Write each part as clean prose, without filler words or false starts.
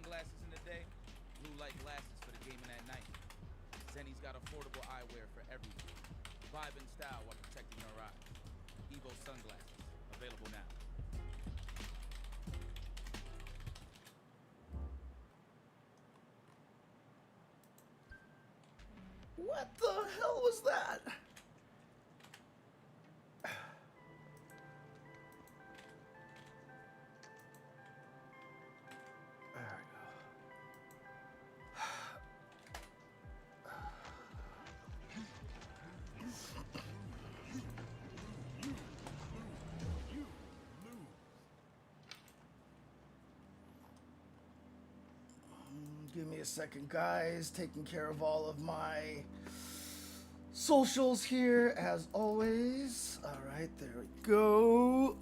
sunglasses in the day, blue light glasses for the gaming at night. Zenny's got affordable eyewear for everyone. Vibe and style while protecting your eyes. Evo sunglasses, available now. What the hell was that? Give me a second, guys. Taking care of all of my socials here, as always. All right, there we go.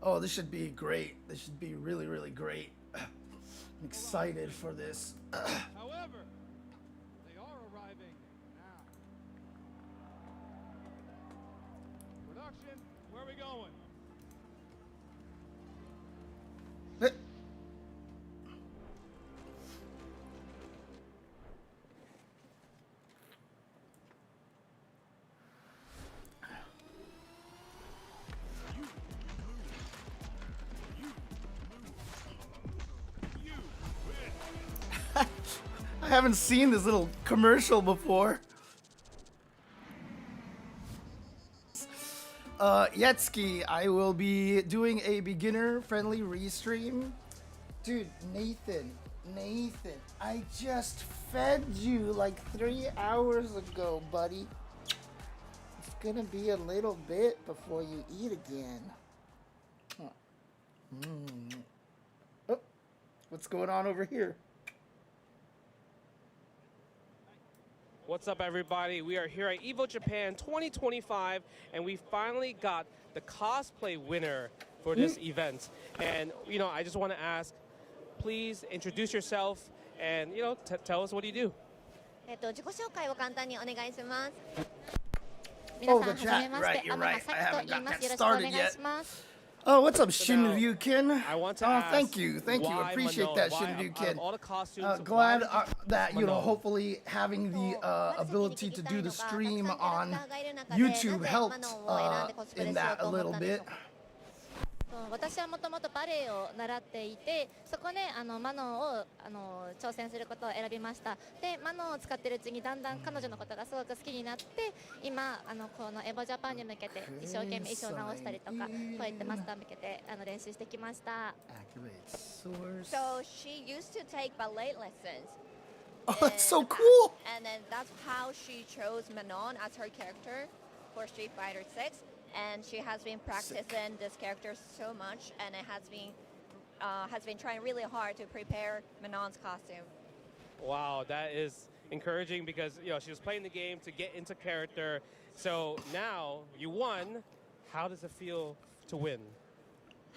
Oh, this should be great. This should be really, really great. I'm excited for this. However, they are arriving now. Production, where are we going? I haven't seen this little commercial before. Yetski, I will be doing a beginner-friendly restream. Dude, Nathan, I just fed you like 3 hours ago, buddy. It's gonna be a little bit before you eat again. Oh, what's going on over here? What's up, everybody? We are here at EVO Japan 2025, and we finally got the cosplay winner for this event. And, I just want to ask, please introduce yourself and, tell us what you do. 自己紹介を簡単にお願いします。 Oh, 皆 the さん、はじめ chat. まし Right, て。 you're 天 right. 野咲 I と haven't 言い got ます。 that よろしくお願 started い yet. します。 Oh, what's up, So now, Shinryukin? I want to Oh, ask, thank you. why Appreciate Manon? that, Why, out of Shinryukin. all the costumes, Glad why that, Manon? hopefully having the ability to do the stream on YouTube helped in that a little bit. 私はもともとバレエを習っていて、そこでマノンを挑戦することを選びました。で、マノンを使っているうちにだんだん彼女のことがすごく好きになって、今このエボジャパンに向けて一生懸命衣装を直したりとか、こうやってマスターに向けて練習してきました。So she used to take ballet lessons. Oh, that's so cool. And then that's how she chose Manon as her character for Street Fighter 6. And she has been practicing this character so much, and it has been trying really hard to prepare Manon's costume. Wow, that is encouraging because, she was playing the game to get into character. So now you won. How does it feel to win?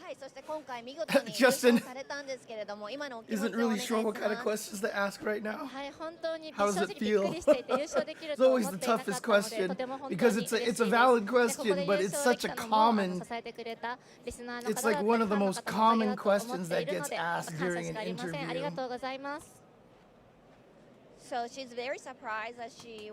はい、そして今回見事に優 Justin 勝されたんですけれども、今のお気持ちを Isn't お願 really いし sure what kind of ます。 questions to ask right now. はい、本当に How 正 does 直 it びっ feel? くりしていて優勝できる It's と思 always っ the ていなかった toughest ので、 question とても本当に because 嬉しいです。 it's a valid でここ question, で but 優 it's 勝 such で a きたのも common. 支えてくれたリスナーの It's 方 like 々 one of the ファンの most 方々 common だと思っ questions てい that るの gets で、 asked 感謝 during し an かありません。ありが interview. とうございます。So she's very surprised that she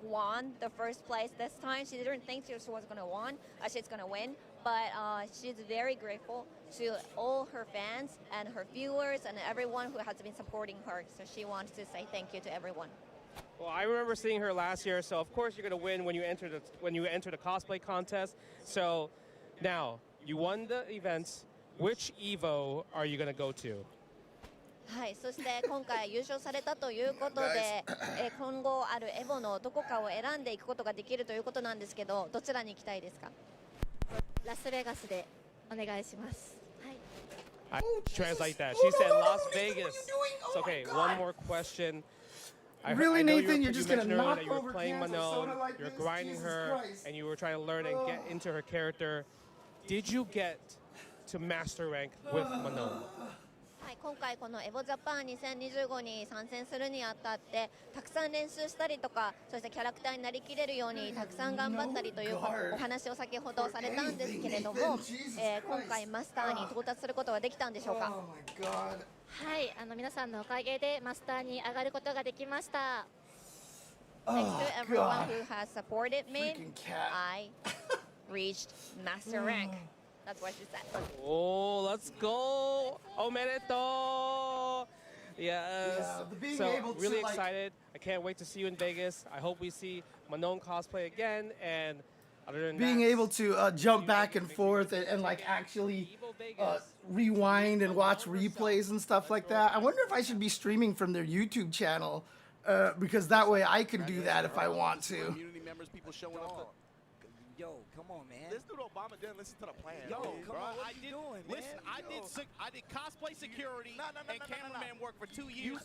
won the first place this time. She didn't think she was going to win. She's going to win, but she's very grateful to all her fans and her viewers and everyone who has been supporting her. So she wants to say thank you to everyone. Well, I remember seeing her last year, so of course you're going to win when you enter the cosplay contest. So now you won the events. Which Evo are you going to go to? はい、そして今回優勝されたということで、今後あるエボのどこかを選んでいくことができるということなんですけど、どちらに行きたいですか？ラスベガスでお願いします。はい。 I translate that. She said Las Vegas. It's okay. One more question. Really, I know Nathan? You You're just mentioned gonna earlier knock that you were over playing cans of Manon, soda like you're this? grinding Jesus her, Christ. and you were trying to learn and get into her character. Did you get to master rank with Manon? はい、今回このエボジャパン2025に参戦するにあたってたくさん練習したりとか、そしてキャラクターになりきれるようにたくさん頑張ったりというお話を先ほどされたんですけれども、今回マスターに到達することができたんでしょうか？ Oh my God. はい、皆さんのおかげでマスターに上がることができました。 Thanks Oh, to everyone God. who has supported me, Freaking cat. I reached master rank. That's what she said. Oh, let's go! Omedeto! Yes. Yeah, the being so able to, really like- excited. I can't wait to see you in Vegas. I hope we see Manon cosplay again. And other than Being that, able to jump back and forth and like actually rewind and watch replays and stuff like that. I wonder if I should be streaming from their YouTube channel because that way I can do that if I want to. Community members, people showing up. Yo, come on, man. This dude Obama didn't listen to the plan. Yo, dude, come bro. on, what you doing, man? Listen, I did cosplay security No. and cameraman work for 2 years.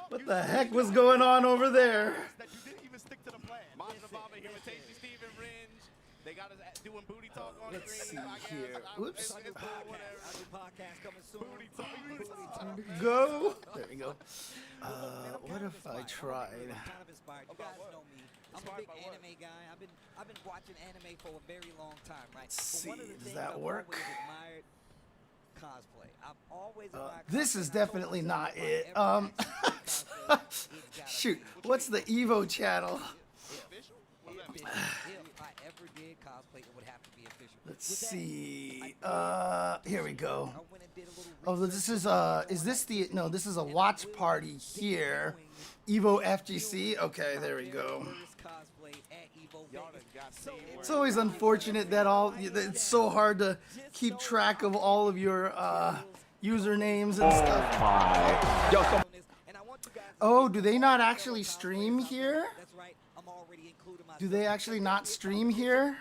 What the heck was going on over there? That you didn't even stick to the plan. Martin Obama here with Tasty Steven Ringe. They got us doing booty talk on Let's screen. see I guess. here. Oops. It's cool, whatever. Our new podcast coming soon. Booty talk. Go. There we go. What if I tried? I'm kind of inspired. You guys know me. I'm a big anime guy. I've been watching anime for a very long time, right? Let's But one of see, the does things that I've work? always admired cosplay. I've always admired This cosplay, is and I've definitely always not admired it. every aspect of cosplay. It's gotta Shoot, be. what's the Evo channel? Official? What does that mean? If I ever did cosplay, it would have to be official. Let's With that, see. I Here we go. I went and did a little Oh, this is this the, no, this is a watch party here. Evo FGC? Okay, there we go. Y'all done got seen It's always unfortunate that it's so hard to keep track of all of your usernames and stuff. Oh, do they not actually stream here? Do they actually not stream here?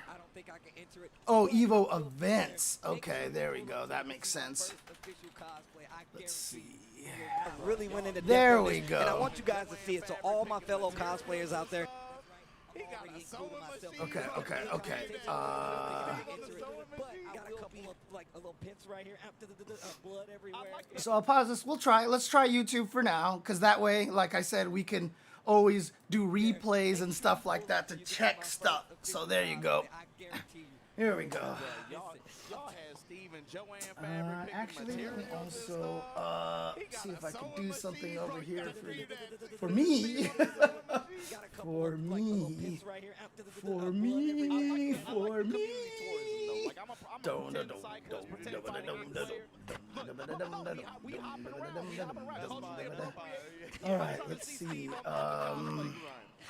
Oh, Evo events. Okay, there we go. That makes sense. Let's see. Really went into depth There on we this, and I go. want you guys to see it. So all my fellow cosplayers out there. Okay. But got a couple of like a little pits right here after the blood everywhere. So I'll pause this. Let's try YouTube for now, because that way, like I said, we can always do replays and stuff like that to check stuff. So there you go. I guarantee you. Here we go. Y'all had Steve and Joanne Fabric picking Actually, let me material. also see if I can do something over here for me. For me. For me. For me. Like, I'm a pretend cyclist, pretend fighting player. We hopping around. We hopping around. Culturally appropriate. All right, let's see.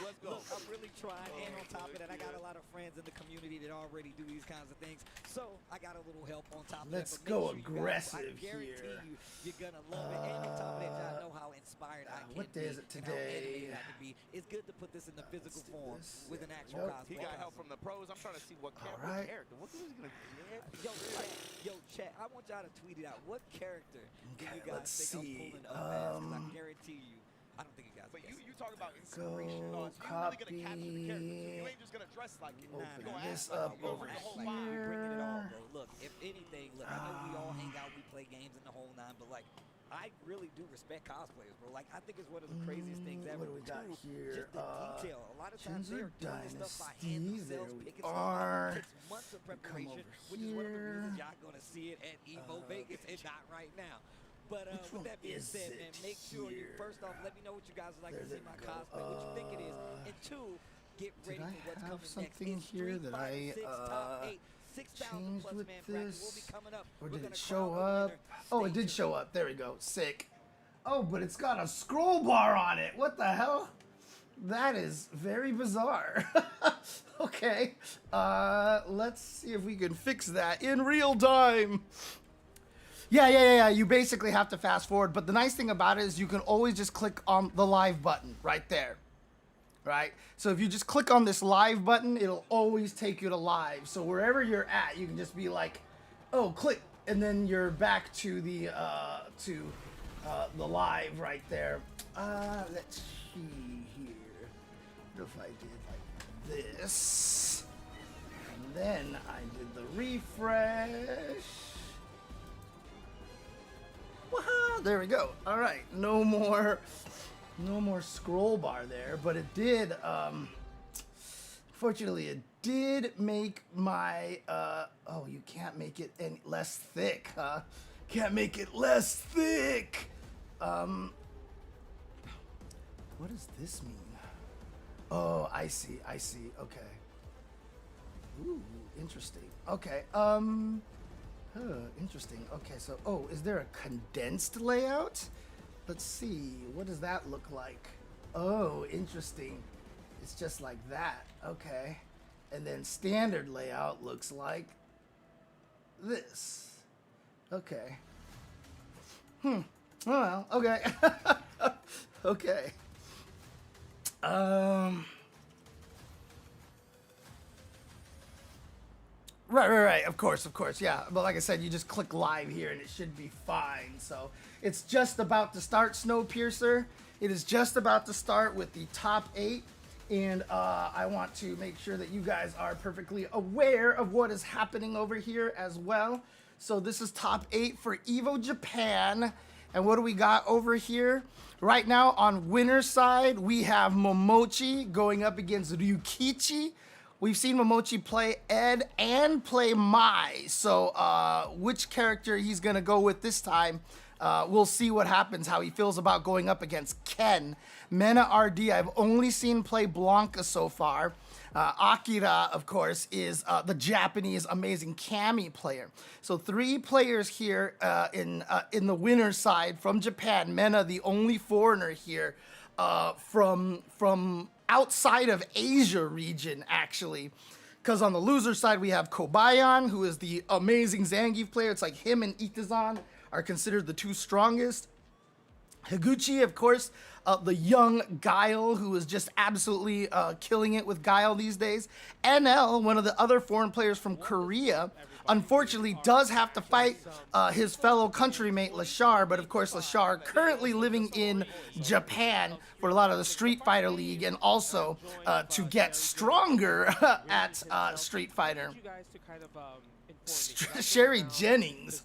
Let's go. Look, I'm really trying, and on top of that, I got a lot of friends in the community that already do these kinds of things. So I got a little help on top of Let's that. go But make sure you guys, aggressive I guarantee here. you're gonna love it. And on top of that, y'all know how inspired I can what day be is it and how today? animated I can be. It's good to put this in the physical do form this. with an actual Nope. cosplay. He got help costume. from the pros. I'm trying to see what All right. character. What is he gonna get? Yo, chat, I want y'all to tweet it out. What character do Okay, you guys let's think see. I'm pulling up as? 'Cause I guarantee you, I don't think you guys But guess. you talk about Go inspiration. So you're really gonna capture the character. You ain't just gonna dress like it. Open You're gonna this act like up it. You're over gonna bring the whole Like, vibe. we bringing it all, here. bro. Look, if anything, look, I know we all hang out, we play games and the whole nine, but like, I really do respect cosplayers, bro. Like, I think it's one of the craziest things ever. What do we got Too, here? Just the detail. A lot of times Ginger they're doing this stuff by hand Dynasty. themselves, There we picking stuff are. out. It takes months of preparation, over which is one of the here. reasons y'all gonna see it at Evo Vegas and not right now. But Which with one that being is said, it man, make sure you here? first off let me know what you guys would like to There see my we go. cosplay, what you think it is, and two, get Did ready I for what's have coming something next. It's here Street that Fighter I, 6 top 8, 6,000 changed plus with man bracket will be this? coming up. Or We're did gonna it show crown a up? winner. Oh, it Stay did tuned. show up. There we go. Sick. Oh, but it's got a scroll bar on it. What the hell? That is very bizarre. Okay. Let's see if we can fix that in real time. Yeah. You basically have to fast forward. But the nice thing about it is you can always just click on the live button right there. Right? So if you just click on this live button, it'll always take you to live. So wherever you're at, you can just be like, oh, click. And then you're back to the live right there. Let's see here. What if I did like this? And then I did the refresh. Wow, there we go. All right, no more scroll bar there, but it did, fortunately, it did make my, oh, you can't make it any less thick, huh? Can't make it less thick. What does this mean? Oh, I see. Okay. Ooh, interesting. Okay. Interesting. Okay, so is there a condensed layout? Let's see. What does that look like? Oh, interesting. It's just like that. Okay. And then standard layout looks like this. Okay. Oh well, okay. Okay. Right. Of course. Yeah. But like I said, you just click live here and it should be fine. So it's just about to start, Snowpiercer. It is just about to start with the top 8. And I want to make sure that you guys are perfectly aware of what is happening over here as well. So this is top 8 for EVO Japan. And what do we got over here? Right now on winner's side, we have Momochi going up against Ryukichi. We've seen Momochi play Ed and play Mai. So which character he's going to go with this time, we'll see what happens, how he feels about going up against Ken. Mena RD, I've only seen play Blanca so far. Akira, of course, is the Japanese amazing Kami player. So 3 players here in the winner's side from Japan. Mena, the only foreigner here from outside of Asia region, actually. Because on the loser side, we have Kobayan, who is the amazing Zangief player. It's like him and Itazan are considered the 2 strongest. Higuchi, of course, the young Guile, who is just absolutely killing it with Guile these days. NL, one of the other foreign players from Korea, unfortunately does have to fight his fellow countrymate Lashar, but of course Lashar currently living in Japan for a lot of the Street Fighter League and also to get stronger at Street Fighter. Sherry Jennings.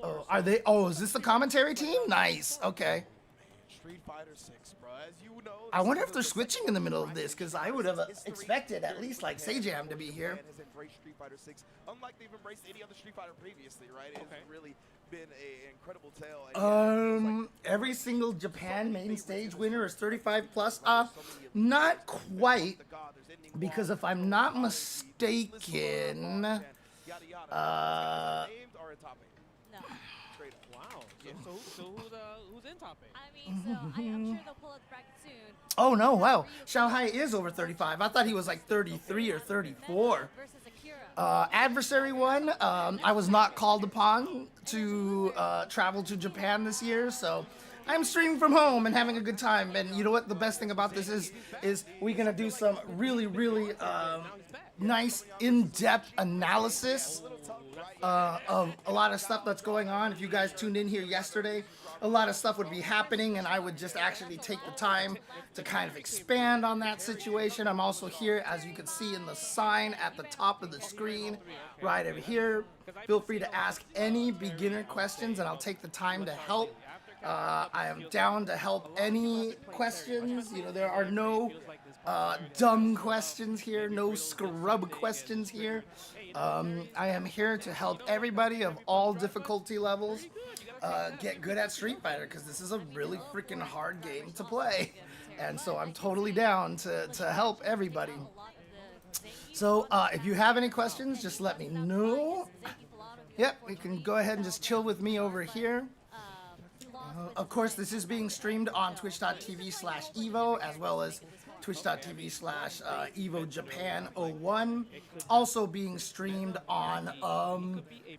Oh, are they? Oh, is this the commentary team? Nice. Okay. Street Fighter 6, bro. As you know, I wonder if they're switching in the middle of this, because I would have expected at least like Sajam to be here. Has embraced Street Fighter 6, unlike they've embraced any other Street Fighter previously, right? It's really been an incredible tale. Every single Japan main stage winner is 35 plus. Not quite, because if I'm not mistaken, So who's in top 8? I mean, so I'm sure they'll pull up the bracket soon. Oh no, wow. Shanghai is over 35. I thought he was like 33 or 34. Versus Akira. Adversary 1, I was not called upon to travel to Japan this year, so I'm streaming from home and having a good time. And you know what? The best thing about this is we're gonna do some really nice in-depth analysis of a lot of stuff that's going on. If you guys tuned in here yesterday, a lot of stuff would be happening, and I would just actually take the time to kind of expand on that situation. I'm also here, as you can see in the sign at the top of the screen, right over here. Feel free to ask any beginner questions, and I'll take the time to help. I am down to help any questions. You know, there are no dumb questions here, no scrub questions here. I am here to help everybody of all difficulty levels get good at Street Fighter, because this is a really freaking hard game to play. And so I'm totally down to help everybody. So if you have any questions, just let me know. Yep, you can go ahead and just chill with me over here. Of course, this is being streamed on twitch.tv/evo, as well as twitch.tv/evo Japan 01. Also being streamed on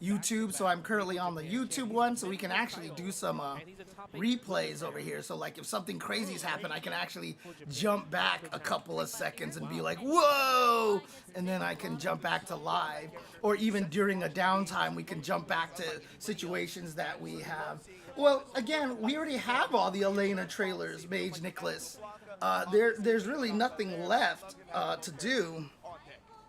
YouTube, so I'm currently on the YouTube one, so we can actually do some replays over here. So like if something crazy's happened, I can actually jump back a couple of seconds and be like, whoa, and then I can jump back to live. Or even during a downtime, we can jump back to situations that we have. Well, again, we already have all the Elena trailers, Mage Nicholas. There's really nothing left to do.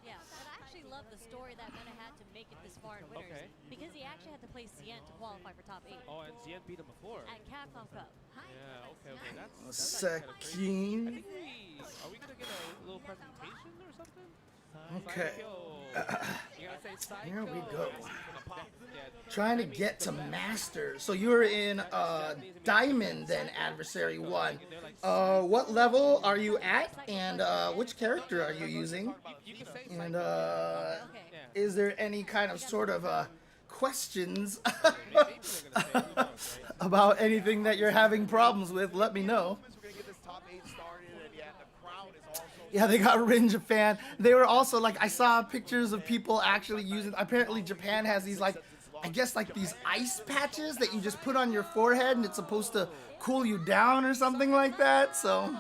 Yeah, but I actually love the story that Mena had to make it this far in winners, because he actually had to play Cien to qualify for top 8. Oh, and Cien beat him before. At Capcom Cup. Yeah, okay, that's Second. are we gonna get a little presentation or something? Okay. You gotta say Psycho. Here we go. Yeah. Trying to get to Master. So you were in Diamond then, Adversary 1. What level are you at? And which character are you using? And is there any kind of sort of questions about anything that you're having problems with? Let me know. Yeah, they got Rin Japan. They were also like, I saw pictures of people actually using, apparently Japan has these like, I guess like these ice patches that you just put on your forehead and it's supposed to cool you down or something like that. So,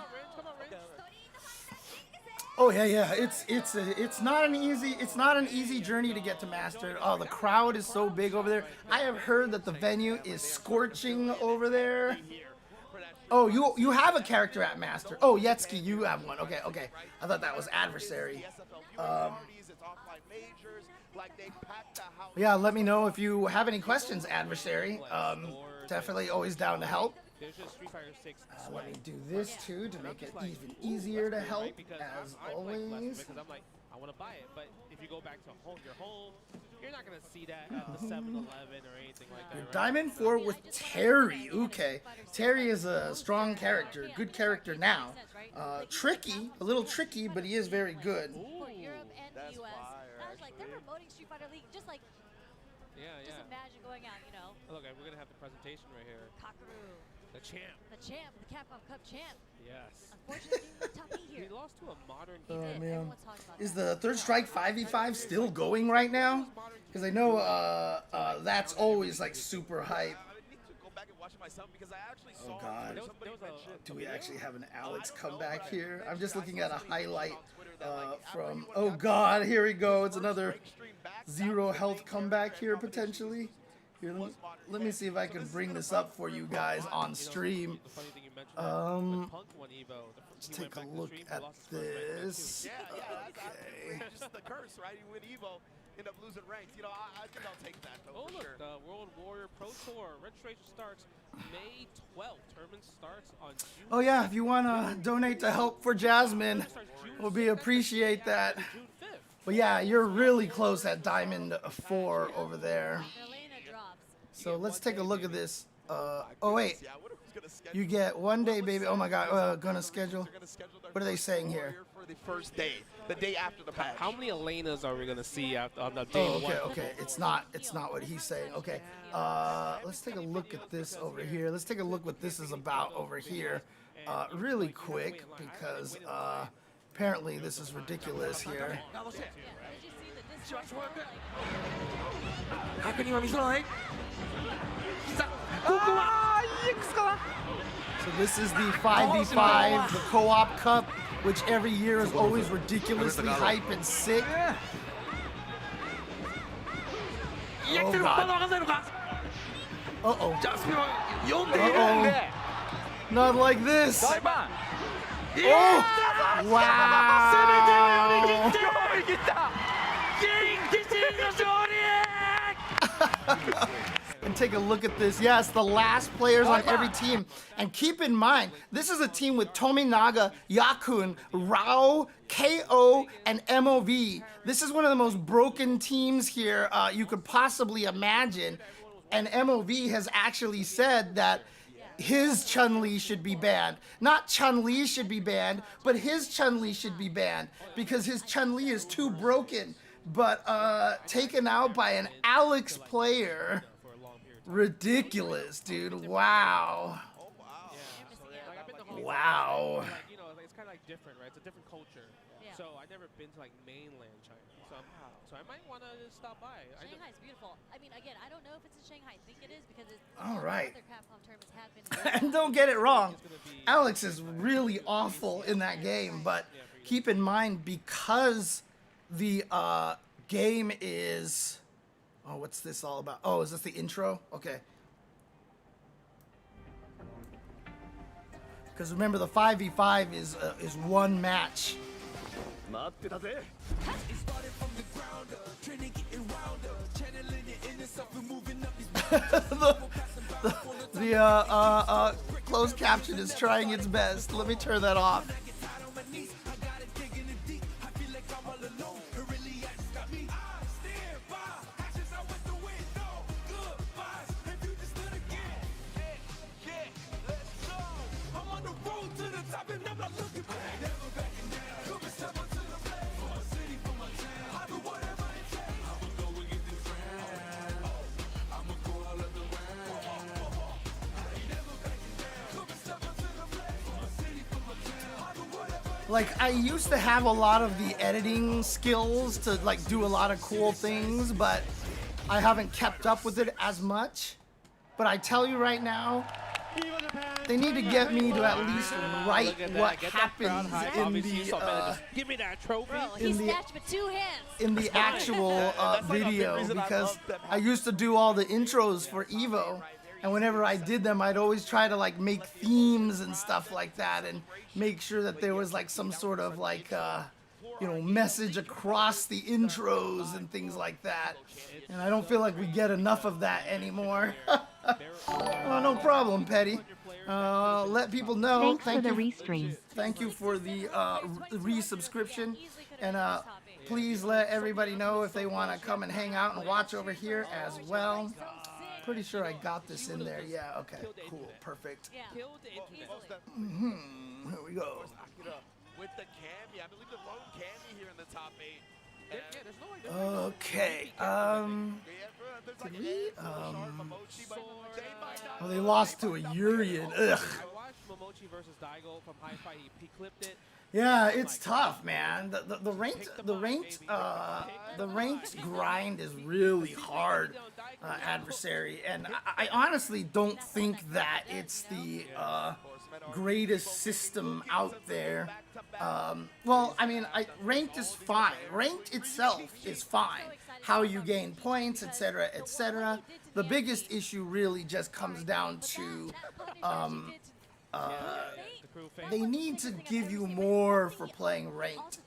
oh yeah, it's not an easy journey to get to Master. Oh, the crowd is so big over there. I have heard that the venue is scorching over there. Oh, you have a character at Master. Oh, Yetsuki, you have one. Okay. I thought that was Adversary. Yeah, let me know if you have any questions, Adversary. Definitely always down to help. There's just Street Fighter 6. Let me do this too to make it even easier to help, as always. Because I'm like, I want to buy it, but if you go back to your home, you're not gonna see that at the 7-Eleven or anything like that. Right? Diamond 4 with Terry. Okay, Terry is a strong character, good character now. Tricky, a little tricky, but he is very good. For Europe and the US. That's like they're promoting Street Fighter League just like just imagine going out, you know. Look, we're gonna have the presentation right here. Kakaru. The champ. The champ, the Capcom Cup champ. Yes. Unfortunately, Tuppy here. He lost to a modern Oh hero. man, Everyone's talking about is that. the Third Strike 5v5 still going right now? Because I know that's always like super hype. Oh god, do we actually have an Alex comeback here? I'm just looking at a highlight from, oh god, here we go, it's another zero health comeback here potentially. Here, let me see if I can bring this up for you guys on stream. Let's take a look at this. Okay. It's just the curse, right? You win Evo, end up losing ranks. You know, I think I'll take that though. Oh, For look, sure. the World Warrior Pro Tour registration starts May 12th. Tournament starts on June. Oh yeah, if you want to donate to help for Jasmine, we'll appreciate that. June 5th. But yeah, you're really close at Diamond 4 over there. Elena drops. So let's take a look at this. Oh wait, Yeah, I wonder who's gonna schedule. you get one day, baby. Oh my god, gonna schedule. They're gonna schedule their What are they first saying here? warrior for the first day, the day after the patch. How many Elenas are we gonna see on the day Oh, one? okay. It's not what he's saying. Okay. Let's take a look at this over here. Let's take a look what this is about over here, really quick, because apparently this is ridiculous here. Yeah, did you see the Discord call? Like, So this is the 5v5, the co-op cup, which every year is always ridiculously hype and sick. Oh god. Uh-oh. Uh-oh. Not like this. Oh! Wow! And take a look at this. Yes, the last players on every team. And keep in mind, this is a team with Tominaga, Yakun, Rao, KO, and MOV. This is one of the most broken teams here you could possibly imagine. And MOV has actually said that his Chun-Li should be banned. Not Chun-Li should be banned, but his Chun-Li should be banned because his Chun-Li is too broken. But taken out by an Alex player. Ridiculous, dude. Wow. Wow. Like, you know, it's kind of like different, right? It's a different culture. Yeah. So I've never been to like mainland China. So I might want to stop by. Shanghai's beautiful. I mean, again, I don't know if it's in Shanghai. I think it is because it's All right. other Capcom tournaments have been. And don't get it wrong, Alex is really awful in that game, but keep in mind, because the game is... Oh, what's this all about? Oh, is this the intro? Okay. Because remember, the 5v5 is one match. the closed caption is trying its best. Let me turn that off. Like, I used to have a lot of the editing skills to like do a lot of cool things, but I haven't kept up with it as much. But I tell you right now, they need to get me to at least write what happens in the give me that trophy. Bro, he snatched with 2 hands. in the actual video, because I used to do all the intros for Evo, and whenever I did them, I'd always try to like make themes and stuff like that, and make sure that there was like some sort of like you know, message across the intros and things like that. And I don't feel like we get enough of that anymore. Oh, no problem, Petty. Let people know. Thanks for the restream. Thank you for the resubscription. And please let everybody know if they want to come and hang out and watch over here as well. Pretty sure I got this in there. Yeah, okay, cool, perfect. Here we go. With the Cammy, I believe the lone Cammy here in the top 8. Okay, did we, oh, they lost to a Urian. Ugh. I watched Momochi versus Daigo from Hi-Fi. He clipped it. Yeah, it's tough, man. The ranked grind is really hard, adversary, and I honestly don't think that it's the greatest system out there. Well, I mean, ranked is fine. Ranked itself is fine. How you gain points, etc., etc. The biggest issue really just comes down to they need to give you more for playing ranked.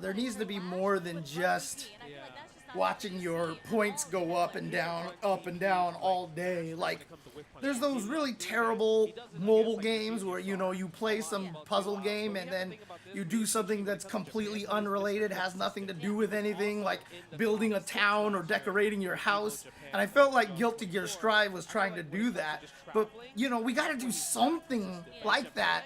There needs to be more than just watching your points go up and down all day. Like, there's those really terrible mobile games where, you know, you play some puzzle game and then you do something that's completely unrelated, has nothing to do with anything, like building a town or decorating your house. And I felt like Guilty Gear Strive was trying to do that. But, you know, we got to do something like that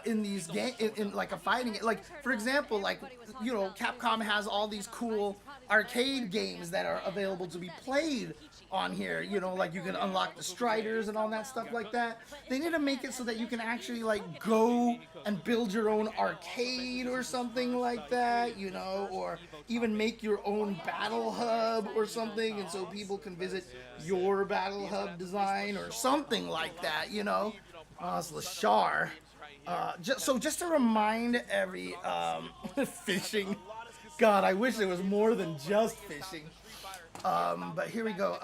in these games, in like a fighting game. Like, for example, like, you know, Capcom has all these cool arcade games that are available to be played on here, you know, like you can unlock the Striders and all that stuff like that. They need to make it so that you can actually like go and build your own arcade or something like that, you know, or even make your own battle hub or something, and so people can visit your battle hub design or something like that, you know. It's Lashar. Just to remind every fishing. God, I wish it was more than just fishing. But here we go.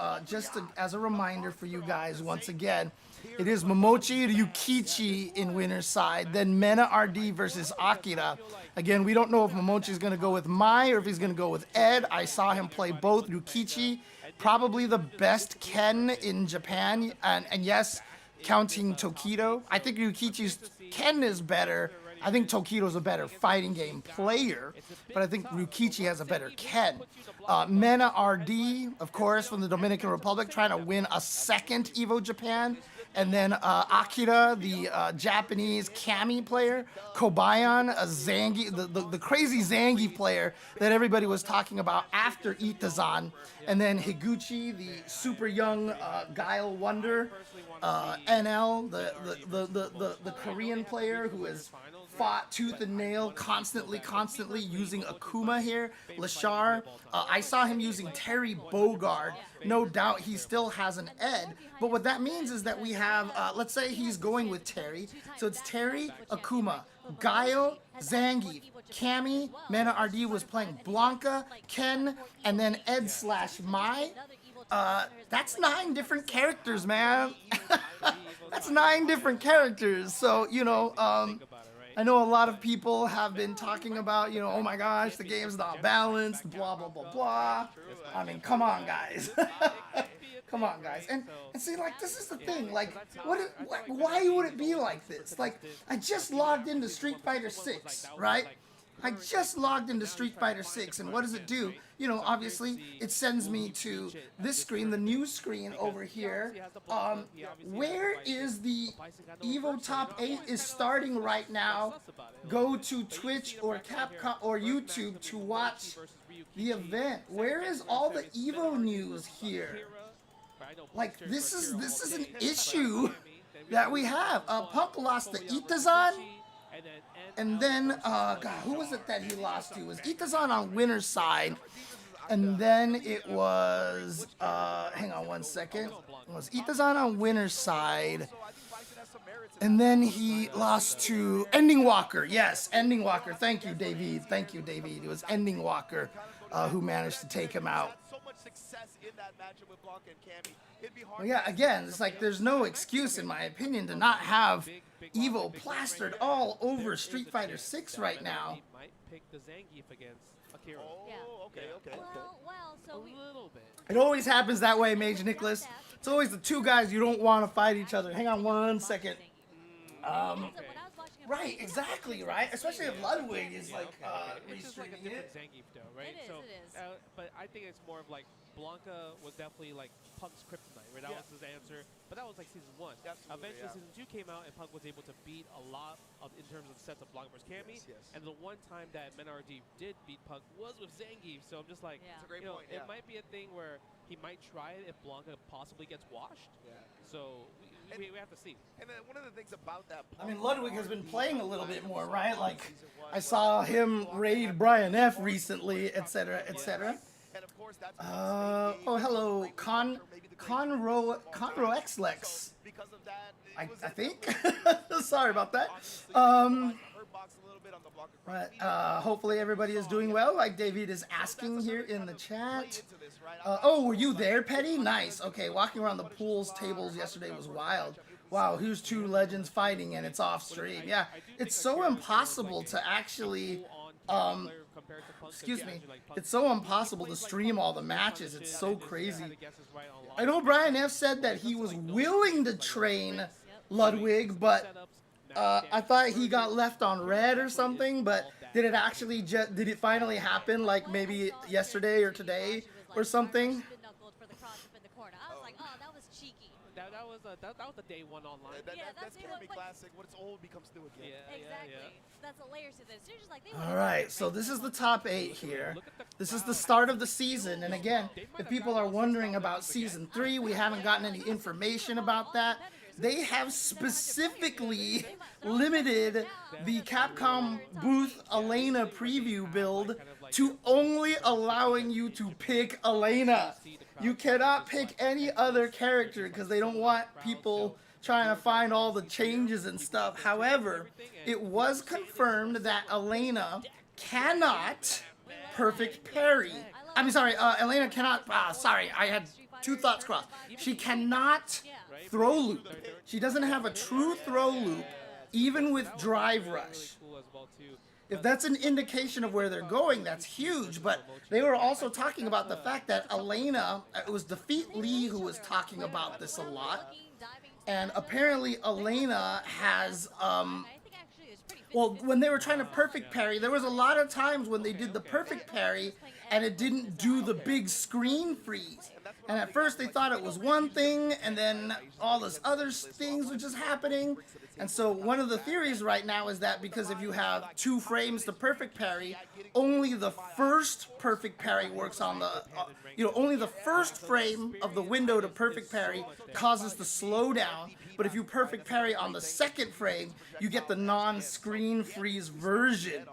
As a reminder for you guys, once again, it is Momochi Ryukichi in winner's side, then Mena RD versus Akira. Again, we don't know if Momochi is going to go with Mai or if he's going to go with Ed. I saw him play both. Ryukichi, probably the best Ken in Japan, and yes, counting Tokido. I think Ryukichi's Ken is better. I think Tokido's a better fighting game player, but I think Ryukichi has a better Ken. Mena RD, of course, from the Dominican Republic, trying to win a second Evo Japan. And then Akira, the Japanese Kami player. Kobayan, a Zangi, the crazy Zangi player that everybody was talking about after Itazan. And then Higuchi, the super young Guile Wonder. NL, the Korean player who has fought tooth and nail constantly using Akuma here. Lashar, I saw him using Terry Bogard. No doubt he still has an Ed, but what that means is that we have, let's say he's going with Terry, so it's Terry, Akuma, Guile, Zangief, Cammy, Mena RD was playing Blanca, Ken, and then Ed / Mai. That's 9 different characters, man. That's 9 different characters. So, you know, I know a lot of people have been talking about, you know, oh my gosh, the game's not balanced, blah, blah, blah, blah. I mean, come on, guys. Come on, guys. And see, like, this is the thing. Like, why would it be like this? Like, I just logged into Street Fighter 6, right? I just logged into Street Fighter 6, and what does it do? you know, obviously it sends me to this screen, the new screen over here. Where is the Evo Top 8 is starting right now. Go to Twitch or Capcom or YouTube to watch the event. Where is all the Evo news here? Like, this is an issue that we have. Punk lost to Itazan, and then God, who was it that he lost to? It was Itazan on winner's side, and then it was hang on one second. It was Itazan on winner's side, and then he lost to Ending Walker. Yes, Ending Walker. Thank you, David. Thank you, David. It was Ending Walker who managed to take him out. Well, yeah, again, it's like there's no excuse, in my opinion, to not have Evo plastered all over Street Fighter 6 right now. Might pick the Zangief against Akira. Oh, okay. Well, so we... A little bit. It always happens that way, Mage Nicholas. It's always the two guys you don't want to fight each other. Hang on one second. Right, exactly, right? Especially if Ludwig is like it's just like a restreaming different it. Zangief though, right? It is. But I think it's more of like Blanca was definitely like Punk's kryptonite, right? That was his answer. But that was like season 1. Eventually season 2 came out and Punk was able to beat a lot of in terms of sets of Blanca versus Cammy. And the one time that MenRG did beat Punk was with Zangief. So I'm just like, That's a great you know, point, it might be a thing where he might try it if Blanca possibly gets washed. So we have to see. And then one of the things about that, I mean, Ludwig has been playing a little bit more, right? Like, I saw him raid Brian F recently, etc., etc. Oh, hello, Conro Xlex. I think. Sorry about that. But hopefully everybody is doing well, like David is asking here in the chat. Oh, were you there, Petty? Nice. Okay, walking around the pools tables yesterday was wild. Wow, here's two legends fighting and it's off stream. Yeah, it's so impossible to actually, excuse me, it's so impossible to stream all the matches. It's so crazy. I know Brian F said that he was willing to train Ludwig, but I thought he got left on red or something, but did it actually did it finally happen, like maybe yesterday or today or something? That was the day 1 online. That's Cammy classic. What's old becomes new again. Exactly. That's the layers to this. They're just like, they All right, so this is the top 8 here. This is the start of the season, and again, if people are wondering about season 3, we haven't gotten any information about that. They have specifically limited the Capcom booth Elena preview build to only allowing you to pick Elena. You cannot pick any other character because they don't want people trying to find all the changes and stuff. However, it was confirmed that Elena cannot perfect parry. I'm sorry, Elena cannot, sorry, I had two thoughts crossed. She cannot throw loop. She doesn't have a true throw loop, even with drive rush. If that's an indication of where they're going, that's huge. But they were also talking about the fact that Elena, it was Defeat Lee who was talking about this a lot. And apparently Elena has, well, when they were trying to perfect parry, there was a lot of times when they did the perfect parry and it didn't do the big screen freeze. And at first they thought it was one thing, and then all this other things were just happening. And so one of the theories right now is that because if you have 2 frames to perfect parry, only the first perfect parry works on the, only the first frame of the window to perfect parry causes the slowdown. But if you perfect parry on the second frame, you get the non-screen freeze version.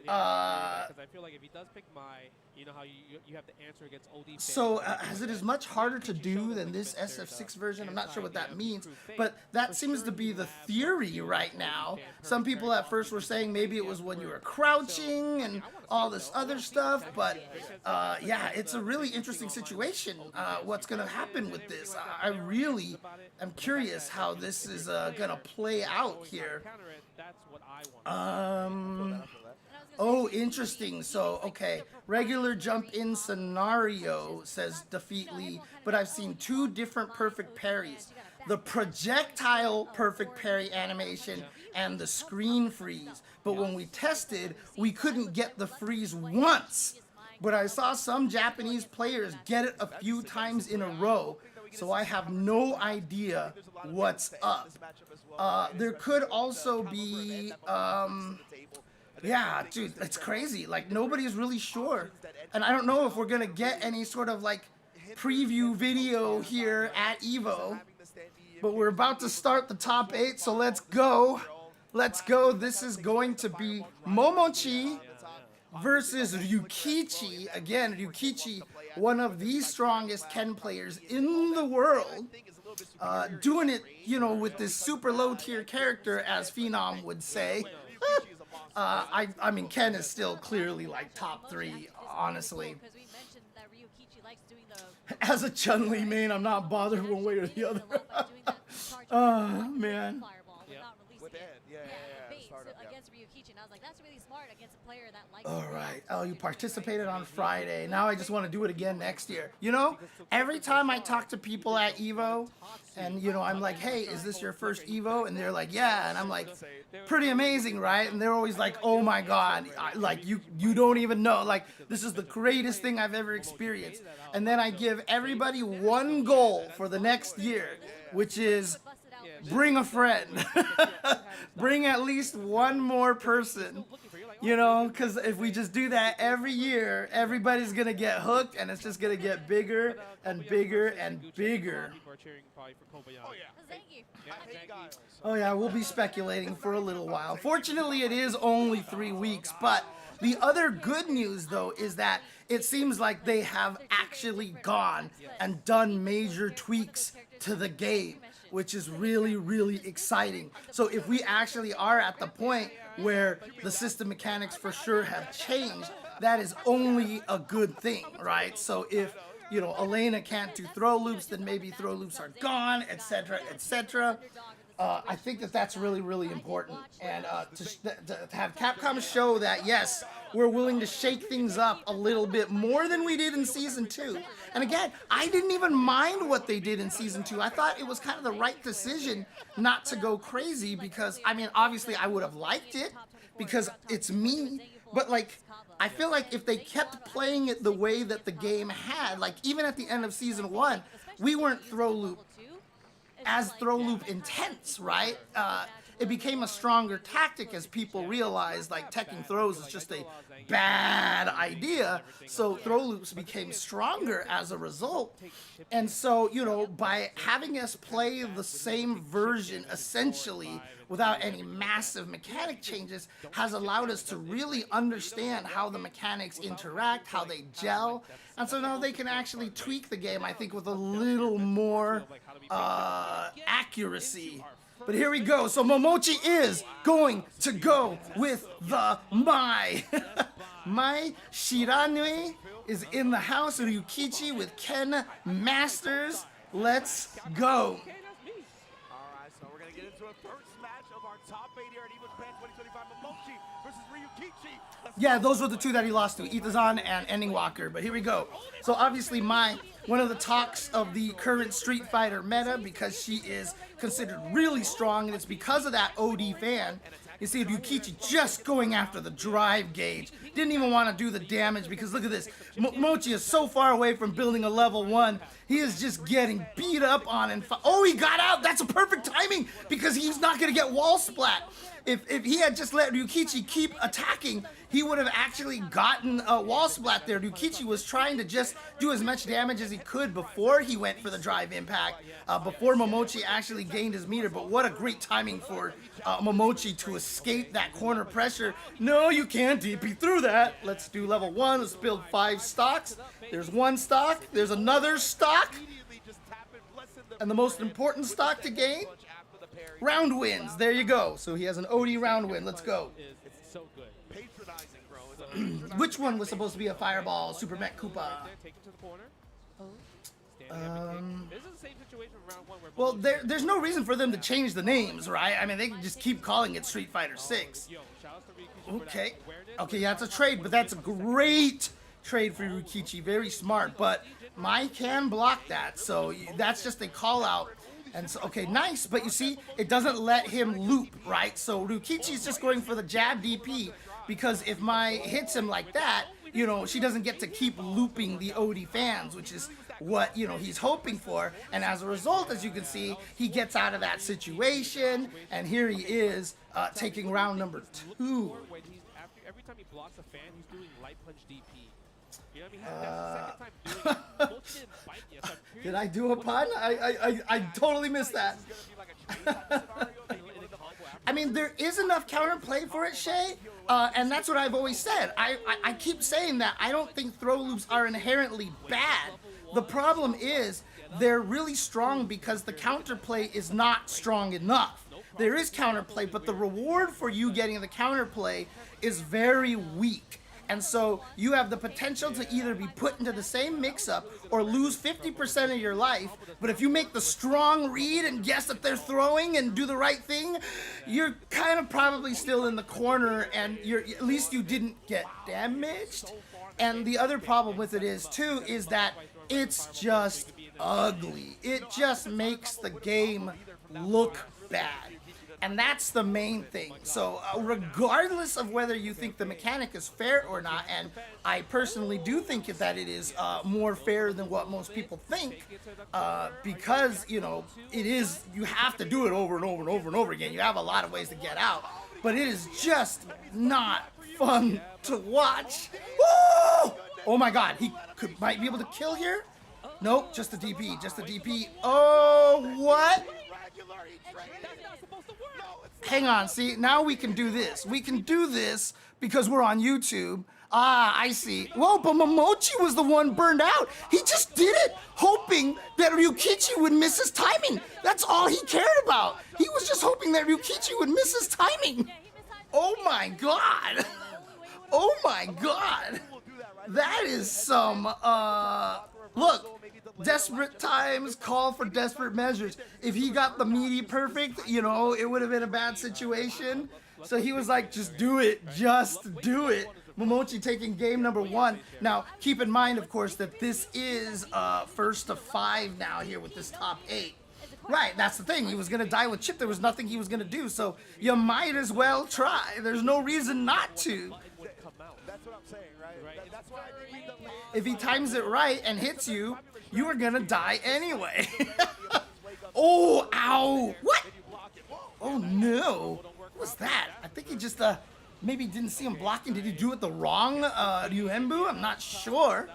Because I feel like if he does pick Mai, you know how you have to answer against OD fans. So as it is much harder to do than this SF6 version, I'm not sure what that means, but that seems to be the theory right now. Some people at first were saying maybe it was when you were crouching and all this other stuff, but yeah, it's a really interesting situation, what's going to happen with this. I really am curious how this is going to play out here. Oh, interesting. So, okay. Regular jump-in scenario, says Defeat Lee, but I've seen 2 different perfect parries. The projectile perfect parry animation and the screen freeze. But when we tested, we couldn't get the freeze once. but I saw some Japanese players get it a few times in a row, so I have no idea what's up. There could also be, yeah, dude, it's crazy. Like, nobody's really sure. And I don't know if we're going to get any sort of, like, preview video here at EVO. But we're about to start the top 8, so let's go. Let's go. This is going to be Momochi versus Ryukichi. Again, Ryukichi, one of the strongest Ken players in the world. Doing it, you know, with this super low tier character, as Phenom would say. I mean, Ken is still clearly like top 3, honestly. As a Chun-Li main, I'm not bothered one way or the other. Oh, man. All right. Oh, you participated on Friday. Now I just want to do it again next year. You know, every time I talk to people at EVO and, you know, I'm like, hey, is this your first EVO? And they're like, yeah. And I'm like, pretty amazing, right? And they're always like, oh my God, like you don't even know. Like, this is the greatest thing I've ever experienced. And then I give everybody one goal for the next year, which is bring a friend. Bring at least one more person. You know, because if we just do that every year, everybody's going to get hooked, and it's just going to get bigger and bigger and bigger. Oh, yeah, we'll be speculating for a little while. Fortunately, it is only 3 weeks, but the other good news, though, is that it seems like they have actually gone and done major tweaks to the game, which is really, really exciting. So if we actually are at the point where the system mechanics for sure have changed, that is only a good thing, right? So if, you know, Elena can't do throw loops, then maybe throw loops are gone, etc., etc. I think that that's really, really important. And to have Capcom show that, yes, we're willing to shake things up a little bit more than we did in Season 2. And again, I didn't even mind what they did in Season 2. I thought it was kind of the right decision not to go crazy because, I mean, obviously I would have liked it because it's me. But, like, I feel like if they kept playing it the way that the game had, like, even at the end of Season 1, we weren't throw loop intense, right? It became a stronger tactic as people realized like teching throws is just a bad idea. So throw loops became stronger as a result. And so, you know, by having us play the same version essentially without any massive mechanic changes has allowed us to really understand how the mechanics interact, how they gel. And so now they can actually tweak the game, I think, with a little more accuracy. But here we go. So Momochi is going to go with the Mai. Mai Shiranui is in the house. Ryukichi with Ken Masters. Let's go. All right, so we're going to get into a first match of our top 8 here at EVO Japan 2025. Momochi versus Ryukichi. Yeah, those were the two that he lost to, Itazan and Ending Walker. But here we go. So obviously Mai, one of the talks of the current Street Fighter meta because she is considered really strong, and it's because of that OD fan. You see Ryukichi just going after the drive gauge. Didn't even want to do the damage because look at this. Mochi is so far away from building a level 1. He is just getting beat up on and oh, he got out. That's a perfect timing because he's not going to get wall splat. If he had just let Ryukichi keep attacking, he would have actually gotten a wall splat there. Ryukichi was trying to just do as much damage as he could before he went for the drive impact, before Momochi actually gained his meter. But what a great timing for Momochi to escape that corner pressure. No, you can't DP through that. Let's do level 1. Let's build 5 stocks. There's 1 stock. There's another stock. And the most important stock to gain? Round wins. There you go. So he has an OD round win. Let's go. It's so good. Which one was supposed to be a Fireball Super Mech Koopa? This is the same situation from round 1 where Well, there's no reason for them to change the names, right? I mean, they can just keep calling it Street Fighter 6. Okay. Okay, yeah, it's a trade, but that's a great trade for Ryukichi. Very smart, but Mai can block that, so that's just a call out. And so, okay, nice, but you see, it doesn't let him loop, right? So Ryukichi's just going for the jab DP, because if Mai hits him like that, you know, she doesn't get to keep looping the OD fans, which is what, you know, he's hoping for. And as a result, as you can see, he gets out of that situation, and here he is taking round number 2. Every time he blocks a fan, he's doing light punch DP. You know what I mean? That's the second time doing it. Both didn't bite yet, so I'm curious. Did I do a pun? I totally missed that. I mean, there is enough counterplay for it, Shay, and that's what I've always said. I keep saying that I don't think throw loops are inherently bad. The problem is they're really strong because the counterplay is not strong enough. There is counterplay, but the reward for you getting the counterplay is very weak. And so you have the potential to either be put into the same mix-up or lose 50% of your life. But if you make the strong read and guess that they're throwing and do the right thing, you're kind of probably still in the corner, and at least you didn't get damaged. And the other problem with it is, too, is that it's just ugly. It just makes the game look bad. And that's the main thing. So regardless of whether you think the mechanic is fair or not, and I personally do think that it is more fair than what most people think, because, you know, it is, you have to do it over and over and over and over again. You have a lot of ways to get out, but it is just not fun to watch. Woo! Oh my God, he might be able to kill here. Nope, just the DP, just the DP. Oh, what? Hang on, see, now we can do this. We can do this because we're on YouTube. Ah, I see. Whoa, but Momochi was the one burned out. He just did it, hoping that Ryukichi would miss his timing. That's all he cared about. He was just hoping that Ryukichi would miss his timing. Oh my God. Oh my God. That is some, look. Desperate times call for desperate measures. If he got the meaty perfect, you know, it would have been a bad situation. So he was like, just do it. Just do it. Momochi taking game number 1. Now, keep in mind, of course, that this is first to 5 now here with this top 8. Right, that's the thing. He was going to die with Chip. There was nothing he was going to do. So you might as well try. There's no reason not to. That's what I'm saying, right? That's why I think if he times it right and hits you, you are gonna die anyway. Oh, ow! What? Oh no! What was that? I think he just maybe didn't see him blocking. Did he do it the wrong Ryuhenbu? I'm not sure.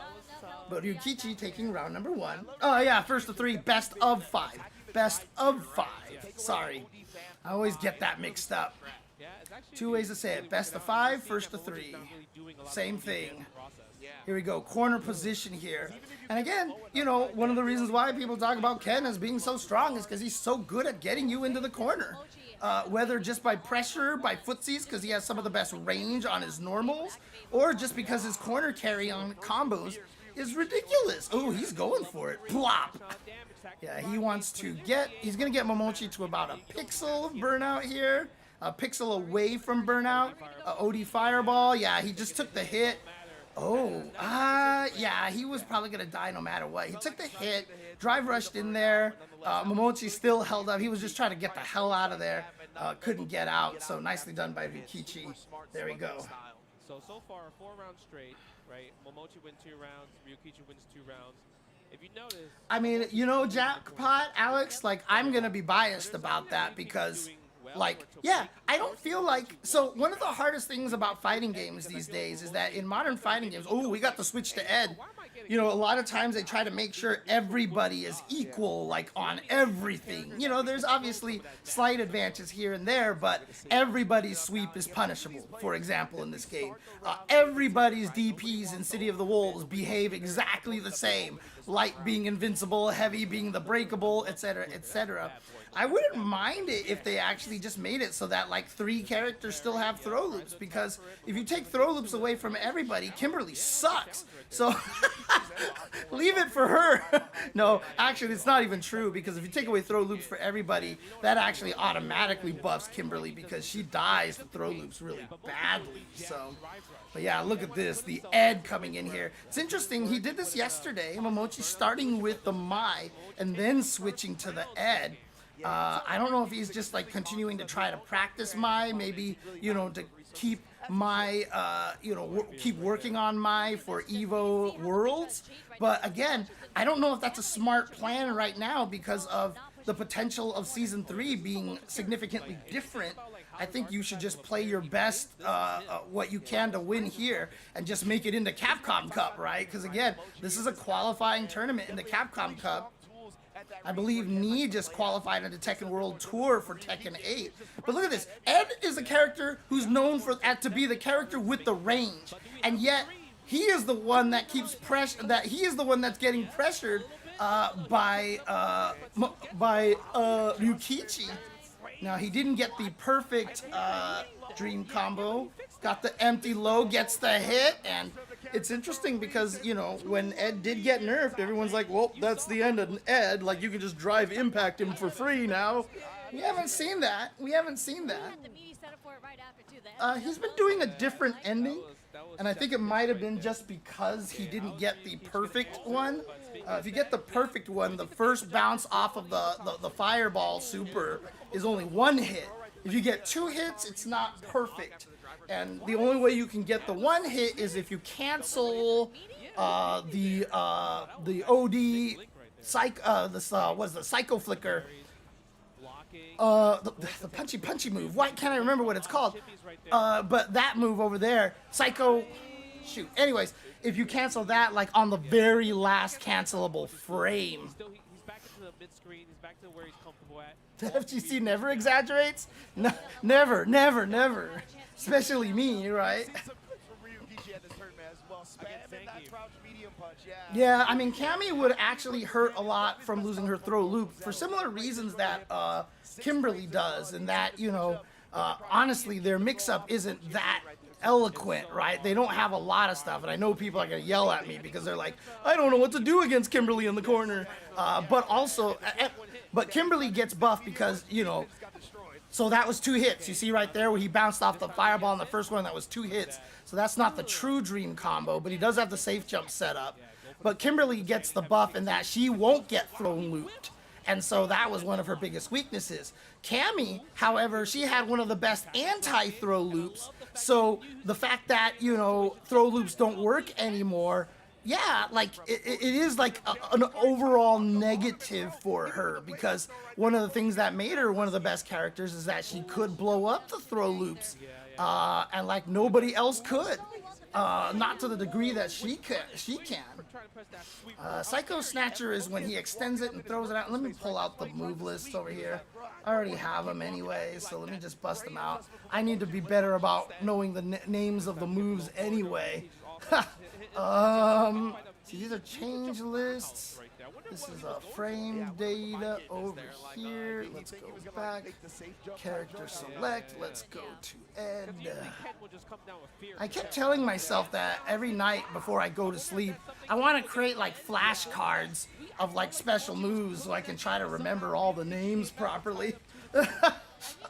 But Ryukichi taking round number 1. Oh yeah, first to 3, best of 5. Best of 5. Sorry, I always get that mixed up. 2 ways to say it. Best of 5, first to 3. Same thing. Here we go, corner position here. And again, you know, one of the reasons why people talk about Ken as being so strong is because he's so good at getting you into the corner. Whether just by pressure, by footsies, because he has some of the best range on his normals, or just because his corner carry on combos is ridiculous. Oh, he's going for it. Plop. Yeah, he wants to get, he's going to get Momochi to about a pixel of burnout here. A pixel away from burnout. OD fireball. Yeah, he just took the hit. Oh, yeah, he was probably going to die no matter what. He took the hit, drive rushed in there. Momochi still held up. He was just trying to get the hell out of there. Couldn't get out, so nicely done by Ryukichi. There we go. So far, 4 rounds straight, right? Momochi wins 2 rounds, Ryukichi wins 2 rounds. If you notice... I mean, you know, Jackpot, Alex, like, I'm going to be biased about that because... Like, yeah, I don't feel like... So, one of the hardest things about fighting games these days is that in modern fighting games... Oh, we got the switch to Ed. You know, a lot of times they try to make sure everybody is equal, like, on everything. You know, there's obviously slight advantages here and there, but everybody's sweep is punishable, for example, in this game. Everybody's DPs in City of the Wolves behave exactly the same. Light being invincible, heavy being the breakable, etc., etc. I wouldn't mind it if they actually just made it so that like 3 characters still have throw loops, because if you take throw loops away from everybody, Kimberly sucks. So leave it for her. No, actually it's not even true, because if you take away throw loops for everybody, that actually automatically buffs Kimberly because she dies with throw loops really badly. So, but yeah, look at this, the Ed coming in here. It's interesting, he did this yesterday, Momochi starting with the Mai and then switching to the Ed. I don't know if he's just like continuing to try to practice Mai, maybe, to keep Mai, keep working on Mai for Evo Worlds. But again, I don't know if that's a smart plan right now because of the potential of Season 3 being significantly different. I think you should just play your best, what you can to win here and just make it into Capcom Cup, right? Because again, this is a qualifying tournament in the Capcom Cup. I believe Nee just qualified into Tekken World Tour for Tekken 8. But look at this. Ed is a character who's known to be the character with the range. And yet, he is the one that keeps he is the one that's getting pressured by Ryukichi. Now, he didn't get the perfect dream combo. Got the empty low, gets the hit, and it's interesting because, when Ed did get nerfed, everyone's like, well, that's the end of Ed. Like, you can just drive impact him for free now. We haven't seen that. He's been doing a different ending, and I think it might have been just because he didn't get the perfect one. If you get the perfect one, the first bounce off of the fireball super is only one hit. If you get 2 hits, it's not perfect. And the only way you can get the 1 hit is if you cancel the OD the Psycho Flicker. The punchy move. Why can't I remember what it's called? But that move over there, Psycho. Shoot. Anyways, if you cancel that like on the very last cancelable frame. He's back into the mid screen. He's back to where he's comfortable at. The FGC never exaggerates. No, never. Especially me, right? Yeah, I mean, Cammy would actually hurt a lot from losing her throw loop for similar reasons that Kimberly does, and that, honestly, their mix-up isn't that eloquent, right? They don't have a lot of stuff, and I know people are going to yell at me because they're like, I don't know what to do against Kimberly in the corner. But Kimberly gets buffed because, so that was 2 hits. You see right there where he bounced off the fireball in the first one, that was 2 hits. So that's not the true dream combo, but he does have the safe jump set up. But Kimberly gets the buff in that she won't get thrown looped. And so that was one of her biggest weaknesses. Cammy, however, she had one of the best anti-throw loops. So the fact that, throw loops don't work anymore, yeah, like it is like an overall negative for her, because one of the things that made her one of the best characters is that she could blow up the throw loops, and like nobody else could, not to the degree that she can. Psycho Snatcher is when he extends it and throws it out. Let me pull out the move list over here. I already have them anyway, so let me just bust them out. I need to be better about knowing the names of the moves anyway. See, these are change lists. This is a frame data over here. Let's go back. Character select. Let's go to Ed. I kept telling myself that every night before I go to sleep, I want to create like flashcards of like special moves so I can try to remember all the names properly.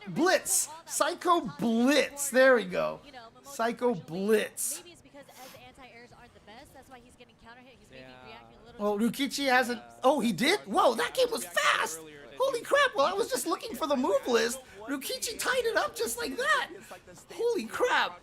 Blitz. Psycho Blitz. There we go. Psycho Blitz. Well, Ryukichi hasn't. Oh, he did? Whoa, that game was fast! Holy crap, well, I was just looking for the move list. Ryukichi tied it up just like that. Holy crap.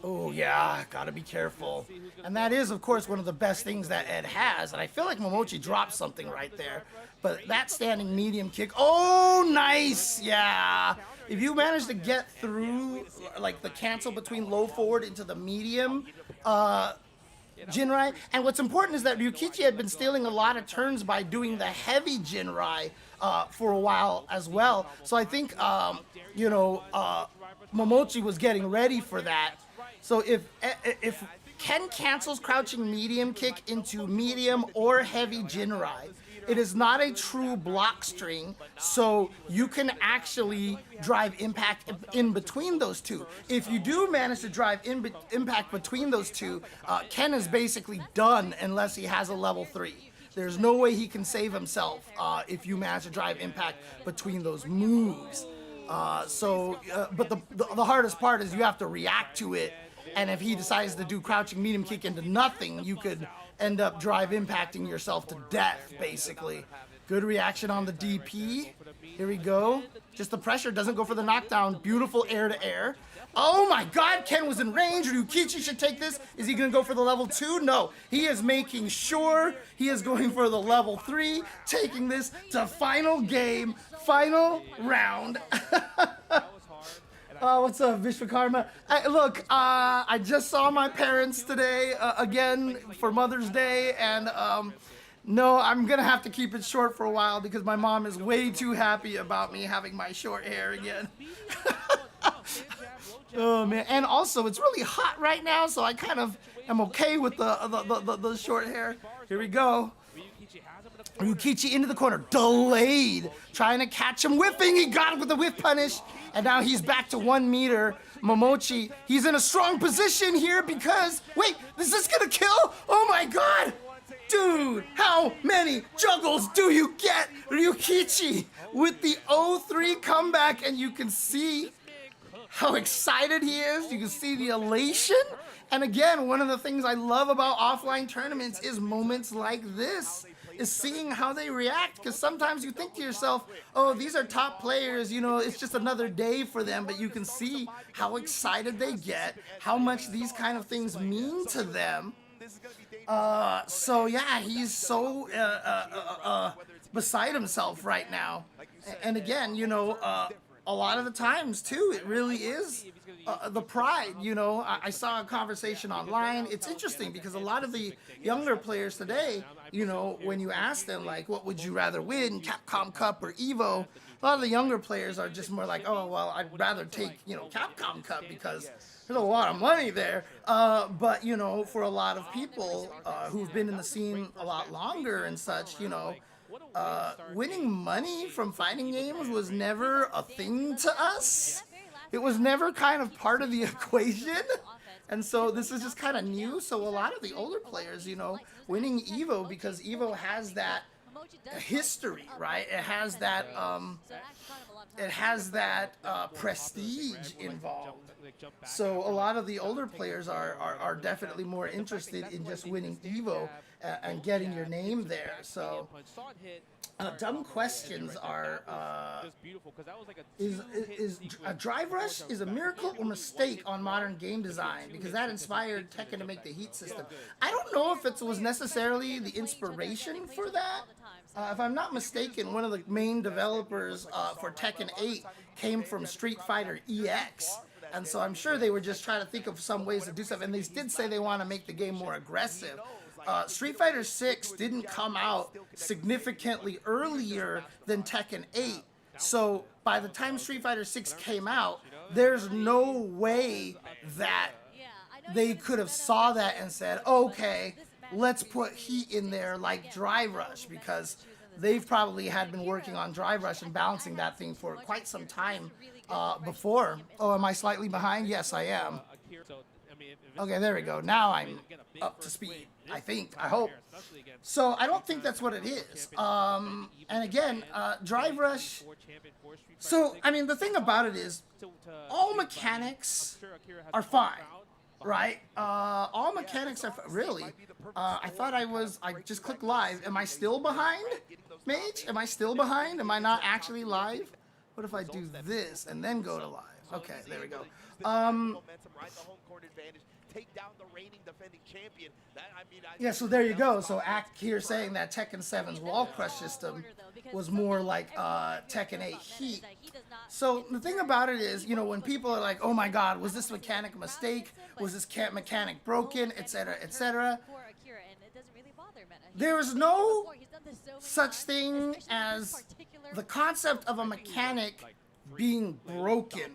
Oh, yeah, gotta be careful. And that is, of course, one of the best things that Ed has. And I feel like Momochi dropped something right there. But that standing medium kick. Oh, nice! Yeah. If you manage to get through, like, the cancel between low forward into the medium, Jinrai. And what's important is that Ryukichi had been stealing a lot of turns by doing the heavy Jinrai for a while as well. So I think, Momochi was getting ready for that. So if Ken cancels crouching medium kick into medium or heavy Jinrai, it is not a true block string, so you can actually drive impact in between those two. If you do manage to drive impact between those two, Ken is basically done unless he has a level 3. There's no way he can save himself if you manage to drive impact between those moves. But the hardest part is you have to react to it and if he decides to do crouching medium kick into nothing, you could end up drive impacting yourself to death, basically. Good reaction on the DP. Here we go. Just the pressure, doesn't go for the knockdown. Beautiful air to air. Oh my God, Ken was in range. Ryukichi should take this. Is he gonna go for the level 2? No, he is making sure he is going for the level 3, taking this to final game, final round. What's up, Vishwakarma? Look, I just saw my parents today, again, for Mother's Day, and no, I'm gonna have to keep it short for a while because my mom is way too happy about me having my short hair again. Oh man, and also it's really hot right now, so I kind of am okay with the short hair. Here we go. Ryukichi into the corner, delayed, trying to catch him whiffing. He got him with the whiff punish, and now he's back to 1 meter. Momochi, he's in a strong position here because, wait, is this gonna kill? Oh my God! Dude, how many juggles do you get? Ryukichi with the 0-3 comeback, and you can see how excited he is. You can see the elation. And again, one of the things I love about offline tournaments is moments like this, is seeing how they react. Because sometimes you think to yourself, oh, these are top players, you know, it's just another day for them. But you can see how excited they get, how much these kind of things mean to them. So yeah, he's so beside himself right now. And again, you know, a lot of the times too, it really is the pride. You know, I saw a conversation online. It's interesting because a lot of the younger players today, you know, when you ask them like, what would you rather win, Capcom Cup or Evo? A lot of the younger players are just more like, oh, well, I'd rather take, you know, Capcom Cup because there's a lot of money there. But, you know, for a lot of people who've been in the scene a lot longer and such, you know, winning money from fighting games was never a thing to us. It was never kind of part of the equation. And so this is just kind of new. So a lot of the older players, you know, winning Evo, because Evo has that history, right? It has that prestige involved. So a lot of the older players are definitely more interested in just winning Evo and getting your name there. So dumb questions are, is a drive rush is a miracle or mistake on modern game design? Because that inspired Tekken to make the heat system. I don't know if it was necessarily the inspiration for that. If I'm not mistaken, one of the main developers for Tekken 8 came from Street Fighter EX. And so I'm sure they were just trying to think of some ways to do stuff. And they did say they want to make the game more aggressive. Street Fighter 6 didn't come out significantly earlier than Tekken 8. So by the time Street Fighter 6 came out, there's no way that they could have saw that and said, okay, let's put heat in there like Drive Rush, because they've probably had been working on Drive Rush and balancing that thing for quite some time before. Oh, am I slightly behind? Yes, I am. Okay, there we go. Now I'm up to speed, I think, I hope. So I don't think that's what it is. And again, Drive Rush. So, I mean, the thing about it is, all mechanics are fine, right? All mechanics are, really? I thought I just clicked live. Am I still behind, Mage? Am I still behind? Am I not actually live? What if I do this and then go to live? Okay, there we go. Yeah, so there you go. So Act here saying that Tekken 7's wall crush system was more like Tekken 8 Heat. So the thing about it is, you know, when people are like, oh my god, was this mechanic a mistake? Was this mechanic broken, etc., etc.? There is no such thing as the concept of a mechanic being broken.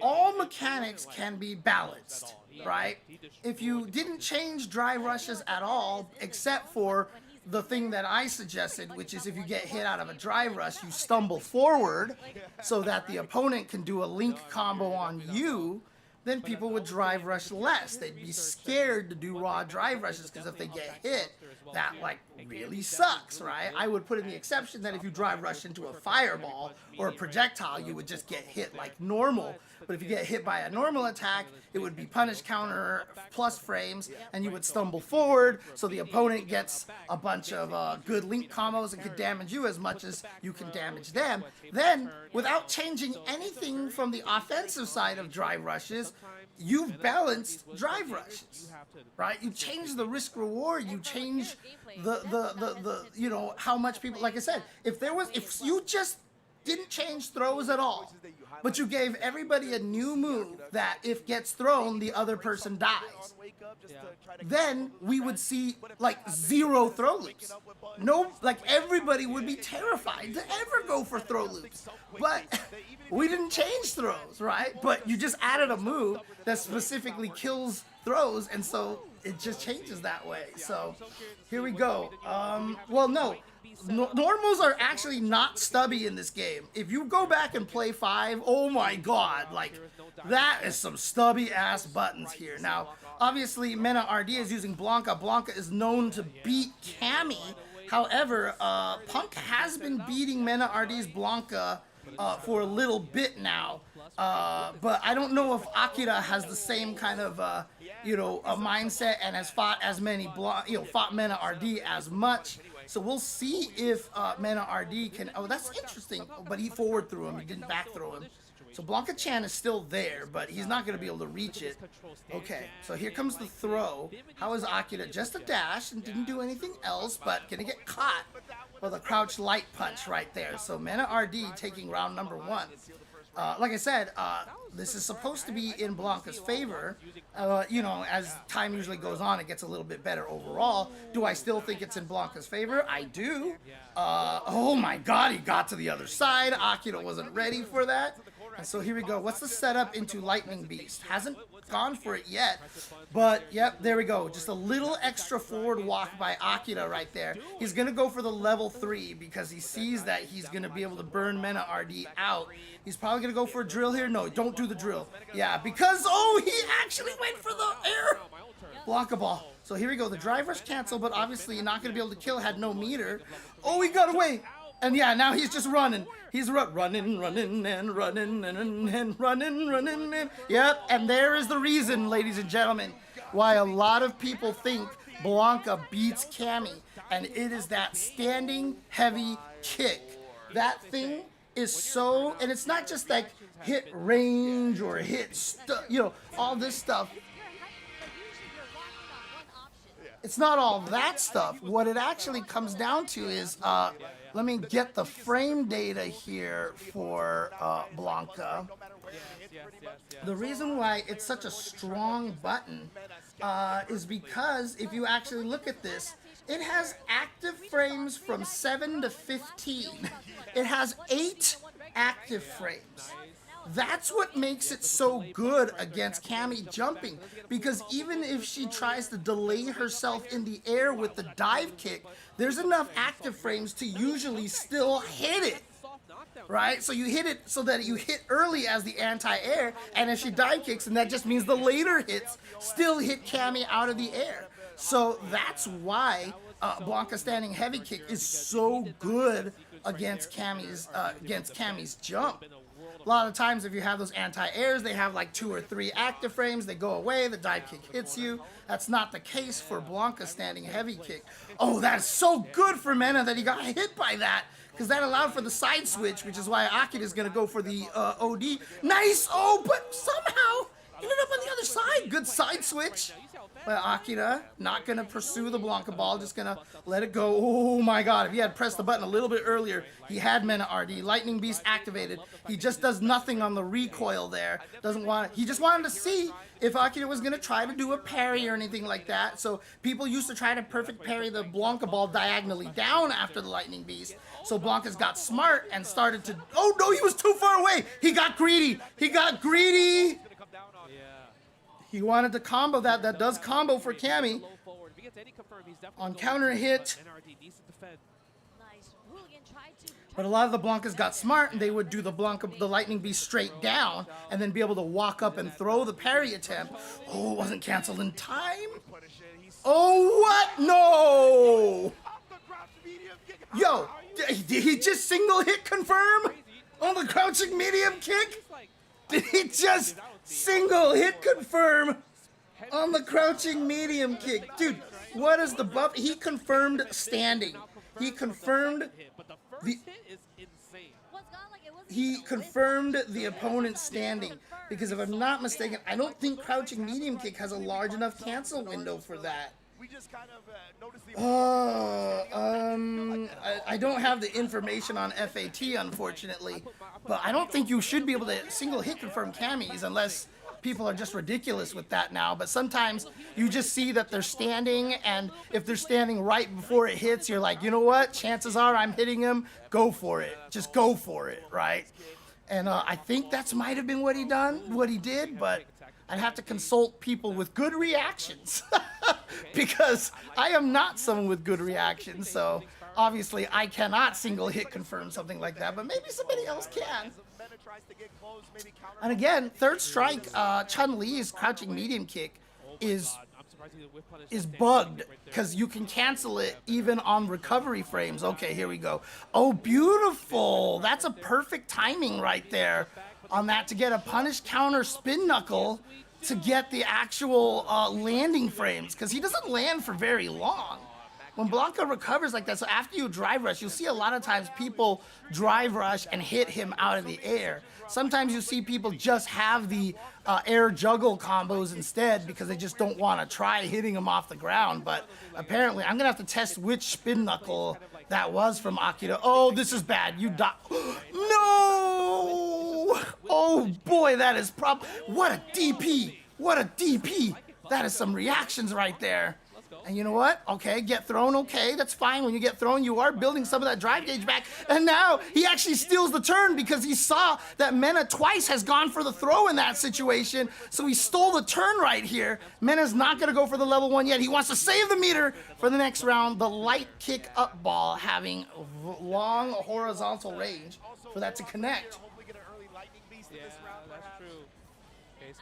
All mechanics can be balanced, right? If you didn't change drive rushes at all, except for the thing that I suggested, which is if you get hit out of a drive rush, you stumble forward so that the opponent can do a link combo on you, then people would drive rush less. They'd be scared to do raw drive rushes because if they get hit, that like really sucks, right? I would put in the exception that if you drive rush into a fireball or a projectile, you would just get hit like normal. But if you get hit by a normal attack, it would be punish counter plus frames, and you would stumble forward, so the opponent gets a bunch of good link combos and could damage you as much as you can damage them. Then, without changing anything from the offensive side of drive rushes, you've balanced drive rushes, right? You change the risk reward, you change the you know, how much people, like I said, if you just didn't change throws at all, but you gave everybody a new move that if gets thrown, the other person dies, then we would see like 0 throw loops. No, like everybody would be terrified to ever go for throw loops. But we didn't change throws, right? But you just added a move that specifically kills throws, and so it just changes that way. So here we go. Well, no. Normals are actually not stubby in this game. If you go back and play 5, oh my god, like that is some stubby ass buttons here. Now, obviously, Mena RD is using Blanca. Blanca is known to beat Cammy. However, Punk has been beating Mena RD's Blanca for a little bit now. But I don't know if Akira has the same kind of, you know, a mindset and has fought as many, fought Mena RD as much. So we'll see if Mena RD can. Oh, that's interesting. But he forward threw him. He didn't back throw him. So Blanca Chan is still there, but he's not going to be able to reach it. Okay, so here comes the throw. How is Akira? Just a dash and didn't do anything else, but going to get caught with a crouch light punch right there. So Mena RD taking round number 1. Like I said, this is supposed to be in Blanca's favor. You know, as time usually goes on, it gets a little bit better overall. Do I still think it's in Blanca's favor? I do. Oh my god, he got to the other side. Akira wasn't ready for that. And so here we go. What's the setup into Lightning Beast? Hasn't gone for it yet. But, yep, there we go. Just a little extra forward walk by Akira right there. He's going to go for the level 3 because he sees that he's going to be able to burn Mena RD out. He's probably going to go for a drill here. No, don't do the drill. Yeah, because, oh, he actually went for the air Blanca ball. So here we go. The drive rush cancel, but obviously you're not going to be able to kill. Had no meter. Oh, he got away. And yeah, now he's just running. He's running. Yep, and there is the reason, ladies and gentlemen, why a lot of people think Blanca beats Cammy. And it is that standing heavy kick. That thing is so, and it's not just like hit range or hit stuff, you know, all this stuff. It's not all that stuff. What it actually comes down to is, let me get the frame data here for Blanca. The reason why it's such a strong button is because if you actually look at this, it has active frames from 7 to 15. It has 8 active frames. That's what makes it so good against Cammy jumping, because even if she tries to delay herself in the air with the dive kick, there's enough active frames to usually still hit it, right? So you hit it so that you hit early as the anti-air, and if she dive kicks, and that just means the later hits still hit Cammy out of the air. So that's why Blanca standing heavy kick is so good against Cammy's jump. A lot of times if you have those anti-airs, they have like 2 or 3 active frames, they go away, the dive kick hits you. That's not the case for Blanca standing heavy kick. Oh, that is so good for Mena that he got hit by that, because that allowed for the side switch, which is why Akira is going to go for the OD. Nice! Oh, but somehow ended up on the other side. Good side switch. But Akira not going to pursue the Blanca ball, just going to let it go. Oh my god, if he had pressed the button a little bit earlier, he had Mena RD. Lightning Beast activated. He just does nothing on the recoil there. He just wanted to see if Akira was going to try to do a parry or anything like that. So people used to try to perfect parry the Blanca ball diagonally down after the Lightning Beast. So Blanca's got smart and started to... Oh no, he was too far away. He got greedy. He got greedy. He wanted to combo that. That does combo for Cammy. On counter hit. But a lot of the Blankas got smart, and they would do the lightning beast straight down, and then be able to walk up and throw the parry attempt. Oh, it wasn't canceled in time. Oh, what? No! Yo, did he just single hit confirm on the crouching medium kick? Did he just single hit confirm on the crouching medium kick? Dude, what is the buff? He confirmed standing. He confirmed the opponent standing, because if I'm not mistaken, I don't think crouching medium kick has a large enough cancel window for that. I don't have the information on FAT, unfortunately, but I don't think you should be able to single hit confirm camis unless people are just ridiculous with that now. But sometimes you just see that they're standing, and if they're standing right before it hits, you're like, you know what? Chances are I'm hitting him. Go for it. Just go for it, right? And I think that's might have been what he did, but I'd have to consult people with good reactions because I am not someone with good reactions. So obviously I cannot single hit confirm something like that, but maybe somebody else can. And again, third strike, Chun-Li's crouching medium kick is bugged because you can cancel it even on recovery frames. Okay, here we go. Oh, beautiful. That's a perfect timing right there on that to get a punish counter spin knuckle to get the actual landing frames, because he doesn't land for very long. When Blanka recovers like that, so after you drive rush, you'll see a lot of times people drive rush and hit him out of the air. Sometimes you see people just have the air juggle combos instead because they just don't want to try hitting him off the ground. But apparently, I'm going to have to test which spin knuckle that was from Akira. Oh, this is bad. You die. No! Oh, boy, that is what a DP. What a DP. That is some reactions right there. And you know what? Okay, get thrown. Okay, that's fine. When you get thrown, you are building some of that drive gauge back. And now he actually steals the turn because he saw that Mena twice has gone for the throw in that situation. So he stole the turn right here. Mena's not going to go for the level 1 yet. He wants to save the meter for the next round. The light kick up ball having long horizontal range for that to connect. Yeah, that's true. Okay,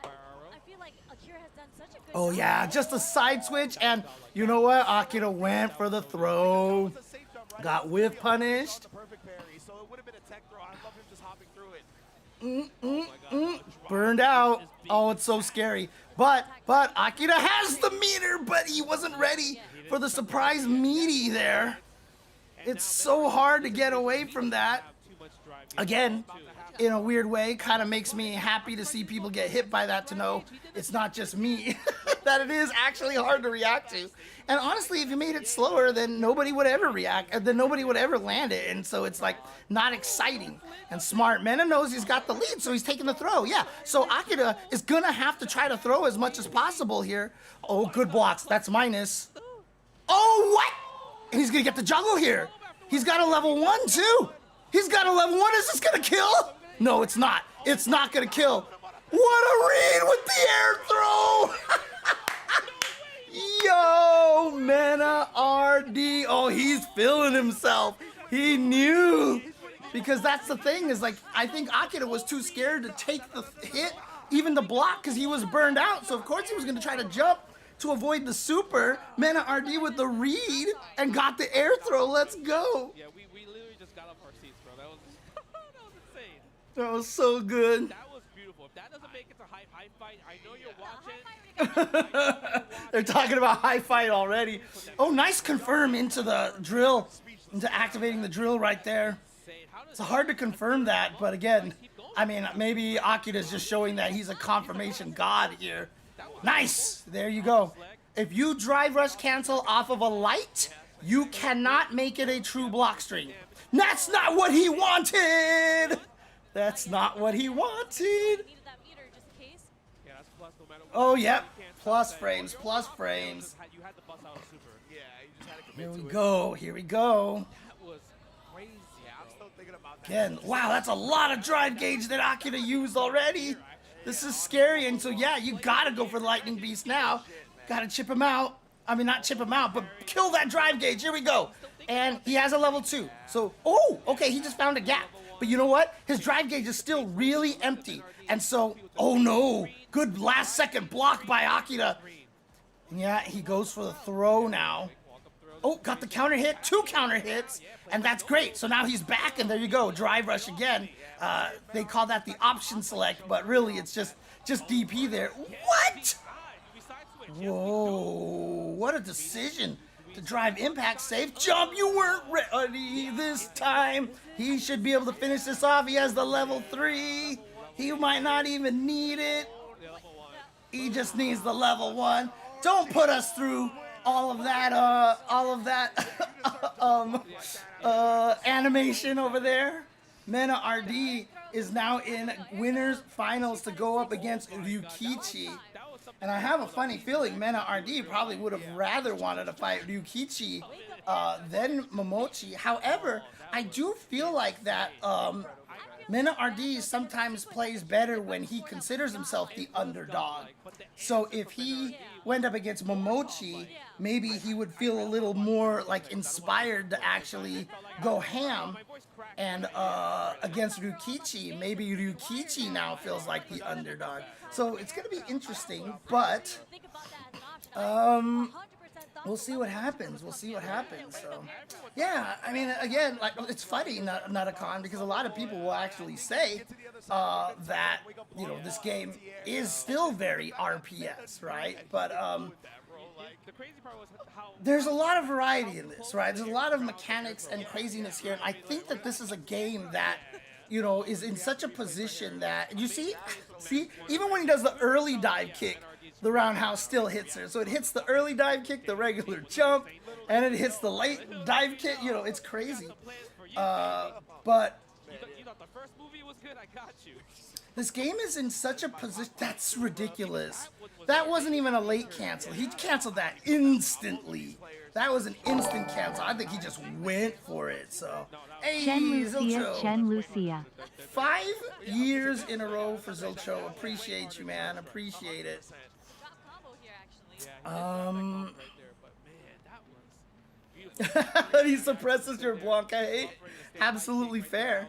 I feel like Akira has done such a good Oh job. yeah, just a side switch, and you know what? Akira went for the throw, got whiff punished. Burned out. Oh, it's so scary. But Akira has the meter, but he wasn't ready for the surprise meaty there. It's so hard to get away from that. Again, in a weird way, kind of makes me happy to see people get hit by that, to know it's not just me, that it is actually hard to react to. And honestly, if you made it slower, then nobody would ever react, then nobody would ever land it. And so it's like not exciting. And smart Mena knows he's got the lead, so he's taking the throw. Yeah, so Akira is gonna have to try to throw as much as possible here. Oh, good blocks, that's minus. Oh, what? And he's gonna get the juggle here. He's got a level 1 too. He's got a level 1, is this gonna kill? No, it's not. It's not gonna kill. What a read with the air throw! Yo, Mena RD. Oh, he's feeling himself. He knew. Because that's the thing, is like, I think Akira was too scared to take the hit, even to block, because he was burned out. So of course he was gonna try to jump to avoid the super. Mena RD with the read and got the air throw. Let's go. Yeah, we literally just got off our seats, bro. That was that was insane. That was so good. That was beautiful. If that doesn't make it to high fight, I know you're watching. They're talking about high fight already. Oh, nice confirm into the drill, into activating the drill right there. It's hard to confirm that, but again, I mean, maybe Akira's just showing that he's a confirmation god here. Nice! There you go. If you drive rush cancel off of a light, you cannot make it a true block string. That's not what he wanted! That's not what he wanted! Oh, yep. Plus frames, plus frames. Here we go, here we go. Again, wow, that's a lot of drive gauge that Akira used already. This is scary, and so yeah, you gotta go for the Lightning Beast now. Gotta chip him out. I mean, not chip him out, but kill that drive gauge. Here we go. and he has a level 2. So, oh, okay, he just found a gap. But you know what? His drive gauge is still really empty. And so, oh no, good last second block by Akira. Yeah, he goes for the throw now. Oh, got the counter hit, 2 counter hits, and that's great. So now he's back, and there you go, drive rush again. They call that the option select, but really it's just DP there. What? Whoa, what a decision to drive impact save. Jump, you weren't ready this time. He should be able to finish this off. He has the level 3. He might not even need it. He just needs the level 1. Don't put us through all of that animation over there. Mena RD is now in winners finals to go up against Ryukichi. And I have a funny feeling Mena RD probably would have rather wanted to fight Ryukichi than Momochi. However, I do feel like that Mena RD sometimes plays better when he considers himself the underdog. So if he went up against Momochi, maybe he would feel a little more like inspired to actually go ham. And against Ryukichi, maybe Ryukichi now feels like the underdog. So it's going to be interesting, but we'll see what happens. We'll see what happens. So, yeah, I mean, again, like it's funny, not a con, because a lot of people will actually say that, you know, this game is still very RPS, right? But there's a lot of variety in this, right? There's a lot of mechanics and craziness here, and I think that this is a game that, you know, is in such a position that, you see, even when he does the early dive kick, the roundhouse still hits her. So it hits the early dive kick, the regular jump, and it hits the late dive kick. You know, it's crazy. But this game is in such a position. That's ridiculous. That wasn't even a late cancel. He canceled that instantly. That was an instant cancel. I think he just went for it. So, hey, Chen Lucia. 5 years in a row for Zilcho. Appreciate you, man. Appreciate it. He suppresses your Blanca hate. Absolutely fair.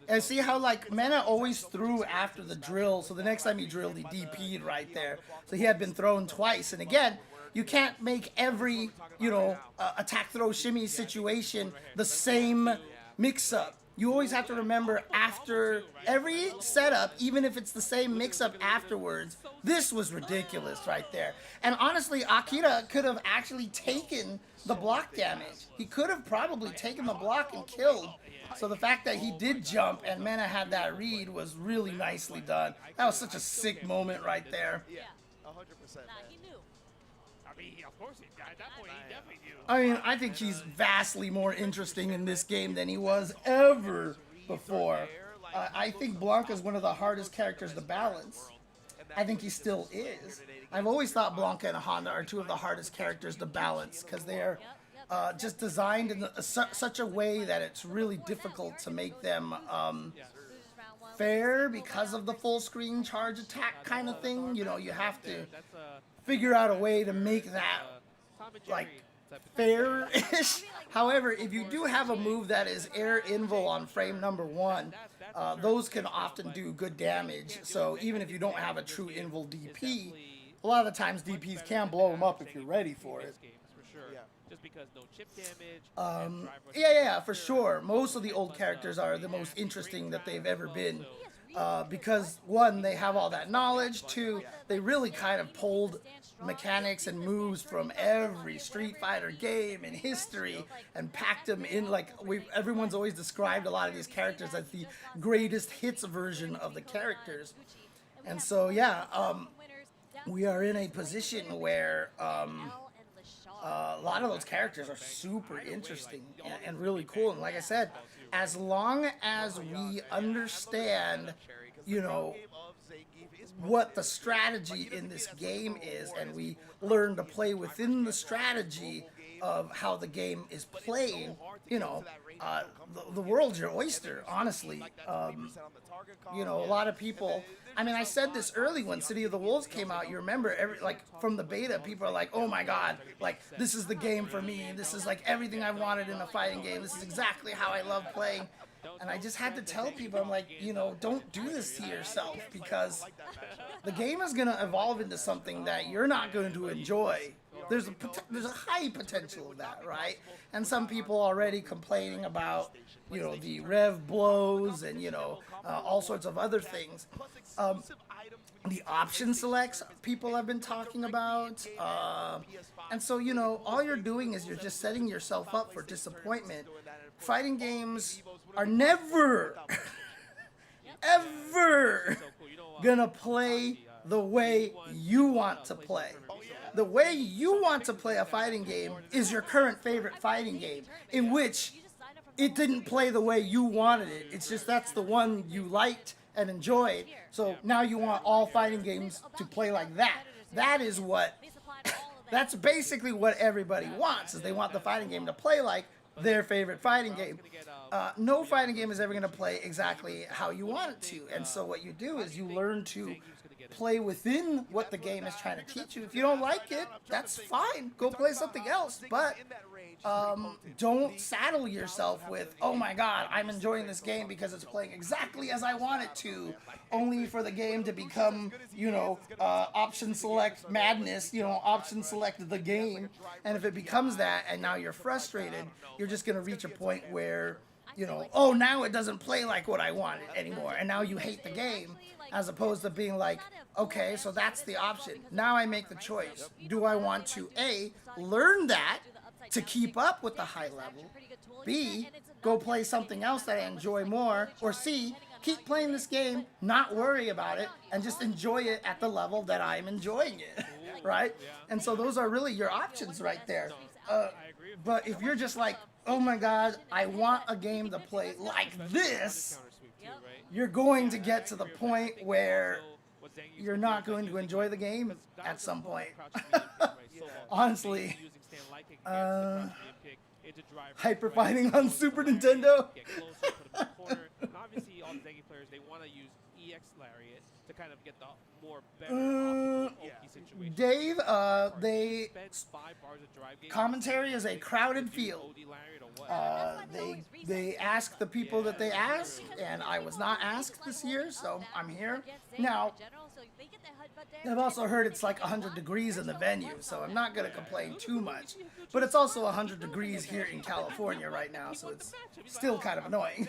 And see how, like, Mena always threw after the drill, so the next time he drilled, he DP'd right there. So he had been thrown twice. And again, you can't make every, you know, attack, throw, shimmy situation the same mix-up. You always have to remember after every setup, even if it's the same mix-up afterwards, this was ridiculous right there. And honestly, Akira could have actually taken the block damage. He could have probably taken the block and killed. So the fact that he did jump and Mena had that read was really nicely done. That was such a sick moment right there. Yeah, 100%. He knew. I mean, of course, at that point, he definitely knew. I mean, I think he's vastly more interesting in this game than he was ever before. I think Blanca is one of the hardest characters to balance. I think he still is. I've always thought Blanca and Honda are 2 of the hardest characters to balance because they are just designed in such a way that it's really difficult to make them fair because of the full screen charge attack kind of thing. You know, you have to figure out a way to make that like fair-ish. However, if you do have a move that is air invul on frame number 1, those can often do good damage. So even if you don't have a true invul DP, a lot of the times DPs can blow them up if you're ready for it. Just because no chip damage. Yeah, for sure. Most of the old characters are the most interesting that they've ever been. Because 1, they have all that knowledge. 2, they really kind of pulled mechanics and moves from every Street Fighter game in history and packed them in. Like everyone's always described a lot of these characters as the greatest hits version of the characters. And so, yeah, we are in a position where a lot of those characters are super interesting and really cool. And like I said, as long as we understand, you know, what the strategy in this game is and we learn to play within the strategy, of how the game is played, you know, the world's your oyster, honestly. You know, a lot of people, I mean, I said this early when City of the Wolves came out. You remember, from the beta, people are like, oh my god, like, this is the game for me. This is like everything I wanted in a fighting game. This is exactly how I love playing. And I just had to tell people, I'm like, you know, don't do this to yourself, because the game is going to evolve into something that you're not going to enjoy. There's a high potential of that, right? And some people already complaining about, you know, the rev blows and, you know, all sorts of other things. The option selects people have been talking about. And so, you know, all you're doing is you're just setting yourself up for disappointment. Fighting games are never, ever gonna play the way you want to play. The way you want to play a fighting game is your current favorite fighting game, in which it didn't play the way you wanted it. It's just that's the one you liked and enjoyed. So now you want all fighting games to play like that. That is what, that's basically what everybody wants, is they want the fighting game to play like their favorite fighting game. No fighting game is ever going to play exactly how you want it to. And so what you do is you learn to play within what the game is trying to teach you. If you don't like it, that's fine. Go play something else. But don't saddle yourself with, oh my god, I'm enjoying this game because it's playing exactly as I want it to, only for the game to become, you know, option select madness, you know, option select the game. And if it becomes that and now you're frustrated, you're just going to reach a point where, you know, oh, now it doesn't play like what I wanted anymore. And now you hate the game, as opposed to being like, okay, so that's the option. Now I make the choice. Do I want to, A, learn that to keep up with the high level, B, go play something else that I enjoy more, or C, keep playing this game, not worry about it, and just enjoy it at the level that I'm enjoying it, right? And so those are really your options right there. But if you're just like, oh my god, I want a game to play like this, you're going to get to the point where you're not going to enjoy the game at some point. Honestly. Hyper fighting on Super Nintendo. Obviously, all the Zengi players, they want to use EX Lariat to kind of get the more better situation. Dave, commentary is a crowded field. They ask the people that they ask, and I was not asked this year, so I'm here. Now, I've also heard it's like 100 degrees in the venue, so I'm not going to complain too much. But it's also 100 degrees here in California right now, so it's still kind of annoying.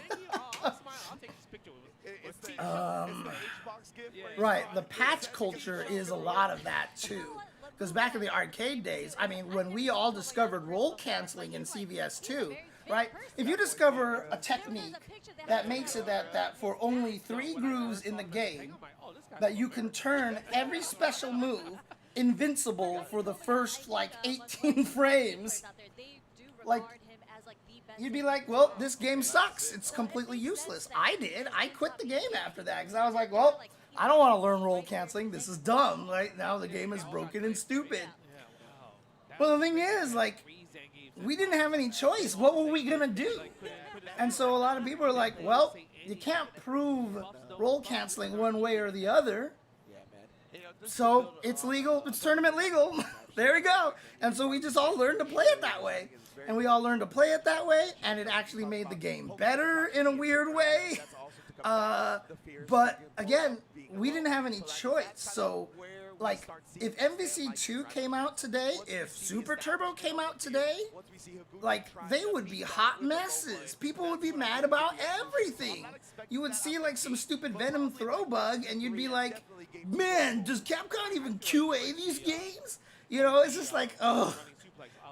Right, the patch culture is a lot of that too. Because back in the arcade days, I mean, when we all discovered roll canceling in CVS2, right? If you discover a technique that makes it that for only 3 grooves in the game, that you can turn every special move invincible for the first, like, 18 frames, like, you'd be like, well, this game sucks. It's completely useless. I did. I quit the game after that because I was like, well, I don't want to learn roll canceling. This is dumb. Right now the game is broken and stupid. Well, the thing is, like, we didn't have any choice. What were we going to do? And so a lot of people are like, well, you can't prove roll canceling one way or the other. So it's legal. It's tournament legal. There we go. And so we just all learned to play it that way. And we all learned to play it that way, and it actually made the game better in a weird way. But again, we didn't have any choice. So, like, if MVC2 came out today, if Super Turbo came out today, like, they would be hot messes. People would be mad about everything. You would see, like, some stupid Venom throw bug, and you'd be like, man, does Capcom even QA these games? You know, it's just like, oh.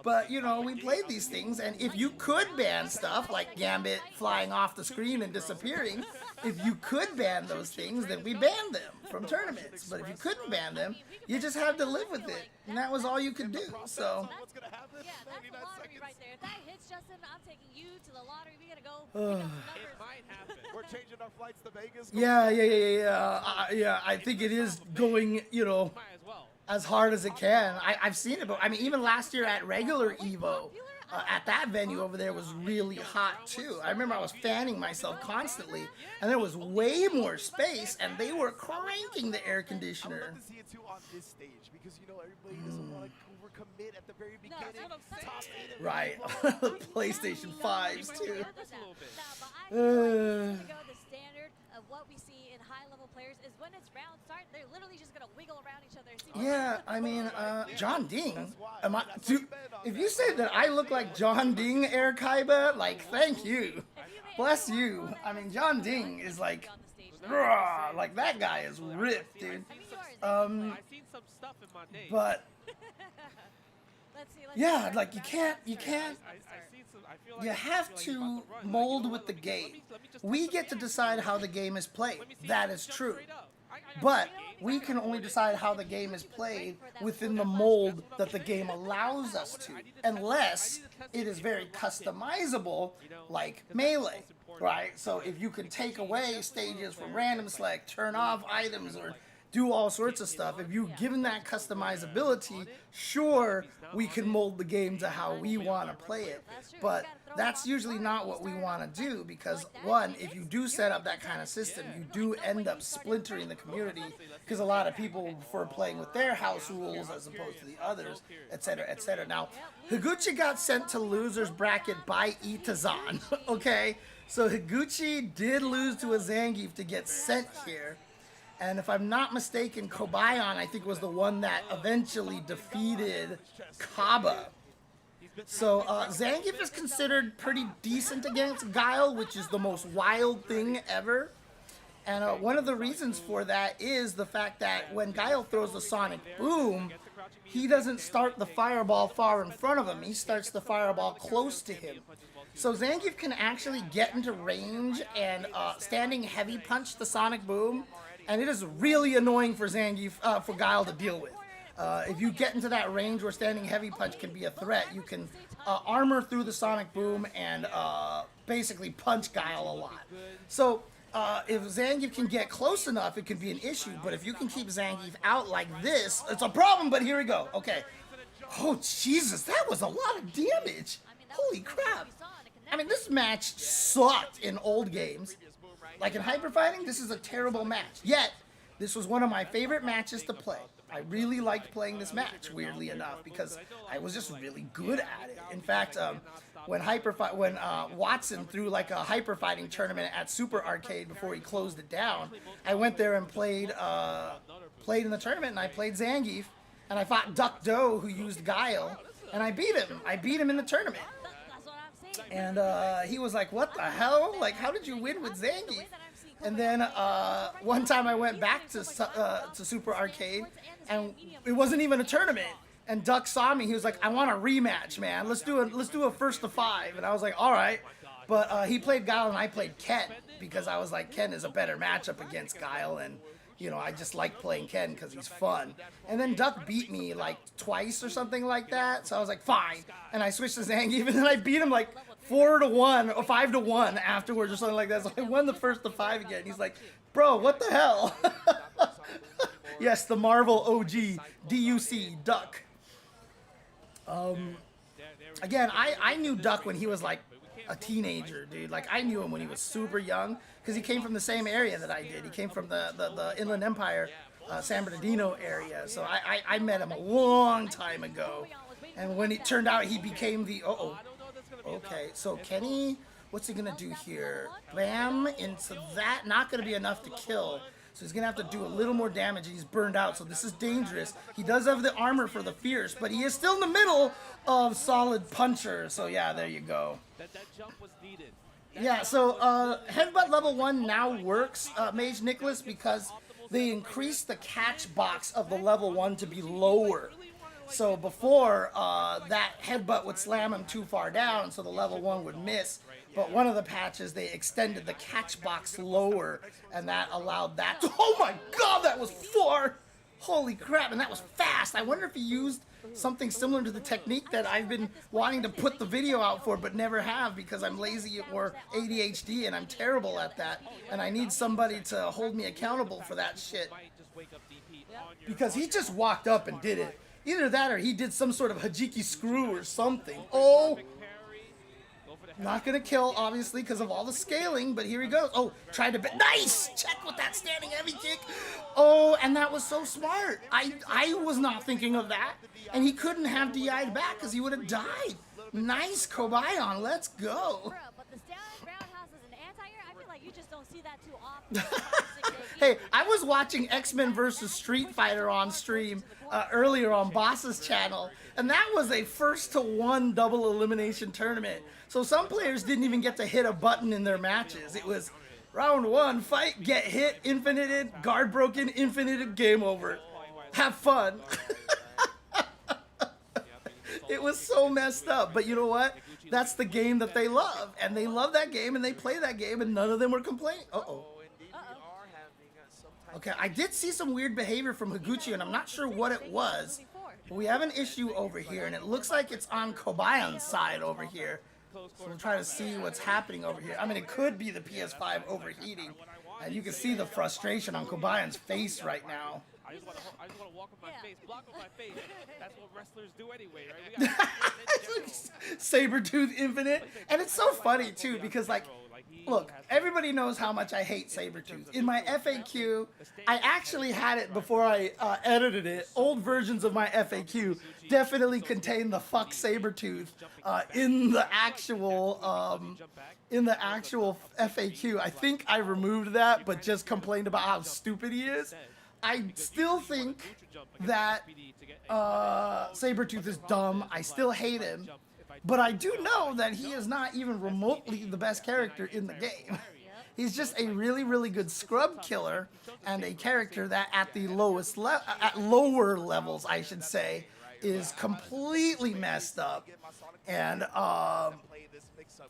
But, you know, we played these things, and if you could ban stuff, like Gambit flying off the screen and disappearing, if you could ban those things, then we banned them from tournaments. But if you couldn't ban them, you just had to live with it, and that was all you could do, so. Yeah, that's the lottery right there. If that hits, Justin, I'm taking you to the lottery. We gotta go pick up some numbers. It might happen. We're changing our flights to Vegas. Yeah, I think it is going, you know. as hard as it can. I've seen it, but I mean, even last year at regular Evo, at that venue over there was really hot too. I remember I was fanning myself constantly, and there was way more space, and they were cranking the air conditioner. I would love to see it too on this stage because you know everybody doesn't want to overcommit at the very beginning. Right, PlayStation 5s too. The standard of what we see in high-level players is when it's round start, they're literally just gonna wiggle around each other. Yeah, I mean, John Ding. If you say that I look like John Ding, Air Kaiba, like, thank you. Bless you. I mean, John Ding is like, raw, like that guy is ripped, dude. I've seen some stuff in my day. But yeah, like you can't. You have to mold with the game. We get to decide how the game is played. That is true. But we can only decide how the game is played within the mold that the game allows us to, unless it is very customizable, like Melee, right? So if you can take away stages from random select, turn off items, or do all sorts of stuff, if you've given that customizability, sure, we can mold the game to how we want to play it. But that's usually not what we want to do, because one, if you do set up that kind of system, you do end up splintering the community, because a lot of people prefer playing with their house rules as opposed to the others, etc., etc. Now, Higuchi got sent to losers bracket by Itazan, okay? So Higuchi did lose to a Zangief to get sent here. And if I'm not mistaken, Kobayan, I think, was the one that eventually defeated Kaba. So Zangief is considered pretty decent against Guile, which is the most wild thing ever. And one of the reasons for that is the fact that when Guile throws the Sonic Boom, he doesn't start the fireball far in front of him. He starts the fireball close to him. So Zangief can actually get into range and standing heavy punch the Sonic Boom. And it is really annoying for Zangief, for Guile to deal with. If you get into that range where standing heavy punch can be a threat, you can armor through the Sonic Boom and basically punch Guile a lot. So if Zangief can get close enough, it could be an issue. But if you can keep Zangief out like this, it's a problem, but here we go. Okay. Oh, Jesus, that was a lot of damage. Holy crap. I mean, this match sucked in old games. Like in Hyper Fighting, this is a terrible match. Yet, this was one of my favorite matches to play. I really liked playing this match, weirdly enough, because I was just really good at it. In fact, when Watson threw like a Hyper Fighting tournament at Super Arcade before he closed it down, I went there and played in the tournament, and I played Zangief, and I fought Duck Doe, who used Guile, and I beat him. I beat him in the tournament. And he was like, what the hell? Like, how did you win with Zangief? And then one time I went back to Super Arcade, and it wasn't even a tournament. And Duck saw me. He was like, I want a rematch, man. Let's do a first to 5. And I was like, all right. But he played Guile and I played Ken, because I was like, Ken is a better matchup against Guile, and you know, I just like playing Ken because he's fun. And then Duck beat me like twice or something like that. So I was like, fine. And I switched to Zangief, and then I beat him like 4-1 or 5-1 afterwards or something like that. So I won the first to 5 again. He's like, bro, what the hell? Yes, the Marvel OG DUC Duck. Again, I knew Duck when he was like a teenager, dude. Like, I knew him when he was super young, because he came from the same area that I did. He came from the Inland Empire, San Bernardino area. So I met him a long time ago. And when it turned out he became the... Okay, so Kenny, what's he going to do here? Bam, into that. Not going to be enough to kill. So he's going to have to do a little more damage, and he's burned out. So this is dangerous. He does have the armor for the Fierce, but he is still in the middle of Solid Puncher. So yeah, there you go. That jump was needed. Yeah, so Headbutt level 1 now works, Mage Nicholas, because they increased the catch box of the level 1 to be lower. So before, that Headbutt would slam him too far down, so the level 1 would miss. But one of the patches, they extended the catch box lower, and that allowed that to... Oh my god, that was far! Holy crap, and that was fast! I wonder if he used something similar to the technique that I've been wanting to put the video out for, but never have, because I'm lazy or ADHD, and I'm terrible at that. And I need somebody to hold me accountable for that shit. because he just walked up and did it. Either that or he did some sort of hajiki screw or something. Oh, not gonna kill, obviously, because of all the scaling, but here he goes. Oh, tried to nice! Check with that standing heavy kick. Oh, and that was so smart. I was not thinking of that. And he couldn't have DI'd back because he would have died. Nice, Kobayan. Let's go. Bro, but the Stallion Roundhouse as an anti-air, I feel like you just don't see that too often. Hey, I was watching X-Men vs. Street Fighter on stream earlier on Boss's channel, and that was a first-to-one double elimination tournament. So some players didn't even get to hit a button in their matches. It was round one, fight, get hit, infinited, guard broken, infinited, game over. Have fun. It was so messed up, but you know what? That's the game that they love, and they love that game, and they play that game, and none of them were complaining. Uh-oh. Okay, I did see some weird behavior from Higuchi, and I'm not sure what it was, but we have an issue over here, and it looks like it's on Kobayan's side over here. So we'll try to see what's happening over here. I mean, it could be the PS5 overheating, and you can see the frustration on Kobayan's face right now. I just want to walk on my face, block on my face. That's what wrestlers do anyway, right? Sabretooth Infinite. And it's so funny, too, because, like, look, everybody knows how much I hate Sabretooth. In my FAQ, I actually had it before I edited it. Old versions of my FAQ definitely contain the fuck Sabretooth in the actual FAQ. I think I removed that, but just complained about how stupid he is. I still think that Sabretooth is dumb. I still hate him. But I do know that he is not even remotely the best character in the game. He's just a really, really good scrub killer and a character that at the lower levels, I should say, is completely messed up. And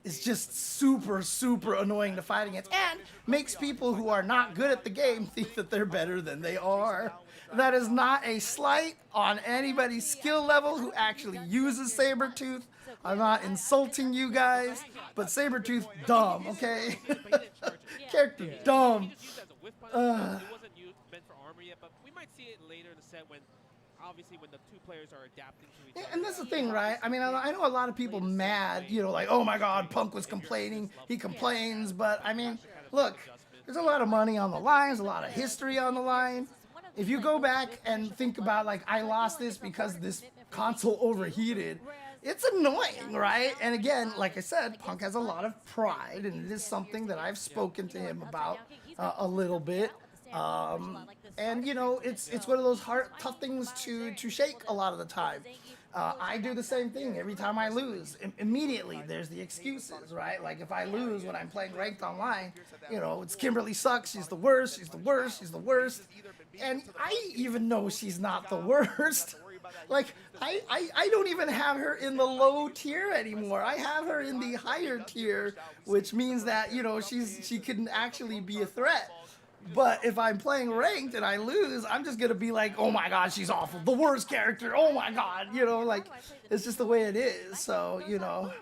is just super, super annoying to fight against, and makes people who are not good at the game think that they're better than they are. That is not a slight on anybody's skill level who actually uses Sabretooth. I'm not insulting you guys, but Sabretooth, dumb, okay? Character, dumb. It wasn't meant for armor yet, but we might see it later in the set when, obviously, when the two players are adapting to each other. And that's the thing, right? I mean, I know a lot of people mad, you know, like, oh my God, Punk was complaining. He complains, but I mean, look, there's a lot of money on the line, there's a lot of history on the line. If you go back and think about, like, I lost this because this console overheated, it's annoying, right? And again, like I said, Punk has a lot of pride, and it is something that I've spoken to him about a little bit. And you know, it's one of those tough things to shake a lot of the time. I do the same thing every time I lose. Immediately, there's the excuses, right? Like if I lose when I'm playing ranked online, you know, it's Kimberly sucks. She's the worst. She's the worst. She's the worst. And I even know she's not the worst. Like I don't even have her in the low tier anymore. I have her in the higher tier, which means that, you know, she can actually be a threat. But if I'm playing ranked and I lose, I'm just gonna be like, oh my God, she's awful, the worst character, oh my God, you know, like, it's just the way it is. So, you know,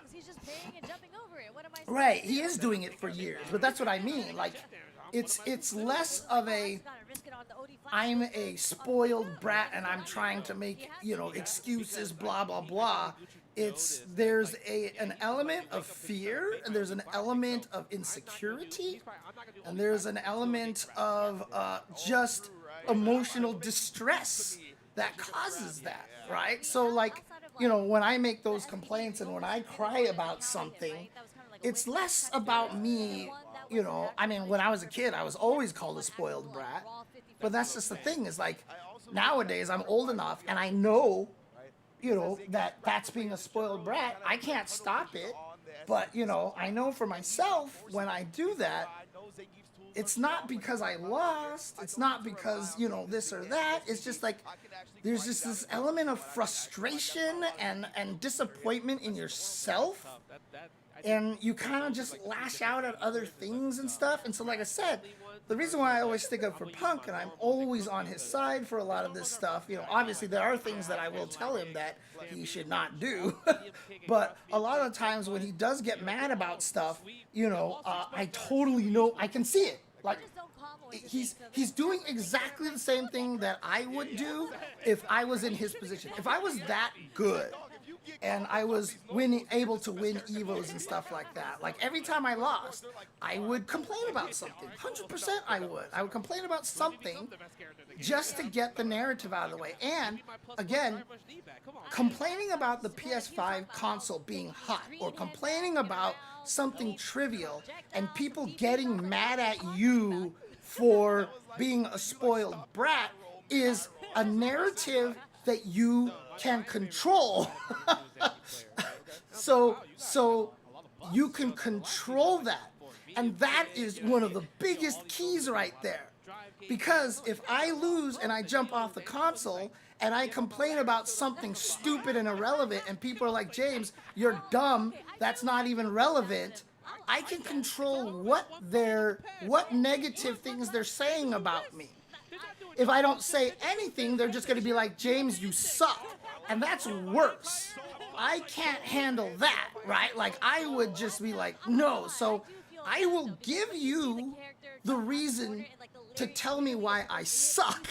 right, he is doing it for years, but that's what I mean. Like, it's less of a, I'm a spoiled brat and I'm trying to make, you know, excuses, blah, blah, blah. There's an element of fear, and there's an element of insecurity, and there's an element of just emotional distress that causes that, right? So, like, you know, when I make those complaints and when I cry about something, it's less about me, you know. I mean, when I was a kid, I was always called a spoiled brat, but that's just the thing, is like, nowadays I'm old enough and I know, you know, that's being a spoiled brat. I can't stop it, but, you know, I know for myself, when I do that, it's not because I lost, it's not because, you know, this or that, it's just like, there's just this element of frustration and disappointment in yourself, and you kind of just lash out at other things and stuff. And so, like I said, the reason why I always stick up for Punk and I'm always on his side for a lot of this stuff, you know, obviously there are things that I will tell him that he should not do, but a lot of the times when he does get mad about stuff, you know, I totally know, I can see it. Like, he's doing exactly the same thing that I would do if I was in his position. If I was that good and I was able to win Evos and stuff like that, like every time I lost, I would complain about something. 100% I would. I would complain about something just to get the narrative out of the way. And again, complaining about the PS5 console being hot or complaining about something trivial and people getting mad at you for being a spoiled brat is a narrative that you can control. so you can control that. And that is one of the biggest keys right there. Because if I lose and I jump off the console and I complain about something stupid and irrelevant and people are like, James, you're dumb, that's not even relevant, I can control what negative things they're saying about me. If I don't say anything, they're just going to be like, James, you suck. And that's worse. I can't handle that, right? Like, I would just be like, no. So I will give you the reason to tell me why I suck.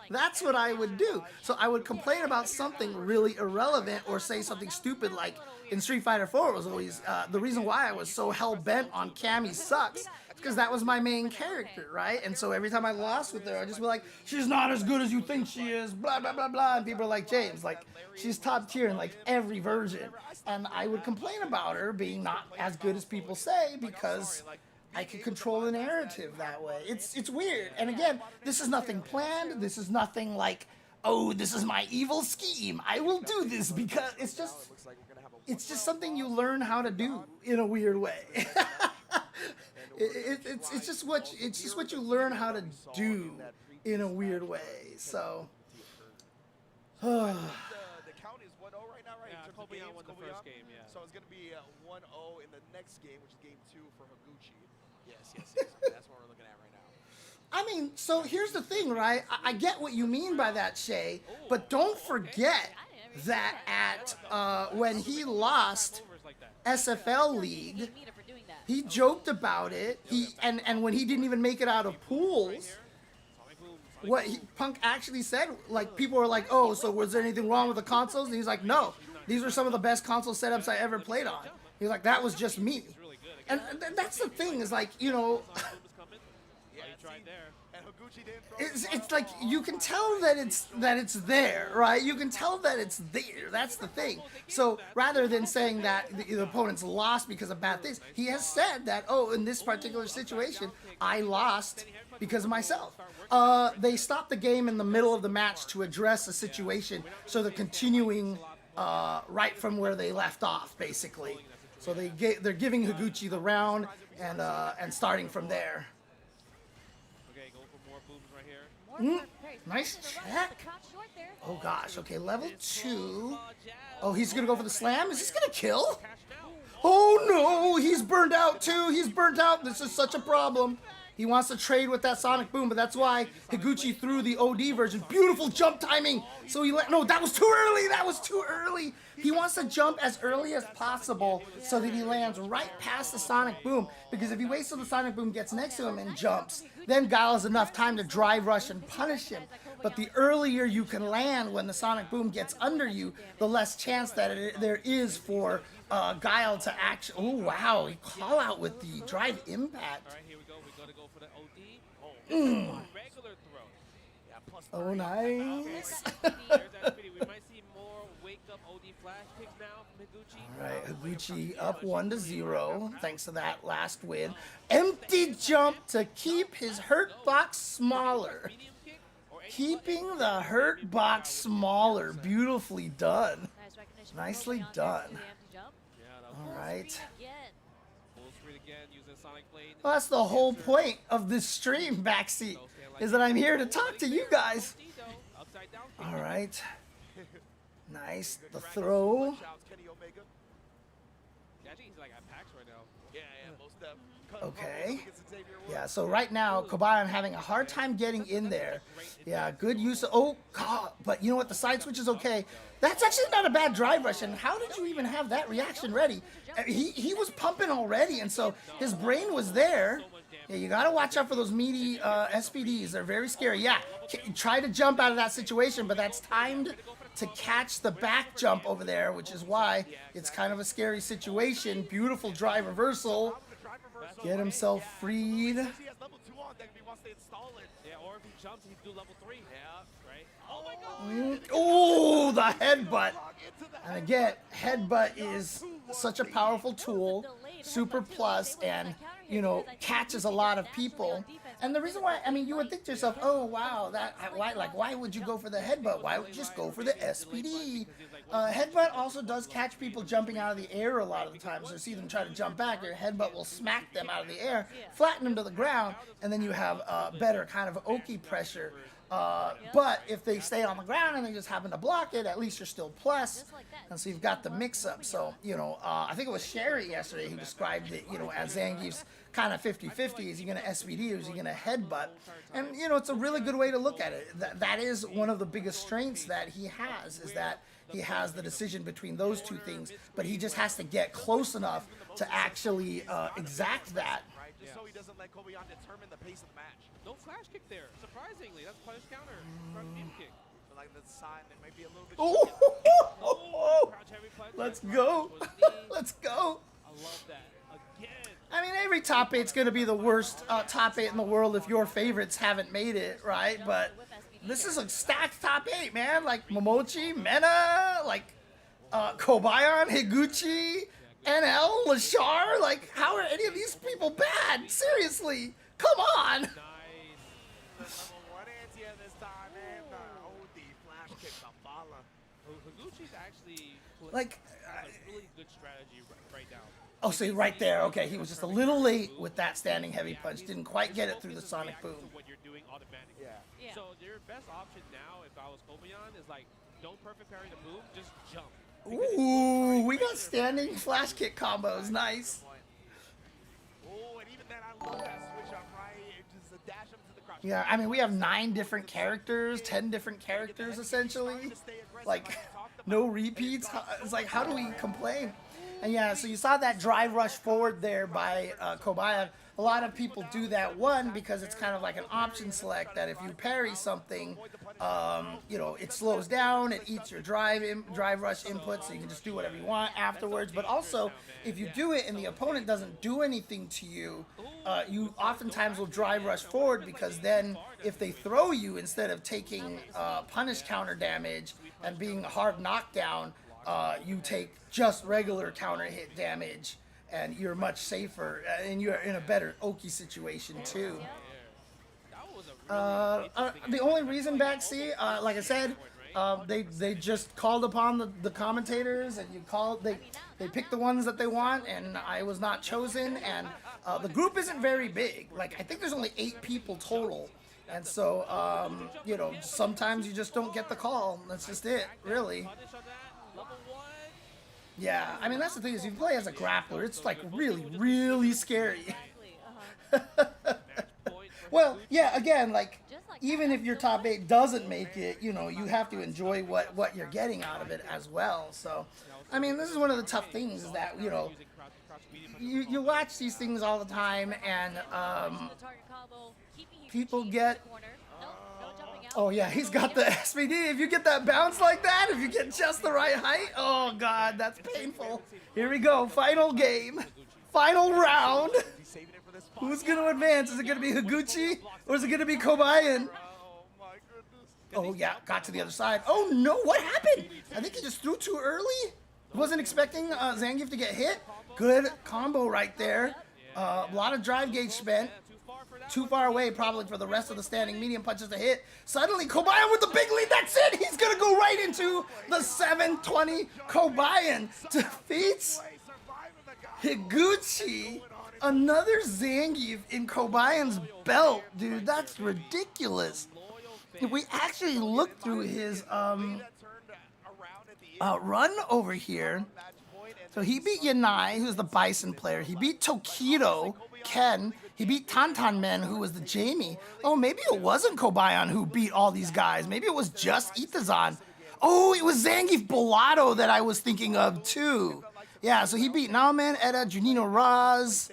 That's what I would do. So I would complain about something really irrelevant or say something stupid like in Street Fighter 4 was always the reason why I was so hell-bent on Cammy sucks because that was my main character, right? And so every time I lost with her, I'd just be like, she's not as good as you think she is, blah, blah, blah, blah. And people are like, James, like, she's top tier in like every version. And I would complain about her being not as good as people say because I could control the narrative that way. It's weird. And again, this is nothing planned. This is nothing like, oh, this is my evil scheme. I will do this because it's just something you learn how to do in a weird way. It's just what you learn how to do in a weird way. So. The count is 1-0 right now, right? Yeah, Kobayashi won the first game, yeah. So it's going to be 1-0 in the next game, which is game 2 for Higuchi. Yes. That's what we're looking at right now. I mean, so here's the thing, right? I get what you mean by that, Shay, but don't forget that at when he lost SFL League, he joked about it. And when he didn't even make it out of pools, what Punk actually said, like people were like, "Oh, so was there anything wrong with the consoles?" And he's like, "No, these were some of the best console setups I ever played on." He's like, "That was just me." And that's the thing is like, you know, it's like you can tell that it's there, right? You can tell that it's there. That's the thing. So rather than saying that the opponent's lost because of bad things, he has said that, oh, in this particular situation, I lost because of myself. They stopped the game in the middle of the match to address the situation, so they're continuing right from where they left off, basically. So they're giving Higuchi the round and starting from there. Nice check. Oh gosh, okay, level 2. Oh, he's gonna go for the slam? Is this gonna kill? Oh no, he's burned out too. He's burnt out. This is such a problem. He wants to trade with that Sonic Boom, but that's why Higuchi threw the OD version. Beautiful jump timing. So no, that was too early. That was too early. He wants to jump as early as possible so that he lands right past the Sonic Boom. Because if he waits till the Sonic Boom gets next to him and jumps, then Guile has enough time to drive rush and punish him. But the earlier you can land when the Sonic Boom gets under you, the less chance that there is for Guile to actually... Oh, wow. He call out with the drive impact. All right, here we go. We got to go for the OD. Regular throw. Oh, nice. We might see more wake-up OD flash kicks now from Higuchi. All right, Higuchi up 1-0 thanks to that last win. Empty jump to keep his hurt box smaller. Keeping the hurt box smaller. Beautifully done. Nicely done. All right. Well, that's the whole point of this stream, Backseat, is that I'm here to talk to you guys. All right. Nice. The throw. Okay. Yeah, so right now, Kobayan having a hard time getting in there. Yeah, good use of... Oh, God. But you know what? The side switch is okay. That's actually not a bad drive rush. And how did you even have that reaction ready? He was pumping already, and so his brain was there. Yeah, you gotta watch out for those meaty SPDs. They're very scary. Yeah, try to jump out of that situation, but that's timed to catch the back jump over there, which is why it's kind of a scary situation. Beautiful drive reversal. Get himself freed. He has level 2 on deck if he wants to install it. Yeah, or if he jumps, he'd do level 3. Yeah. Right? Oh my god! Oh, the headbutt. And again, headbutt is such a powerful tool, super plus, and, you know, catches a lot of people. And the reason why, I mean, you would think to yourself, oh, wow, why would you go for the headbutt? Why would you just go for the SPD? Headbutt also does catch people jumping out of the air a lot of the time. So you see them try to jump back, your headbutt will smack them out of the air, flatten them to the ground, and then you have better kind of Oki pressure. But if they stay on the ground and they just happen to block it, at least you're still plus. And so you've got the mix-up. So, you know, I think it was Sherry yesterday who described it, you know, as Zangief's kind of 50-50. Is he going to SPD or is he going to headbutt? And, you know, it's a really good way to look at it. That is one of the biggest strengths that he has, is that he has the decision between those two things. But he just has to get close enough to actually exact that. Just so he doesn't let Kobayan determine the pace of the match. No flash kick there. Surprisingly, that's punish counter. Front beam kick. So like the sign that might be a little bit. Crouch heavy punch. Let's go. Let's go. I love that. Again. I mean, every top 8's going to be the worst top 8 in the world if your favorites haven't made it, right? But this is a stacked top 8, man. Like Momochi, Mena, like Kobayan, Higuchi, NL, Lashar. Like, how are any of these people bad? Seriously. Come on. Number 1 anti at this time, and OD flash kick to follow. Higuchi's actually Like, a really good strategy right now. oh, see, right there. Okay, he was just a little late with that standing heavy punch. Didn't quite get it through the sonic boom. What you're doing automatically. Yeah. So your best option now, if I was Kobayan, is like, don't perfect parry the move, just jump. Ooh, we got standing flash kick combos. Nice. Oh, and even then, I love that switch up, right? It just a dash up to the crouch. Yeah, I mean, we have 9 different characters, 10 different characters, essentially. Like, no repeats. It's like, how do we complain? And yeah, so you saw that drive rush forward there by Kobayan. A lot of people do that, one, because it's kind of like an option select that if you parry something, you know, it slows down, it eats your drive rush input, so you can just do whatever you want afterwards. But also, if you do it and the opponent doesn't do anything to you, you oftentimes will drive rush forward, because then if they throw you, instead of taking punish counter damage and being a hard knockdown, you take just regular counter hit damage, and you're much safer, and you're in a better Oki situation too. The only reason back C, like I said, they just called upon the commentators, and they picked the ones that they want, and I was not chosen. And the group isn't very big. Like, I think there's only 8 people total, and so you know, sometimes you just don't get the call. That's just it, really. Yeah, I mean, that's the thing, is you play as a grappler, it's like really, really scary. Well, yeah, again, like, even if your top 8 doesn't make it, you know, you have to enjoy what you're getting out of it as well. So, I mean, this is one of the tough things, is that, you know, you watch these things all the time, and people get... Oh yeah, he's got the SPD. If you get that bounce like that, if you get just the right height, oh god, that's painful. Here we go, final game, final round. Who's gonna advance? Is it gonna be Higuchi or is it gonna be Kobayan? Oh yeah, got to the other side. Oh no, what happened? I think he just threw too early. Wasn't expecting Zangief to get hit. Good combo right there. A lot of drive gauge spent. Too far away probably for the rest of the standing medium punches to hit. Suddenly, Kobayan with the big lead. That's it. He's going to go right into the 720. Kobayan defeats Higuchi. Another Zangief in Kobayan's belt. Dude, that's ridiculous. If we actually look through his run over here. So he beat Yanai, who's the Bison player. He beat Tokido, Ken. He beat Tantan who was the Jamie. Oh, maybe it wasn't Kobayan who beat all these guys. Maybe it was just Itazan. Oh, it was Zangief Bellotto that I was thinking of, too. Yeah, so he beat Nauman, Eda, Junino Raz,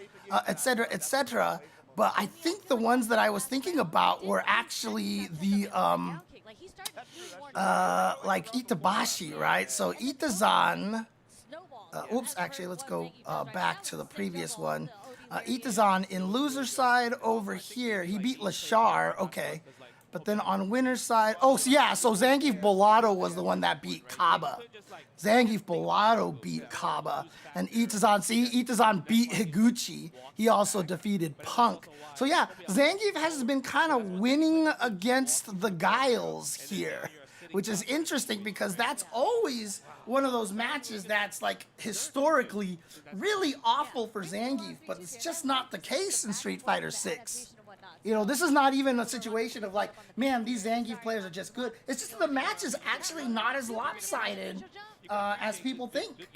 etc., etc. But I think the ones that I was thinking about were actually the like Itabashi, right? So Itazan. Oops, actually, let's go back to the previous one. Itazan in loser side over here. He beat Lashar, okay. But then on winner's side, oh, so yeah, so Zangief Bellotto was the one that beat Kaba. Zangief Bellotto beat Kaba. And Itazan, see, Itazan beat Higuchi. He also defeated Punk. So yeah, Zangief has been kind of winning against the Guiles here, which is interesting because that's always one of those matches that's like historically really awful for Zangief, but it's just not the case in Street Fighter 6. You know, this is not even a situation of like, man, these Zangief players are just good. It's just the match is actually not as lopsided as people think.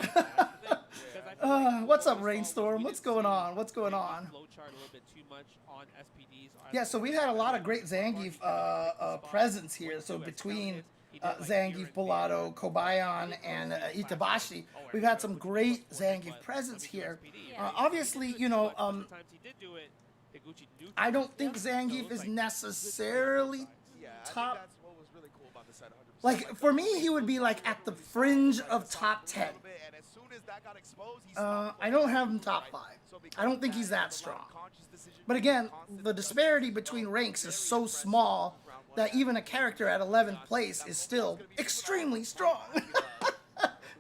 What's up, Rainstorm? What's going on? What's going on? Yeah, so we've had a lot of great Zangief presence here. So between Zangief, Bellotto, Kobayan, and Itabashi, we've had some great Zangief presence here. Obviously, you know, I don't think Zangief is necessarily top. Like, for me, he would be like at the fringe of top 10. I don't have him top 5. I don't think he's that strong. But again, the disparity between ranks is so small that even a character at 11th place is still extremely strong.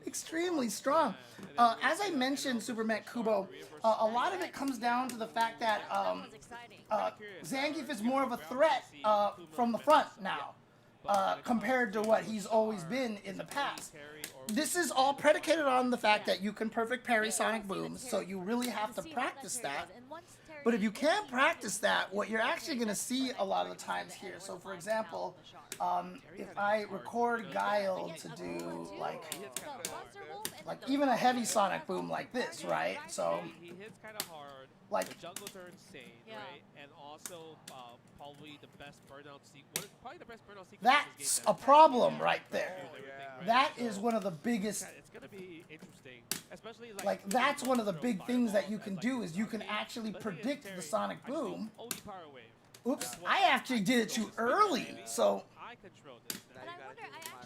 Extremely strong. As I mentioned, Superman Kubo, a lot of it comes down to the fact that Zangief is more of a threat from the front now, compared to what he's always been in the past. This is all predicated on the fact that you can perfect parry Sonic Booms, so you really have to practice that. But if you can't practice that, what you're actually going to see a lot of the times here, so for example, if I record Guile to do like even a heavy Sonic Boom like this, right? So like juggles are insane, right? And also probably the best burnout sequence. Probably the best burnout sequence. That's a problem right there. That is one of the biggest. It's gonna be interesting, especially like that's one of the big things that you can do is you can actually predict the Sonic Boom. Oops, I actually did it too early, so.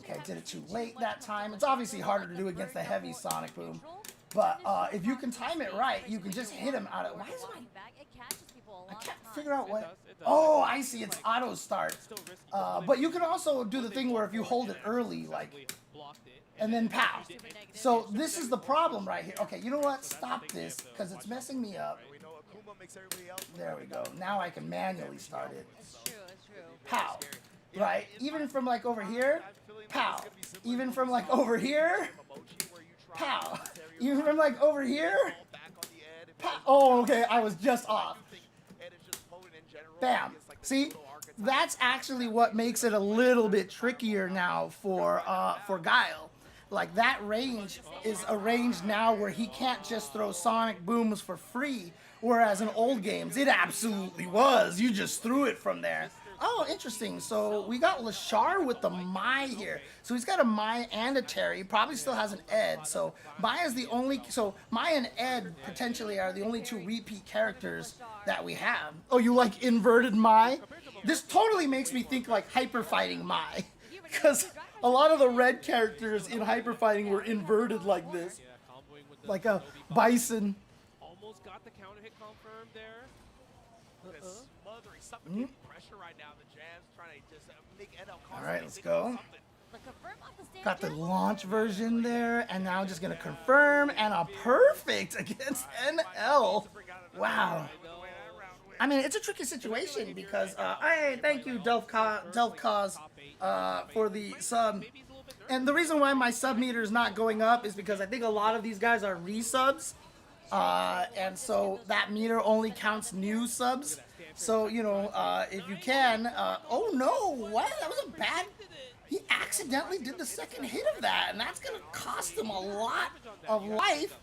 Okay, I did it too late that time. It's obviously harder to do against the heavy Sonic Boom. But if you can time it right, you can just hit him out of. Why is I can't figure out what. Oh, I see. It's auto start. But you can also do the thing where if you hold it early, like, and then pow. So this is the problem right here. Okay, you know what? Stop this because it's messing me up. There we go. Now I can manually start it. Pow. Right? Even from like over here, pow. Even from like over here, pow. Even from like over here, pow. Oh, okay, I was just off. Bam. See? That's actually what makes it a little bit trickier now for Guile. Like that range is a range now where he can't just throw Sonic Booms for free, whereas in old games it absolutely was. You just threw it from there. Oh, interesting. So we got Lashar with the Mai here. So he's got a Mai and a Terry. Probably still has an Ed. So Mai is the only. So Mai and Ed potentially are the only two repeat characters that we have. Oh, you like inverted Mai? This totally makes me think like Hyper Fighting Mai, because a lot of the red characters in Hyper Fighting were inverted like this, like a Bison. Almost got the counter hit confirmed there. All right, let's go. Got the launch version there, and now just gonna confirm and a perfect against NL. Wow. I mean, it's a tricky situation because, hey, thank you, Delphcause, for the sub. And the reason why my sub meter is not going up is because I think a lot of these guys are resubs. And so that meter only counts new subs. So, you know, if you can, oh no, what? That was a bad, he accidentally did the second hit of that, and that's going to cost him a lot of life.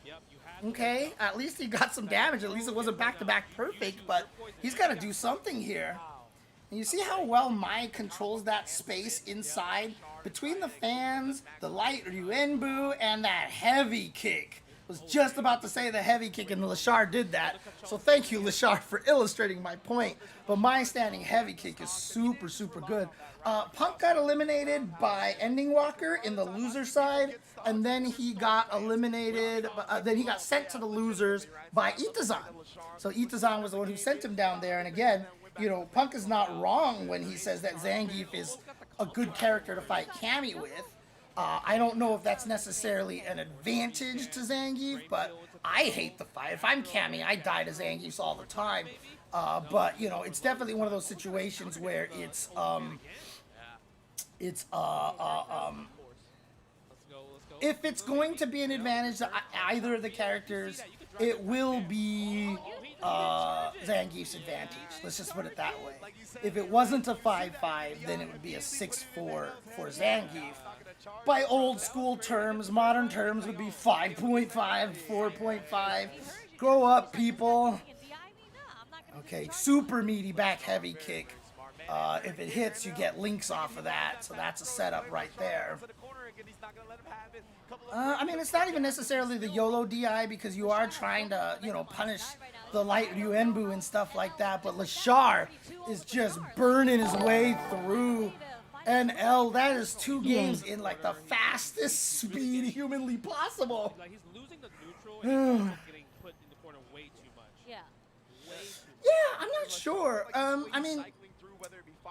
Okay, at least he got some damage. At least it wasn't back-to-back perfect, but he's got to do something here. And you see how well Mai controls that space inside between the fans, the light Ryuenbu, and that heavy kick. Was just about to say the heavy kick, and Lashar did that. So thank you, Lashar, for illustrating my point. But my standing heavy kick is super, super good. Punk got eliminated by Ending Walker in the loser side, and then he got eliminated, then he got sent to the losers by Itazan. So Itazan was the one who sent him down there, and again, you know, Punk is not wrong when he says that Zangief is a good character to fight Cammy with. I don't know if that's necessarily an advantage to Zangief, but I hate the fight. If I'm Cammy, I die to Zangief all the time. But, you know, it's definitely one of those situations where if it's going to be an advantage to either of the characters, it will be Zangief's advantage. Let's just put it that way. If it wasn't a 5-5, then it would be a 6-4 for Zangief. By old school terms, modern terms would be 5.5, 4.5. Grow up, people. Okay, super meaty back heavy kick. If it hits, you get links off of that, so that's a setup right there. I mean, it's not even necessarily the YOLO DI because you are trying to, you know, punish the light Ryuenbu and stuff like that, but Lashar is just burning his way through NL. That is 2 games in like the fastest speed humanly possible. Like he's losing the neutral and he's getting put in the corner way too much. Yeah. Yeah, I'm not sure. I mean,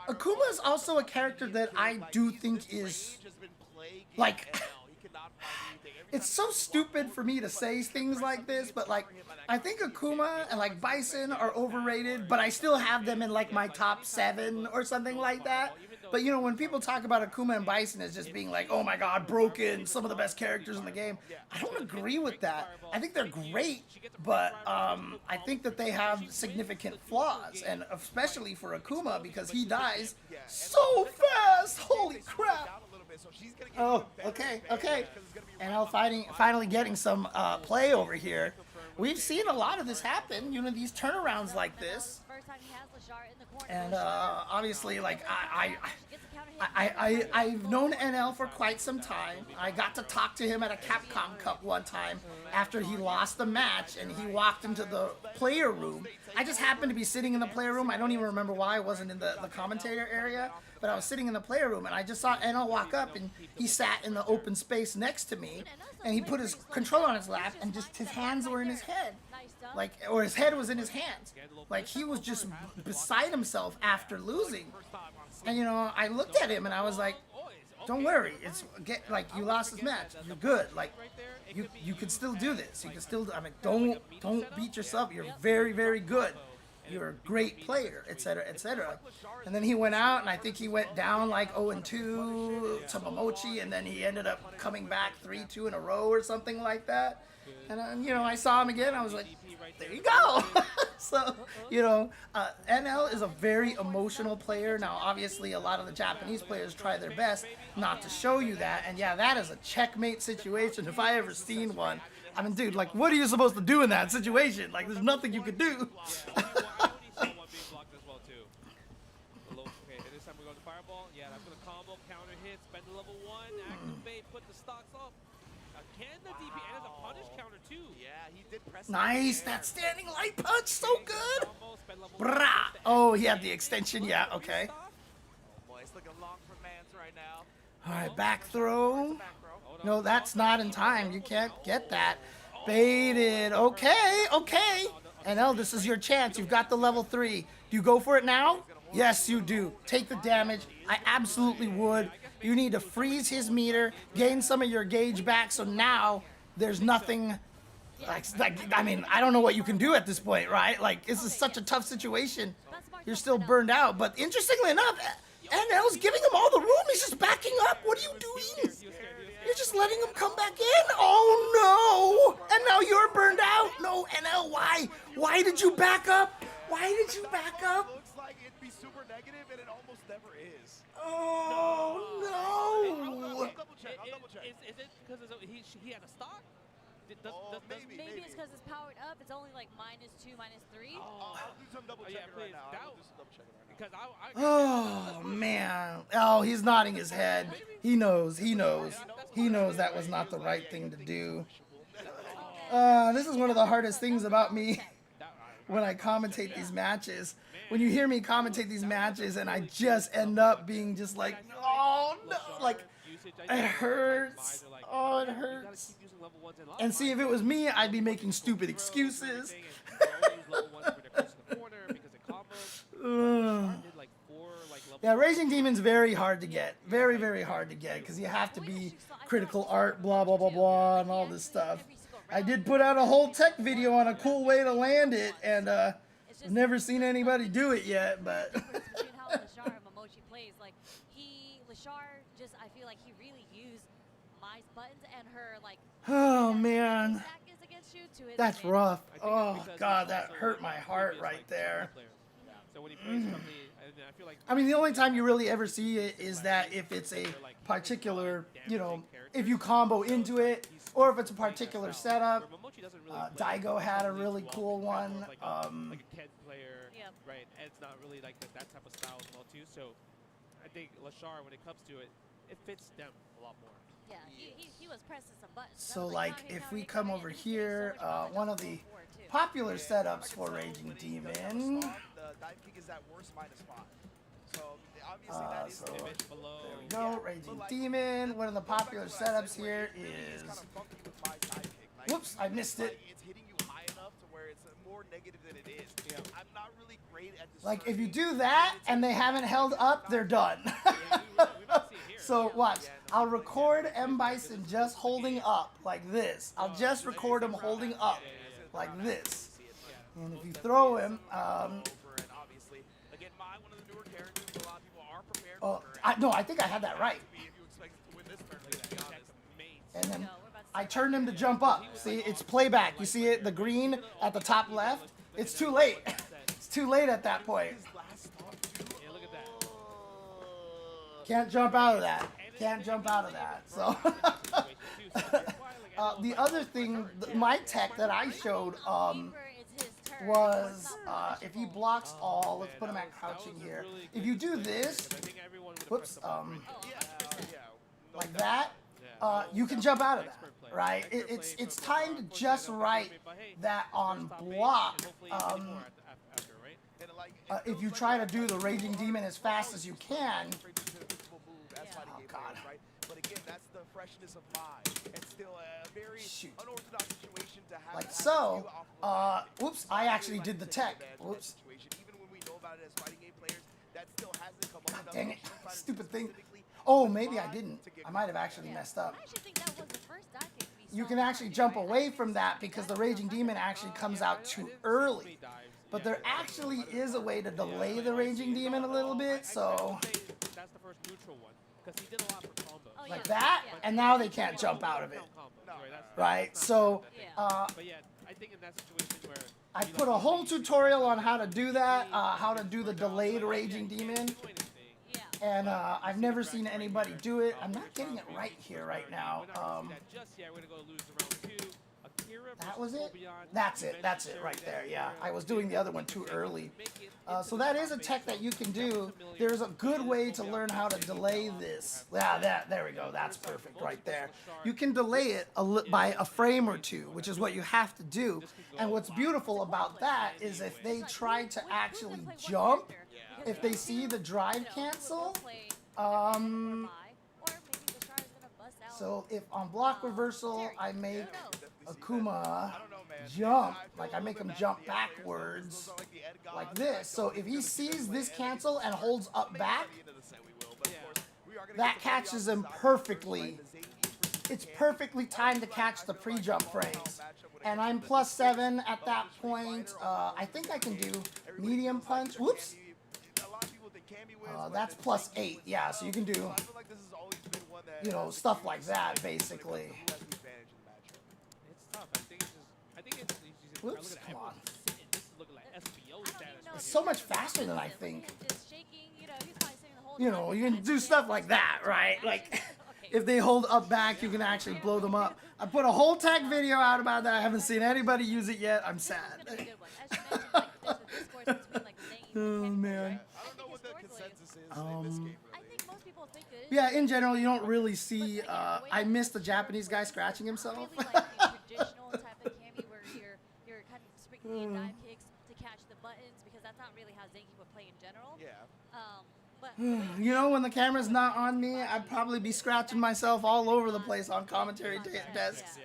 Akuma is also a character that I do think is like it's so stupid for me to say things like this, but like I think Akuma and like Bison are overrated, but I still have them in like my top 7 or something like that. But you know, when people talk about Akuma and Bison as just being like, oh my god, broken, some of the best characters in the game, I don't agree with that. I think they're great, but I think that they have significant flaws, and especially for Akuma because he dies so fast. Holy crap. Oh, okay. And I'll finally getting some play over here. We've seen a lot of this happen, you know, these turnarounds like this. And obviously, like, I've known NL for quite some time. I got to talk to him at a Capcom Cup one time after he lost the match, and he walked into the player room. I just happened to be sitting in the player room. I don't even remember why I wasn't in the commentator area, but I was sitting in the player room, and I just saw NL walk up, and he sat in the open space next to me, and he put his controller on his lap, and just his hands were in his head. Like, or his head was in his hands. Like, he was just beside himself after losing. And, you know, I looked at him and I was like, don't worry. Like, you lost this match. You're good. Like, you can still do this. You can still, I mean, don't beat yourself. You're very, very good. You're a great player, etc., etc. And then he went out, and I think he went down like 0-2 to Momochi, and then he ended up coming back 3-2 in a row or something like that. And, you know, I saw him again. I was like, there you go. So, you know, NL is a very emotional player. Now, obviously, a lot of the Japanese players try their best not to show you that. And, yeah, that is a checkmate situation if I ever seen one. I mean, dude, like, what are you supposed to do in that situation? Like, there's nothing you could do. Nice, that standing light punch, so good. Brah. Oh, he had the extension, yeah, okay. All right, back throw. No, that's not in time. You can't get that. Baited. Okay. NL, this is your chance. You've got the level 3. Do you go for it now? Yes, you do. Take the damage. I absolutely would. You need to freeze his meter, gain some of your gauge back, so now there's nothing. Like, I mean, I don't know what you can do at this point, right? Like, this is such a tough situation. You're still burned out. But interestingly enough, NL's giving him all the room. He's just backing up. What are you doing? You're just letting him come back in? Oh, no. And now you're burned out. No, NL, why? Why did you back up? Why did you back up? Looks like it'd be super negative, and it almost never is. Oh, no. I'll double check. Is it because he had a stock? Maybe it's because it's powered up. It's only like -2, -3. I'll do some double checking right now. Oh, man. Oh, he's nodding his head. He knows that was not the right thing to do. This is one of the hardest things about me when I commentate these matches. When you hear me commentate these matches and I just end up being just like, oh no, like it hurts. Oh, it hurts. And see, if it was me, I'd be making stupid excuses. Yeah, Raging Demon's very hard to get. Very, very hard to get because you have to be critical art, blah, blah, blah, blah, and all this stuff. I did put out a whole tech video on a cool way to land it, and I've never seen anybody do it yet, but... I feel like he really used Mai's buttons and her, like... Oh, man. That's rough. Oh, God, that hurt my heart right there. I mean, the only time you really ever see it is that if it's a particular, you know, if you combo into it, or if it's a particular setup. Daigo had a really cool one. Like a Ken player, right? And it's not really like that type of style as well, too. So I think Lashar, when it comes to it, it fits them a lot more. Yeah, he was pressing some buttons. So, like, if we come over here, one of the popular setups for Raging Demon. The dive kick is at worst -5. So obviously that is there we go, Raging Demon. One of the popular setups here is. Whoops, I missed it. It's hitting you high enough to where it's more negative than it is. Yeah. I'm not really great at this. Like, if you do that and they haven't held up, they're done. So watch, I'll record M. Bison just holding up like this. I'll just record him holding up like this. And if you throw him, no, I think I had that right. And then I turned him to jump up. See, it's playback. You see it, the green at the top left? It's too late. It's too late at that point. Can't jump out of that. Can't jump out of that. So the other thing, my tech that I showed was if he blocks all, let's put him at crouching here. If you do this, whoops, like that, you can jump out of that, right? It's timed just right that on block. If you try to do the Raging Demon as fast as you can. Oh, God. But again, that's the freshness of Mai. It's still a very unorthodox situation to have. Like so. Whoops, I actually did the tech. Whoops. Even when we know about it as fighting game players, that still hasn't come up. God dang it. Stupid thing. Oh, maybe I didn't. I might have actually messed up. I actually think that was the first dive kick we saw. You can actually jump away from that because the Raging Demon actually comes out too early. But there actually is a way to delay the Raging Demon a little bit, so... That's the first neutral one. Because he did a lot for combos. Like that, and now they can't jump out of it. Right, so... But yeah, I think in that situation where... I put a whole tutorial on how to do that, how to do the delayed Raging Demon. And I've never seen anybody do it. I'm not getting it right here right now. That was it? That's it right there, yeah. I was doing the other one too early. So that is a tech that you can do. There's a good way to learn how to delay this. Yeah, there we go. That's perfect right there. You can delay it by a frame or two, which is what you have to do. And what's beautiful about that is if they try to actually jump, if they see the drive cancel, so if on block reversal I make Akuma jump, like I make him jump backwards like this, so if he sees this cancel and holds up back, that catches him perfectly. It's perfectly timed to catch the pre-jump frames. And I'm +7 at that point. I think I can do medium punch. Whoops. That's +8. Yeah, so you can do, you know, stuff like that, basically. Whoops, come on. It's so much faster than I think. You know, you can do stuff like that, right? Like, if they hold up back, you can actually blow them up. I put a whole tech video out about that. I haven't seen anybody use it yet. I'm sad. Oh, man. Yeah, in general, you don't really see. I miss the Japanese guy scratching himself. the dive kicks to catch the buttons because that's not really how Zengi would play in general. Yeah. But You know, when the camera's not on me, I'd probably be scratching myself all over the place on commentary desks. Yeah,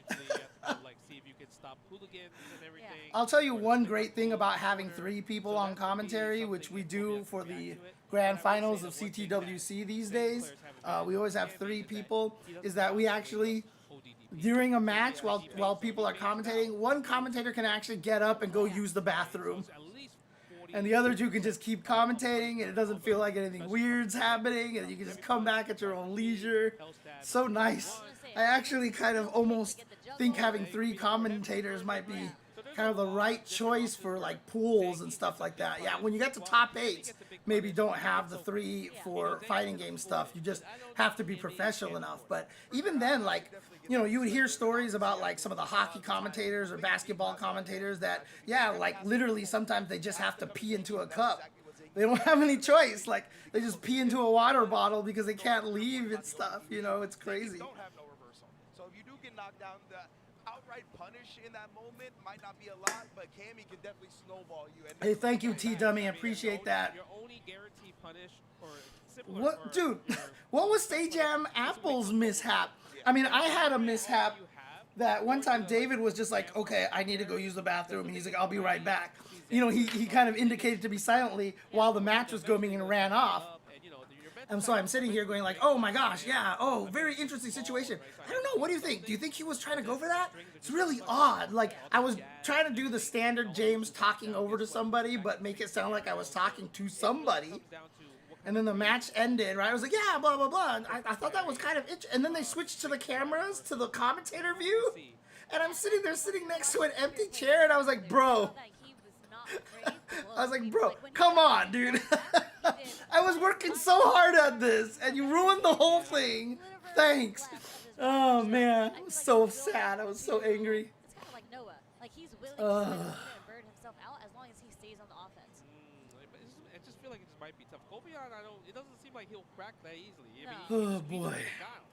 usually you have to like see if you can stop hooligans and everything. I'll tell you one great thing about having 3 people on commentary, which we do for the grand finals of CTWC these days. We always have 3 people, is that we actually, during a match while people are commentating, one commentator can actually get up and go use the bathroom. And the other 2 can just keep commentating, and it doesn't feel like anything weird's happening, and you can just come back at your own leisure. So nice. I actually kind of almost think having 3 commentators might be kind of the right choice for like pools and stuff like that. Yeah, when you get to top 8s, maybe don't have the 3 for fighting game stuff. You just have to be professional enough. But even then, like, you know, you would hear stories about like some of the hockey commentators or basketball commentators that, yeah, like literally sometimes they just have to pee into a cup. They don't have any choice. Like, they just pee into a water bottle because they can't leave and stuff. You know, it's crazy. Don't have no reversal. So if you do get knocked down, the outright punish in that moment might not be a lot, but Cammy can definitely snowball you. And Hey, thank you, T-Dummy. I appreciate that. Your only guaranteed punish or similar. What, dude? What was Stay Jam Apple's mishap? I mean, I had a mishap that one time David was just like, okay, I need to go use the bathroom. And he's like, I'll be right back. You know, he kind of indicated to me silently while the match was going and ran off. And so I'm sitting here going like, oh my gosh, yeah, oh, very interesting situation. I don't know, what do you think? Do you think he was trying to go for that? It's really odd. Like, I was trying to do the standard James talking over to somebody, but make it sound like I was talking to somebody. And then the match ended, right? I was like, yeah, blah, blah, blah. And I thought that was kind of interesting. And then they switched to the cameras, to the commentator view. And I'm sitting there, sitting next to an empty chair, and I was like, bro. I was like, bro, come on, dude. I was working so hard at this, and you ruined the whole thing. Thanks. Oh, man. I was so sad. I was so angry. It's kind of like Noah. Like, he's willing to burn himself out as long as he stays on the offense. I just feel like it just might be tough. Kobeon, it doesn't seem like he'll crack that easily. I mean, Oh, boy.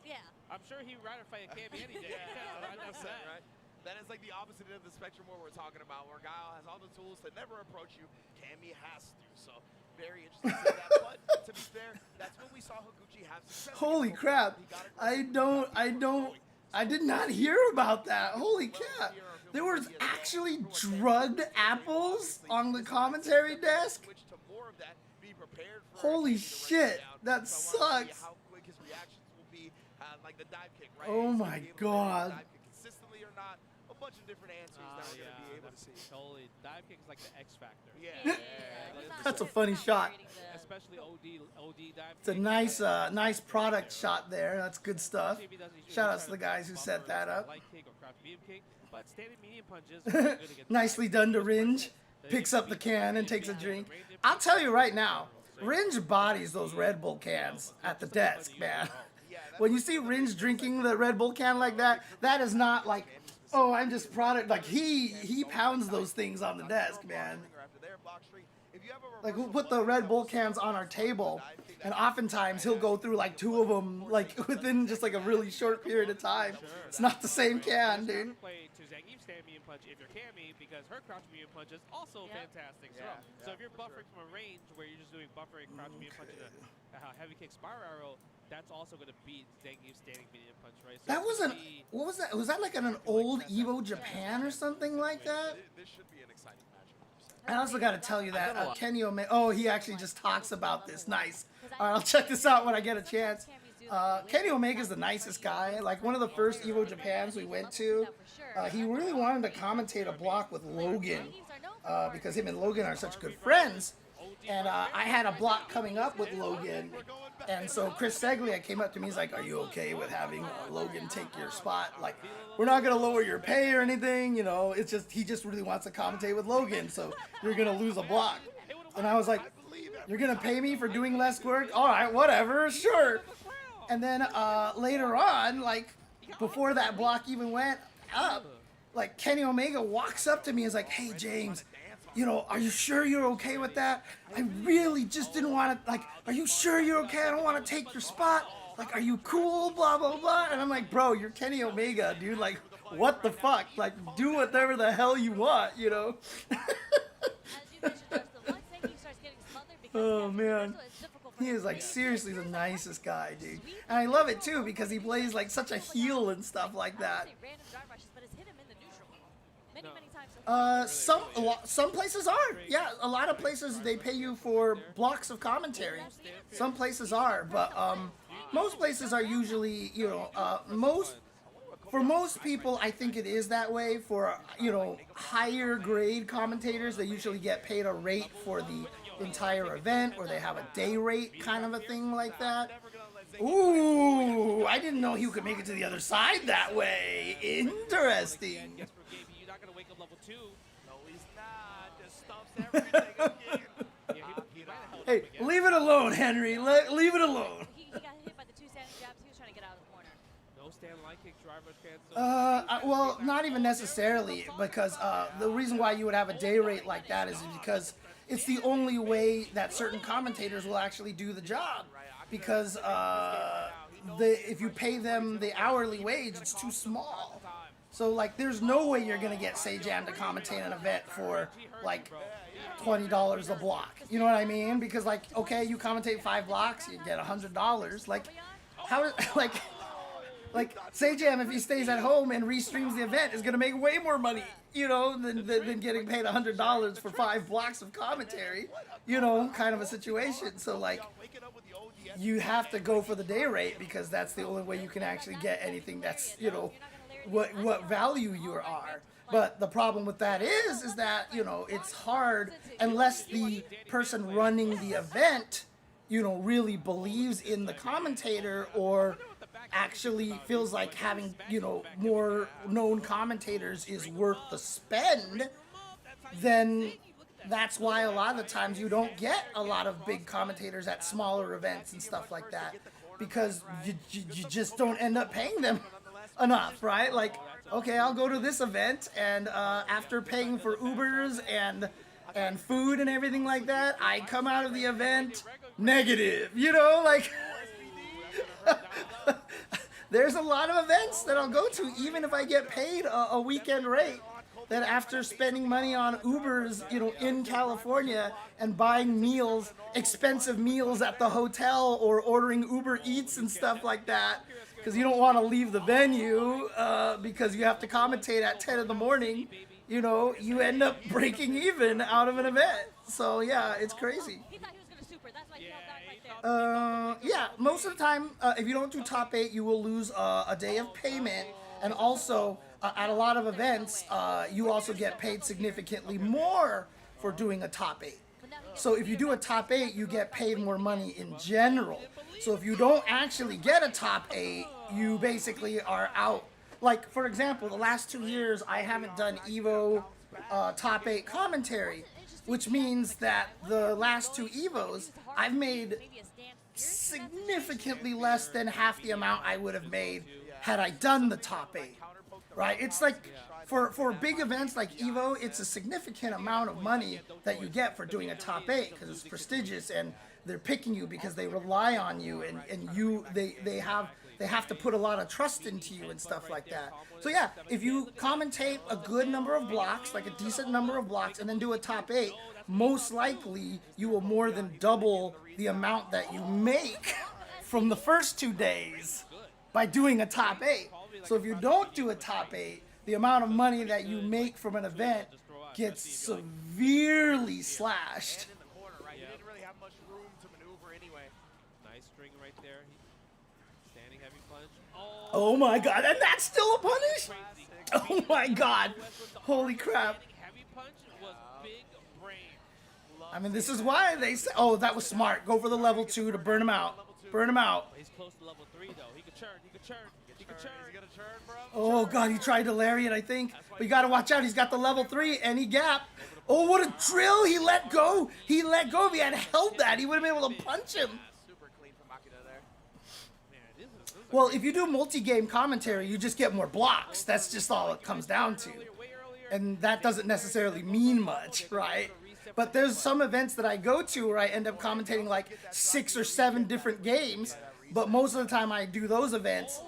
Yeah. I'm sure he'd rather fight a Cammy any day. Yeah, 100%, right? That is like the opposite end of the spectrum where we're talking about, where Guile has all the tools to never approach you. Cammy has to, so very interesting to see that. But to be fair, that's when we saw Higuchi have success. Holy crap. I did not hear about that. Holy crap. There was actually drugged apples on the commentary desk? Holy shit. That sucks. How quick his reactions will be, like the dive kick, right? Oh my god. Dive kick consistently or not, a bunch of different answers that we're going to be able to see. Totally. Dive kick is like the X factor. Yeah. That's a funny shot. Especially OD dive. It's a nice nice product shot there. That's good stuff. Shout out to the guys who set that up. Light kick or crouch medium kick, but standing medium punches. Nicely done to Ringe. Picks up the can and takes a drink. I'll tell you right now, Ringe bodies those Red Bull cans at the desk, man. When you see Ringe drinking the Red Bull can like that, that is not like, oh, I'm just product. Like, he pounds those things on the desk, man. Like, we'll put the Red Bull cans on our table, and oftentimes he'll go through like 2 of them, like within just like a really short period of time. It's not the same can, dude. Play to Zangief's stand medium punch if you're Cammy, because her crouch medium punch is also fantastic. So if you're buffering from a range where you're just doing buffering crouch medium punch and a heavy kick spiral arrow, that's also going to beat Zangief's standing medium punch, right? So That was what was that? Was that like an old Evo Japan or something like that? This should be an exciting match. I also got to tell you that Kenny Omega. Oh, he actually just talks about this. Nice. All right, I'll check this out when I get a chance. Kenny Omega's the nicest guy. Like, one of the first Evo Japans we went to, he really wanted to commentate a block with Logan because him and Logan are such good friends. And I had a block coming up with Logan. And so Chris Seglia came up to me. He's like, are you okay with having Logan take your spot? Like, we're not going to lower your pay or anything. You know, it's just, he just really wants to commentate with Logan. So you're going to lose a block. And I was like, you're going to pay me for doing less work? All right, whatever, sure. And then later on, like, before that block even went up, like, Kenny Omega walks up to me and is like, hey, James, you know, are you sure you're okay with that? I really just didn't want to, like, are you sure you're okay? I don't want to take your spot. Like, are you cool? Blah, blah, blah. And I'm like, bro, you're Kenny Omega, dude. Like, what the fuck? Like, do whatever the hell you want, you know? As you mentioned, Josh, the once Zengi starts getting smothered because Oh, man. it's difficult for He him is to like read. seriously the nicest guy, dude. And I love it too because he plays like such a heel and stuff like that. Random drive rushes, but it's hit him in the neutral. Many times so far. Some places are. Yeah, a lot of places they pay you for blocks of commentary. Some places are, but most places are usually, you know, for most people, I think it is that way. For, you know, higher grade commentators, they usually get paid a rate for the entire event, or they have a day rate kind of a thing like that. Ooh, I didn't know he could make it to the other side that way. Interesting. You're not gonna wake up level 2. No, he's not. Just stumps everything again. Hey, leave it alone, Henry. Leave it alone. He got hit by the 2 standing jabs. He was trying to get out of the corner. No stand light kick, driver cancel. Well, not even necessarily, because the reason why you would have a day rate like that is because it's the only way that certain commentators will actually do the job. Because if you pay them the hourly wage, it's too small. So, like, there's no way you're going to get Sajam to commentate an event for, like, $20 a block. You know what I mean? Because, like, okay, you commentate 5 blocks, you get $100. Like, how, like Sajam, if he stays at home and restreams the event, is going to make way more money, you know, than getting paid $100 for 5 blocks of commentary, you know, kind of a situation. So, like, you have to go for the day rate because that's the only way you can actually get anything that's, you know, what value you are. But the problem with that is that, you know, it's hard unless the person running the event, you know, really believes in the commentator or actually feels like having, you know, more known commentators is worth the spend, then that's why a lot of the times you don't get a lot of big commentators at smaller events and stuff like that, because you just don't end up paying them enough, right? Like, okay, I'll go to this event, and after paying for Ubers and food and everything like that, I come out of the event negative, you know, like there's a lot of events that I'll go to, even if I get paid a weekend rate, that after spending money on Ubers, you know, in California and buying meals, expensive meals at the hotel or ordering Uber Eats and stuff like that, because you don't want to leave the venue because you have to commentate at 10 in the morning, you know, you end up breaking even out of an event. So, yeah, it's crazy. He thought he was going to super. That's why he held that right there. Yeah, most of the time, if you don't do top 8, you will lose a day of payment. And also, at a lot of events, you also get paid significantly more for doing a top 8. So if you do a top 8, you get paid more money in general. So if you don't actually get a top 8, you basically are out. Like, for example, the last 2 years, I haven't done EVO top 8 commentary, which means that the last 2 EVOs, I've made significantly less than half the amount I would have made had I done the top 8, right? It's like, for big events like EVO, it's a significant amount of money that you get for doing a top 8 because it's prestigious and they're picking you because they rely on you and they have to put a lot of trust into you and stuff like that. So yeah, if you commentate a good number of blocks, like a decent number of blocks, and then do a top 8, most likely you will more than double the amount that you make from the first 2 days by doing a top 8. So if you don't do a top 8, the amount of money that you make from an event gets severely slashed. You didn't really have much room to maneuver anyway. Nice string right there. Standing heavy punch. Oh my god, and that's still a punish? Oh my god. Holy crap. Heavy punch was big brain. I mean, this is why they say, oh, that was smart. Go for the level 2 to burn him out. Burn him out. He's close to level 3 though. He could churn. He could churn. He could churn. He's gonna churn, bro. Oh god, he tried to lariat, I think. But you gotta watch out. He's got the level 3 and he gapped. Oh, what a drill. He let go. He let go. If he had held that, he would have been able to punch him. Super clean from Makita there. Well, if you do multi-game commentary, you just get more blocks. That's just all it comes down to. And that doesn't necessarily mean much, right? But there's some events that I go to where I end up commentating like 6 or 7 different games. But most of the time I do those events,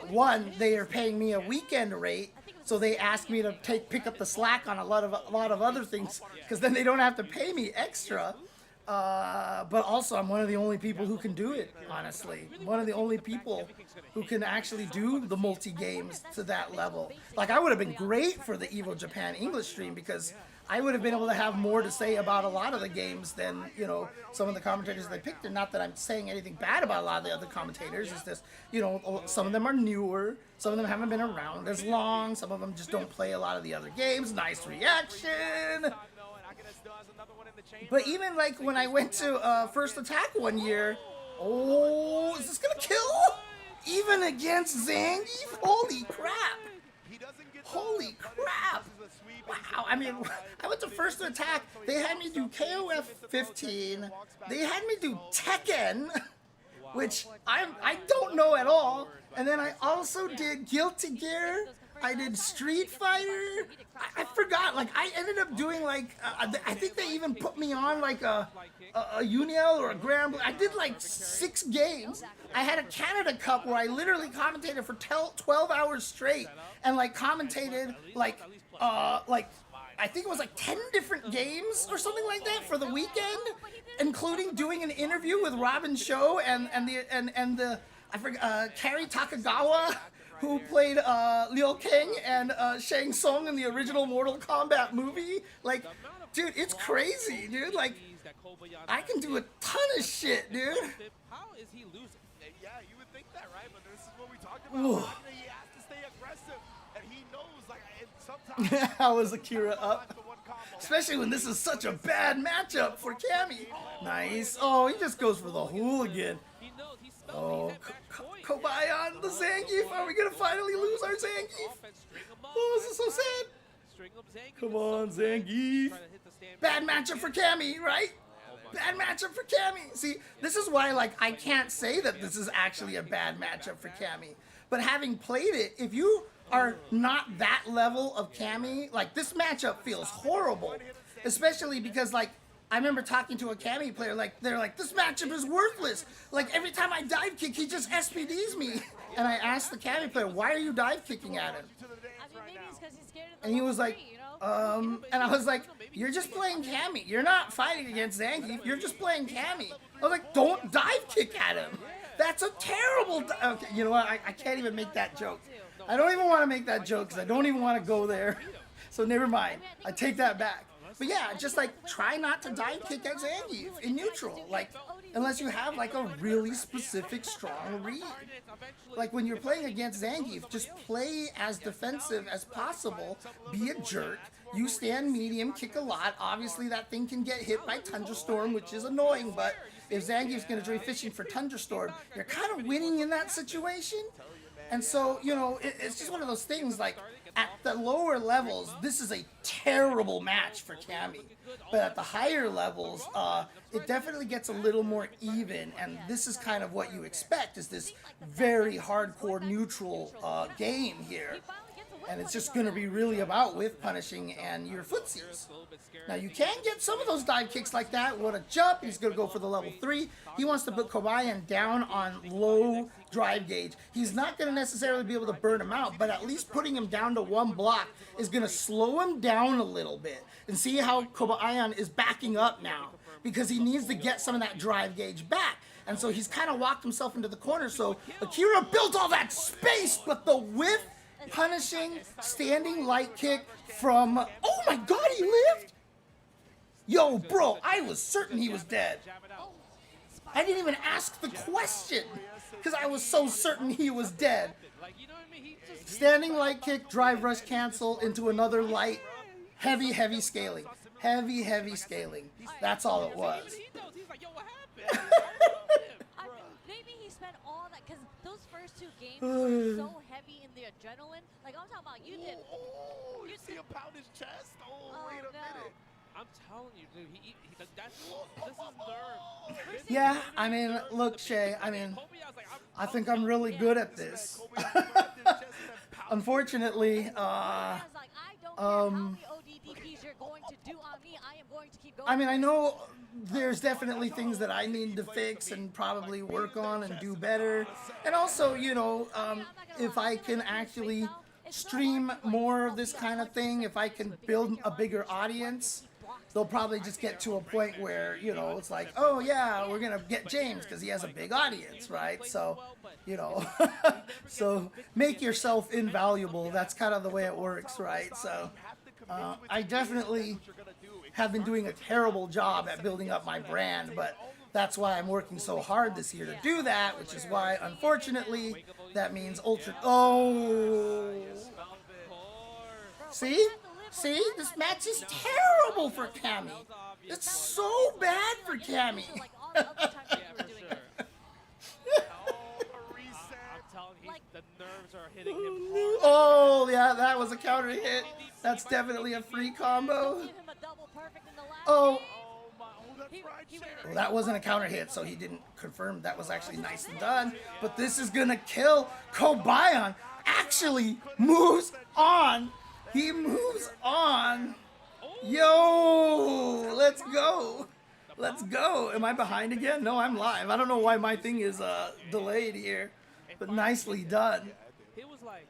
one, they are paying me a weekend rate, so they asked me to pick up the slack on a lot of other things, because then they don't have to pay me extra. But also, I'm one of the only people who can do it, honestly. One of the only people who can actually do the multi-games to that level. Like, I would have been great for the Evo Japan English stream, because I would have been able to have more to say about a lot of the games than, you know, some of the commentators they picked. And not that I'm saying anything bad about a lot of the other commentators. It's just, you know, some of them are newer. Some of them haven't been around as long. Some of them just don't play a lot of the other games. Nice reaction. But even like when I went to First Attack one year, oh, is this gonna kill? Even against Zangief? Holy crap! Holy crap! Wow, I mean, I went to First Attack, they had me do KOF 15, they had me do Tekken, which I don't know at all, and then I also did Guilty Gear, I did Street Fighter. I forgot. Like, I ended up doing like I think they even put me on like a Uniel or a Grand. I did like 6 games. I had a Canada Cup where I literally commentated for 12 hours straight and like commentated like I think it was like 10 different games or something like that for the weekend, including doing an interview with Robin Show and the I forgot Kari Takagawa, who played Liu Kang and Shang Tsung in the original Mortal Kombat movie. Like, dude, it's crazy, dude. Like, I can do a ton of shit, dude. How is he losing? Yeah, you would think that, right? But this is what we talked about. He has to stay aggressive, and he knows, like, sometimes... How is Akira up? Especially when this is such a bad matchup for Cammy. Nice. Oh, he just goes for the hooligan. Oh, Kobayan, the Zangief. Are we going to finally lose our Zangief? Oh, this is so sad. Come on, Zangief. Bad matchup for Cammy, right? Bad matchup for Cammy. See, this is why, like, I can't say that this is actually a bad matchup for Cammy. But having played it, if you are not that level of Cammy, like, this matchup feels horrible. Especially because, like, I remember talking to a Cammy player, like, they're like, this matchup is worthless. Like, every time I dive kick, he just SPDs me. And I asked the Cammy player, why are you dive kicking at him? And he was like, and I was like, you're just playing Cammy. You're not fighting against Zangief. You're just playing Cammy. I was like, don't dive kick at him. That's a terrible... Okay, you know what? I can't even make that joke. I don't even want to make that joke because I don't even want to go there. So never mind. I take that back. But yeah, just like try not to dive kick at Zangief in neutral, like unless you have like a really specific strong read. Like when you're playing against Zangief, just play as defensive as possible, be a jerk, you stand medium, kick a lot. Obviously that thing can get hit by Thunderstorm, which is annoying, but if Zangief's going to try fishing for Thunderstorm, you're kind of winning in that situation. And so, you know, it's just one of those things, like, at the lower levels, this is a terrible match for Cammy. But at the higher levels, it definitely gets a little more even, and this is kind of what you expect, is this very hardcore neutral game here. And it's just going to be really about whiff punishing and your footsies. Now, you can get some of those dive kicks like that. What a jump. He's going to go for the level 3. He wants to put Kobayan down on low drive gauge. He's not going to necessarily be able to burn him out, but at least putting him down to 1 block is going to slow him down a little bit. And see how Kobayan is backing up now, because he needs to get some of that drive gauge back. And so he's kind of walked himself into the corner. So Akira built all that space, but the whiff punishing standing light kick from... Oh my god, he lived? Yo, bro, I was certain he was dead. I didn't even ask the question because I was so certain he was dead. Standing light kick, drive rush cancel into another light. Heavy, heavy scaling. Heavy, heavy scaling. That's all it was. Maybe he spent all that, because those first 2 games were so heavy in the adrenaline. Like, I'm talking about, you did. Oh, you see him pound his chest? Oh, wait a minute. I'm telling you, dude, this is nerve. Yeah, I mean, look, Shay, I mean, I think I'm really good at this. Unfortunately, I mean, I know there's definitely things that I need to fix and probably work on and do better. And also, you know, if I can actually stream more of this kind of thing, if I can build a bigger audience, they'll probably just get to a point where, you know, it's like, oh yeah, we're gonna get James because he has a big audience, right? So, you know, so make yourself invaluable. That's kind of the way it works, right? So I definitely have been doing a terrible job at building up my brand, but that's why I'm working so hard this year to do that, which is why, unfortunately, that means Ultra... Oh! See? See? This match is terrible for Cammy. It's so bad for Cammy. The nerves are hitting him Oh, yeah, that was a counter hit. That's definitely a free combo. Oh. Well, that wasn't a counter hit, so he didn't confirm. That was actually nicely done. But this is going to kill. Kobayan actually moves on. He moves on. Yo, let's go. Let's go. Am I behind again? No, I'm live. I don't know why my thing is delayed here. But nicely done. He was like,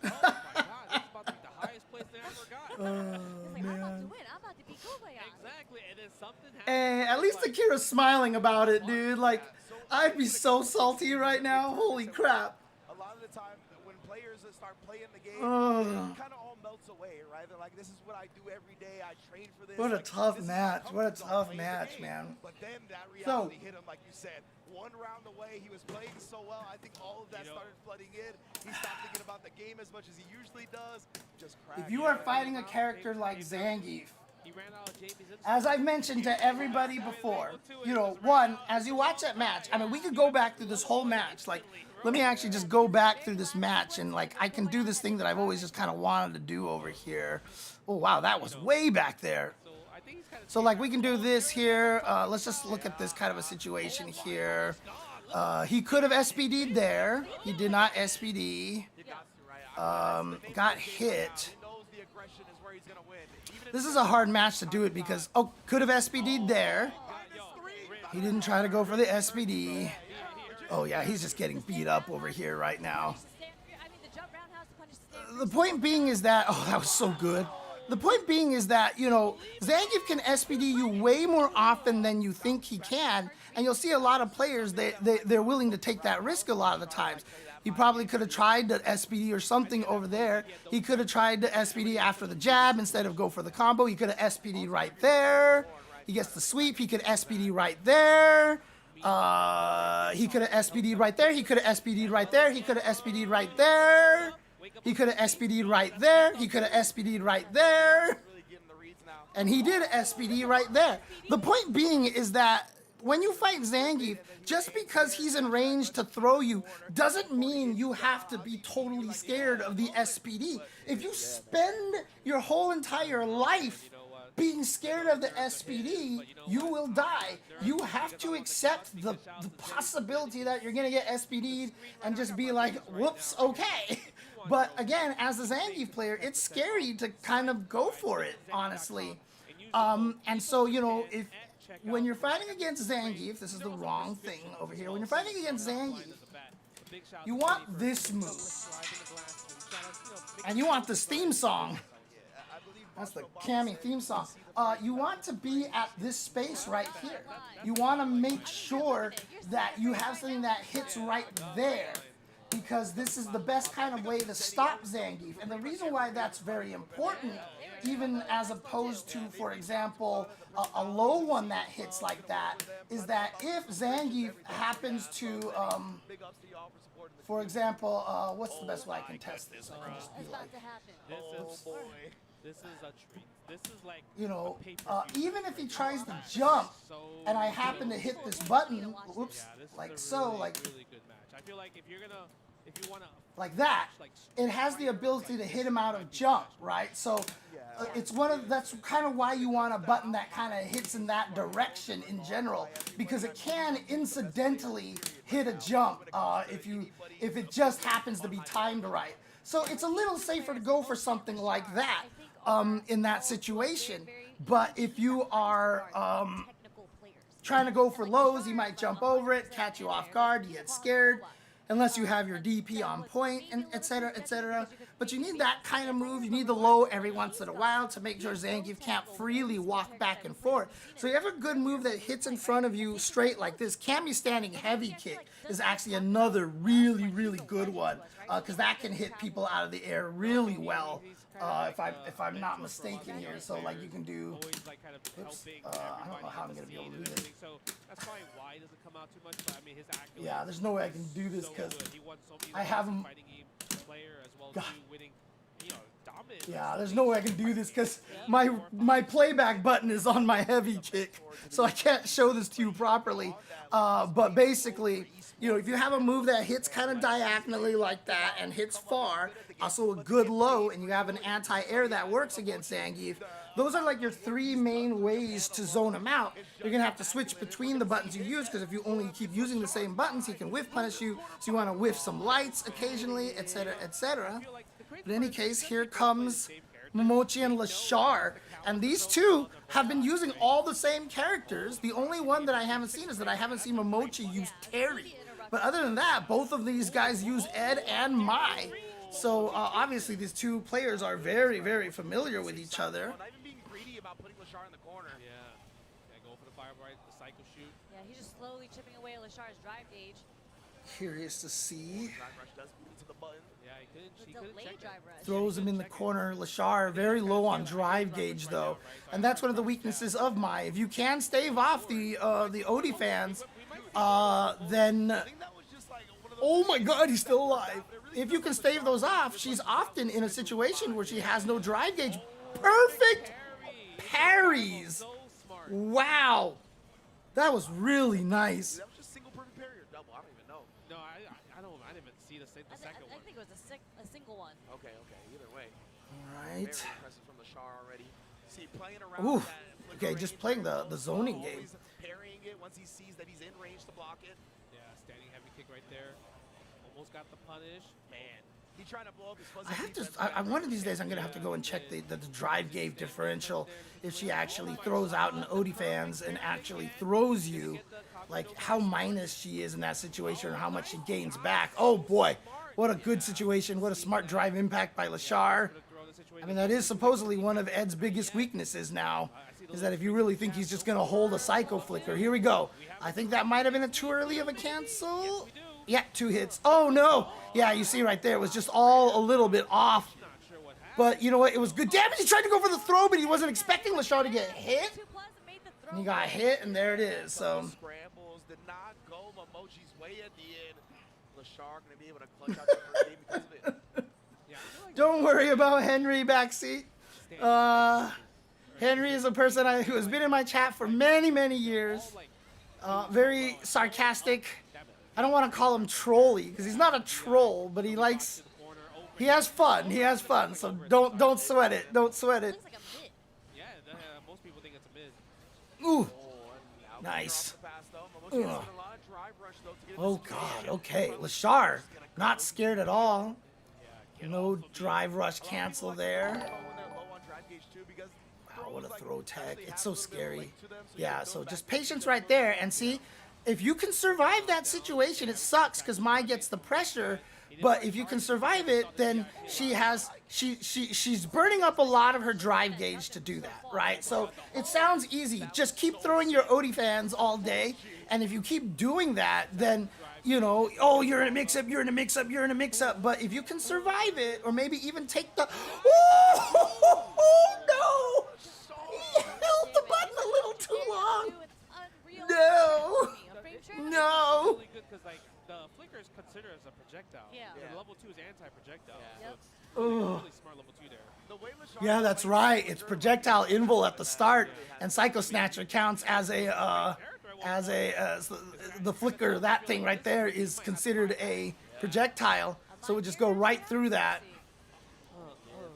oh my God, this is about to be the highest place they ever got. Man. I'm about to win. I'm about to be Kobayashi. Exactly, and then something happened. Hey, at least Akira's smiling about it, dude. Like, I'd be so salty right now. Holy crap. A lot of the time, when players start playing the game, it kind of all melts away, right? They're like, this is what I do every day. I train for this. What a like, tough match. What a tough match, man. But then that reality hit him, like you said. One round away, he was playing so well. I think all of that started flooding in. He stopped thinking about the game as much as he usually does. Just cracked. If you are fighting a character like Zangief, as I've mentioned to everybody before, you know, one, as you watch that match, I mean, we could go back through this whole match. Like, let me actually just go back through this match, and like, I can do this thing that I've always just kind of wanted to do over here. Oh, wow, that was way back there. So like we can do this here. Let's just look at this kind of a situation here. He could have SPD'd there. He did not SPD. Got hit. This is a hard match to do it because, oh, could have SPD'd there. He didn't try to go for the SPD. Oh yeah, he's just getting beat up over here right now. The point being is that, oh, that was so good. The point being is that, you know, Zangief can SPD you way more often than you think he can, and you'll see a lot of players, they're willing to take that risk a lot of the times. He probably could have tried to SPD or something over there. He could have tried to SPD after the jab instead of go for the combo. He could have SPD'd right there. He gets the sweep. He could SPD right there. He could have SPD'd right there. He could have SPD'd right there. He could have SPD'd right there. He could have SPD'd right there. He could have SPD'd right there. And he did SPD right there. The point being is that when you fight Zangief, just because he's in range to throw you doesn't mean you have to be totally scared of the SPD. If you spend your whole entire life being scared of the SPD, you will die. You have to accept the possibility that you're going to get SPD'd and just be like, whoops, okay. But again, as a Zangief player, it's scary to kind of go for it, honestly. And so, you know, when you're fighting against Zangief, this is the wrong thing over here. When you're fighting against Zangief, you want this move. And you want this theme song. That's the Cammy theme song. You want to be at this space right here. You want to make sure that you have something that hits right there, because this is the best kind of way to stop Zangief. And the reason why that's very important, even as opposed to, for example, a low one that hits like that, is that if Zangief happens to, for example, what's the best way I can test this? I can just be like, This is a treat. This is like, you know, even if he tries to jump and I happen to hit this button, whoops, like so, like, really good match. I feel like if you want to, like that, it has the ability to hit him out of jump, right? So it's that's kind of why you want a button that kind of hits in that direction in general, because it can incidentally hit a jump if it just happens to be timed right. So it's a little safer to go for something like that in that situation. But if you are trying to go for lows, he might jump over it, catch you off guard, you get scared, unless you have your DP on point, and etc., etc. But you need that kind of move. You need the low every once in a while to make sure Zangief can't freely walk back and forth. So you have a good move that hits in front of you straight like this. Cammy standing heavy kick is actually another really, really good one, because that can hit people out of the air really well. If I'm not mistaken here, so like you can do. Oops, I don't know how I'm gonna be able to do this. So that's probably why he doesn't come out too much. But I mean, his accolades. Yeah, there's no way I can do this because I have him. God. Yeah, there's no way I can do this because my playback button is on my heavy kick, so I can't show this to you properly. But basically, you know, if you have a move that hits kind of diagonally like that and hits far, also a good low, and you have an anti-air that works against Zangief, those are like your three main ways to zone him out. You're going to have to switch between the buttons you use, because if you only keep using the same buttons, he can whiff punish you, so you want to whiff some lights occasionally, etc., etc. But in any case, here comes Momochi and Lashar, and these two have been using all the same characters. The only one that I haven't seen is that I haven't seen Momochi use Terry. But other than that, both of these guys use Ed and Mai. So obviously these two players are very, very familiar with each other. Not even being greedy about putting Lashar in the corner. Yeah, go for the fire right, the cycle shoot. Yeah, he's just slowly chipping away at Lashar's drive gauge. Curious to see. Drive rush does move into the button. Yeah, he The couldn't delayed check drive it. rush. Throws him in the corner. Lashar very low on drive gauge though, and that's one of the weaknesses of Mai. If you can stave off the Odie fans, then oh my God, he's still alive. If you can stave those off, she's often in a situation where she has no drive gauge. Perfect parries. Wow, that was really nice. That was just single perfect parry or double. I don't even know. No, I didn't even see the second I one. think it was a single one. Okay. Either way. All Very right. impressive from Lashar already. See, playing around Ooh. with that flicker Okay, just range, playing the zoning game. always parrying it once he sees that he's in range to block it. Yeah, standing heavy kick right there. Almost got the punish. Man, he's trying to blow up his fuzzy I have to. defense. One of these days, I'm gonna have to go and check the drive gauge differential. If she actually throws out an Odie fans and actually throws you, like how minus she is in that situation, or how much she gains back. Oh boy, what a good situation! What a smart drive impact by Lashar. I mean, that is supposedly one of Ed's biggest weaknesses now, is that if you really think he's just gonna hold a psycho flicker. Here we go. I think that might have been too early of a cancel. Yeah, 2 hits. Oh no! Yeah, you see right there, it was just all a little bit off. But you know what? It was good damage. He tried to go for the throw, but he wasn't expecting Lashar to get hit. And he got hit, and there it is. So Scrambles did not go Momochi's way at the end. Lashar gonna be able to clutch out the first game because of it. don't worry about Henry backseat. Henry is a person who has been in my chat for many, many years. Very sarcastic. I don't want to call him trolly because he's not a troll, but he likes. He has fun. He has fun. So don't sweat it. Don't sweat it. Looks like a mid. Yeah, most people think it's a mid. Ooh. Now Nice. off the pass, though. Momochi has Ugh. done a lot of drive rush, though, to get Oh this God. game. Okay. Lashar, not scared at all. No drive rush cancel there. When they're low on drive gauge, too, because Wow, what a throws, throw like, tag. actually It's have so a little bit of scary. length to them, so you Yeah, get so those just back. patience right there. And see, if you can survive that situation, it sucks because Mai gets the pressure. But if you can survive it, then she's burning up a lot of her drive gauge to do that, right? So it sounds easy. Just keep throwing your Odie fans all day, and if you keep doing that, then you know, oh, you're in a mix-up, you're in a mix-up, you're in a mix-up. But if you can survive it, or maybe even take the, oh no, he held the button a little too long. No, no. Really good because like the flicker is considered as a projectile. Yeah. And level 2 is anti-projectile. Yep. So it's really smart level 2 there. The way Lashar Yeah, that's right. It's projectile invul at the start, and Psycho Snatcher counts as the flicker. That thing right there is considered a projectile, so it would just go right through that.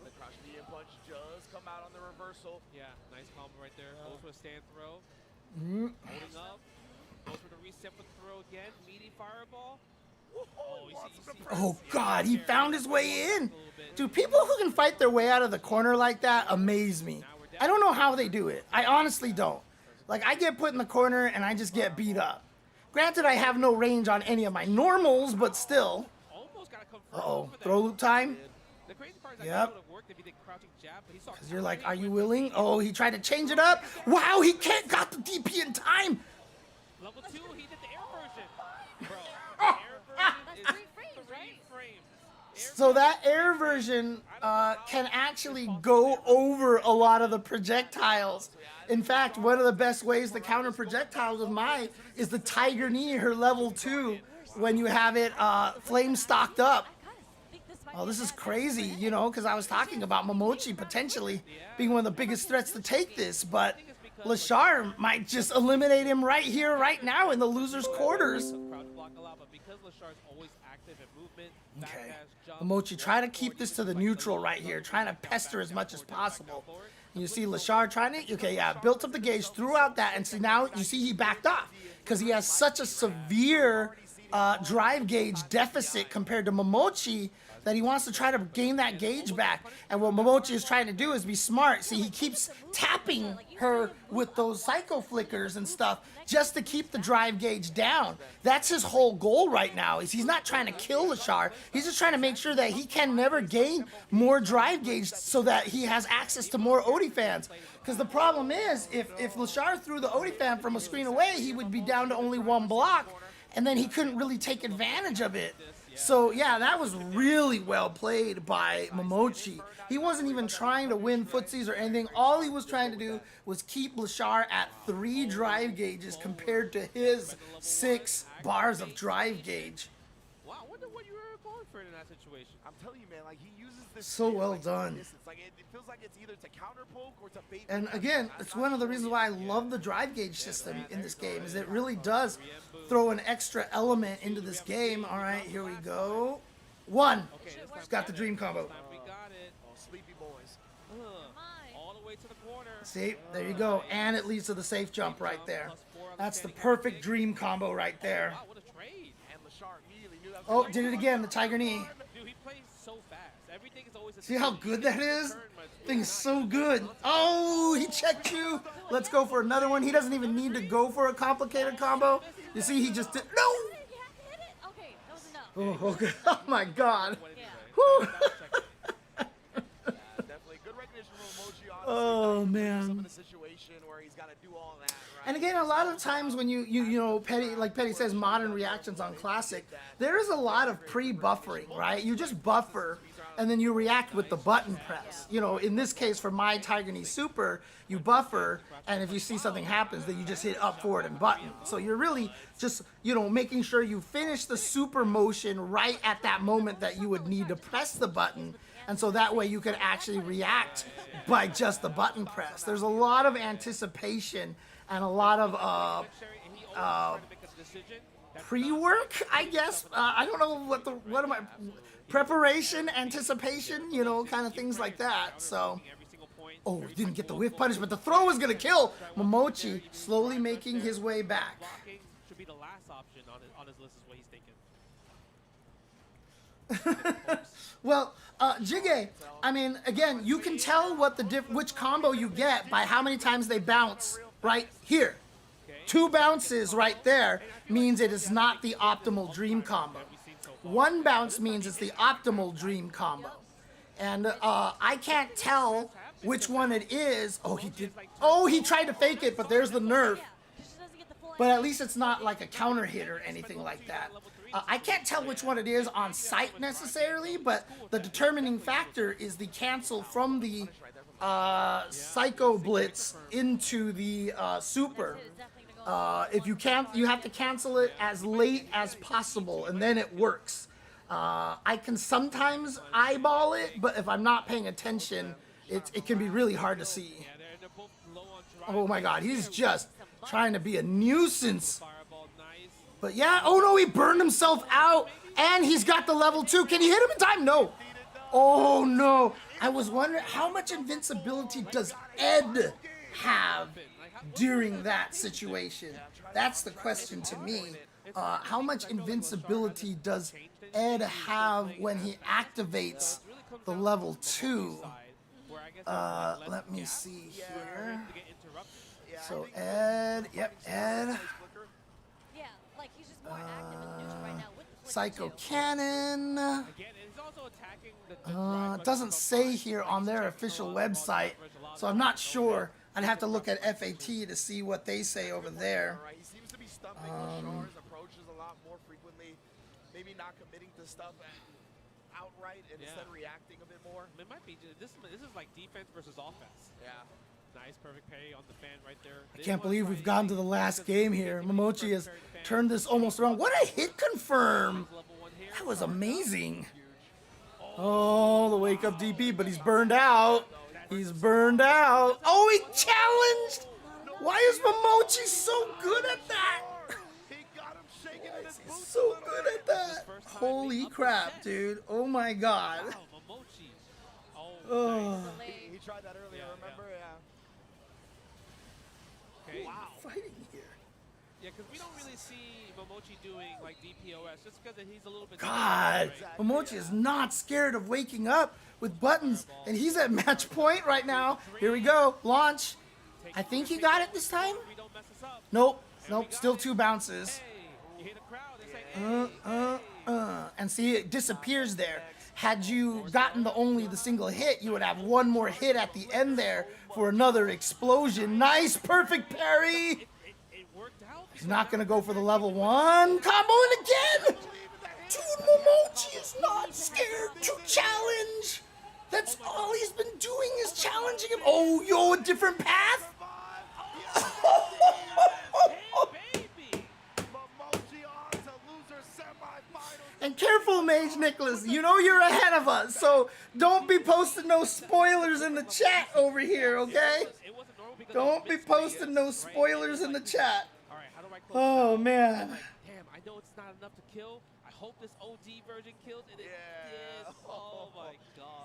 The crush medium punch does come out on the reversal. Yeah, nice combo right there. Goes for a stand throw. Holding up. Goes for the reset with throw again. Meaty fireball. Oh, you see. Oh God, he found his way in. Dude, people who can fight their way out of the corner like that amaze me. I don't know how they do it. I honestly don't. Like, I get put in the corner and I just get beat up. Granted, I have no range on any of my normals, but still. Uh-oh, throw loop time? Yep. Because you're like, are you willing? Oh, he tried to change it up. Wow, he can't got the DP in time. Level 2, he did the air version. Bro, Oh. That's 3 frames, right? So that air version can actually go over a lot of the projectiles. In fact, one of the best ways to counter projectiles with Mai is the Tiger Knee, her level 2, when you have it flame stocked up. Oh, this is crazy, you know, because I was talking about Momochi potentially being one of the biggest threats to take this, but Lashar might just eliminate him right here, right now in the loser's quarters. Okay, Momochi, try to keep this to the neutral right here, trying to pester as much as possible. You see Lashar trying to, okay, yeah, built up the gauge throughout that, and see now, you see he backed off, because he has such a severe drive gauge deficit compared to Momochi, that he wants to try to gain that gauge back. And what Momochi is trying to do is be smart. See, he keeps tapping her with those psycho flickers and stuff just to keep the drive gauge down. That's his whole goal right now, is he's not trying to kill Lashar. He's just trying to make sure that he can never gain more drive gauge so that he has access to more Odie fans. Because the problem is, if Lashar threw the Odie fan from a screen away, he would be down to only 1 block, and then he couldn't really take advantage of it. So, yeah, that was really well played by Momochi. He wasn't even trying to win footsies or anything. All he was trying to do was keep Lashar at 3 drive gauges compared to his 6 bars of drive gauge. Wow, I wonder what you were going for in that situation. I'm telling you, man, like, he uses this So well done. It feels like it's either to counter poke or to bait. And again, it's one of the reasons why I love the drive gauge system in this game, is it really does throw an extra element into this game. All right, here we go. 1. He's got the dream combo. We got it. Oh, sleepy boys. All the way to the corner. See, there you go. And it leads to the safe jump right there. That's the perfect dream combo right there. Wow, what a trade. And Lashar immediately knew that. Oh, did it again, the Tiger Knee. Dude, he plays so fast. Everything is always a See how good that is? Thing's so good. Oh, he checked you. Let's go for another one. He doesn't even need to go for a complicated combo. You see, he just did. No! Okay, that was enough. Oh, okay. Oh my God. Yeah. Definitely good recognition from Emoji. Oh man. Some of the situation where he's got to do all that. Right? And again, a lot of times when you know, Petty says modern reactions on Classic, there is a lot of pre-buffering, right? You just buffer and then you react with the button press. You know, in this case for my Tiger Knee Super, you buffer, and if you see something happens, then you just hit up, forward, and button. So you're really just, you know, making sure you finish the super motion right at that moment that you would need to press the button. And so that way you could actually react by just the button press. There's a lot of anticipation and a lot of pre-work, I guess. I don't know what am I, preparation, anticipation, you know, kind of things like that. So, oh, didn't get the whiff punish, but the throw was gonna kill Momochi, slowly making his way back. Should be the last option on his list is what he's thinking. Well, Jiggy, I mean, again, you can tell what which combo you get by how many times they bounce right here. 2 bounces right there means it is not the optimal dream combo. 1 bounce means it's the optimal dream combo. And I can't tell which one it is. Oh, he did. Oh, he tried to fake it, but there's the nerf. But at least it's not like a counter hit or anything like that. I can't tell which one it is on sight necessarily, but the determining factor is the cancel from the Psycho Blitz into the Super. If you can't, you have to cancel it as late as possible, and then it works. I can sometimes eyeball it, but if I'm not paying attention, it can be really hard to see. Oh my God, he's just trying to be a nuisance. But yeah, oh no, he burned himself out, and he's got the level 2. Can he hit him in time? No. Oh no. I was wondering, how much invincibility does Ed have during that situation? That's the question to me. How much invincibility does Ed have when he activates the level 2? Let me see here. So Ed, yep, Ed. Yeah, like he's just more active in the neutral right now with the flicker Psycho too. Cannon. Again, and he's also attacking the drive It doesn't say here on their official website, so I'm not sure. I'd have to look at FAT to see what they say over there. He seems to be stumping Lashar's approaches a lot more frequently, maybe not committing to stuff outright and instead reacting a bit more. It might be this is like defense versus offense. Yeah. Nice, perfect parry on the fan right there. I can't believe we've gotten to the last game here. Momochi has turned this almost around. What a hit confirm! That was amazing. Oh, the wake up DP, but he's burned out. He's burned out. Oh, he challenged! Why is Momochi so good at that? He's so good at that. Holy crap, dude. Oh my god. Oh. He tried that earlier, remember? Okay. Wow. Fighting here. Yeah, because we don't really see Momochi doing like DPOS just because he's a little bit. God, Momochi is not scared of waking up with buttons, and he's at match point right now. Here we go, launch. I think he got it this time. Nope, nope, still 2 bounces. And see, it disappears there. Had you gotten only the single hit, you would have one more hit at the end there for another explosion. Nice, perfect parry. He's not gonna go for the level 1 combo, and again, dude, Momochi is not scared to challenge. That's all he's been doing is challenging him. Oh, yo, a different path. And careful, Mage Nicholas. You know you're ahead of us, so don't be posting no spoilers in the chat over here, okay? Don't be posting no spoilers in the chat. Oh, man. Damn, I know it's not enough to kill. I hope this OD version kills, and it did. Oh my god.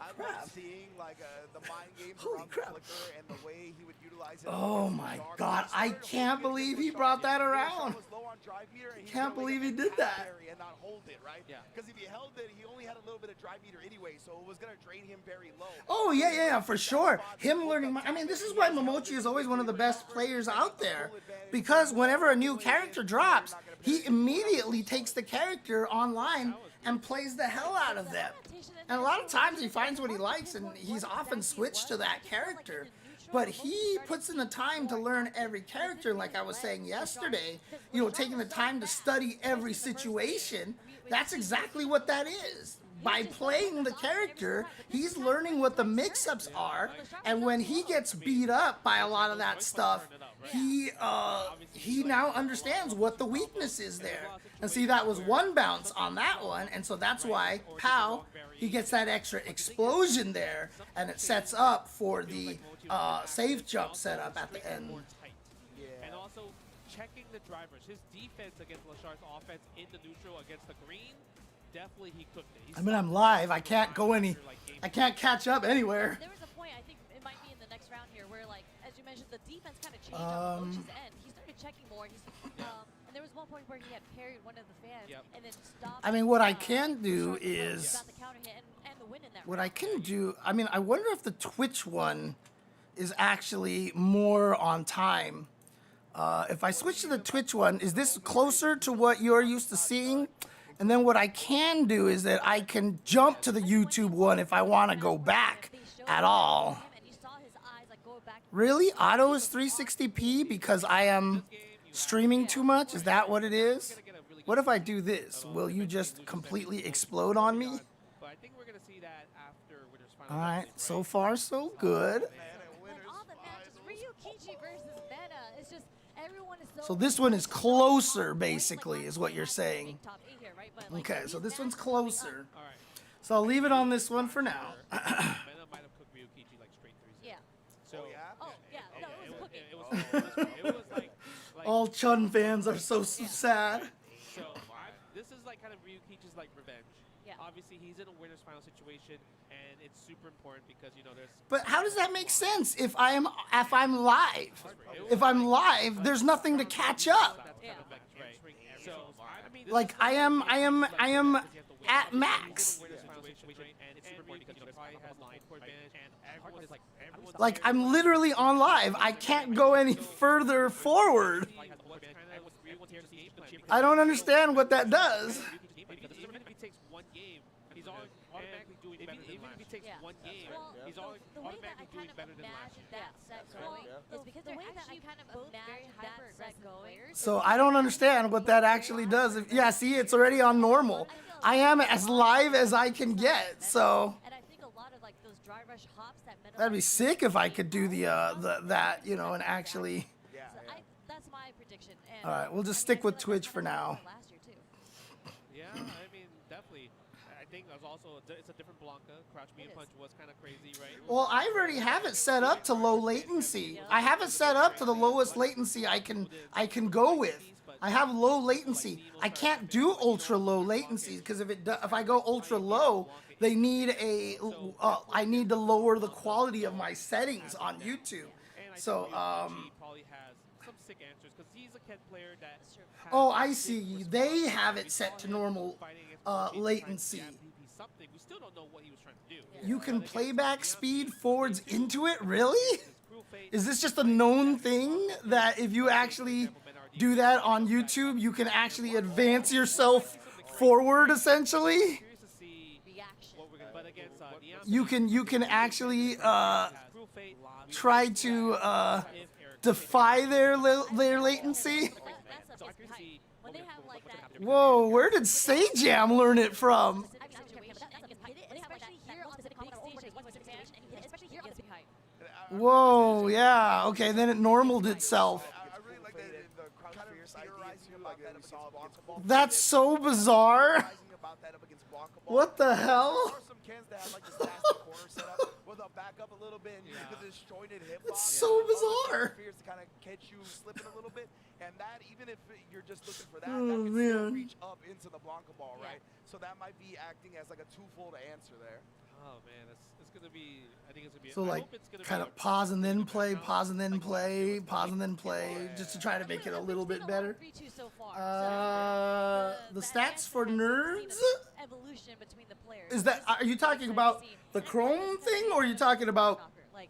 I love seeing like the mind games around the flicker and the way he would utilize it. Oh my god, I can't believe he brought that around. Can't believe he did that. And not hold it, right? Yeah. Because if he held it, he only had a little bit of drive meter anyway, so it was going to drain him very low. Oh, yeah, for sure. Him learning, I mean, this is why Momochi is always one of the best players out there. Because whenever a new character drops, he immediately takes the character online and plays the hell out of them. And a lot of times he finds what he likes, and he's often switched to that character. But he puts in the time to learn every character, like I was saying yesterday, you know, taking the time to study every situation. That's exactly what that is. By playing the character, he's learning what the mix-ups are, and when he gets beat up by a lot of that stuff, he now understands what the weakness is there. And see, that was 1 bounce on that one, and so that's why, pow, he gets that extra explosion there, and it sets up for the safe jump setup at the end. And also checking the drivers. His defense against Lashar's offense in the neutral against the green, definitely he cooked it. I mean, I'm live. I can't go I can't catch up anywhere. There was a point, I think it might be in the next round here, where like, as you mentioned, the defense kind of changed on Momochi's end. He started checking more. And there was one point where he had parried one of the fans and then stopped. I mean, what I can do is, got the counter hit and the win in that what round. I can do, I mean, I wonder if the Twitch one is actually more on time. If I switch to the Twitch one, is this closer to what you're used to seeing? And then what I can do is that I can jump to the YouTube one if I want to go back at all. Really? Auto is 360p because I am streaming too much? Is that what it is? What if I do this? Will you just completely explode on me? But I think we're going to see that after Winner's Final. All right, so far so good. All the matches, Ryukichi versus Meta, it's just everyone is So this one is closer, basically, is what you're saying. Okay, so this one's closer. So I'll leave it on this one for now. Meta might have cooked Ryukichi like straight 3-0. Yeah. So, Oh, yeah. No, it was cooking. All Chun fans are so sad. So this is like kind of Ryukichi's like revenge. Yeah. Obviously, he's in a winner's final situation, and it's super important because there's. But how does that make sense if I'm live? If I'm live, there's nothing to catch up. Yeah. So I mean, Like I am at max. And it's super important because probably has the home court advantage, and everyone's Like, I'm literally on live. I can't go any further forward. I don't understand what that does. Even if he takes one game, he's automatically doing better than last year. One game, he's automatically doing better than last year. That set going is because they're actually kind of both very hyper-aggressive players. So I don't understand what that actually does. Yeah, see, it's already on normal. I am as live as I can get, so And I think a lot of like those dry rush hops that Meta that'd be sick if I could do the that, you know, and actually. that's my prediction. And All right, we'll just stick with Twitch for now. last year too. Yeah, I mean, definitely. I think there's also it's a different Blanca. Crouch medium punch was kind of crazy, right? Well, I already have it set up to low latency. I have it set up to the lowest latency I can go with. I have low latency. I can't do ultra low latency because if I go ultra low, they need I need to lower the quality of my settings on YouTube. So he probably has some sick answers because he's a Ken player that. oh, I see. They have it set to normal latency. We still don't know what he was trying to do. You can playback speed forwards into it? Really? Is this just a known thing that if you actually do that on YouTube, you can actually advance yourself forward essentially? You can actually try to defy their latency? Whoa, where did Sajam learn it from? Whoa, yeah, okay, then it normaled itself. That's so bizarre. What the hell? It's so bizarre. And that, even if you're just looking for that, that can still reach up into the Blanca ball, right? So that might be acting as like a twofold answer there. Oh man, it's gonna be. I think it's gonna be. So like, kind of pause and then play, pause and then play, pause and then play, just to try to make it a little bit better. The stats for nerds. Is that? Are you talking about the Chrome thing, or are you talking about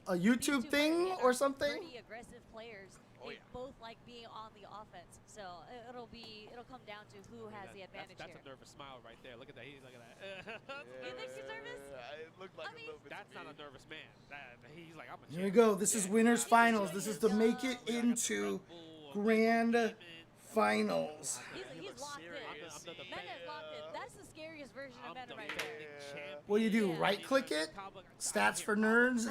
a YouTube thing or something? Pretty aggressive players. They both like being on the offense, so it'll come down to who has the advantage that's here. a nervous smile right there. Look at that. Look at that. You think he's nervous? It looked like a little bit. That's not a nervous man. He's like, I'm a Here we go. This is winners finals. This is to make it into grand finals. He's locked in. Meta's locked in. That's the scariest version of Meta right there. What do you do? Right click it? Stats for nerds?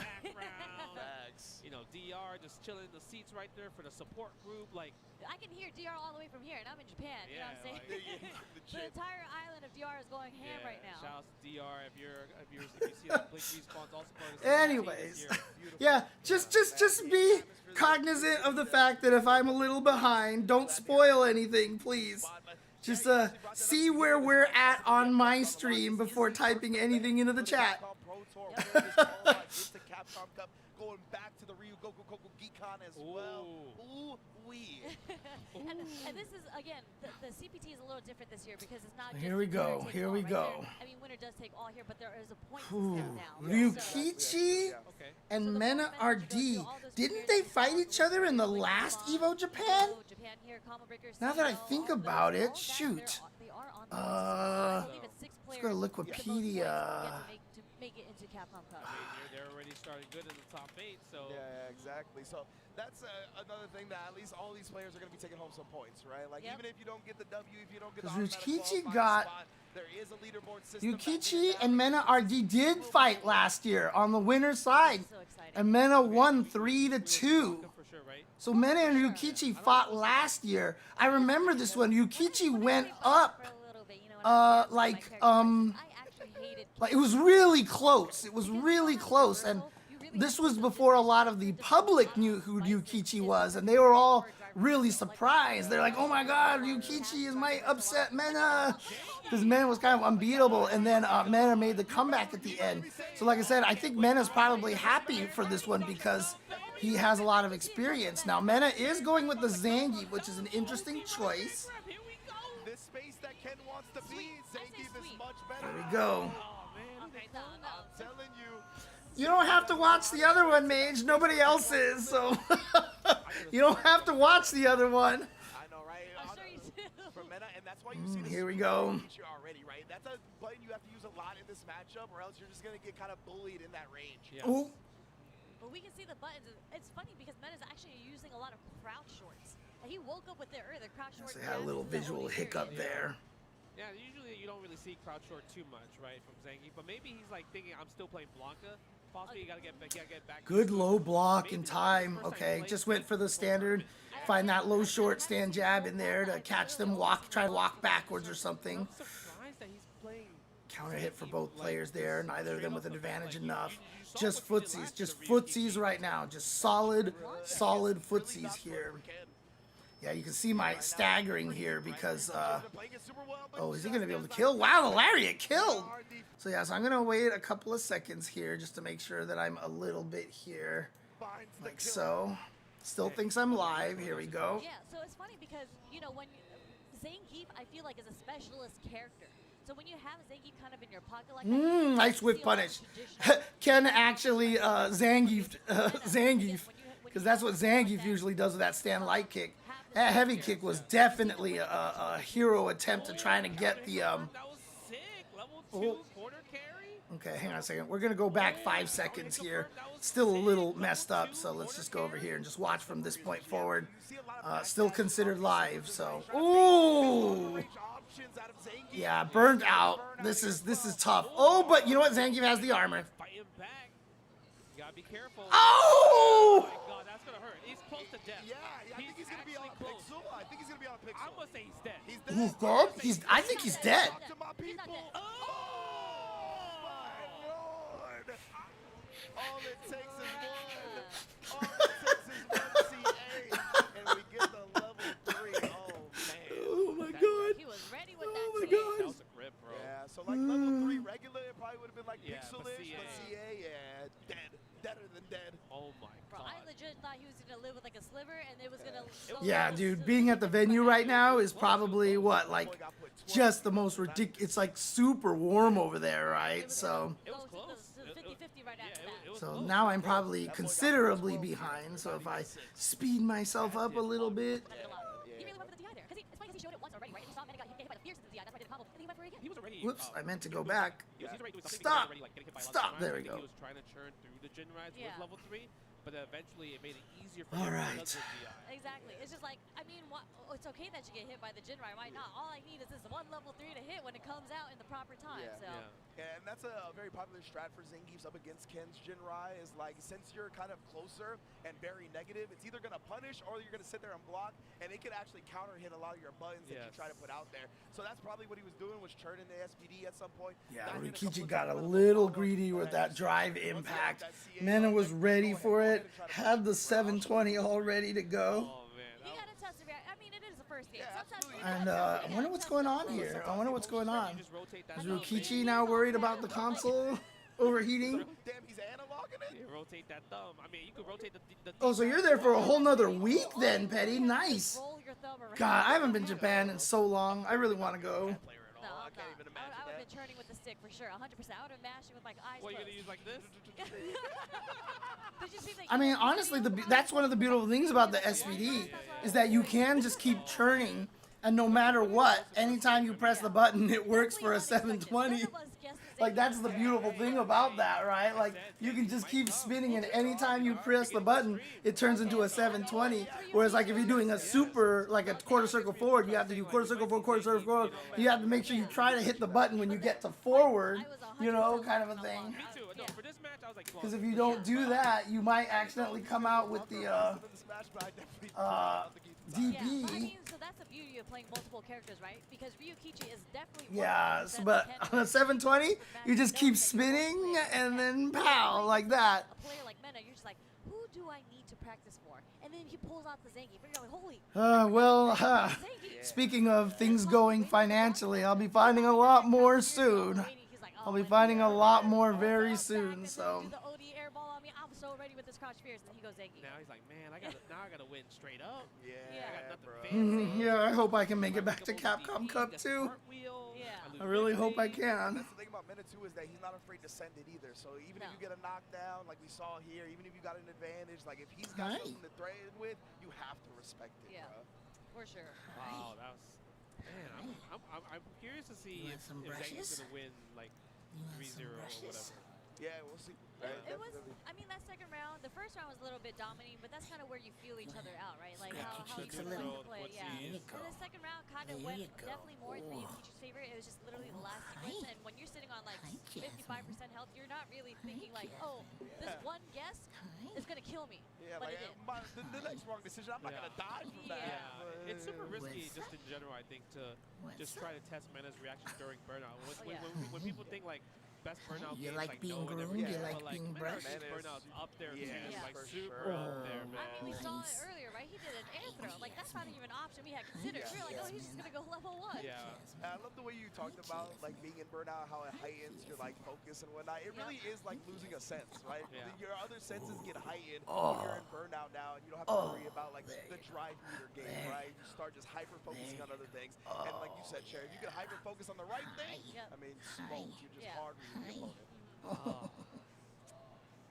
You know, DR just chilling in the seats right there for the support group. Like, I can hear DR all the way from here, and I'm in Japan. You know what I'm saying? The entire island of DR is going ham right now. Shout out to DR if you see that Blink Respawn's also part of the Anyways, yeah, just be cognizant of the fact that if I'm a little behind, don't spoil anything, please. Just see where we're at on my stream before typing anything into the chat. Going back to the Ryu Goku Goku Geekon as well. Ooh-wee. and this is, again, the CPT is a little different this year because it's not just Here we go. Here we go. I mean, winner does take all here, but there is a point system now. Ryukichi and Mena RD. Didn't they fight each other in the last Evo Japan? Now that I think about it, shoot. Let's go to Liquipedia. Make it into Capcom Cup. They're already starting good in the top 8, so yeah, exactly. So that's another thing that at least all these players are going to be taking home some points, right? Like even if you don't get the W, if you don't get the Ryukichi got spot, there is a leaderboard system. Yukichi and Mena RD did fight last year on the winner's side, and Mena won 3-2. So Mena and Yukichi fought last year. I remember this one. Yukichi went up, like it was really close. It was really close, and this was before a lot of the public knew who Yukichi was, and they were all really surprised. They're like, "Oh my God, Yukichi is my upset Mena," because Mena was kind of unbeatable, and then Mena made the comeback at the end. So, like I said, I think Mena's probably happy for this one because he has a lot of experience. Now, Mena is going with the Zangief, which is an interesting choice. This space that Ken wants to be, Zangief is much better. There we go. I'm telling you. You don't have to watch the other one, Mage. Nobody else is, so you don't have to watch the other one. I know, right? I'm sure you do. For meta, and that's why you see the Here we super go. feature already, right? That's a button you have to use a lot in this matchup, or else you're just gonna get kind of bullied in that range. Yeah. Ooh. But we can see the buttons. It's funny because Meta's actually using a lot of crouch shorts. And he woke up with the crouch short. They had a little visual hiccup there. Yeah, usually you don't really see crouch short too much, right, from Zangief. But maybe he's like thinking, I'm still playing Blanca. Possibly you gotta get back. Good low block in time. Okay, just went for the standard. Find that low short stand jab in there to catch them try to walk backwards or something. I'm surprised that he's playing. Counter hit for both players there. Neither of them with an advantage enough. Just footsies right now. Just solid footsies here. Yeah, you can see my staggering here because, oh, is he going to be able to kill? Wow, the lariat killed! So yeah, so I'm going to wait a couple of seconds here just to make sure that I'm a little bit here, like so. Still thinks I'm live. Here we go. Yeah, so it's funny because, you know, when Zangief, I feel like, is a specialist character. So when you have Zangief kind of in your pocket like that, Nice whip punish. Ken actually Zangief, because that's what Zangief usually does with that stand light kick. That heavy kick was definitely a hero attempt to trying to get the That was sick. Level 2 corner carry. Okay, hang on a second. We're gonna go back 5 seconds here. Still a little messed up, so let's just go over here and just watch from this point forward. Still considered live, so ooh. Yeah, burned out. This is tough. Oh, but you know what? Zangief has the armor. Fighting back. You gotta be careful. Oh! Oh my god, that's gonna hurt. He's close to death. Yeah, I think he's gonna be on close. Pixel. I think he's gonna be on Pixel. I'm gonna say he's dead. He's dead? I think he's dead. Talk to my people. Oh! My lord. All it takes is one. All it takes is one CA, and we get the level 3. Oh man. Oh my god. he was ready with Oh that my CA. god. That was a grip, bro. Yeah, so like level 3 regular, it probably would have been like Yeah, but pixelish, but CA. CA, yeah, dead. Deader than dead. Oh my Bro, god. I legit thought he was gonna live with like a sliver, and it was gonna. Yeah, dude, being at the venue right now is probably what, like, just the most ridiculous. It's like super warm over there, right? So, It was close. To the 50-50 right after that. It was so close. now I'm probably considerably behind. So if I speed myself up a little bit, He really went for the DI there. Because it's funny because he showed it once already, right? And he saw Meta got hit by the fierce into the DI. That's why he did the combo. And then he went for it again. He was already. whoops, I meant to go back. He was already doing something. Stop. He was already, like, getting hit by a lot of Stop. Jin There Rise. we I think go. He was trying to churn through the Jin Rise Yeah. with level 3, but eventually it made it easier for All him right. because of the DI. Exactly. It's just like, I mean, it's okay that you get hit by the Jinrai. Why not? All I need is this one level 3 to hit when it comes out in the proper time. Yeah. So. Yeah, and that's a very popular strat for Zangief's up against Ken's Jinrai is like, since you're kind of closer and very negative, it's either going to punish or you're going to sit there and block, and it could actually counter hit a lot of your buttons that you try to put out there. So that's probably what he was doing, was churning the SPD at some point. Yeah, Got hit a Rikichi couple got a times with little follow-up, greedy with that drive once he got impact. that CA Mena on was there, ready go for ahead, it, go ahead and try to had the push for option. 720 all ready to go. Oh man. You gotta test the I mean, it is the first game. Yeah, Sometimes absolutely. you And gotta I wonder what's going on here. I wonder what's going on. You just rotate that Is thumb, Rikichi now worried about the console overheating? Damn, he's analoging it? You rotate that thumb. I mean, you could rotate the Oh, so you're there for a whole nother week then, Petty. Nice. roll your thumb around. God, I haven't been to Japan in so long. I really want to go. Player at No, all. I I'm can't not. even I imagine would have that. been churning with the stick for sure, 100%. I would have been mashing with my eyes What, you closed. gonna use like this? Did you see the I mean, honestly, that's one of the beautiful things about the SPD is that you can just keep churning, and no matter what, anytime you press the button, it works for a 720. Like, that's the beautiful thing about that, right? Like, you can just keep spinning, and anytime you press the button, it turns into a 720. Whereas, like, if you're doing a super, like a quarter circle forward, you have to do quarter circle forward, quarter circle forward. You have to make sure you try to hit the button when you get to forward, you know, kind of a thing. Me too. No, for this match, I was like, Because if you don't do that, you might accidentally come out with the DP. Yeah, I mean, so that's the beauty of playing multiple characters, right? Because Ryukichi is definitely Yeah, but on a 720, you just keep spinning and then pow, like that. A player like Mena, you're just like, who do I need to practice for? And then he pulls out the Zangief, and you're like, holy. Zangief. Speaking of things going financially, I'll be finding a lot more soon. I'll be finding a lot more very soon, so. Do the OD air ball on me. I'm so ready with this crouch fierce. And he goes Zangief. now he's like, man, I gotta win straight up. Yeah, I got bro. nothing fancy. Yeah, I hope I can make it back to Capcom Cup too. Yeah. I really hope I can. That's the thing about about Mena too is that he's not afraid to send it either. So even if No. you get a knockdown, like we saw here, even if you got an advantage, like if he's got something to threaten with, you have to respect it, Yeah. bro. For sure. Wow, that was. Man, I'm curious to see You want if some Zangi's brushes? gonna win like You want 3-0 some or brushes? whatever. Yeah, we'll see. It was, I mean, that second round, the first round was a little bit dominating, but that's kind of where you feel each other out, right? Like Yeah, how cheeks you a little. play, yeah. There you go. And the second round kind of There went you go. definitely more in Oh. Ryukichi's favor. It was just literally the last Oh, sequence, hi. and when you're sitting on like Hi, 55% health, you're not really thinking like, Jasmine. oh, this one guess Hi. is gonna kill me. Yeah, But like it did. the next wrong decision, I'm not Yeah. gonna die from that. Yeah. but- It's super risky What's just in general, I think, to What's just try to test Mena's reaction during burnout. Oh, yeah. When people think like best burnout You games, like being no and groomed? everything, You but, like being Mena's brushed? burnout's up there Yeah, too, yeah, like for super sure. up there, Oh. man. I mean, we saw it Nice. earlier, right? He did an air throw. Like, that's not even an option we had considered. Yeah. We were like, oh, he's just gonna go level 1. Yeah. I love the way you talked about like being in burnout, how it heightens your like focus and whatnot. It really is like losing a sense, right? Yeah. Your other senses get heightened Oh. when you're in burnout now, and you don't have to Oh. worry about like There the you drive meter game, There right? You start just hyper focusing There on other things, and like you said, Cherry, if you can hyper focus on the right thing, Yep. I mean, smoke, you're just Yeah. hard with your opponent. Oh.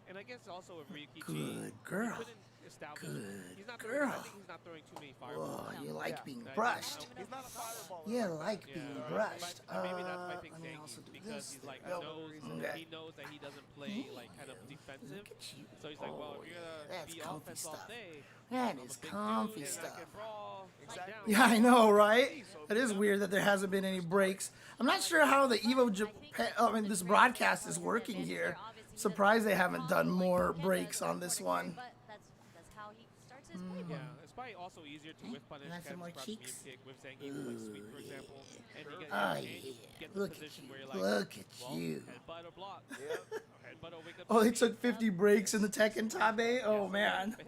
And I guess also with Ryukichi, Good he girl. couldn't establish. Good He's not throwing, I girl. think he's not throwing too many fireballs. Oh, you like Yeah. being I- brushed. He's not a fireball. You like Yeah, being right. brushed. But maybe that's why I think let me Zangief, also do because this. he's like There we go. Okay. he knows that he doesn't play like kind of defensive. Look at you. So he's like, well, Oh, if you're yeah, gonna that's be comfy offense all stuff. day, That I'm a is big comfy dude, and I stuff. can brawl. Exactly. down. Yeah, I know, right? It is weird that there hasn't been any breaks. I'm not sure how the this broadcast is working here. Surprised they haven't done more breaks on this one. But that's how he starts his playbook. Yeah, it's probably also easier to whiff punish, You like some kind more of scrap cheeks? medium kick with Zangief, like sweep, for example, and you get, Oh, and you yeah. get the Look at position you. where you're like, Look at well, you. headbutt or block. Yep. Headbutt or wake up Oh, to they speed. took 50 breaks in the Tekken Tabe? Oh, man. Bam.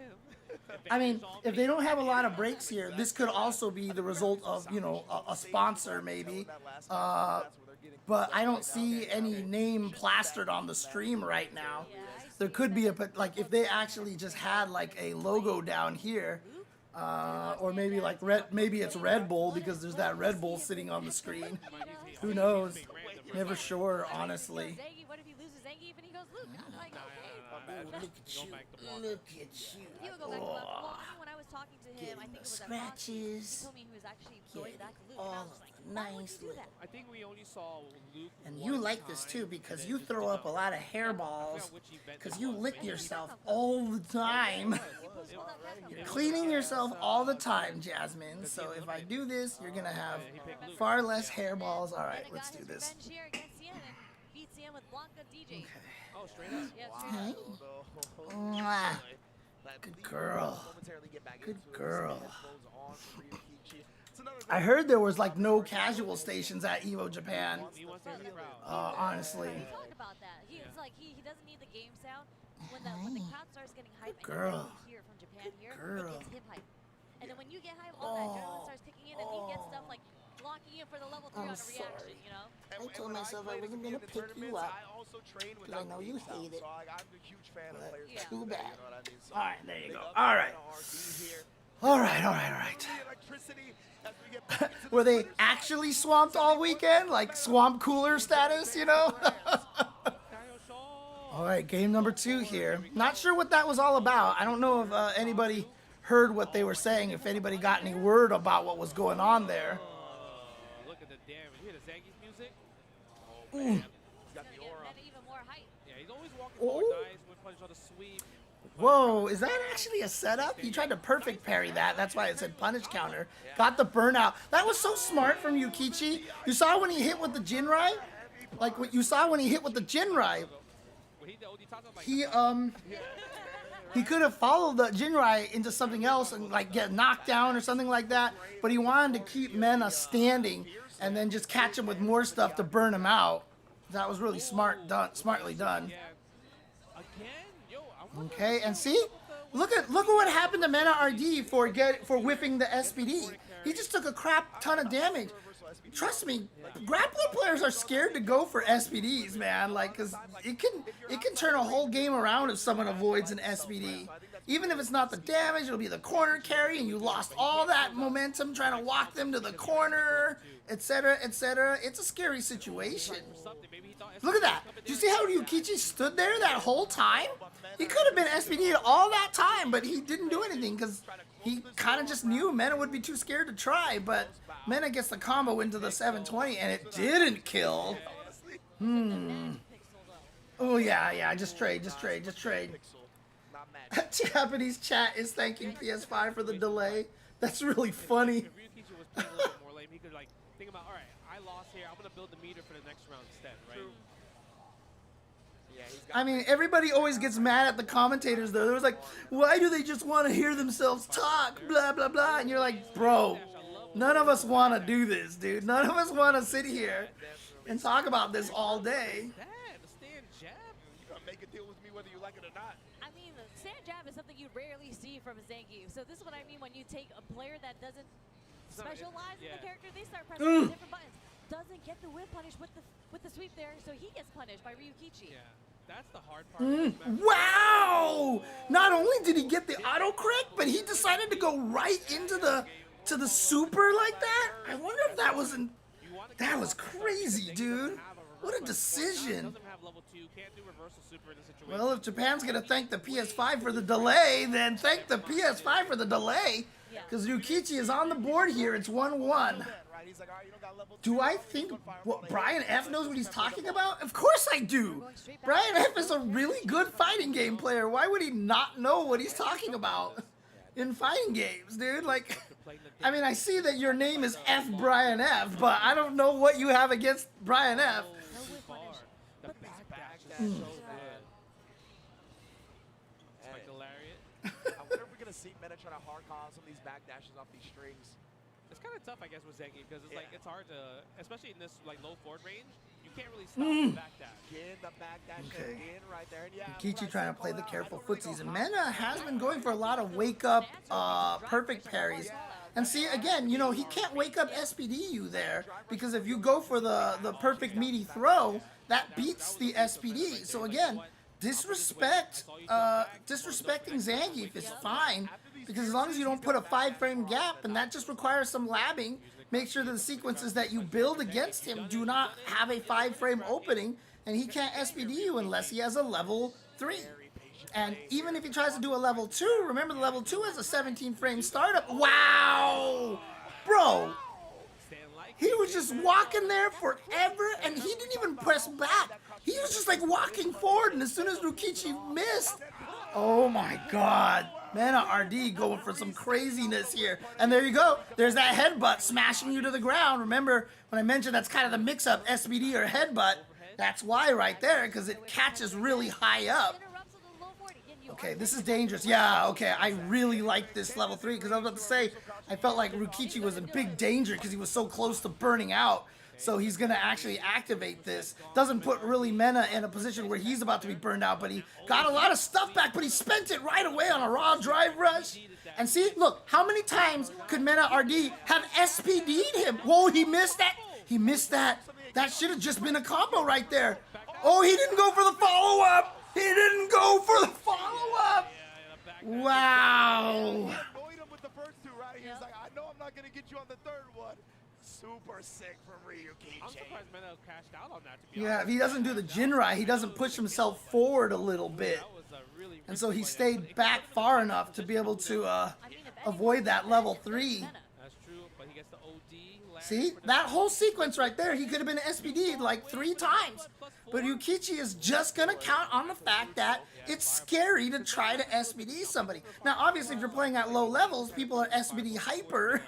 I mean, if they don't have a lot of breaks here, this could also be the result of, you know, a sponsor maybe. But I don't see any name plastered on the stream right now. There could be like if they actually just had like a logo down here, or maybe like maybe it's Red Bull because there's that Red Bull sitting on the screen. Who knows? Never sure, honestly. Zangief, what if he loses Zangief and he goes Luke? I'm like, okay. Look at you. Look at you. He would go back to Luke. Well, I mean, when I was talking to him, I think it was at Fox, he Scratches. told me he was actually going back to Luke. And I All was like, why would you do nicely. that? I think we only saw Luke. And one you like this time, too and because then you just throw did up a not- lot of I hairballs forgot which event because it you was, lick but he- yourself all the time. You're cleaning yourself all the time, Jasmine. So if I do this, you're gonna have he picked Luke. far less hairballs. All And right, it let's got do his this. revenge here against Cien and beat Cien with Blanca DJ. Oh, straight up. Yeah, straight up. Mwah. Good girl. Good girl. I heard there was like no casual stations at Evo Japan. He wants to hit the crowd. Honestly. He talked about that. It's like he doesn't need the game sound. When the crowd starts getting hype, and girl. you really hear from Japan here, girl. it gets him hype. And then when you get hype, all that adrenaline starts kicking in, and he gets stuff like blocking in for the level 3 on a reaction, you know? I told myself I wasn't gonna pick you up because I know you hate it. I'm a huge fan of players. Yeah. Too bad. You know what I mean? So All right, there you big go. up All to right. RD here. All right, all right, all right. The electricity as we get back into the Were they winners' actually swamped all weekend? Like swamp cooler status, you know? All right, game number 2 here. Not sure what that was all about. I don't know if anybody heard what they were saying, if anybody got any word about what was going on there. Look at the damage. You hear the Zangief music? Oh, man. He's got the aura. And even more hype. Yeah, he's always walking forward nice, with punch on the sweep. Whoa, is that actually a setup? He tried to perfect parry that. That's why it said punish counter. Got the burnout. That was so smart from Yukichi. You saw when he hit with the Jinrai? Like what you saw when he hit with the Jinrai. He could have followed the Jinrai into something else and like get knocked down or something like that, but he wanted to keep Mena standing and then just catch him with more stuff to burn him out. That was really smartly done. Okay, and see, look at what happened to Mena RD for whipping the SPD. He just took a crap ton of damage. Trust me, grappler players are scared to go for SPDs, man. Like, cause it can turn a whole game around if someone avoids an SPD. Even if it's not the damage, it'll be the corner carry, and you lost all that momentum trying to walk them to the corner, etc., etc. It's a scary situation. Look at that. Do you see how Ryukichi stood there that whole time? He could have been SPD'd all that time, but he didn't do anything because he kind of just knew Mena would be too scared to try, but Mena gets the combo into the 720, and it didn't kill. Oh, yeah, just trade. Japanese chat is thanking PS5 for the delay. That's really funny. If Ryukichi was playing a little bit more lame, he could like think about, all right, I lost here. I'm gonna build the meter for the next round instead, right? I mean, everybody always gets mad at the commentators, though. They're always like, why do they just want to hear themselves talk? Blah, blah, blah. And you're like, bro, none of us want to do this, dude. None of us want to sit here and talk about this all day. Damn, the stand jab. You gotta make a deal with me whether you like it or not. I mean, the stand jab is something you rarely see from Zangief. So this is what I mean when you take a player that doesn't specialize in the character, they start pressing different buttons. Doesn't get the whip punish with the sweep there, so he gets punished by Ryukichi. Yeah, that's the hard part. Wow! Not only did he get the auto correct, but he decided to go right into the super like that. I wonder if that wasn't. That was crazy, dude. What a decision. Well, if Japan's gonna thank the PS5 for the delay, then thank the PS5 for the delay. Because Ryukichi is on the board here. It's 1-1. Do I think what Brian F knows what he's talking about? Of course I do. Brian F is a really good fighting game player. Why would he not know what he's talking about in fighting games, dude? Like, I mean, I see that your name is F Brian F, but I don't know what you have against Brian F. I wonder if we're gonna see Meta try to hard call some of these backdashes off these strings. It's kind of tough, I guess, with Zangief because it's like it's hard to, especially in this like low forward range, you can't really stop the backdash. Get the backdash again right there. And yeah, Ryukichi trying to play the careful footsies, and Mena has been going for a lot of wake up perfect parries. And see, again, you know, he can't wake up SPD you there because if you go for the perfect meaty throw, that beats the SPD. So again, disrespecting Zangief is fine because as long as you don't put a 5-frame gap, and that just requires some labbing, make sure that the sequences that you build against him do not have a 5-frame opening, and he can't SPD you unless he has a level 3. And even if he tries to do a level 2, remember the level 2 is a 17-frame startup. Wow! Bro, he was just walking there forever, and he didn't even press back. He was just like walking forward, and as soon as Ryukichi missed, oh my God. Mena RD going for some craziness here. And there you go. There's that headbutt smashing you to the ground. Remember when I mentioned that's kind of the mix-up, SPD or headbutt? That's why right there, because it catches really high up. Okay, this is dangerous. Yeah, okay, I really like this level 3 because I was about to say, I felt like Ryukichi was in big danger because he was so close to burning out. So he's going to actually activate this. Doesn't put really Mena in a position where he's about to be burned out, but he got a lot of stuff back, but he spent it right away on a raw drive rush. And see, look, how many times could Mena RD have SPD'd him? Whoa, he missed that. He missed that. That should have just been a combo right there. Oh, he didn't go for the follow-up. He didn't go for the follow-up. Wow. He's like, I know I'm not going to get you on the third one. Super sick from Ryukichi. I'm surprised Mena cashed out on that, to be Yeah, honest. if he doesn't do the Jinrai, he doesn't push himself forward a little bit. And so he stayed back far enough to be able to avoid that level 3. That's true, but he gets the OD. See, that whole sequence right there, he could have been SPD'd like 3 times. But Ryukichi is just going to count on the fact that it's scary to try to SPD somebody. Now, obviously, if you're playing at low levels, people are SPD hyper.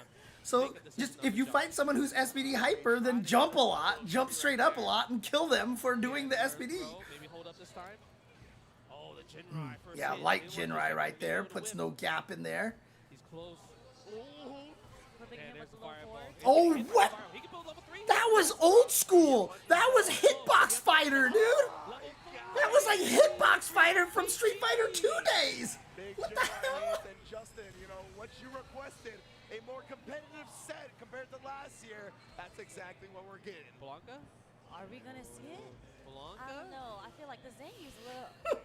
So just if you fight someone who's SPD hyper, then jump a lot, jump straight up a lot, and kill them for doing the SPD. Maybe hold up this time. Oh, the Jinrai first Yeah, hit. light Jinrai right there, puts no gap in there. He's close. Oh, what? That was old school. That was Hitbox Fighter, dude. That was like Hitbox Fighter from Street Fighter 2 days. What the hell? And Justin, you know, what you requested, a more competitive set compared to last year, that's exactly what we're getting. Blanca? Are we gonna see it? Blanca? I don't know. I feel like the Zangief's a little.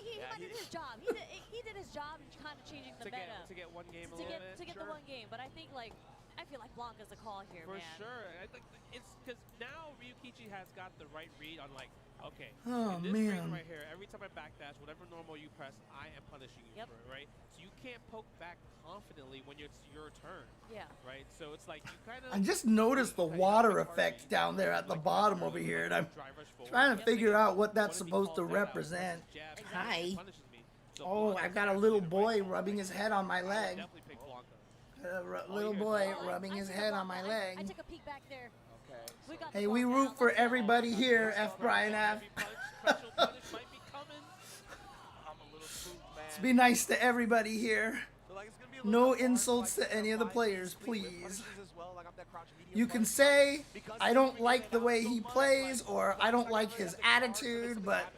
he might have did his job. He did his job in kind of changing the meta. To get one game a little bit. To get the one game. But I think, like, I feel like Blanca's the call here, For man. sure. I think it's because now Ryukichi has got the right read on, like, okay, Oh, in this man. frame right here, every time I backdash, whatever normal you press, I am punishing you for it, right? So you can't poke back confidently when it's your turn. Yeah. Right? So it's like you kind of... I just noticed the water effect down there at the bottom over here, and I'm trying to figure out what that's supposed to represent. Hi. Oh, I've got a little boy rubbing his head on my leg. Little boy rubbing his head on my I leg. took a peek back there. Hey, we root for everybody here, F. Brian F. Let's be nice to everybody here. No insults to any of the players, please. You can say, I don't like the way he plays, or I don't like his attitude, but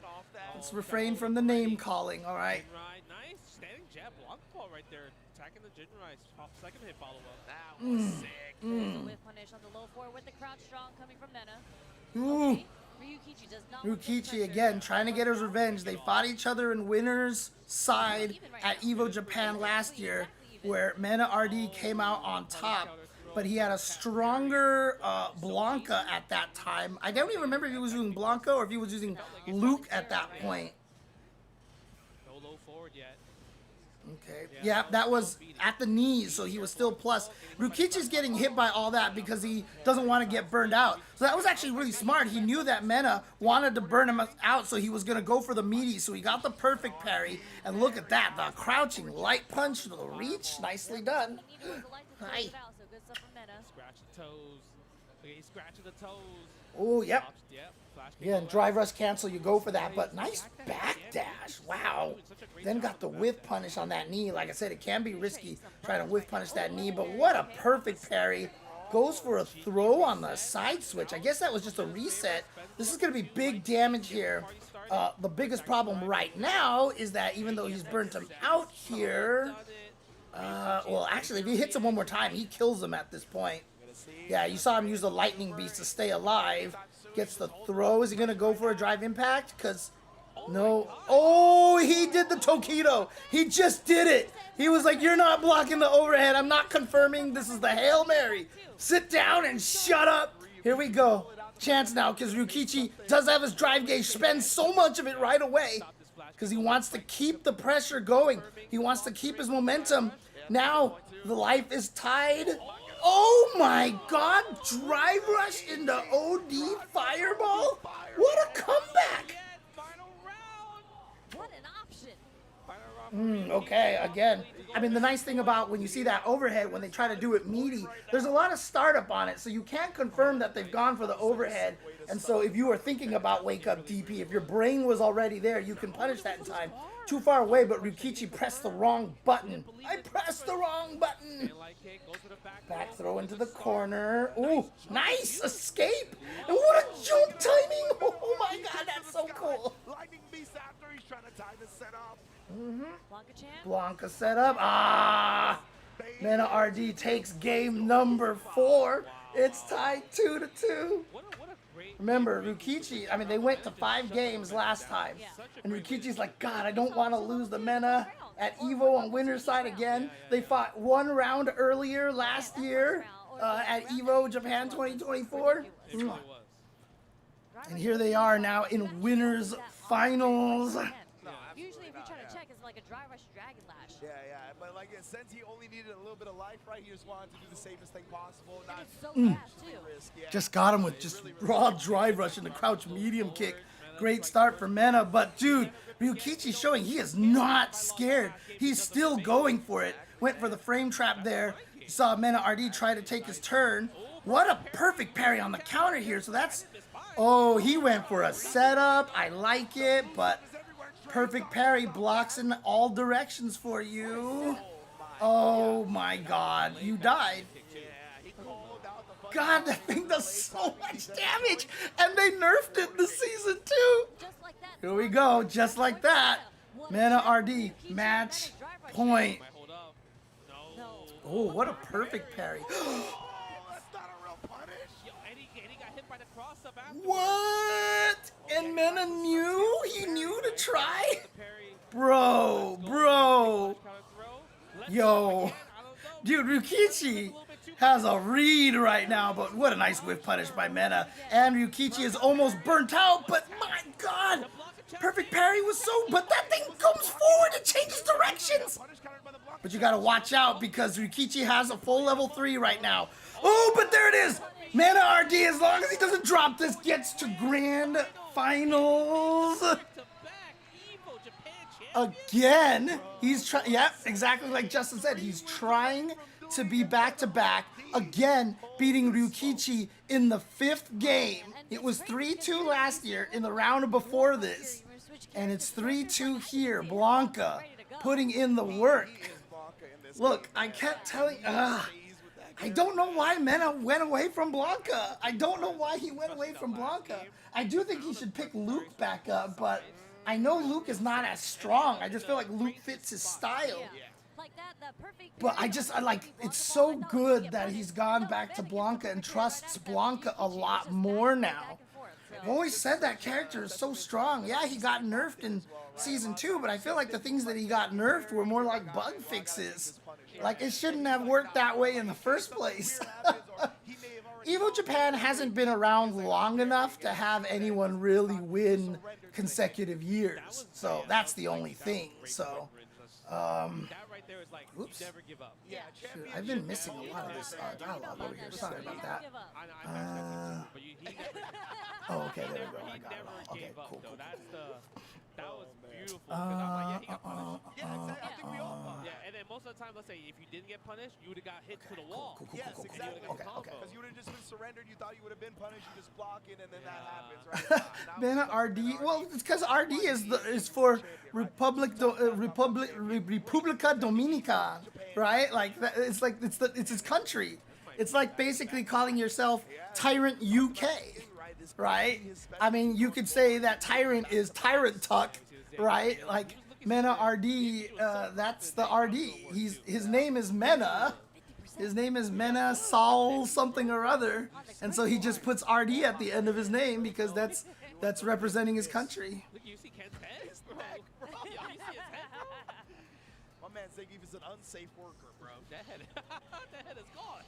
let's refrain from the name calling, all right? Nice standing jab block ball right there, attacking the Jin Rise. Second hit follow up. That was sick. There's a whip punish on the low four with the crouch strong coming from Nena. Ooh. Okay. Ryukichi does not want this Ryukichi pressure. again, trying to get his revenge. They fought each other in winner's side at EVO Japan last year, where Mena RD came out on top, but he had a stronger Blanca at that time. I don't even remember if he was using Blanca or if he was using Luke at that point. No low forward yet. Okay. Yeah, that was at the knees, so he was still plus. Ryukichi's getting hit by all that because he doesn't want to get burned out. So that was actually really smart. He knew that Mena wanted to burn him out, so he was going to go for the meaty. So he got the perfect parry. And look at that, the crouching light punch to the reach. Nicely done. Hi. Scratch the toes. Okay, he's scratching the toes. Oh, yep. Yep. Flash Yeah, and drive rush cancel, you go for that, but nice backdash. Wow. Then got the whiff punish on that knee. Like I said, it can be risky trying to whiff punish that knee, but what a perfect parry. Goes for a throw on the side switch. I guess that was just a reset. This is going to be big damage here. The biggest problem right now is that even though he's burnt him out here, well, actually, if he hits him one more time, he kills him at this point. Yeah, you saw him use the lightning beast to stay alive. Gets the throw. Is he going to go for a drive impact? Because, no. Oh, he did the Tokido. He just did it. He was like, you're not blocking the overhead. I'm not confirming. This is the Hail Mary. Sit down and shut up. Here we go. Chance now, because Ryukichi does have his drive gauge. Spends so much of it right away. Because he wants to keep the pressure going. He wants to keep his momentum. Now, the life is tied. Oh my god, drive rush into OD fireball? What a comeback! What an option. Okay, again, I mean, the nice thing about when you see that overhead, when they try to do it meaty, there's a lot of startup on it, so you can't confirm that they've gone for the overhead. And so if you are thinking about wake up DP, if your brain was already there, you can punish that in time. Too far away, but Ryukichi pressed the wrong button. I pressed the wrong button. Back throw into the corner. Ooh, nice escape. And what a jump timing. Oh my god, that's so cool. Lightning beast after he's trying to time the setup. Blanca champ. Blanca set up. Ah! Mena RD takes game number 4. It's tied 2-2. Remember, Ryukichi, I mean, they went to 5 games last time. And Ryukichi's like, God, I don't want to lose the Mena at EVO on winner's side again. They fought 1 round earlier last year at EVO Japan 2024. And here they are now in winners finals. Usually if you try to check, it's like a dry rush dragon lash. Yeah, but like since he only needed a little bit of life, right, he just wanted to do the safest thing possible. Not It's so fast, too. risk. Yeah. Just got him with just raw drive rush and the crouch medium kick. Great start for Mena, but dude, Ryukichi showing he is not scared. He's still going for it. Went for the frame trap there. You saw Mena RD try to take his turn. What a perfect parry on the counter here. So that's, oh, he went for a setup. I like it, but perfect parry blocks in all directions for you. Oh my god, you died. God, that thing does so much damage, and they nerfed it this season too. Here we go, just like that. Mena RD, match point. Oh, what a perfect parry. What? And Mena knew? He knew to try? Bro. Yo. Dude, Ryukichi has a read right now, but what a nice whiff punish by Mena. And Ryukichi is almost burnt out, but my god! Perfect parry was so, but that thing comes forward and changes directions! But you gotta watch out because Ryukichi has a full level 3 right now. Oh, but there it is! Mena RD, as long as he doesn't drop this, gets to grand finals. Again, he's trying, yeah, exactly like Justin said, he's trying to be back-to-back, again, beating Ryukichi in the 5th game. It was 3-2 last year in the round before this, and it's 3-2 here. Blanca putting in the work. Look, I kept telling, I don't know why Mena went away from Blanca. I don't know why he went away from Blanca. I do think he should pick Luke back up, but I know Luke is not as strong. I just feel like Luke fits his style. But I like, it's so good that he's gone back to Blanca and trusts Blanca a lot more now. I've always said that character is so strong. Yeah, he got nerfed in Season 2, but I feel like the things that he got nerfed were more like bug fixes. Like, it shouldn't have worked that way in the first place. Evo Japan hasn't been around long enough to have anyone really win consecutive years. So that's the only thing. So, oops. Shoot, I've been missing a lot of this dialogue over here. Sorry about that. Oh, okay, there we go. I got it all. Okay, cool. That was beautiful. Yeah, and then most of the time, let's say if you didn't get punished, you would have got hit to the wall. Yes, exactly. Because you would have just been surrendered. You thought you would have been punished. You just block it, and then that happens, right? Mena RD. Well, it's because RD is for Republica Dominica, right? Like it's like it's his country. It's like basically calling yourself Tyrant UK. Right? I mean, you could say that Tyrant is Tyrant Tuck, right? Like Mena RD, that's the RD. His name is Mena. His name is Mena Saul something or other, and so he just puts RD at the end of his name because that's representing his country. You see Ken's head? My man Zangief is an unsafe worker, bro. That head is gone.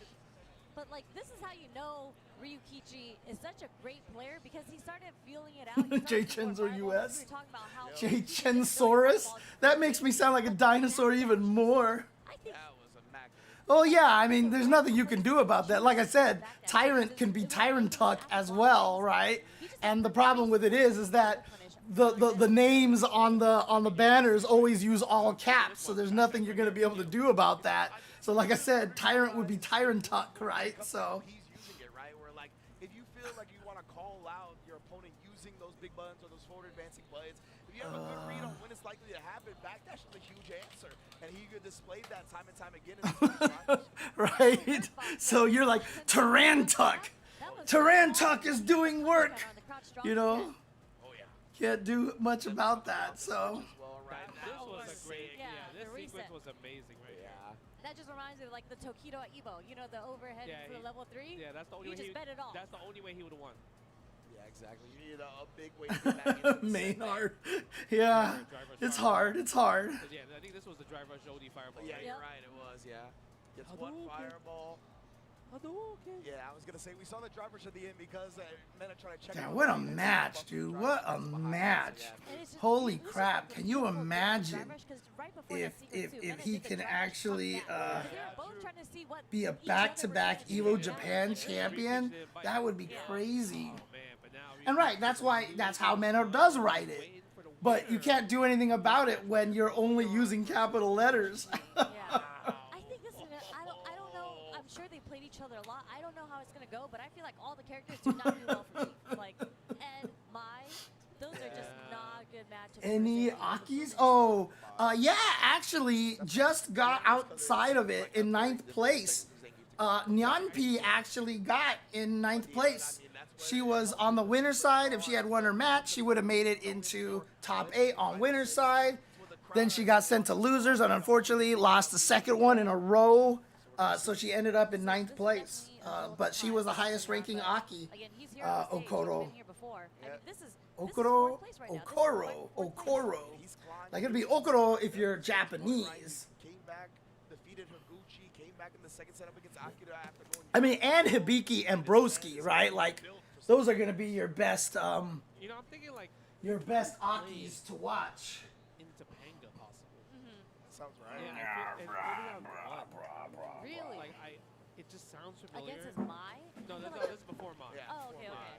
But like, this is how you know Ryukichi is such a great player because he started feeling it out. Jay Chen's or US. Jay Chensaurus? That makes me sound like a dinosaur even more. Oh yeah, I mean, there's nothing you can do about that. Like I said, Tyrant can be Tyrant Tuck as well, right? And the problem with it is that the names on the banners always use all caps, so there's nothing you're gonna be able to do about that. So like I said, Tyrant would be Tyrant Tuck, right? So he's using it, right? Where like, if you feel like you want to call out your opponent using those big buttons or those forward advancing buttons, if you have a good read on when it's likely to happen, backdash is a huge answer, and he could display that time and time again in his right? So you're like, Tarantuck. Tarantuck is doing work, you know? Can't do much about that, so. This was a great, this sequence was amazing, right? That just reminds me of like the Tokido at Evo, you know, the overhead for the level 3. Yeah, that's the only way he just bet it off. That's the only way he would have won. Yeah, exactly. You needed a big way to get back into the Maynard. Yeah, it's hard. It's hard. Yeah, I think this was the drive rush OD fireball. Yeah, you're right. It was. Yeah. Gets one fireball. Yeah, I was gonna say we saw the drive rush at the end because Mena tried to check. Yeah, what a match, dude! What a match! Holy crap! Can you imagine if he can actually be a back-to-back Evo Japan champion? That would be crazy. And right, that's how Mena does write it. But you can't do anything about it when you're only using capital letters. I'm sure they played each other a lot. I don't know how it's gonna go, but I feel like all the characters do not do well for me. Like, and those are just not good matchups. Any Akis? Oh, yeah, actually just got outside of it in 9th place. Nyanpi actually got in 9th place. She was on the winner's side. If she had won her match, she would have made it into top 8 on winner's side. Then she got sent to losers and unfortunately lost the second one in a row. So she ended up in 9th place. But she was the highest ranking Aki. Again, he's here on stage. He's Okoro. been here before. I mean, this is Okoro. fourth place right now. This is Okoro. fourth place. Okoro. Like it'd be Okoro if you're Japanese. Came back, defeated Higuchi, came back in the second setup against Akira after going. I mean, and Hibiki and Broski, right? Like, those are gonna be your best, You know, I'm thinking like your best Akis to watch. in Topanga possibly. Sounds right. Yeah, and maybe on one. Really? Like it just sounds familiar. Against his Mai? No, this is before mine. Yeah. Oh, okay, okay.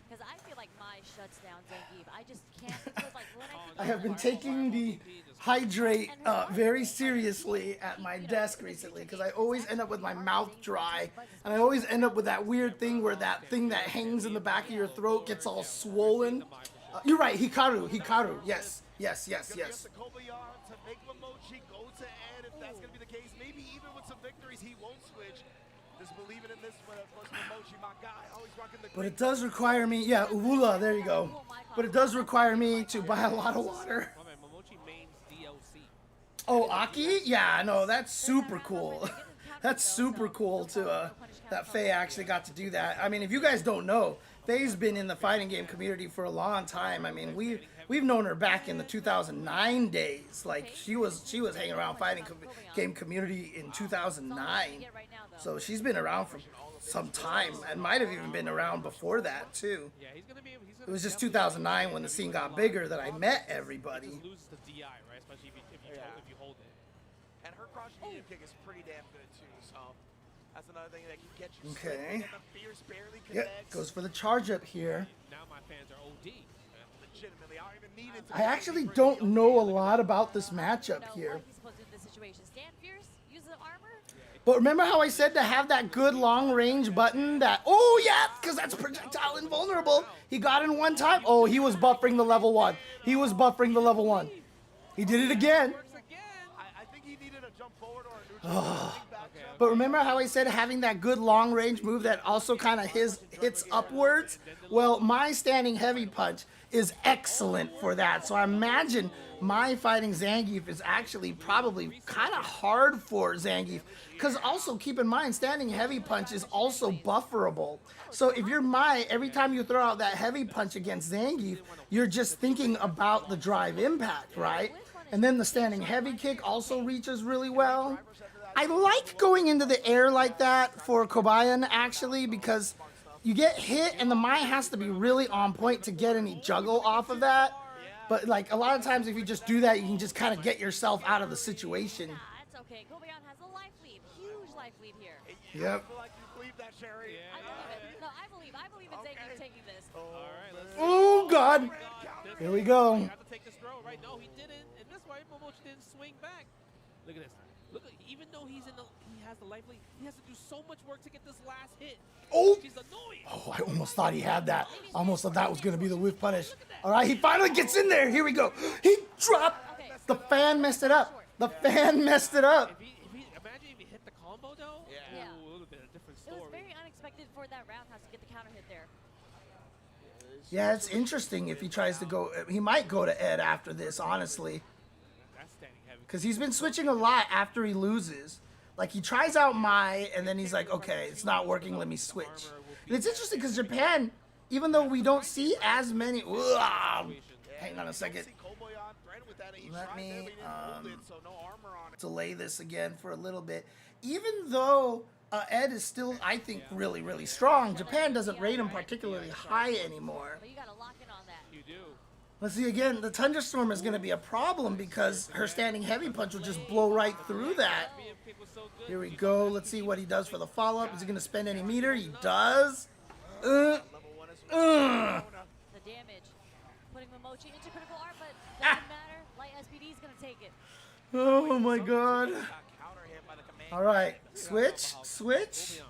Because I feel like Mai shuts down Zangief. I just can't. Because like when I think I have been taking the hydrate very seriously at my desk recently because I always end up with my mouth dry, and I always end up with that weird thing where that thing that hangs in the back of your throat gets all swollen. You're right, Hikaru, yes. Gonna get the Kobayashi to make Momochi go to Ed. If that's gonna be the case, maybe even with some victories, he won't switch. Just believing in this one, of course, Momochi, my guy, always rocking the. But it does require me, yeah, Uwula, there you go. But it does require me to buy a lot of water. Oh man, Momochi mains DLC. Oh, Aki? Yeah, no, that's super cool. That's super cool to that Faye actually got to do that. I mean, if you guys don't know, Faye's been in the fighting game community for a long time. I mean, we've known her back in the 2009 days. Like she was hanging around fighting game community in 2009. So she's been around for some time and might have even been around before that too. Yeah, he's gonna be. It was just 2009 when the scene got bigger that I met everybody. Just loses the DI, right? Especially if you hold it. And her crouch medium kick is pretty damn good too. So that's another thing that can get you. Okay. And the fierce barely Yep, connects. goes for the charge up here. Now my fans are OD. Legitimately, I don't even need it. I actually don't know a lot about this matchup here. What he's supposed to do in this situation. Stand fierce, use the armor. But remember how I said to have that good long range button that, oh yeah, because that's projectile invulnerable. He got in one time. Oh, he was buffering the level 1. He was buffering the level 1. He did it again. I think he needed a jump forward or a neutral. But remember how I said having that good long range move that also kind of hits upwards? Well, my standing heavy punch is excellent for that. So I imagine my fighting Zangief is actually probably kind of hard for Zangief. Because also keep in mind, standing heavy punch is also bufferable. So if you're Mai, every time you throw out that heavy punch against Zangief, you're just thinking about the drive impact, right? And then the standing heavy kick also reaches really well. I like going into the air like that for Kobayan actually because you get hit and the Mai has to be really on point to get any juggle off of that. But like a lot of times if you just do that, you can just kind of get yourself out of the situation. Nah, it's okay. Kobayan has a life lead. Huge life lead here. Yep. I feel like you believe that, Sherry. I believe it. No, I believe in Zangief taking this. All right, let's. Oh God. Here we go. Have to take this throw, right? No, he didn't, and that's why Momochi didn't swing back. Look at this. Look, even though he has the life lead, he has to do so much work to get this last hit. Oh. He's annoying. Oh, I almost thought he had that. Almost thought that was going to be the whiff punish. All right, he finally gets in there. Here we go. He dropped. The fan messed it up. The fan messed it up. Imagine if he hit the combo though. Yeah. Ooh, a little bit of a different It story. was very unexpected for that roundhouse to get the counter hit there. Yeah, it's interesting if he tries to go. He might go to Ed after this, honestly. That's standing heavy. Because he's been switching a lot after he loses. Like, he tries out Mai, and then he's like, okay, it's not working, let me switch. And it's interesting because Japan, even though we don't see as many... Hang on a second. Let me delay this again for a little bit. Even though Ed is still, I think, really, really strong, Japan doesn't rate him particularly high anymore. But you gotta lock in on that. You do. Let's see, again, the Thunderstorm is going to be a problem because her standing heavy punch will just blow right through that. Here we go. Let's see what he does for the follow-up. Is he going to spend any meter? He does. The damage. Putting Momochi into critical art, but doesn't matter. Light SPD is gonna take it. Oh my God. All right. Switch. Switch.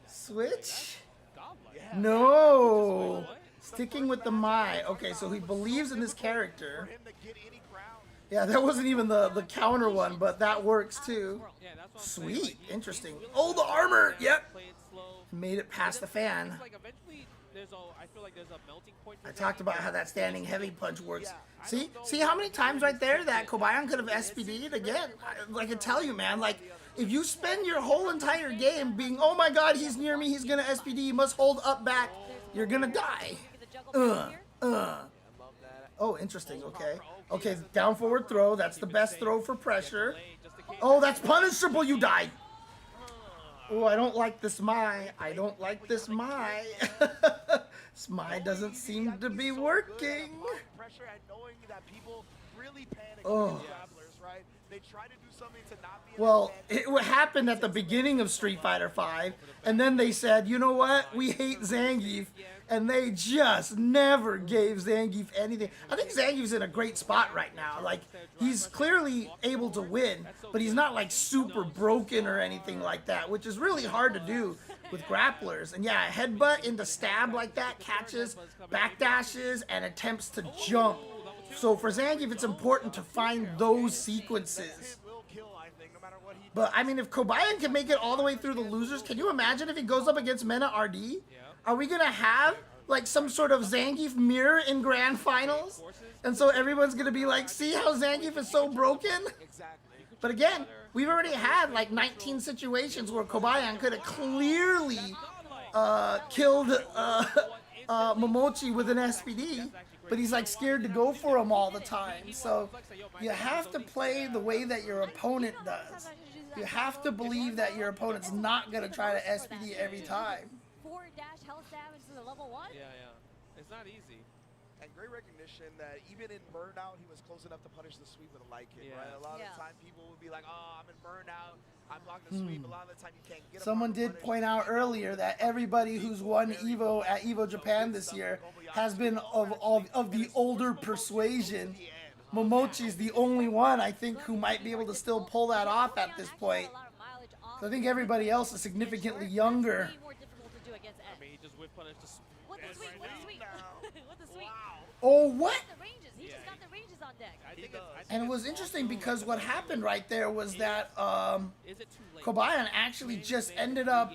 Switch. No. Sticking with the Mai. Okay, so he believes in this character. Yeah, that wasn't even the counter one, but that works too. Sweet. Interesting. Oh, the armor. Yep. Made it past the fan. Like eventually I feel like there's a melting point. I talked about how that standing heavy punch works. See how many times right there that Kobayan could have SPD'd again? I can tell you, man, like, if you spend your whole entire game being, oh my god, he's near me, he's gonna SPD, he must hold up back, you're gonna die. Oh, interesting, okay. Okay, down forward throw, that's the best throw for pressure. Oh, that's punishable, you died. Oh, I don't like this Mai. I don't like this Mai. Smai doesn't seem to be working. Oh. Well, it happened at the beginning of Street Fighter V, and then they said, you know what, we hate Zangief, and they just never gave Zangief anything. I think Zangief's in a great spot right now. Like, he's clearly able to win, but he's not like super broken or anything like that, which is really hard to do with grapplers. And yeah, headbutt into stab like that, catches, backdashes, and attempts to jump. So for Zangief, it's important to find those sequences. But I mean, if Kobayan can make it all the way through the losers, can you imagine if he goes up against Mena RD? Are we gonna have like some sort of Zangief mirror in grand finals? And so everyone's gonna be like, see how Zangief is so broken? But again, we've already had like 19 situations where Kobayan could have clearly killed Momochi with an SPD. But he's like scared to go for him all the time. So you have to play the way that your opponent does. You have to believe that your opponent's not going to try to SPD every time. 4 dash health stab into the level 1? Yeah. It's not easy. And great recognition that even in Burnout, he was close enough to punish the sweep with a light kick, right? A lot of the time people would be like, oh, I'm in Burnout, I blocked the sweep. A lot of the time you can't get him. Someone did point out earlier that everybody who's won Evo at Evo Japan this year has been of the older persuasion. Momochi's the only one, I think, who might be able to still pull that off at this point. So I think everybody else is significantly younger. I mean, he just whip punished the What the sweep? What the sweep? What the sweep? Oh, what? The ranges. He just got the ranges on deck. And it was interesting because what happened right there was that Kobayan actually just ended up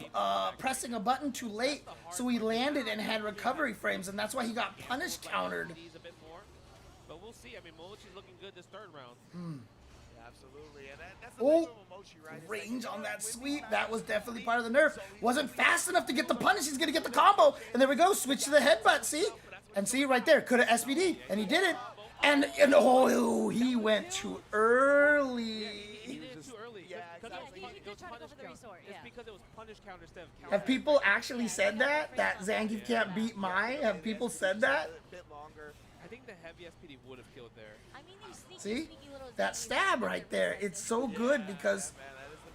pressing a button too late, so he landed and had recovery frames, and that's why he got punish countered. But we'll see. I mean, Momochi's looking good this third round. Absolutely. And that's the thing with Momochi, right? Range on that sweep, that was definitely part of the nerf. Wasn't fast enough to get the punish, he's gonna get the combo. And there we go, switch to the headbutt, see? And see right there, could have SPD, and he did it. And oh, he went too early. He did it too early. He did try to go for the resort. It's because it was punish counter instead of counter. Have people actually said that? That Zangief can't beat Mai? Have people said that? I think the heavy SPD would have killed there. I mean, these See? That stab right there, it's so good because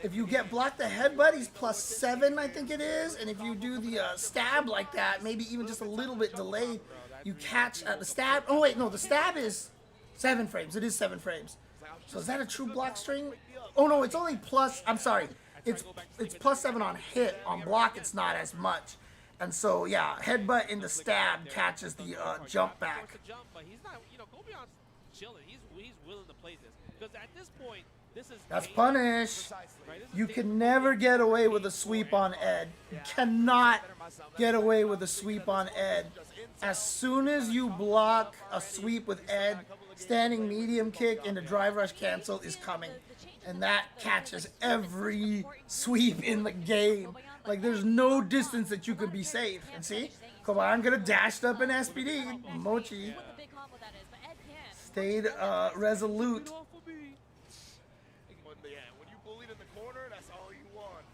if you get blocked the headbutt, he's +7, I think it is. And if you do the stab like that, maybe even just a little bit delayed, you catch the stab. Oh, wait, no, the stab is 7 frames. It is 7 frames. So is that a true block string? Oh, no, it's only plus, I'm sorry. It's +7 on hit. On block, it's not as much. And so, yeah, headbutt into stab catches the jump back. But he's not, Kobayan's chilling. He's willing to play this. Because at this point, this is... That's punish. You can never get away with a sweep on Ed. You cannot get away with a sweep on Ed. As soon as you block a sweep with Ed, standing medium kick into drive rush cancel is coming. And that catches every sweep in the game. Like, there's no distance that you could be safe. And see? Kobayan could have dashed up an SPD. Mochi stayed resolute. When you bullied in the corner, that's all you want.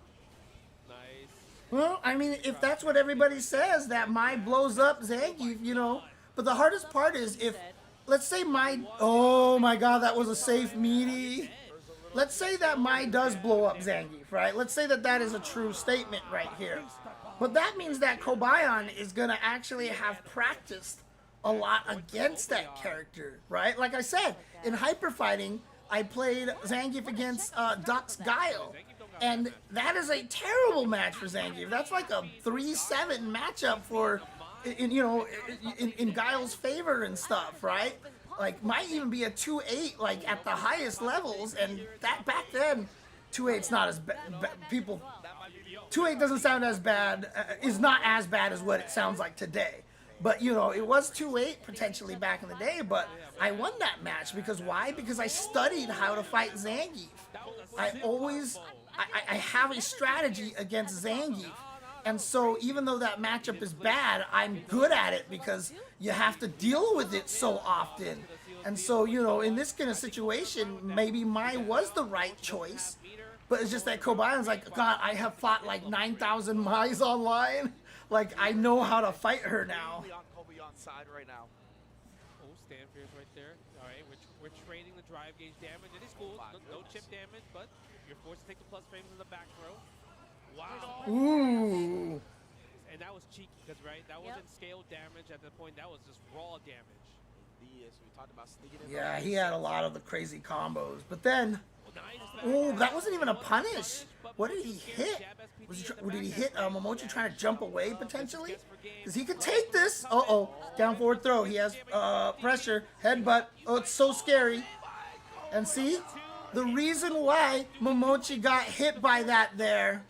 Nice. Well, I mean, if that's what everybody says, that Mai blows up Zangief, But the hardest part is if, let's say Mai, oh my god, that was a safe meaty. Let's say that Mai does blow up Zangief, right? Let's say that that is a true statement right here. But that means that Kobayan is going to actually have practiced a lot against that character, right? Like I said, in Hyper Fighting, I played Zangief against Duck's Guile. And that is a terrible match for Zangief. That's like a 3-7 matchup for, in Guile's favor and stuff, right? Like, might even be a 2-8, like, at the highest levels. And that back then, 2-8's not as bad. People 2-8 doesn't sound as bad, is not as bad as what it sounds like today. But, you know, it was 2-8 potentially back in the day, but I won that match because why? Because I studied how to fight Zangief. I have a strategy against Zangief. And so even though that matchup is bad, I'm good at it because you have to deal with it so often. And so, you know, in this kind of situation, maybe Mai was the right choice. But it's just that Kobayon's like, God, I have fought like 9,000 Mai's online. Like, I know how to fight her now. Side right now. Oh, Stanfier's right there. All right, we're trading the drive gauge damage. It is cool. No chip damage, but you're forced to take the plus frames in the back throw. Wow. Ooh. And that was cheeky because, right, that wasn't scale damage at the point. That was just raw damage. We talked about sneaking in. Yeah, he had a lot of the crazy combos. But then, oh, that wasn't even a punish. What did he hit? Did he hit Momochi trying to jump away potentially? Because he could take this. Uh-oh. Down forward throw. He has pressure. Headbutt. Oh, it's so scary. And see? The reason why Momochi got hit by that there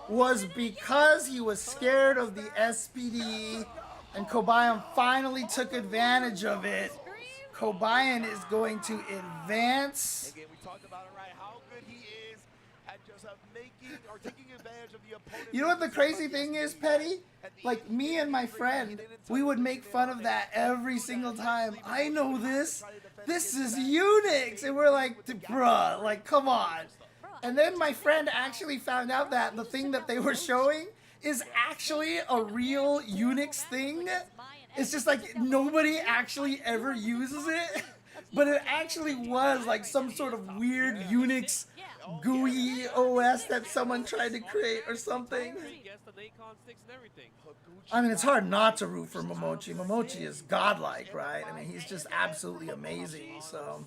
was because he was scared of the SPD. And Kobayan finally took advantage of it. Kobayan is going to advance. Again, we talked about it, right? How good he is at just making or taking advantage of the opponent. You know what the crazy thing is, Petty? Like, me and my friend, we would make fun of that every single time. I know this. This is Unix. And we're like, bruh, like, come on. And then my friend actually found out that the thing that they were showing is actually a real Unix thing. It's just like nobody actually ever uses it. But it actually was like some sort of weird Unix GUI OS that someone tried to create or something. I mean, it's hard not to root for Momochi. Momochi is godlike, right? I mean, he's just absolutely amazing. So.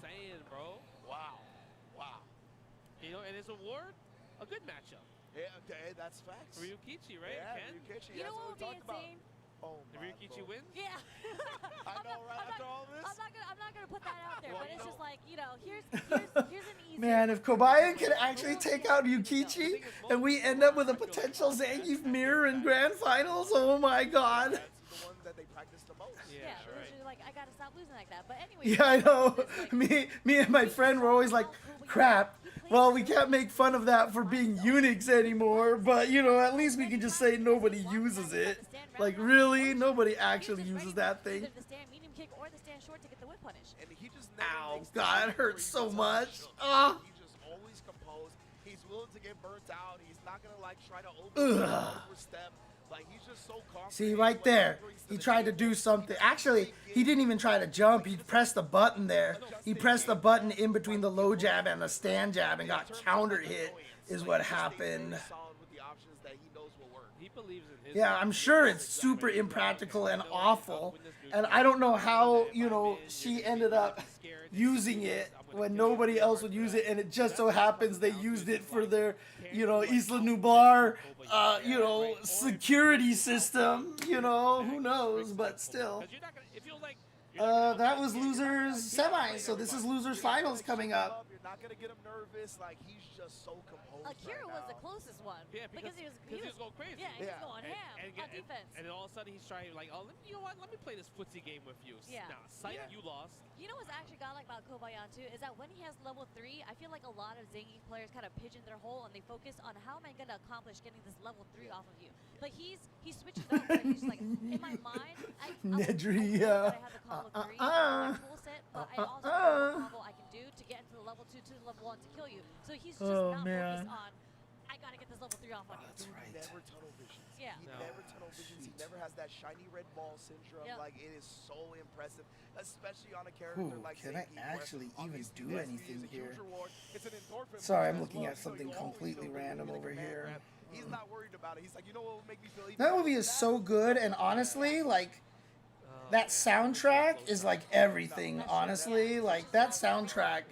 Wow. Wow. You know, and his award, a good matchup. Yeah, okay, that's facts. Ryukichi, right? Yeah, Ken? Ryukichi. You know That's what would be we talked about. insane? Oh, If Ryukichi wins? Yeah. I know, right? After all this? I'm not gonna put that out there, Well, but it's no. just like, you know, here's an easy. Man, if Kobayan can actually take out Yukichi and we end up with a potential Zangief mirror in grand finals, oh my god. That's the one that they practice the most. Yeah, right. literally, like I gotta stop losing like that. But anyway. Yeah, I know. Me and my friend were always like, crap. Well, we can't make fun of that for being Unix anymore, but you know, at least we can just say nobody uses it. Like, really? Nobody actually uses that thing? Either the stand medium kick or the stand short to get the whip punish. And he just never Ow, makes God, it the hurts so decision much. to show. Ah. He's just always composed. He's willing to get burnt out. He's not gonna like try to overstep. Like he's just so confident. See, right there, he tried to do something. Actually, he didn't even try to jump. He pressed the button there. He pressed the button in between the low jab and the stand jab and got counter hit is what happened. He believes in his Yeah, I'm sure it's super impractical and awful. And I don't know how, you know, she ended up using it when nobody else would use it. And it just so happens they used it for their, you know, Isla Nublar, you know, security system. You know, who knows, but still. That was losers semis, so this is losers finals coming up. You're not gonna get him nervous. Like he's just so composed. Akira right was now. the closest one. Yeah, because he was going crazy. Yeah, he was going ham on defense. And then all of a sudden he's trying like, oh, you know what? Let me play this footsie game with you. Yeah. Nah, psych, you lost. You know what's actually godlike about Kobayan too is that when he has level 3, I feel like a lot of Zangief players kind of pigeon their hole and they focus on how am I gonna accomplish getting this level 3 off of you. But he switches up. Where he's like, in my mind, I know that I have the combo 3 on my full set, but I also know what combo I can do to get into the level 2 to the level 1 to kill you. So he's just not focused on I gotta get this level 3 off on you. That's right. Never tunnel visions. Yeah. He never tunnel visions. He never has that shiny red ball syndrome. Yep. Like it is so impressive, especially on a character Ooh, like can I Zangief, where actually even obviously do the SP anything is a huge here? reward. It's an endorphin Sorry, boost I'm as looking well, at so something you always completely feel good random when you over get a command here. grab. He's not worried about it. He's like, you know what will make me feel even That better movie than is that? so good, and honestly, like, that soundtrack is like everything, honestly. Like, that soundtrack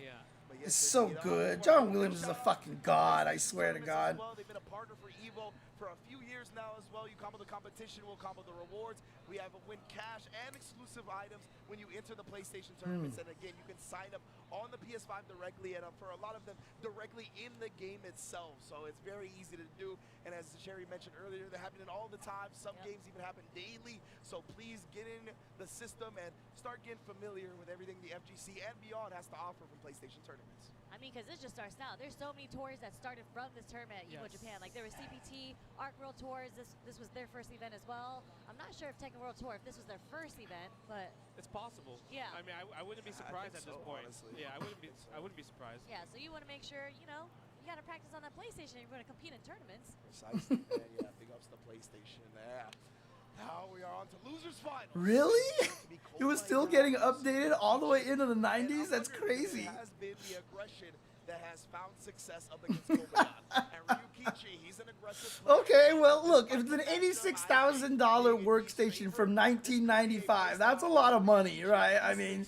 is so good. John Williams is a fucking god, I swear to God. They've been a partner for Evo for a few years now as well. You combo the competition, we'll combo the rewards. We have win cash and exclusive items when you enter the PlayStation tournaments. And again, you can sign up on the PS5 directly, and for a lot of them, directly in the game itself. So it's very easy to do. And as Sherry mentioned earlier, they're happening all the time. Some games even happen daily. So please get in the system and start getting familiar with everything the FGC and beyond has to offer from PlayStation tournaments. I mean, because this just starts now. There's so many tours that started from this tournament at EVO Japan. Like there was CPT, Arc World Tours. This was their first event as well. I'm not sure if Tekken World Tour, if this was their first event, but it's possible. Yeah. I mean, I wouldn't be surprised at this point. Honestly. Yeah, I wouldn't be surprised. yeah. So you want to make sure, you know, you got to practice on that PlayStation if you're going to compete in tournaments. Precisely, man. Yeah, big ups to PlayStation there. Now we are on to losers final. Really? It was still getting updated all the way into the 90s? That's crazy. It has been the aggression that has found success up against Kobayashi. And Ryukichi, he's an aggressive player. Okay, well, look, if it's an $86,000 workstation from 1995, that's a lot of money, right? I mean,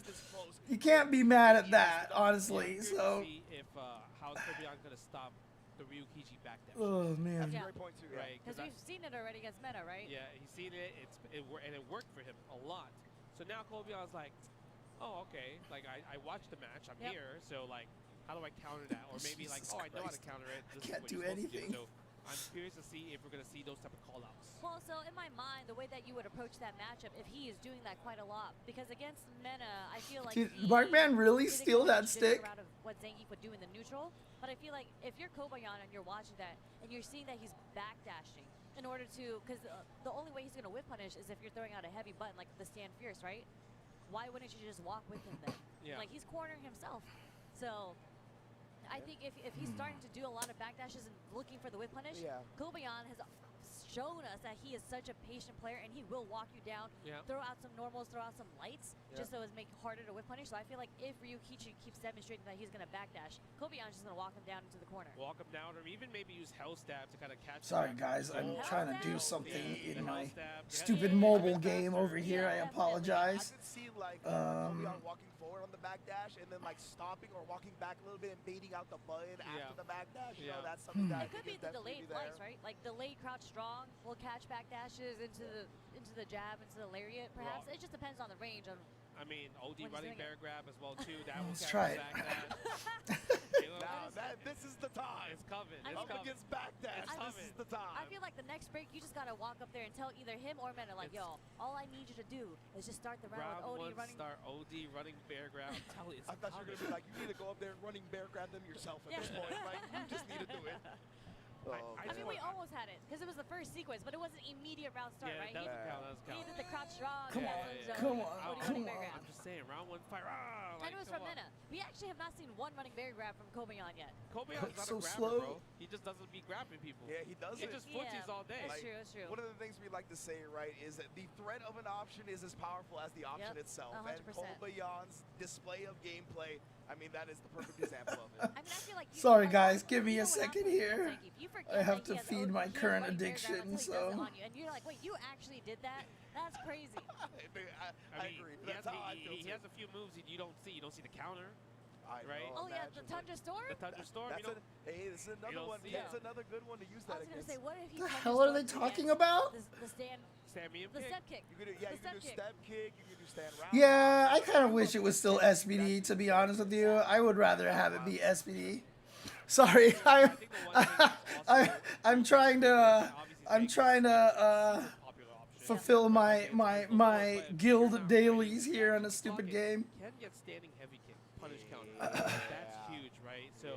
you can't be mad at that, honestly. So. See if how Kobayashi gonna stop the Ryukichi back dash. Oh man. That's a great point too, Right? Because we've seen it already against Meta, right? Yeah, he's seen it. And it worked for him a lot. So now Kobaya's like, oh, okay. Like I watched the match. I'm here. So like, how do I counter that? Or maybe like, oh, I know how to counter it. This Can't is what do you're supposed to anything. So I'm curious to see if we're gonna see those type of call-outs. Well, so in my mind, the way that you would approach that matchup, if he is doing that quite a lot, because against Mena, I feel like Did he Markman really didn't steal go that much stick? Out of what Zangief would do in the neutral, but I feel like if you're Kobayan and you're watching that and you're seeing that he's backdashing in order to, because the only way he's gonna whip punish is if you're throwing out a heavy button like the Stand Fierce, right? Why wouldn't you just walk with him then? Yeah. Like he's cornering himself, so. I think if he's starting to do a lot of backdashes and looking for the whip punish, Kobayan has shown us that he is such a patient player and he will walk you down, throw out some normals, throw out some lights, just so as make it harder to whip punish. So I feel like if Ryukichi keeps demonstrating that he's going to backdash, Kobayan's just going to walk him down into the corner. Walk him down, or even maybe use Hell Stab to kind of catch Sorry him. guys, I'm trying to do something in the my Hell Stab. stupid mobile game over here. I apologize. I could see like Kobayan walking forward on the backdash and then like stopping or walking back a little bit and baiting out the button after the backdash. You know, that's something that It could be the delayed flights, right? Like delayed crouch strong will catch backdashes into the jab, into the lariat, perhaps. It just depends on the range of. I mean, OD running bear grab as well too. That will Let's try catch it. Now this is the time. It's coming. Up against backdash. This is the time. I feel like the next break, you just gotta walk up there and tell either him or Mena, like, yo, all I need you to do is just start the round with OD running. Start OD running bear grab. I'm telling you, I thought you were gonna be like, you need to go up there and running bear grab them yourself at this point. Like, you just need to do it. I mean, we almost had it because it was the first sequence, but it wasn't immediate round start, right? That doesn't count. That doesn't He count. did the crouch strong. Come on. I'm just saying, round one fight. And it was from Mena. We actually have not seen one running bear grab from Kobayan yet. Kobayan's not So a grabber, slow. bro. He just doesn't be grabbing people. Yeah, he does He it. just footsies all day. That's true, that's true. One of the things we like to say, right, is that the threat of an option is as powerful as the option itself. 100%. And Kobayan's display of gameplay, I mean, that is the perfect example of it. I mean, I feel like Sorry guys, give me a second here. I have to feed my current addiction, so. And you're like, wait, you actually did that? That's crazy. I agree. That's how I feel he has a few moves you don't see. You don't see the counter. Right? Oh yeah, the Tundra Storm? The Tundra Storm. Hey, this is another one. That's another good one to use that I was against. gonna say, what if he The Tundra hell are they Stormed talking against about? The stand, Samian the pick. step kick. You could do, you can do step kick. You can do stand round. Yeah, I kind of wish it was still SBD, to be honest with you. I would rather have it be SBD. Sorry, I'm trying to fulfill my guild dailies here on a stupid game. Can get standing heavy kick, punish counter. That's huge, right? So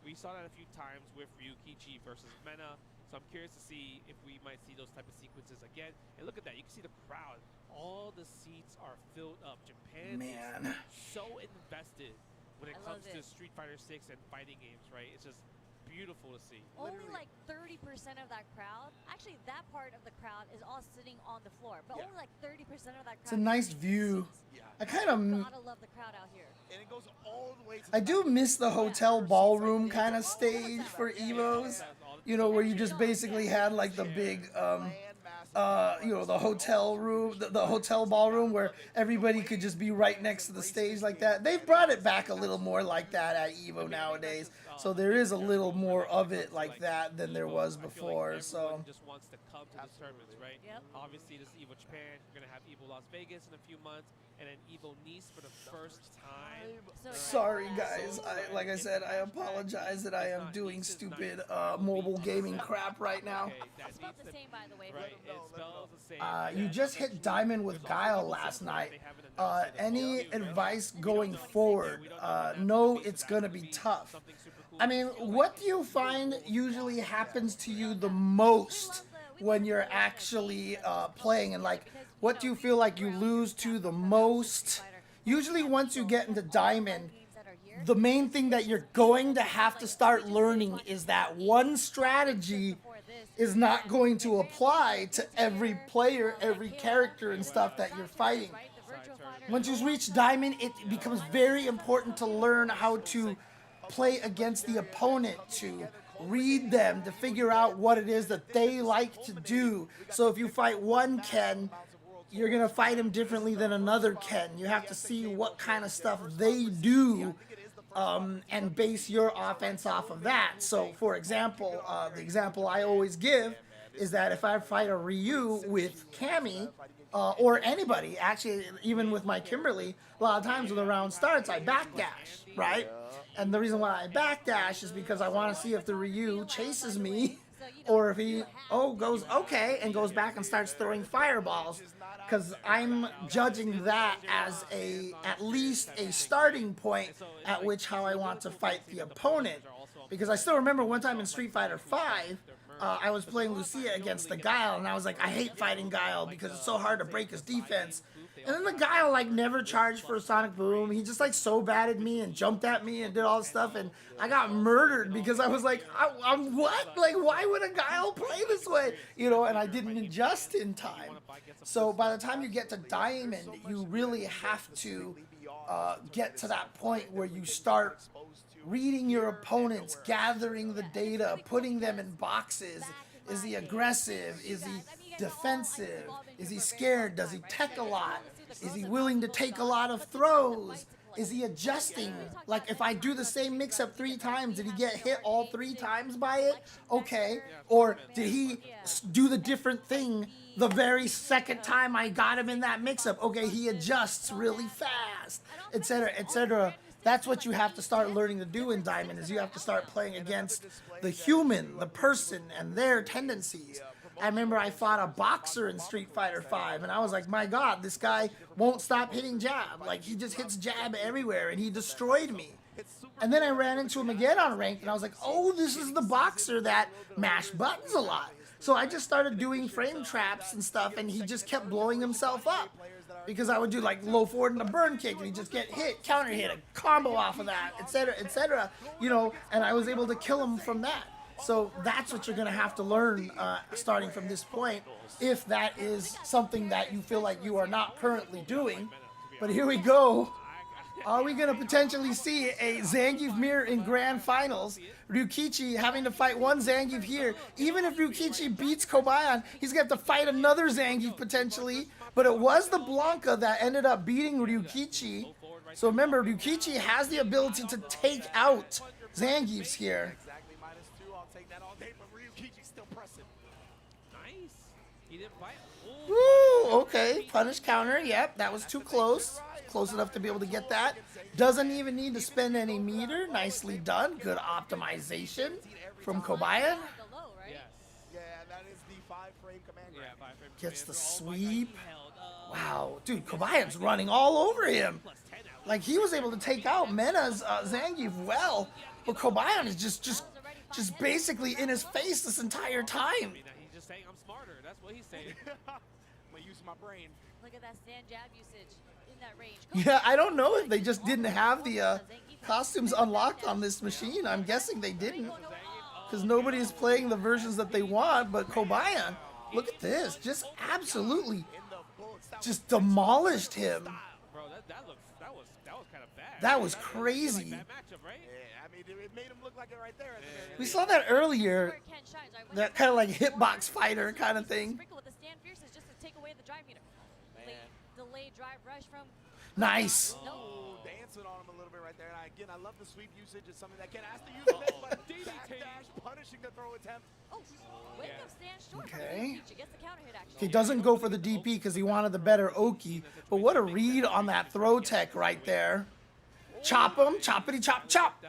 we saw that a few times with Ryukichi versus Mena. So I'm curious to see if we might see those type of sequences again. And look at that, you can see the crowd. All the seats are filled up. Japan is so invested when it comes to Street Fighter 6 and fighting games, right? It's just beautiful to see. Only like 30% of that crowd, actually that part of the crowd is all sitting on the floor, but only like 30% of that crowd. It's a nice view. I kind of gotta love the crowd out here. And it goes all the way to I do miss the hotel ballroom kind of stage for Evos. You know, where you just basically had like the big, you know, the hotel room, the hotel ballroom where everybody could just be right next to the stage like that. They've brought it back a little more like that at Evo nowadays. So there is a little more of it like that than there was before. So everyone just wants to come to these tournaments, right? Yep. Obviously, this is EVO Japan. You're gonna have EVO Las Vegas in a few months, and then EVO Nice for the first time. So sorry guys, like I said, I apologize that I am doing stupid mobile gaming crap right now. Okay, that It's spelled needs the to- same, by the way. Right, it spells the same. You just hit diamond with Guile last night. Any advice going forward? No, it's gonna be tough. I mean, what do you find usually happens to you the most when you're actually playing, and like, what do you feel like you lose to the most? Usually once you get into diamond, the main thing that you're going to have to start learning is that one strategy is not going to apply to every player, every character and stuff that you're fighting. Once you reach diamond, it becomes very important to learn how to play against the opponent, to read them, to figure out what it is that they like to do. So if you fight one Ken, you're going to fight him differently than another Ken. You have to see what kind of stuff they do and base your offense off of that. So, for example, the example I always give is that if I fight a Ryu with Cammy, or anybody, actually, even with my Kimberly, a lot of times when the round starts, I backdash, right? And the reason why I backdash is because I want to see if the Ryu chases me, or if he, goes okay, and goes back and starts throwing fireballs, because I'm judging that as at least a starting point at which how I want to fight the opponent. Because I still remember one time in Street Fighter V, I was playing Lucia against the Guile, and I was like, I hate fighting Guile because it's so hard to break his defense. And then the Guile like never charged for a Sonic Boom. He just like so batted me and jumped at me and did all this stuff, and I got murdered because I was like, I'm what? Like, why would a Guile play this way? You know, and I didn't adjust in time. So by the time you get to Diamond, you really have to get to that point where you start reading your opponents, gathering the data, putting them in boxes. Is he aggressive? Is he defensive? Is he scared? Does he tech a lot? Is he willing to take a lot of throws? Is he adjusting? Like, if I do the same mix-up 3 times, did he get hit all 3 times by it? Okay. Or did he do the different thing the very second time I got him in that mix-up? Okay, he adjusts really fast, etc., etc. That's what you have to start learning to do in Diamond, is you have to start playing against the human, the person, and their tendencies. I remember I fought a boxer in Street Fighter V, and I was like, my God, this guy won't stop hitting jab. Like, he just hits jab everywhere, and he destroyed me. And then I ran into him again on ranked, and I was like, oh, this is the boxer that mashed buttons a lot. So I just started doing frame traps and stuff, and he just kept blowing himself up. Because I would do like low forward and a burn kick, and he'd just get hit, counter hit, a combo off of that, etc., etc., you know, and I was able to kill him from that. So that's what you're going to have to learn starting from this point, if that is something that you feel like you are not currently doing. But here we go. Are we going to potentially see a Zangief mirror in Grand Finals? Ryukichi having to fight one Zangief here. Even if Ryukichi beats Kobayan, he's going to have to fight another Zangief potentially. But it was the Blanca that ended up beating Ryukichi. So remember, Ryukichi has the ability to take out Zangiefs here. Exactly, -2. I'll take that all day, but Ryukichi's still pressing. Nice. He didn't fight. Woo, okay. Punish counter. Yep, that was too close. Close enough to be able to get that. Doesn't even need to spend any meter. Nicely done. Good optimization from Kobayan. Yeah, that is the 5-frame command grab. Gets the sweep. Wow, dude, Kobayan's running all over him. Like, he was able to take out Mena's Zangief well, but Kobayan is just basically in his face this entire time. He's just saying I'm smarter. That's what he's saying. I'm gonna use my brain. Look at that stand jab usage in that range. Yeah, I don't know if they just didn't have the costumes unlocked on this machine. I'm guessing they didn't, because nobody's playing the versions that they want. But Kobayan, look at this, just absolutely just demolished him. Bro, that was kind of bad. That was crazy. That matchup, right? Yeah, I mean, it made him look like it right there. At the very We end. saw that earlier, that kind of like hitbox fighter kind of thing. Sprinkle with the stand fierce is just to take away the drive meter. Delayed drive rush from Nice. Oh, dancing on him a little bit right there. And again, I love the sweep usage. It's something that can ask to use a bit, but backdash punishing the throw attempt. Oh, wake up, stand short. Okay. Ryukichi gets the counter hit action. He doesn't go for the DP because he wanted the better Oki. But what a read on that throw tech right there. Chop him, choppity chop chop.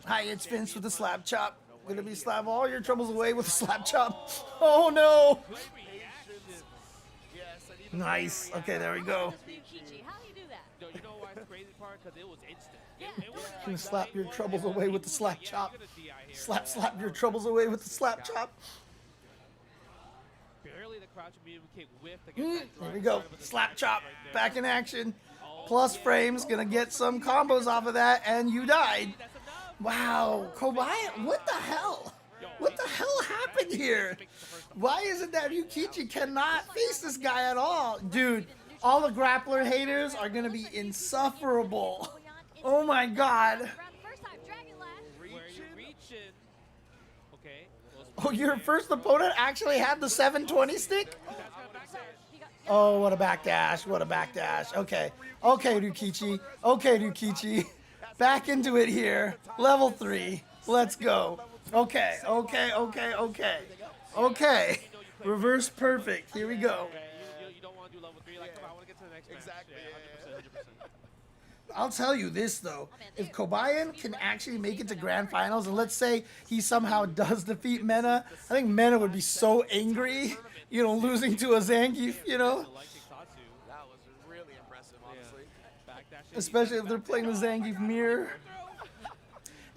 Hi, it's Vince with the slap chop. Gonna be slap all your troubles away with a slap chop. Oh no. Nice. Okay, there we go. Ryukichi, how do you do that? No, you know why it's crazy part? Because it was instant. Yeah. It was Gonna like slap your troubles away with the slap chop. you're gonna DI here. Slap your troubles away with the slap chop. Barely the crouch immediately kick whiffed There against that we drive. go. Started with the Slap chop. right there. Back in action. Plus frames. Gonna get some combos off of that. And you died. That's enough. Wow. Kobayashi. What the hell? What the hell happened here? Why is it that Ryukichi cannot face this guy at all? Dude, all the grappler haters are gonna be insufferable. Oh my god. Around the first time, Dragon Lash. Where you reaching? Okay. Oh, your first opponent actually had the 720 stick? Oh, what a backdash. What a backdash. Okay. Okay, Ryukichi. Okay, Ryukichi. Back into it here. Level 3. Let's go. Okay. Okay. Okay. Okay. Okay. Reverse perfect. Here we go. You don't want to do level 3. Like, come on, I want to get to the next match. Exactly. Yeah, 100%. I'll tell you this though, if Kobayan can actually make it to grand finals, and let's say he somehow does defeat Mena, I think Mena would be so angry, you know, losing to a Zangief, you know, That was really impressive, honestly. especially if they're playing the Zangief mirror.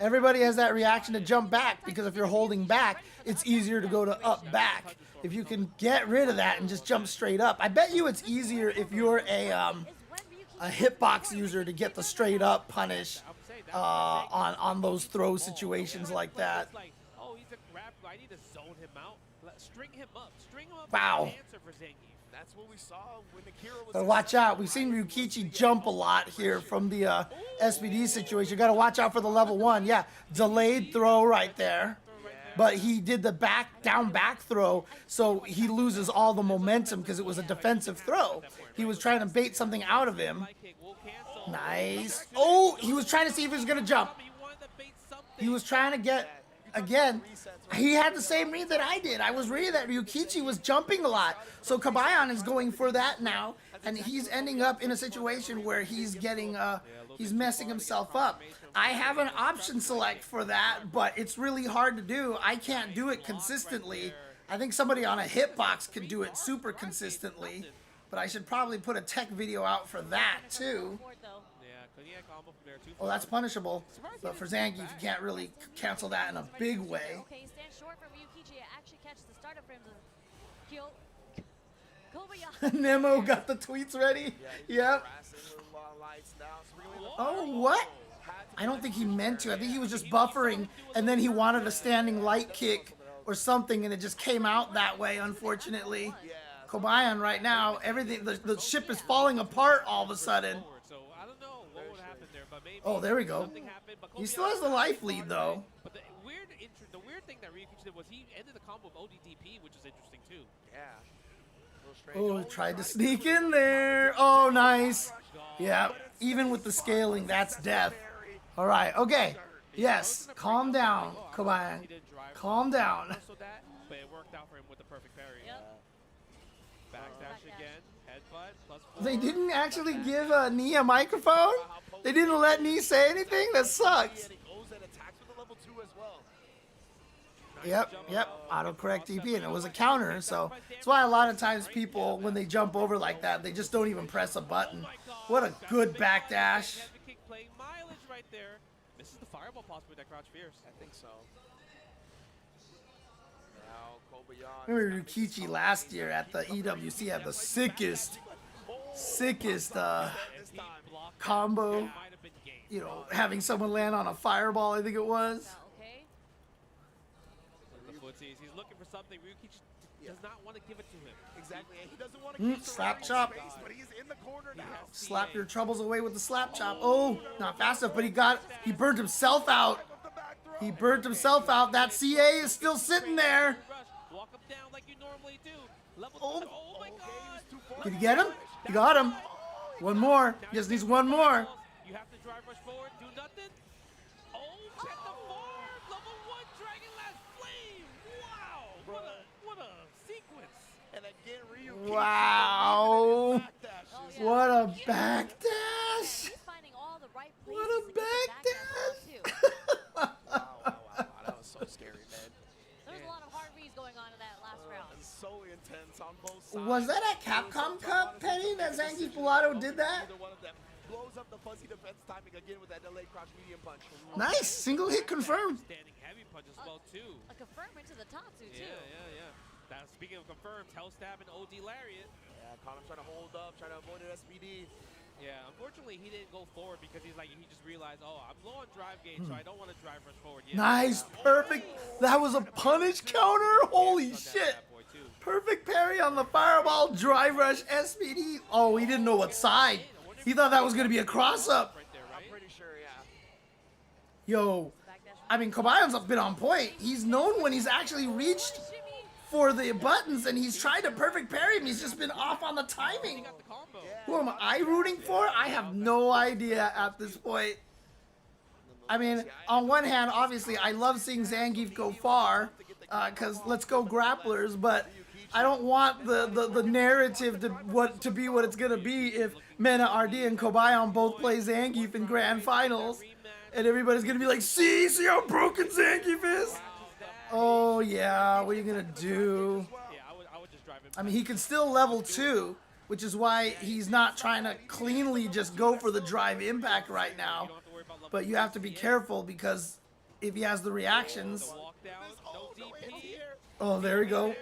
Everybody has that reaction to jump back because if you're holding back, it's easier to go to up back. If you can get rid of that and just jump straight up, I bet you it's easier if you're a hitbox user to get the straight up punish on those throw situations like that. Like, oh, he's a grab. I need to zone him out. String him up. String him up. Wow. Answer for Zangief. That's what we saw when Akira was. But watch out. We've seen Ryukichi jump a lot here from the SBD situation. You got to watch out for the level 1. Yeah, delayed throw right there. But he did the down back throw, so he loses all the momentum because it was a defensive throw. He was trying to bait something out of him. Nice. Oh, he was trying to see if he was going to jump. He was trying to get, again, he had the same read that I did. I was reading that Ryukichi was jumping a lot. So Kabayan is going for that now, and he's ending up in a situation where he's getting, he's messing himself up. I have an option select for that, but it's really hard to do. I can't do it consistently. I think somebody on a hitbox can do it super consistently, but I should probably put a tech video out for that too. Oh, that's punishable. But for Zangief, you can't really cancel that in a big way. Okay, stand short from Ryukichi. It actually catches the startup frames of Kobayashi. Nemo got the tweets ready. Yep. Oh, what? I don't think he meant to. I think he was just buffering, and then he wanted a standing light kick or something, and it just came out that way, unfortunately. Kobayan right now, everything, the ship is falling apart all of a sudden. Oh, there we go. He still has the life lead, though. But the weird thing that Ryukichi did was he ended the combo of ODDP, which is interesting, too. Yeah. Oh, tried to sneak in there. Oh, nice. Yeah, even with the scaling, that's death. All right, okay. Yes, calm down, Kobayan. Calm down. But it worked out for him with the perfect parry. Backdash again, headbutt, plus 4. They didn't actually give Nee a microphone? They didn't let Nee say anything? That sucks. Yep. Autocorrect DP, and it was a counter, so that's why a lot of times people, when they jump over like that, they just don't even press a button. What a good backdash. Right there. This is the fireball possibly that Crouch fears. I think so. Now Kobayan. Remember Ryukichi last year at the EWC had the sickest combo. You know, having someone land on a fireball, I think it was. Okay. The footsies. He's looking for something. Ryukichi does not want to give it to him. Exactly. He doesn't want to keep slap chop. space, but he's in the corner now. Slap your troubles away with the slap chop. Oh, not fast enough, but he burnt himself out. He burnt himself out. That CA is still sitting there. Walk him down like you normally do. Oh. Oh my god. Did he get him? He got him. One more. Now Just you needs get one more. You have to drive rush forward, do nothing. Oh, check the farm. Level 1 Dragon Last Flame. Wow. What a sequence. And again, Ryu Wow. back dashes. Oh, yeah. What a backdash. He's finding all the right What places a to get the backdash backdash. Wow. That was so scary, man. There was a lot of hard reads going on in that last round. And so intense on both sides. Was that at Capcom Cup, Penny, that Zangief Pilato did that? Either one of them blows up the fuzzy defense timing again with that delayed crouch medium punch. Nice. Single hit confirmed. Standing heavy punch as well, too. A confirm into the Tatsu, too. Yeah. Now, speaking of confirmed, Hell Stab and OD Lariat. Yeah, Conor trying to hold up, trying to avoid an SPD. Yeah, unfortunately, he didn't go forward because he just realized, oh, I'm low on drive gauge, so I don't want to drive rush forward yet. Nice. Perfect. That was a punish counter. Holy shit. Perfect parry on the fireball. Drive rush SPD. Oh, he didn't know what side. He thought that was going to be a cross up. Right there, right? I'm pretty sure, yeah. Yo. I mean, Kobayon's been on point. He's known when he's actually reached for the buttons and he's tried to perfect parry him. He's just been off on the timing. Got the combo. Who am I rooting for? I have no idea at this point. I mean, on one hand, obviously, I love seeing Zangief go far, because let's go grapplers, but I don't want the narrative to be what it's going to be if Mena, RD, and Kobayon both play Zangief in grand finals, and everybody's going to be like, see how broken Zangief is? Oh, yeah, what are you going to do? Yeah, I would just drive him. I mean, he can still level 2, which is why he's not trying to cleanly just go for the drive impact right now. But you have to be careful because if he has the reactions. Walk down, no DP. Oh, there we go.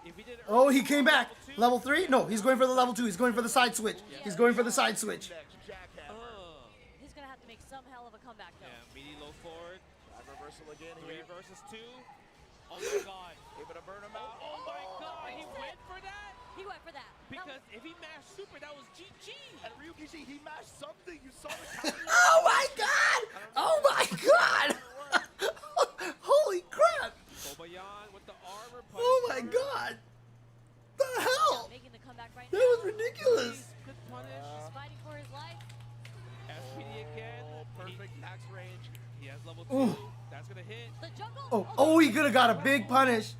If he did it Oh, he came back. Level 3? No, he's going for the level 2. He's going for the side switch. He's going for the side switch. He's going to have to make some hell of a comeback, though. Yeah, meaty low forward. Reversal again Three here. versus 2. Oh my god. Able to burn him out. Oh my god, he went for that? He went for that. Because if he mashed super, that was GG. And Ryukishi, he mashed something. You saw the counter. Oh my god! Oh my god! Holy crap! Kobayan with the armor punch. Oh my god! The hell? Making the comeback right That now. was ridiculous. Good punish. He's fighting for his life. SPD again. Perfect max range. He has level 2. Ooh. That's gonna hit. The jungle. Oh, he could have got a big punish.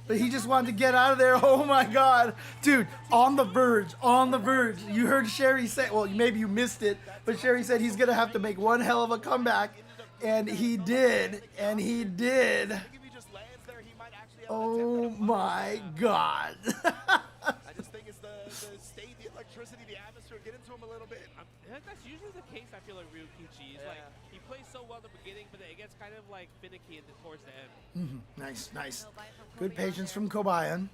But he just wanted to get out of there. Oh my god. Dude, on the verge. On the verge. You heard Sherry say, well, maybe you missed it, but Sherry said he's going to have to make one hell of a comeback. And he did. And he did. If he just lands there, he might actually have Oh my god. I just think it's the state, the electricity, the atmosphere get into him a little bit. That's usually the case, I feel like Ryukichi. It's like, he plays so well in the beginning, but it gets kind of like finicky towards the end. Nice. Good patience from Kobayan.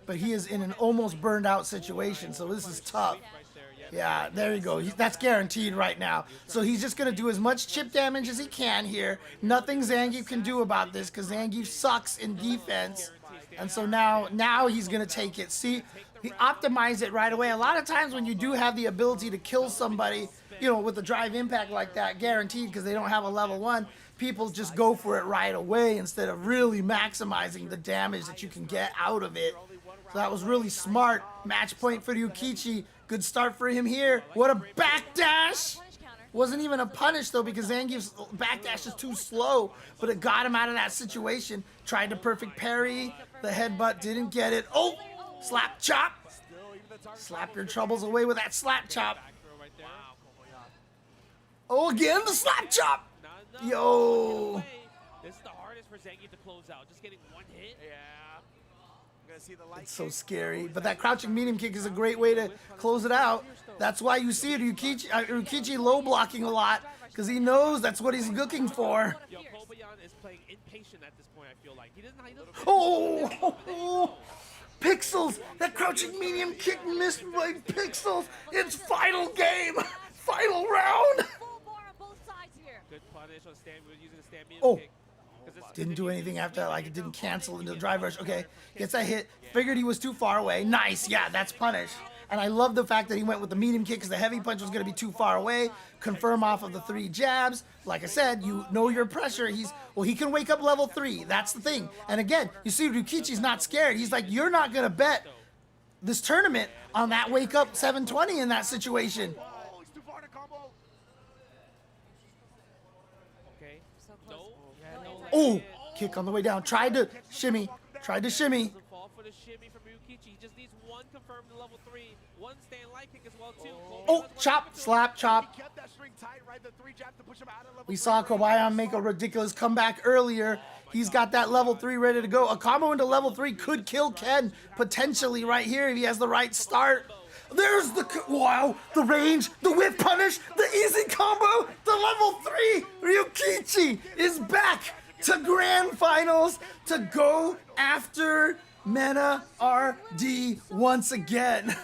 But he is in an almost burned out situation, so this is tough. Right there, Yeah, there you go. That's guaranteed right now. So he's just going to do as much chip damage as he can here. Nothing Zangief can do about this because Zangief sucks in defense. And so now he's going to take it. See, he optimized it right away. A lot of times when you do have the ability to kill somebody, with a drive impact like that, guaranteed because they don't have a level 1, people just go for it right away instead of really maximizing the damage that you can get out of it. So that was really smart. Match point for Ryukichi. Good start for him here. What a backdash! Wasn't even a punish though because Zangief's backdash is too slow, but it got him out of that situation. Tried to perfect parry. The headbutt didn't get it. Oh! Slap chop! Slap your troubles away with that slap chop. Oh, again, the slap chop! Yo! This is the hardest for Zangief to close out. Just getting one hit. Yeah. Gonna see the light It's so scary. But that crouching medium kick is a great way to close it out. That's why you see Ryukichi low blocking a lot, because he knows that's what he's looking for. Yo, Kobayan is playing impatient at this point, I feel like. He doesn't Oh! Pixels! That crouching medium kick missed by Pixels! It's final game! Final round! Full bar on both sides here. Good punish on using the stand medium Oh. kick. 'Cause it's- Didn't do anything after that, like it didn't cancel into the drive rush. Okay, gets that hit. Figured he was too far away. Nice, yeah, that's punish. And I love the fact that he went with the medium kick because the heavy punch was going to be too far away. Confirm off of the 3 jabs. Like I said, you know your pressure. He can wake up level 3. That's the thing. And again, you see Ryukichi's not scared. He's like, you're not going to bet this tournament on that wake up 720 in that situation. Oh, he's too far to combo. Okay. So close. No. No No. Oh, kick on the way down. Tried to shimmy. Doesn't fall for the shimmy from Ryukichi. He just needs one confirmed to level 3. One stand light kick as well too. Oh, chop, slap, chop. He kept that string tight, right? The 3 jab to push him out of level We 3. saw Kobayan make a ridiculous comeback earlier. He's got that level 3 ready to go. A combo into level 3 could kill Ken potentially right here if he has the right start. There's the, wow, the range, the whip punish, the easy combo, the level 3. Ryukichi is back to grand finals to go after Mena RD once again.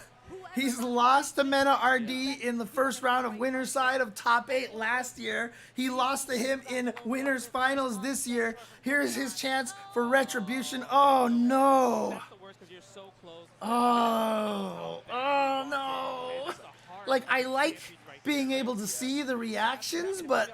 He's lost to Mena RD in the first round of winner's side of top 8 last year. He lost to him in winner's finals this year. Here's his chance for retribution. Oh no. That's the worst because you're so close. Oh no. Like, I like being able to see the reactions, but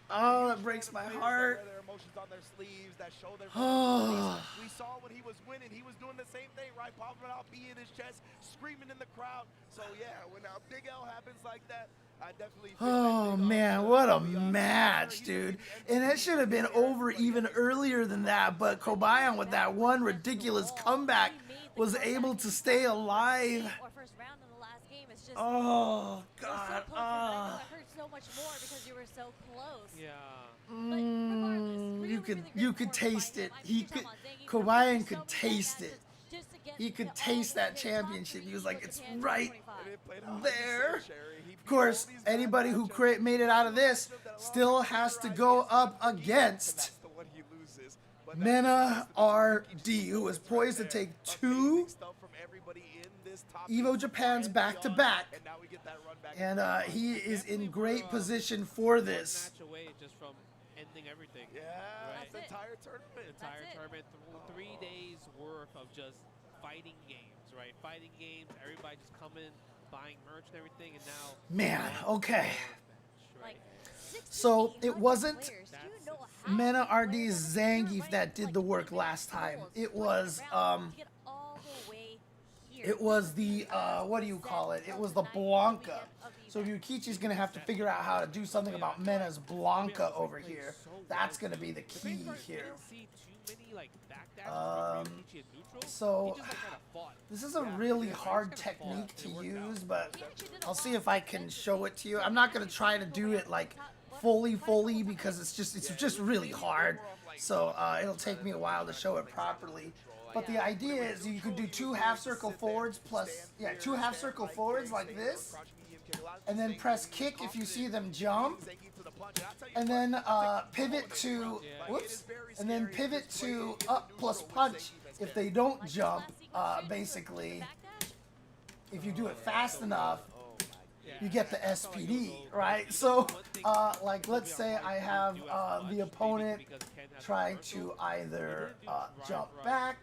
oh, that breaks my heart. Their emotions on their sleeves, that show their Oh. We saw when he was winning, he was doing the same thing, right? Popping out, B in his chest, screaming in the crowd. So yeah, when a big L happens like that, I definitely feel Oh that man, what a match, dude. And it should have been over even earlier than that, but Kobayan with that one ridiculous comeback was able to stay alive. Or first round in the last game. It's just Oh it was god. so close, and I know it hurt so much more because you were so close. Yeah. But regardless, You could taste it. He could, Kobayan could taste it. He could taste that championship. He was like, it's right there. Of course, anybody who made it out of this still has to go up against Mena RD, who is poised to take 2 Evo Japans back-to-back. And he is in great position for this. Match away just from ending everything. Yeah, Right. the entire tournament. Entire tournament, 3 days worth of just fighting games, right? Fighting games, everybody just coming, buying merch and everything, and now Man, okay. Like, So it wasn't players. Do you know how Mena many RD's players are Zangief right that did the work last time. It was get all the way here? it was the what do you call it? It was the Blanca. So Ryukichi's gonna have to figure out how to do something about Mena's Blanca over here. That's gonna be the key here. So this is a really hard technique to use, but I'll see if I can show it to you. I'm not gonna try to do it like fully because it's just really hard. So it'll take me a while to show it properly. But the idea is you can do 2 half circle forwards plus 2 half circle forwards like this, and then press kick if you see them jump, and then pivot to and then pivot to up plus punch if they don't jump. Basically, if you do it fast enough, you get the SPD, right? So, like, let's say I have the opponent try to either jump back,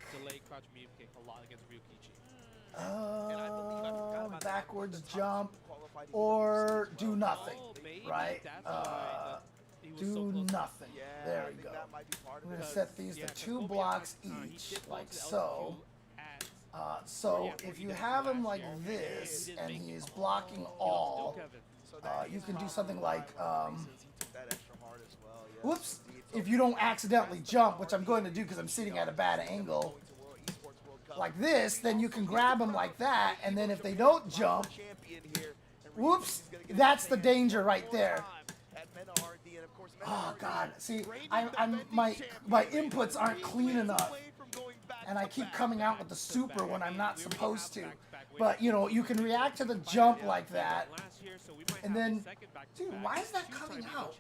backwards jump, or do nothing, right? Do nothing. There we go. I'm going to set these to 2 blocks each, like so. So if you have him like this and he is blocking all, you can do something like, whoops, if you don't accidentally jump, which I'm going to do because I'm sitting at a bad angle, like this, then you can grab them like that, and then if they don't jump, whoops, that's the danger right there. Oh god, see, my inputs aren't clean enough, and I keep coming out with the super when I'm not supposed to. But you know, you can react to the jump like that, and then, dude, why is that coming out?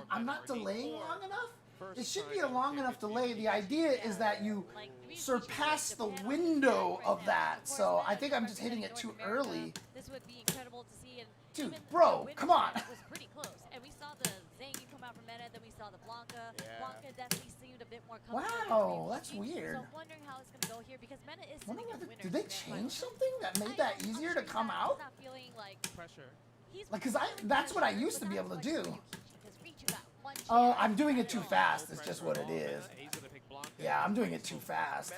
I'm not delaying long enough? It should be a long enough delay. The idea is that you surpass the window of that. So I think I'm just hitting it too early. This would be incredible to see. And dude, even bro, the come on. It was pretty close. And we saw the Zangief come out from Meta, then we saw the Blanca. Blanca definitely seemed a bit more comfortable. Wow, that's weird. So I'm wondering how it's going to go here because Meta is sitting in winner. Did they change something that made that easier to come out? He's not feeling like pressure. Like, cause that's what I used to be able to do. I'm doing it too fast. It's just what it is. Yeah, I'm doing it too fast.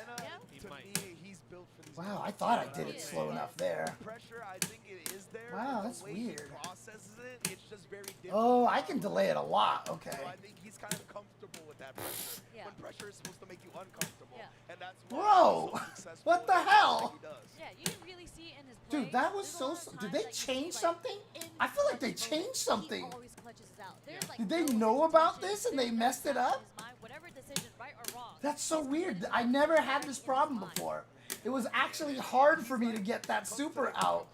To me, he's built for these Wow, I guys. thought I did it slow enough there. Pressure, I think it is there. Wow, but that's the way weird. He processes it, it's just very different. Oh, I can delay it a lot. Okay. So I think he's kind of comfortable with that pressure. Yeah. When pressure is supposed to make you uncomfortable. Yeah. And that's why Bro, he's so successful what the in everything hell? he does. Yeah, you can really see in his play. Dude, that was there's a so. lot of Did times they that you see, change like, something? in I feel like they clutch changed moments, something. He always clutches us out. There's like Did they no know about hesitation. this and they There's messed no it doubt up? in his mind. Whatever decision, right or wrong. That's so he's weird. putting I it never right had in this his problem mind. before. It was actually hard for me to get that super out.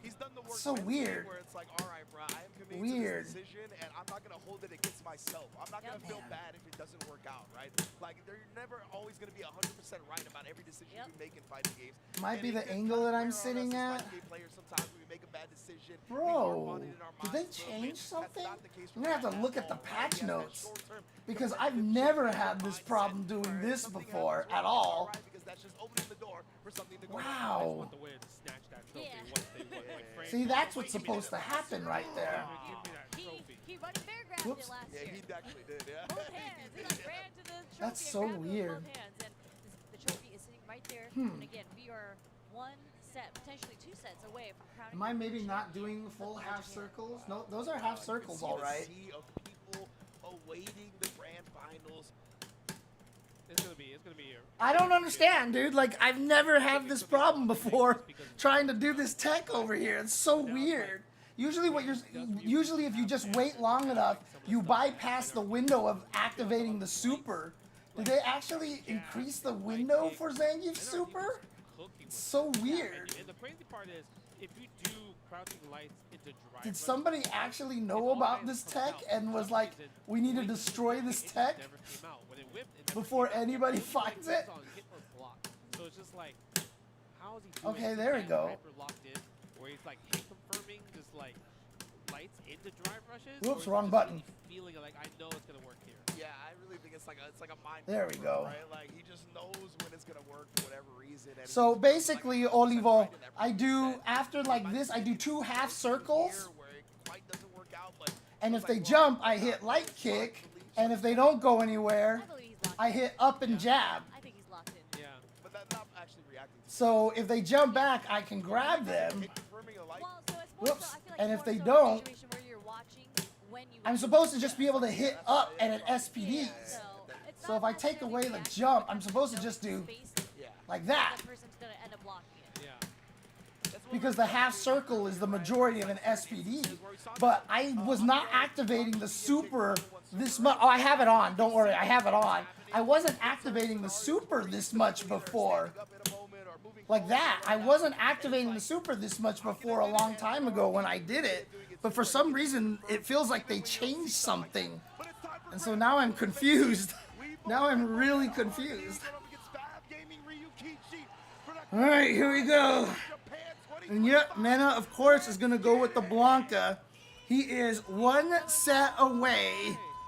He's done the work So mentally weird. Where it's like, all right, bro, I am committed Weird. to this decision, and I'm not gonna hold it against myself. I'm not gonna feel bad if it doesn't work out, right? Like, they're never always gonna be 100% right about every decision you make in fighting games. Might And be it the could angle kinda that I'm wear on us sitting as at. fighting game players. Sometimes we make a bad decision. we Bro, harp on it in our did they minds for a change bit. That's something? not the case I'm gonna have to for look at the Raul, right? patch He has that notes short-term because competitive I've shift never in had his this mindset problem doing where this something before happens at wrong, it's all. alright, because that's just opening the door for something to go wrong. I just Wow. want the winner to snatch that trophy Yeah. once they won. Like, Frank, See, that's what's supposed to happen right there. give me that trophy. He running bear grabbed Whoops. it last Yeah, year. he actually did, yeah. Both hands. He like ran to the trophy That's and so grabbed it with weird. both hands. And the trophy is sitting right there. Hmm. And again, we are one set, potentially two sets away from crowning. Am I the maybe new not champion doing full of half Japan. circles? No, those are half circles, all right. Sea of people awaiting the grand finals. It's gonna be a I don't understand, dude. Like, I've never had this problem before trying to do this tech over here. It's so weird. Usually if you just wait long enough, you bypass the window of activating the super. Did they actually increase the window for Zangief's super? It's so weird. And the crazy part is, if you do crouching lights into drive, Did somebody actually know about this tech and was like, we need to destroy this tech never came out. When it whipped, it never before came out. anybody It was like finds it? on hit or block. So it's just like, how is he doing Okay, this there we again, go. hyper locked in, where he's like hit confirming, just like lights into drive rushes. Whoops, or is he wrong just button. really feeling like, I know it's gonna work here. Yeah, I really think it's like a mind. There we go. Right? Like, he just knows when it's gonna work for whatever reason. And So he's basically, like, Olivo, right in every I do, set. after like this, I do 2 half circles. Here where it quite doesn't work out, but And it's if they like, jump, well, I hit light kick. release, And if they don't go anywhere, I believe he's locked I in. hit up and jab. I think he's locked in. Yeah. but that's not actually reacting. to So if they jump back, I can grab them. it. Confirming a light. Well, so it's more Whoops. so, I feel like And it's if more they so a don't, situation where you're watching when you I'm supposed to just be able to hit up and an SPD. So, it's So not if I take necessarily away the reacting, jump, but I'm you supposed to know just the do space Yeah. like that. the person's gonna end up blocking it. Yeah. Because the half circle is the majority of an SPD. But I was not activating the super this much. Oh, I have it on. Don't worry, I have it on. I wasn't activating the super this much before. Like that. I wasn't activating the super this much before a long time ago when I did it. But for some reason, it feels like they changed something. And so now I'm confused. Now I'm really confused. Alright, here we go. And yep, Mena, of course, is going to go with the Blanca. He is 1 set away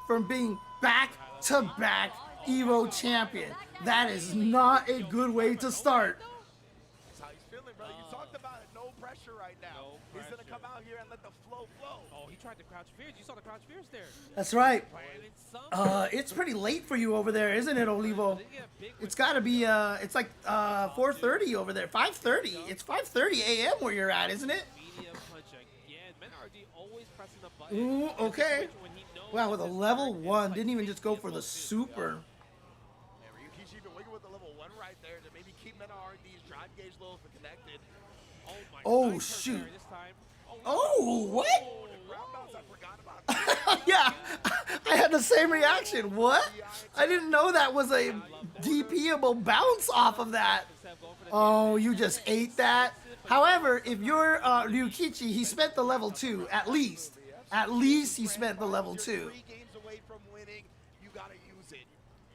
from being back-to-back Evo champion. That is not a good way to start. That's how he's feeling, brother. You talked about it. No pressure right now. No He's gonna pressure. come out here and let the flow flow. Oh, he tried to crouch fears. You saw the crouch fears there. That's right. Planted some. It's pretty late for you over there, isn't it, Olivo? Did he get a big It's got to be, it's like 4:30 over there. 5:30. It's 5:30 a.m. where you're at, isn't it? medium punch again. Menardi always pressing the button. Ooh, in a okay. situation when he knows Wow, with a his level target is, 1. like, Didn't even just go maybe for the level 2. super. Yeah, Ryukichi been waiting with the level 1 right there to maybe keep Mena R&D's drive gauge low if connected. Oh, my Oh, nice hurt shoot. there this time. Oh, what? Oh, the ground bounce, I forgot about that. Yeah, I had the same reaction. What? I didn't know that was a DPable bounce off of that. Oh, you just ate that. However, if you're Ryukichi, he spent the level 2 at least. At least he spent the level 2. 3 games away from winning. You gotta use it.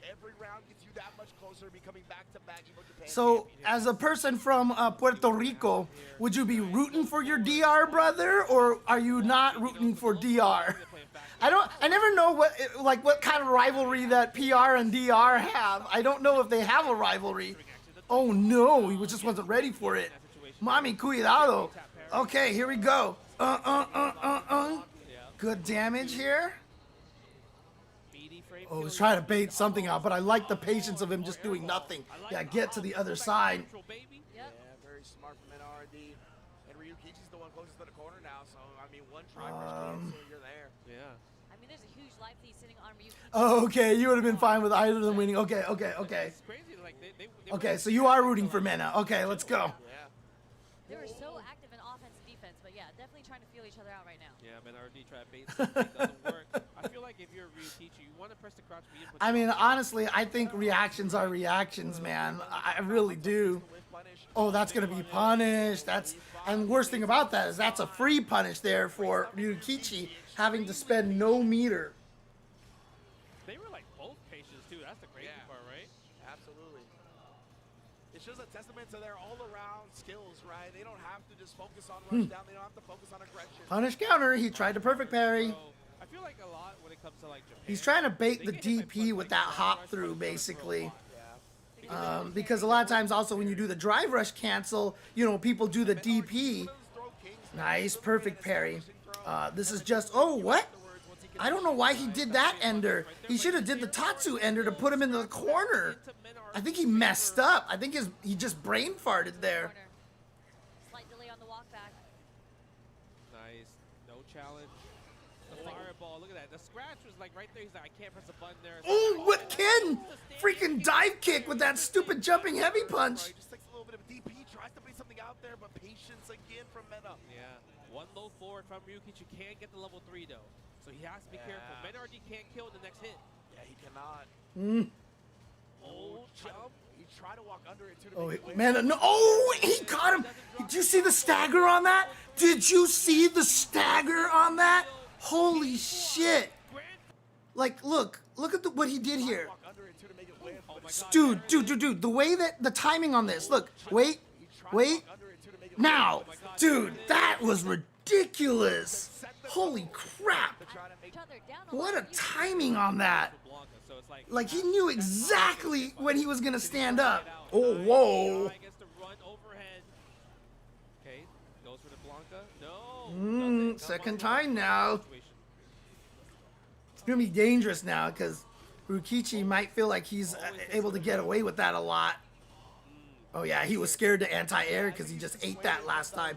Every round gets you that much closer to becoming back-to-back Evo Japan So, champion. as a person from Puerto Rico, would you be rooting for your DR brother, or are you not rooting for DR? I never know what kind of rivalry that PR and DR have. I don't know if they have a rivalry. Oh no, he just wasn't ready for it. Mami, cuidado. Okay, here we go. Good damage here. Meaty frame Oh, he's trying to bait something out, but I like the patience of him just doing nothing. Yeah, get to the other side. Yeah, very smart from NRD. And Ryukichi's the one closest to the corner now, so I mean, one drive rush cancel, you're there. Yeah. I mean, there's a huge life lead sitting on Ryukichi. Oh, okay, you would have been fine with either of them winning. Okay. It's crazy. Like they Okay, so you are rooting for Mena. Okay, let's go. Yeah. They were so active in offense and defense, but yeah, definitely trying to feel each other out right now. Yeah, but RD try to bait something, doesn't work. I feel like if you're a Ryukichi, you want to press the crouch B and put I mean, honestly, I think reactions are reactions, man. I really do. Oh, that's gonna be punished. And worst thing about that is that's a free punish there for Ryukichi, having to spend no meter. They were like both patients too. That's the crazy part, right? Absolutely. It shows a testament to their all-around skills, right? They don't have to just focus on rush down. They don't have to focus on aggression. Punish counter. He tried to perfect parry. So, I feel like a lot when it comes to like Japan. He's trying to bait the DP with that hop through, basically. Because a lot of times also when you do the drive rush cancel, you know, people do the DP. Nice, perfect parry. This is just, oh, what? I don't know why he did that ender. He should have did the Tatsu ender to put him in the corner. I think he messed up. I think he just brain farted there. Slight delay on the walk back. Nice. No challenge. The fireball. Look at that. The scratch was like right there. He's like, I can't press a button there. Oh, what Ken? Freaking dive kick with that stupid jumping heavy punch. Just takes a little bit of DP, tries to bait something out there, but patience again from Mena. Yeah. One low forward from Ryukichi. Can't get the level 3 though. So he has to be careful. Menardi can't kill the next hit. Yeah, he cannot. Oh, jump. He tried to walk under it too. Oh, man, no. Oh, he caught him. Did you see the stagger on that? Did you see the stagger on that? Holy shit. Like, look at what he did here. Dude, the way that the timing on this, look, wait, now. Dude, that was ridiculous. Holy crap. What a timing on that. Like, he knew exactly when he was going to stand up. Oh, whoa. Okay, goes for the Blanca. No. Second time now. It's going to be dangerous now because Ryukichi might feel like he's able to get away with that a lot. Oh, yeah, he was scared to anti-air because he just ate that last time.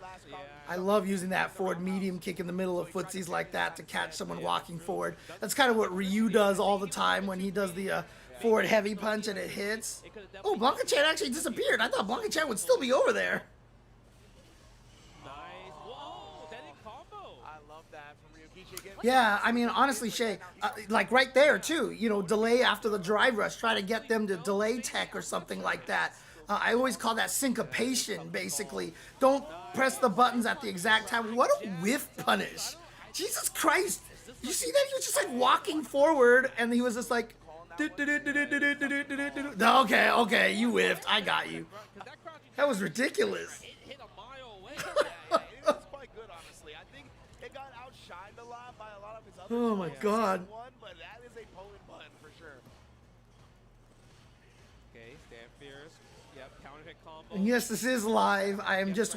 I love using that forward medium kick in the middle of footsies like that to catch someone walking forward. That's kind of what Ryu does all the time when he does the forward heavy punch and it hits. Oh, Blanca-chan actually disappeared. I thought Blanca-chan would still be over there. Nice. Whoa, that in combo. I love that from Ryukichi again. Yeah, I mean, honestly, Shay, like right there, too. You know, delay after the drive rush. Try to get them to delay tech or something like that. I always call that syncopation, basically. Don't press the buttons at the exact time. What a whiff punish. Jesus Christ. You see that? He was just like walking forward, and he was just like... Okay, you whiffed. I got you. That was ridiculous. Hit a mile away. It was quite good, honestly. I think it got outshined a lot by a lot of his other Oh my God. but that is a potent button for sure. Okay, stand fierce. Yep, counter hit combo. And yes, this is live. I am just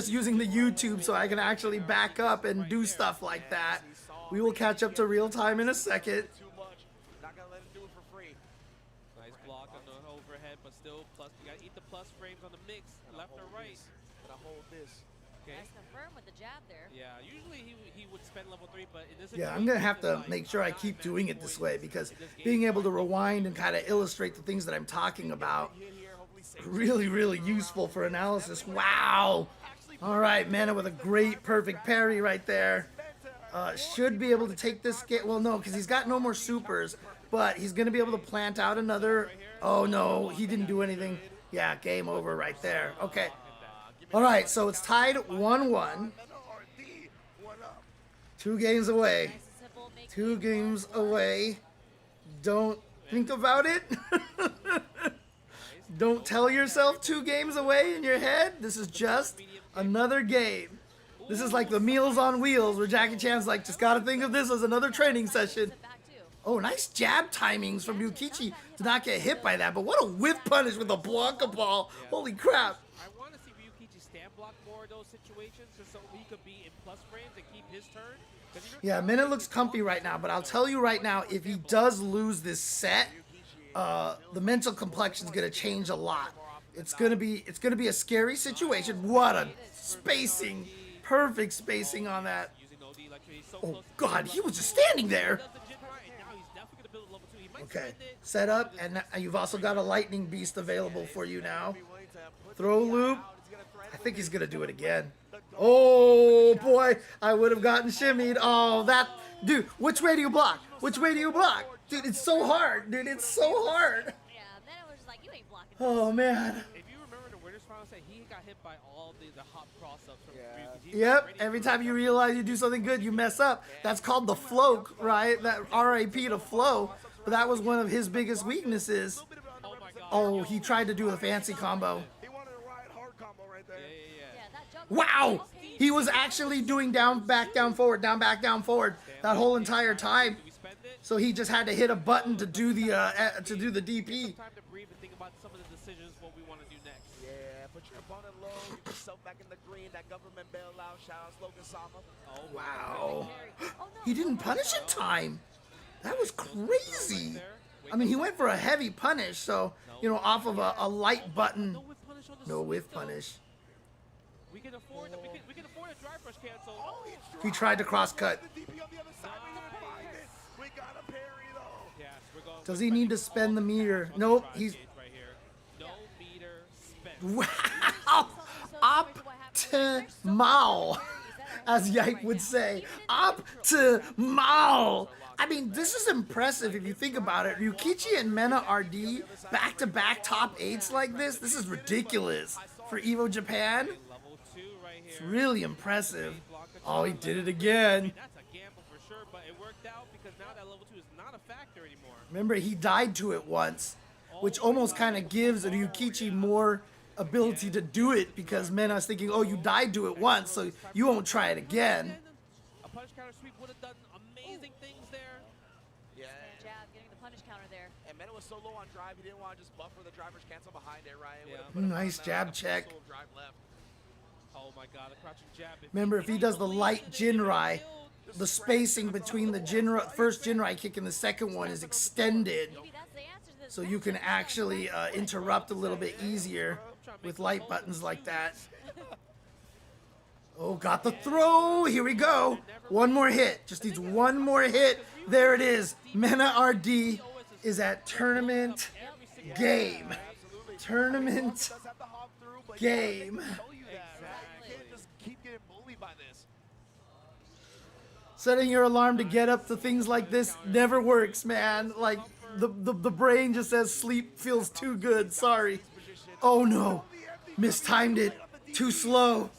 using the YouTube so I can actually back up and do stuff like that. We will catch up to real time in a second. Too much. Not gonna let him do it for free. Nice block on the overhead, but still plus. You gotta eat the plus frames on the mix, left or right. Gonna hold this. Okay. Nice confirm with the jab there. Yeah, usually he would spend level 3, but in this Yeah, I'm gonna have to make sure I keep doing it this way because being able to rewind and kind of illustrate the things that I'm talking about, really, really useful for analysis. Wow. All right, Mena with a great perfect parry right there. Should be able to take this game. Well, no, because he's got no more supers, but he's gonna be able to plant out another. Oh no, he didn't do anything. Yeah, game over right there. Okay. All right, so it's tied 1-1. 2 games away. 2 games away. Don't think about it. Don't tell yourself 2 games away in your head. This is just another game. This is like the Meals on Wheels where Jackie Chan's like, just gotta think of this as another training session. Oh, nice jab timings from Ryukichi to not get hit by that. But what a whip punish with a Blanca ball. Holy crap. I want to see Ryukichi stand block more of those situations just so he could be in plus frames and keep his turn? Yeah, Mena looks comfy right now, but I'll tell you right now, if he does lose this set, the mental complexion is gonna change a lot. It's gonna be a scary situation. What a spacing, perfect spacing on that. Oh God, he was just standing there. Okay, set up, and you've also got a lightning beast available for you now. Throw loop. I think he's gonna do it again. Oh boy, I would have gotten shimmied. Oh, that dude. Which way do you block? Which way do you block? Dude, it's so hard. Dude, it's so hard. Yeah, then it was like, you ain't blocking. Oh man. If you remember the winners finals, he got hit by all the hop cross-ups from Ryuki. Yep. Every time you realize you do something good, you mess up. That's called the flow, right? That RAP to flow. But that was one of his biggest weaknesses. Oh, he tried to do a fancy combo. Wow! He was actually doing down, back, down, forward, down, back, down, forward that whole entire time. So he just had to hit a button to do the DP. Time to breathe and think about some of the decisions, what we want to do next. Yeah, put your opponent low, get yourself back in the green. That government bailout, shout out Logan Sama. Oh, Wow. He didn't punish in time. That was crazy. I mean, he went for a heavy punish, so, you know, off of a light button. No whiff punish. We can afford a dry brush cancel. He tried to cross cut. Does he need to spend the meter? Nope, he's... No meter spent. Wow! Optimal, as Yike would say. Optimal! I mean, this is impressive if you think about it. Ryukichi and Mena RD back-to-back top 8s like this is ridiculous for Evo Japan. It's really impressive. Oh, he did it again. That's a gamble for sure, but it worked out because now that level 2 is not a factor anymore. Remember, he died to it once, which almost kind of gives Ryukichi more ability to do it because Mena's thinking, oh, you died to it once, so you won't try it again. A punish counter sweep would have done amazing things there. Yeah. Jab, getting the punish counter there. And Mena was so low on drive, he didn't want to just buffer the driver's cancel behind it, right? Nice jab check. Oh my God, the crouching jab. Remember, if he does the light Jinrai, the spacing between the first Jinrai kick and the second one is extended, so you can actually interrupt a little bit easier with light buttons like that. Oh, got the throw. Here we go. One more hit. Just needs one more hit. There it is. Mena RD is at tournament game. Tournament game. Setting your alarm to get up to things like this never works, man. Like, the brain just says sleep feels too good. Sorry. Oh, no. Mistimed it. Too slow.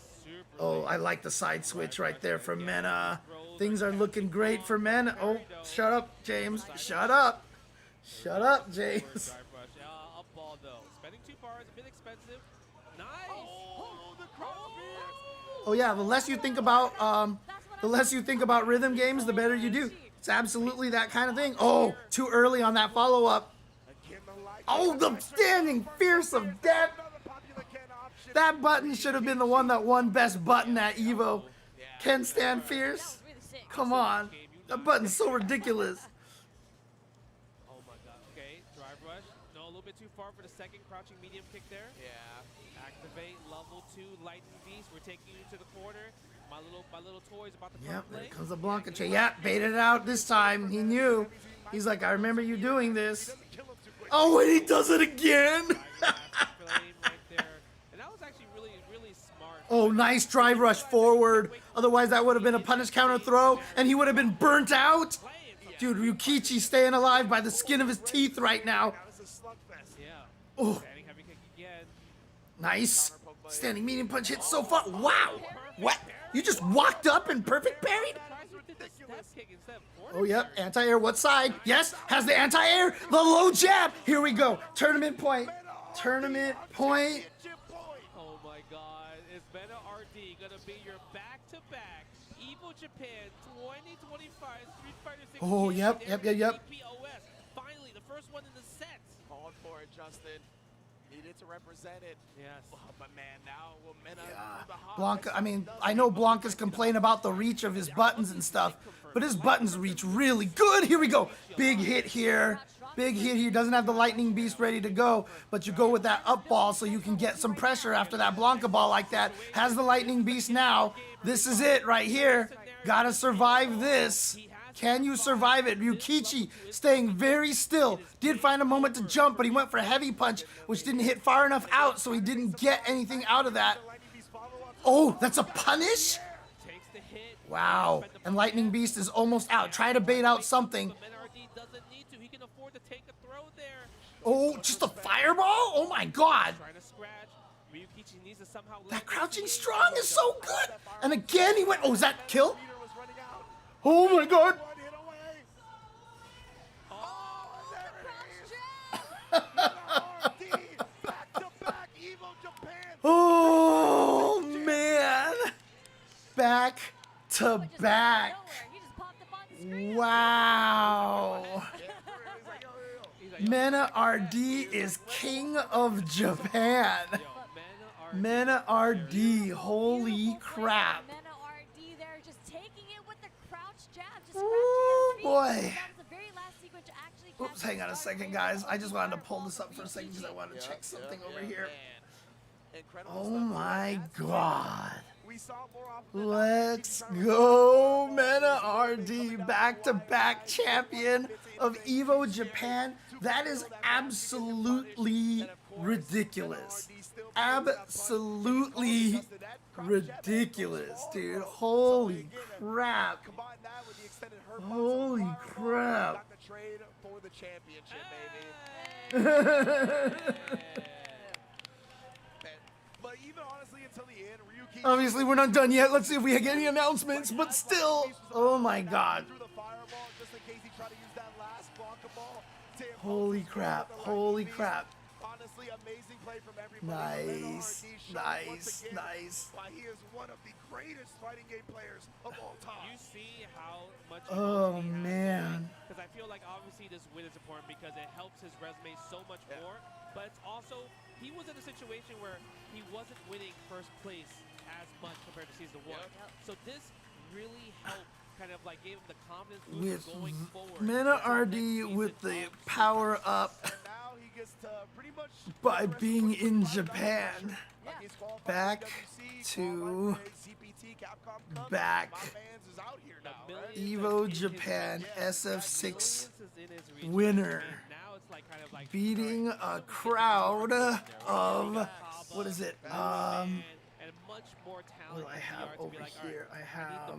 Oh, I like the side switch right there from Mena. Things are looking great for Mena. Oh, shut up, James. Shut up. Shut up, James. Up ball, though. Spending 2 bars, a bit expensive. Nice. Oh, yeah, the less you think about rhythm games, the better you do. It's absolutely that kind of thing. Oh, too early on that follow-up. Oh, the standing fierce of death. That button should have been the one that won best button at Evo. Ken stand fierce? Come on. That button's so ridiculous. Oh my God. Okay, drive rush. No, a little bit too far for the second crouching medium kick there. Yeah. Activate level 2 lightning beast. We're taking you to the corner. My little toy's about to Yep, there comes the Blanca chain. Yep, baited it out this time. He knew. He's like, I remember you doing this. Oh, and he does it again. Oh, nice drive rush forward. Otherwise, that would have been a punish counter throw, and he would have been burnt out. Dude, Ryukichi staying alive by the skin of his teeth right now. Oh, nice. Standing medium punch hit so far. Wow. What? You just walked up and perfect parried? Oh, yep. Anti-air. What side? Yes. Has the anti-air. The low jab. Here we go. Tournament point. Tournament point. Oh, my God. Is Mena RD going to be your back-to-back Evo Japan 2025 Street Fighter 6? Oh, yep. POS. Finally, the first one in the set. Called for it, Justin. Needed to represent it. Yes. Oh, but man, now will Mena Yeah. do the hop Blanca, next I mean, does I it. know Blanca's complain about the reach of his buttons and stuff, but his buttons reach really good. Here we go. Big hit here. Big hit here. Doesn't have the lightning beast ready to go, but you go with that up ball so you can get some pressure after that Blanca ball like that. Has the lightning beast now. This is it right here. Gotta survive this. Can you survive it? Ryukichi staying very still. Did find a moment to jump, but he went for a heavy punch, which didn't hit far enough out, so he didn't get anything out of that. Oh, that's a punish? Wow. And Lightning Beast is almost out. Try to bait out something. Oh, just a fireball? Oh my god. That crouching strong is so good. And again, he went, oh, is that kill? Oh my god. Oh man. Back to back. Wow. Mena RD is king of Japan. Mena RD, holy crap. Ooh, boy. Oops, hang on a second, guys. I just wanted to pull this up for a second because I wanted to check something over here. Oh my god. Let's go, Mena RD, back-to-back champion of EVO Japan. That is absolutely ridiculous. Absolutely ridiculous, dude. Holy crap. Holy crap. Obviously, we're not done yet. Let's see if we get any announcements, but still. Oh my god. Holy crap. Holy crap. Nice. Nice. Nice. He is one of the greatest fighting game players of all time. You see how much. Oh man. Because I feel like obviously this win is important because it helps his resume so much more. But it's also, he was in a situation where he wasn't winning first place as much compared to season 1. So this really helped, kind of like gave him the confidence With going forward. Mena RD with the power up by being in Japan. Back to back. EVO Japan SF6 winner. Beating a crowd of, what is it? What do I have over here? I have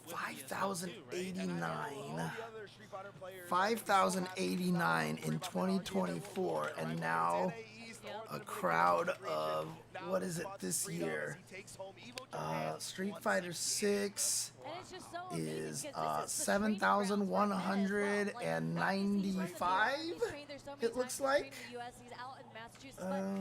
5,089. 5,089 in 2024, and now a crowd of, what is it this year? Street Fighter 6 is 7,195, it looks like.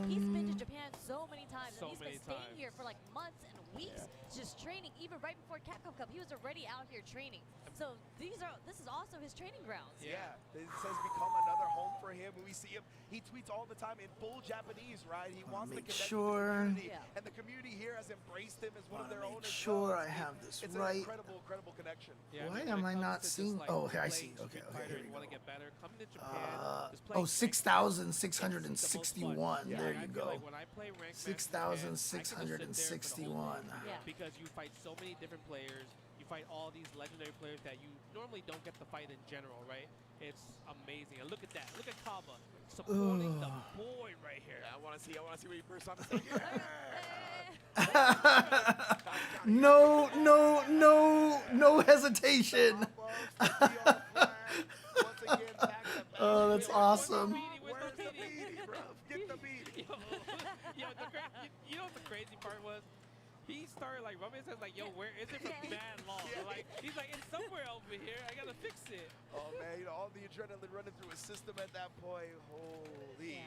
He's been to Japan so many times, and he's been staying here for like months and weeks, just training. Even right before Capcom Cup, he was already out here training. So this is also his training grounds. Yeah, this has become another home for him. We see him, he tweets all the time in full Japanese, right? He wants to connect with the community, and the community here has embraced him as one of their own. Make sure I have this it's right. An incredible connection. Yeah, why am I not seeing? Like oh, here I see. Okay, here we go. Better, Japan, 6,661. There you go. Like when I play ranked 6,661. Because you fight so many different players. You fight all these legendary players that you normally don't get to fight in general, right? It's amazing. And look at that. Look at Kaba supporting the boy right here. I want to see what you burst on the stage. No hesitation. Oh, that's awesome. Where's the beanie, bro? Get the beanie. You know what the crazy part was? He started like rubbing his head like, yo, where is it from mad long? Like, he's like, it's somewhere over here. I gotta fix it. Oh man, you know, all the adrenaline running through his system at that point. Holy.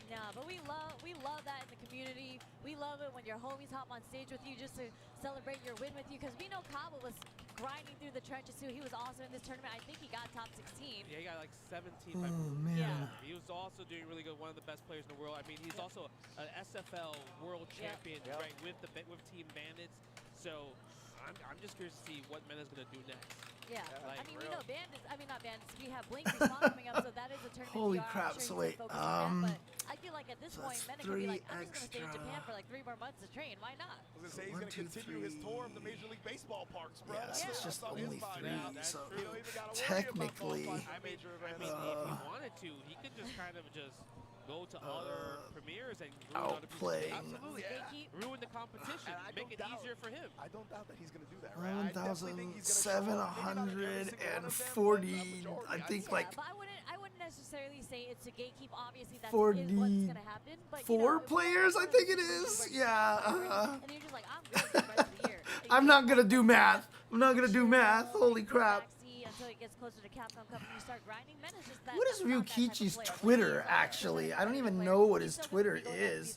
Yeah, but we love that in the community. We love it when your homies hop on stage with you just to celebrate your win with you, because we know Kaba was grinding through the trenches too. He was also in this tournament. I think he got top 16. Yeah, he got like 17. Oh man. Yeah. He was also doing really good. One of the best players in the world. I mean, he's also an SFL world champion, right, with Team Bandits. So I'm just curious to see what Mena's gonna do next. Yeah, like, I mean, we know Bandits. I mean, not Bandits. We have Blink Respawn coming up, so that is a tournament. Holy PR. crap! I'm So sure he's wait, focused on that, but I feel like at this so point, that's Mena could be like, 3 I'm just gonna stay in Japan extra. for like 3 more months to train. Why not? I was gonna say he's 1, gonna 2, continue his 3. tour of the Major League Baseball parks, bro. Yeah, so it's That's just on his only mind 3. now. So You don't even gotta worry technically, about I mean, major if events. he wanted to, he could just kind of just go to other premieres and ruin other people's outplaying. Absolutely, yeah. ruin the competition, And I make it don't doubt- easier for him. I don't doubt that he's gonna do that, right? I definitely think he's gonna show up, maybe not in every single one of them, but a 740. majority. I I'd think say. like But I wouldn't necessarily say it's to gatekeep. Obviously, that's 40 what's gonna happen. But 4 if players, I we're think it gonna is. do Yeah. and you're just like, I'm good for the rest of the year. I'm not gonna do math. I'm not gonna do math. Holy crap. Until it gets closer to Capcom Cup and you start grinding, Mena's just that. What is that's not that type of Ryukichi's player. Twitter actually? I don't even know what his Twitter is.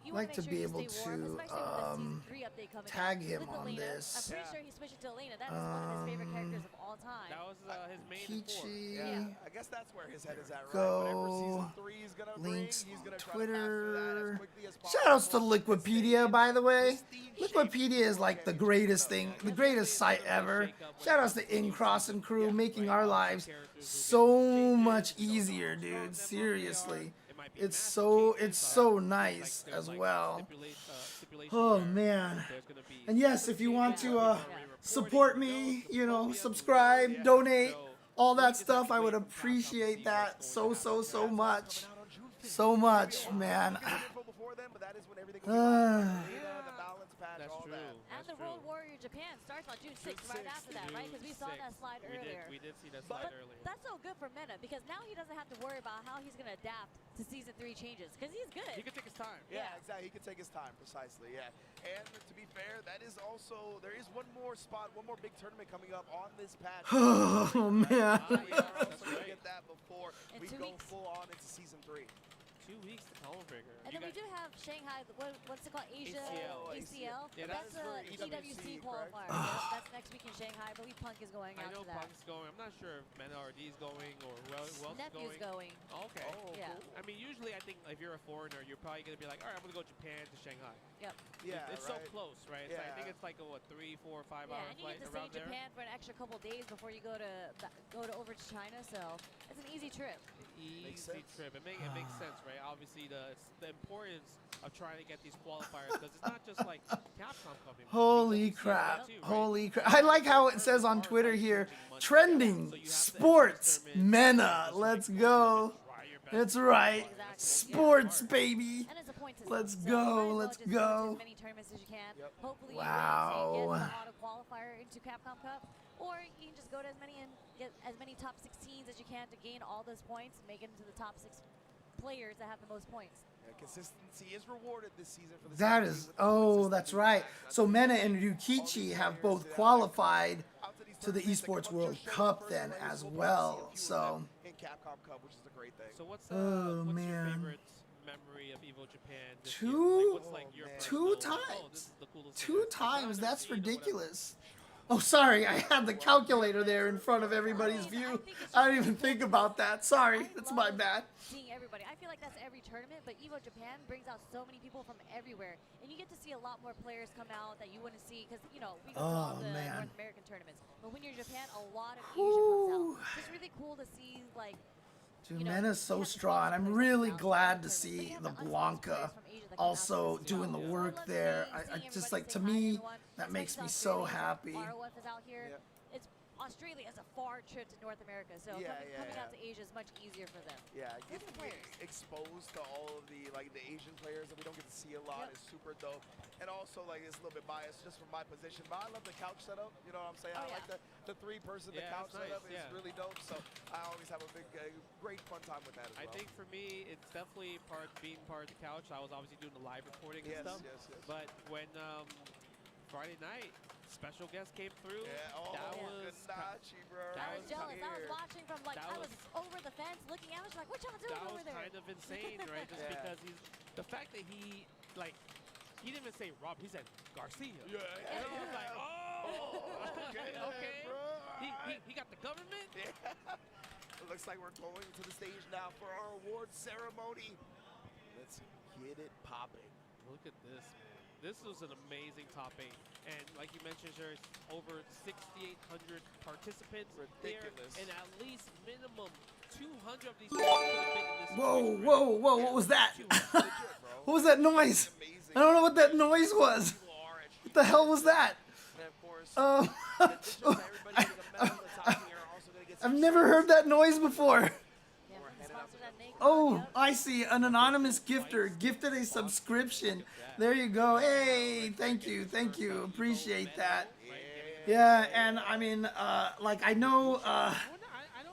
You Like wanna to make be sure you able stay warm, to especially with the Season 3 update coming tag out. him With on Elena, this. I'm pretty sure he switched it to Elena. That is one of his favorite characters of all time. That was his main form. Kichi. Yeah, I guess that's where his head is at, right? Go. Whatever Season 3 is gonna Links bring, he's gonna try to Twitter. master that as quickly as possible. Shoutouts to Liquipedia, by the way. Liquipedia is like the greatest thing, the greatest site ever. Shoutouts to Incross and crew, making our lives so much easier, dude. Seriously. It's so nice as well. Oh man. And yes, if you want to support me, you know, subscribe, donate, all that stuff, I would appreciate that so much. So much, man. That's true. And the World Warrior Japan starts on June 6th, right after that, right? Because we saw that slide earlier. We did see that slide But earlier. that's so good for Mena because now he doesn't have to worry about how he's going to adapt to Season 3 changes because he's good. He can take his time. Yeah, exactly. He can take his time, precisely, yeah. And to be fair, that is also, there is one more spot, one more big tournament coming up on this patch. Oh man. We are also going to get that before we go full on into Season 3. 2 weeks to Homebreaker. And then we do have Shanghai, what's it called? Asia ACL. Yeah, that's for a EWC qualifier. correct? That's next week in Shanghai. I believe Punk is going I out know to that. Punk's going. I'm not sure if Mena RD is going or who else is Nephew's going. Okay. Oh, Yeah. cool. I mean, usually I think if you're a foreigner, you're probably going to be like, all right, I'm going to go Japan to Shanghai. Yep. Yeah, It's right. so close, right? It's like, I think Yeah. it's like a, what, 3, 4, 5 Yeah, hour and you flight get to stay around in Japan for an extra couple days before you go over to China, so it's an easy trip. Easy trip. It makes sense, right? Obviously, it's the importance of trying to get these qualifiers because it's not just like Capcom coming. Holy crap. Holy crap. I like how it says on Twitter here, trending sports Mena. Let's go. That's right. Sports, baby. And it's a point system. Let's so go, you might as well let's just go. to as many tournaments as you can. Hopefully Wow. you get an auto qualifier into Capcom Cup, or you can just go to as many and get as many top 16s as you can to gain all those points, make it into the top 6 players that have the most points. Yeah, consistency is rewarded this season for the That Season is, with the oh, that's consistency. right. That's So the Mena thing. and All these Ryukichi have players both that qualified out to these to the tournaments that Esports come up World just show Cup the then first as players. We'll well. probably see a few of So, them in Capcom Cup, which is a great thing. So what's Oh, your man. favorite memory of Evo Japan this Two- year? Like, what's like your two personal, oh, times. this is the coolest thing two I've done times, or that's seen or whatever. ridiculous. Oh, sorry, I had the calculator there in front of everybody's view. I didn't even think about that. Sorry, that's my bad. Seeing everybody. I feel like that's every tournament, but Evo Japan brings out so many people from everywhere. And you get to see a lot more players come out that you wouldn't see because, you know, we go to all the man. North American tournaments. But when you're in Japan, a lot of Asia comes out. It's really cool to see, like, Dude, you know, Mena's so we have strong. the I'm players really coming out glad to tournaments, but you see have the unspoken Blanca players from Asia that come out also to this doing as the well. work I love there. seeing I just everybody like, to say hi me, everyone. that It's makes like me South so Korea. happy. ROF is out here. It's Australia is a far trip to North America, so coming out to Asia is much easier for them. Yeah, Look at getting the players. exposed to all of the Asian players that we don't get to see a lot is super dope. And also, like, it's a little bit biased just from my position, but I love the couch setup. You know what I'm saying? I like the 3-person couch that's nice, setup. It's really dope. So I always have a great fun time with that as well. I think for me, it's definitely being part of the couch. I was obviously doing the live reporting and stuff. Yes. But when Friday night, special guest came through. Yeah, that was Nachi, bro. I was jealous. I was watching from I was over the fence looking at. I was like, what y'all doing that over was there? kind of insane, right? Just because the fact that he didn't even say Rob, he said Garcia. Yeah. And I was like, oh, Okay. bro. He got the government? Yeah. It looks like we're going to the stage now for our award ceremony. Let's get it popping. Look at this, man. This was an amazing top 8. And like you mentioned, there's over 6,800 participants Ridiculous. there. And at least minimum 200 of these people could have been in this Whoa, situation. whoa, whoa! What was that? Legit, bro. What was that noise? Amazing. I don't know what that noise was. People are at What the hell was that? And of course, Um, in addition to everybody getting a medal, the top tier are also gonna get I've some never heard that noise before. Yeah, from the sponsor that Nate Oh, Yep. I see. An anonymous gifter gifted a subscription. There you go. Hey, thank you, thank you. Appreciate that. Yeah, and I mean, like I know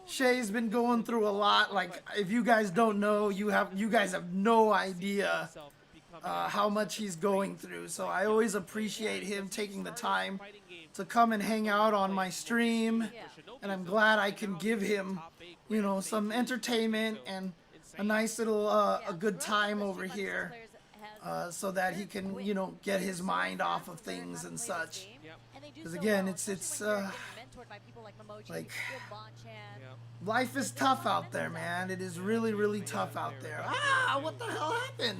Shay's been going through a lot. Like, if you guys don't know, you guys have no idea how much he's going through. So I always appreciate him taking the time to come and hang out on my stream, and I'm glad I can give him, you know, some entertainment and a nice little a good time over here, so that he can, you know, get his mind off of things and such. Because again, it's like, life is tough out there, man. It is really, really tough out there. Ah, what the hell happened?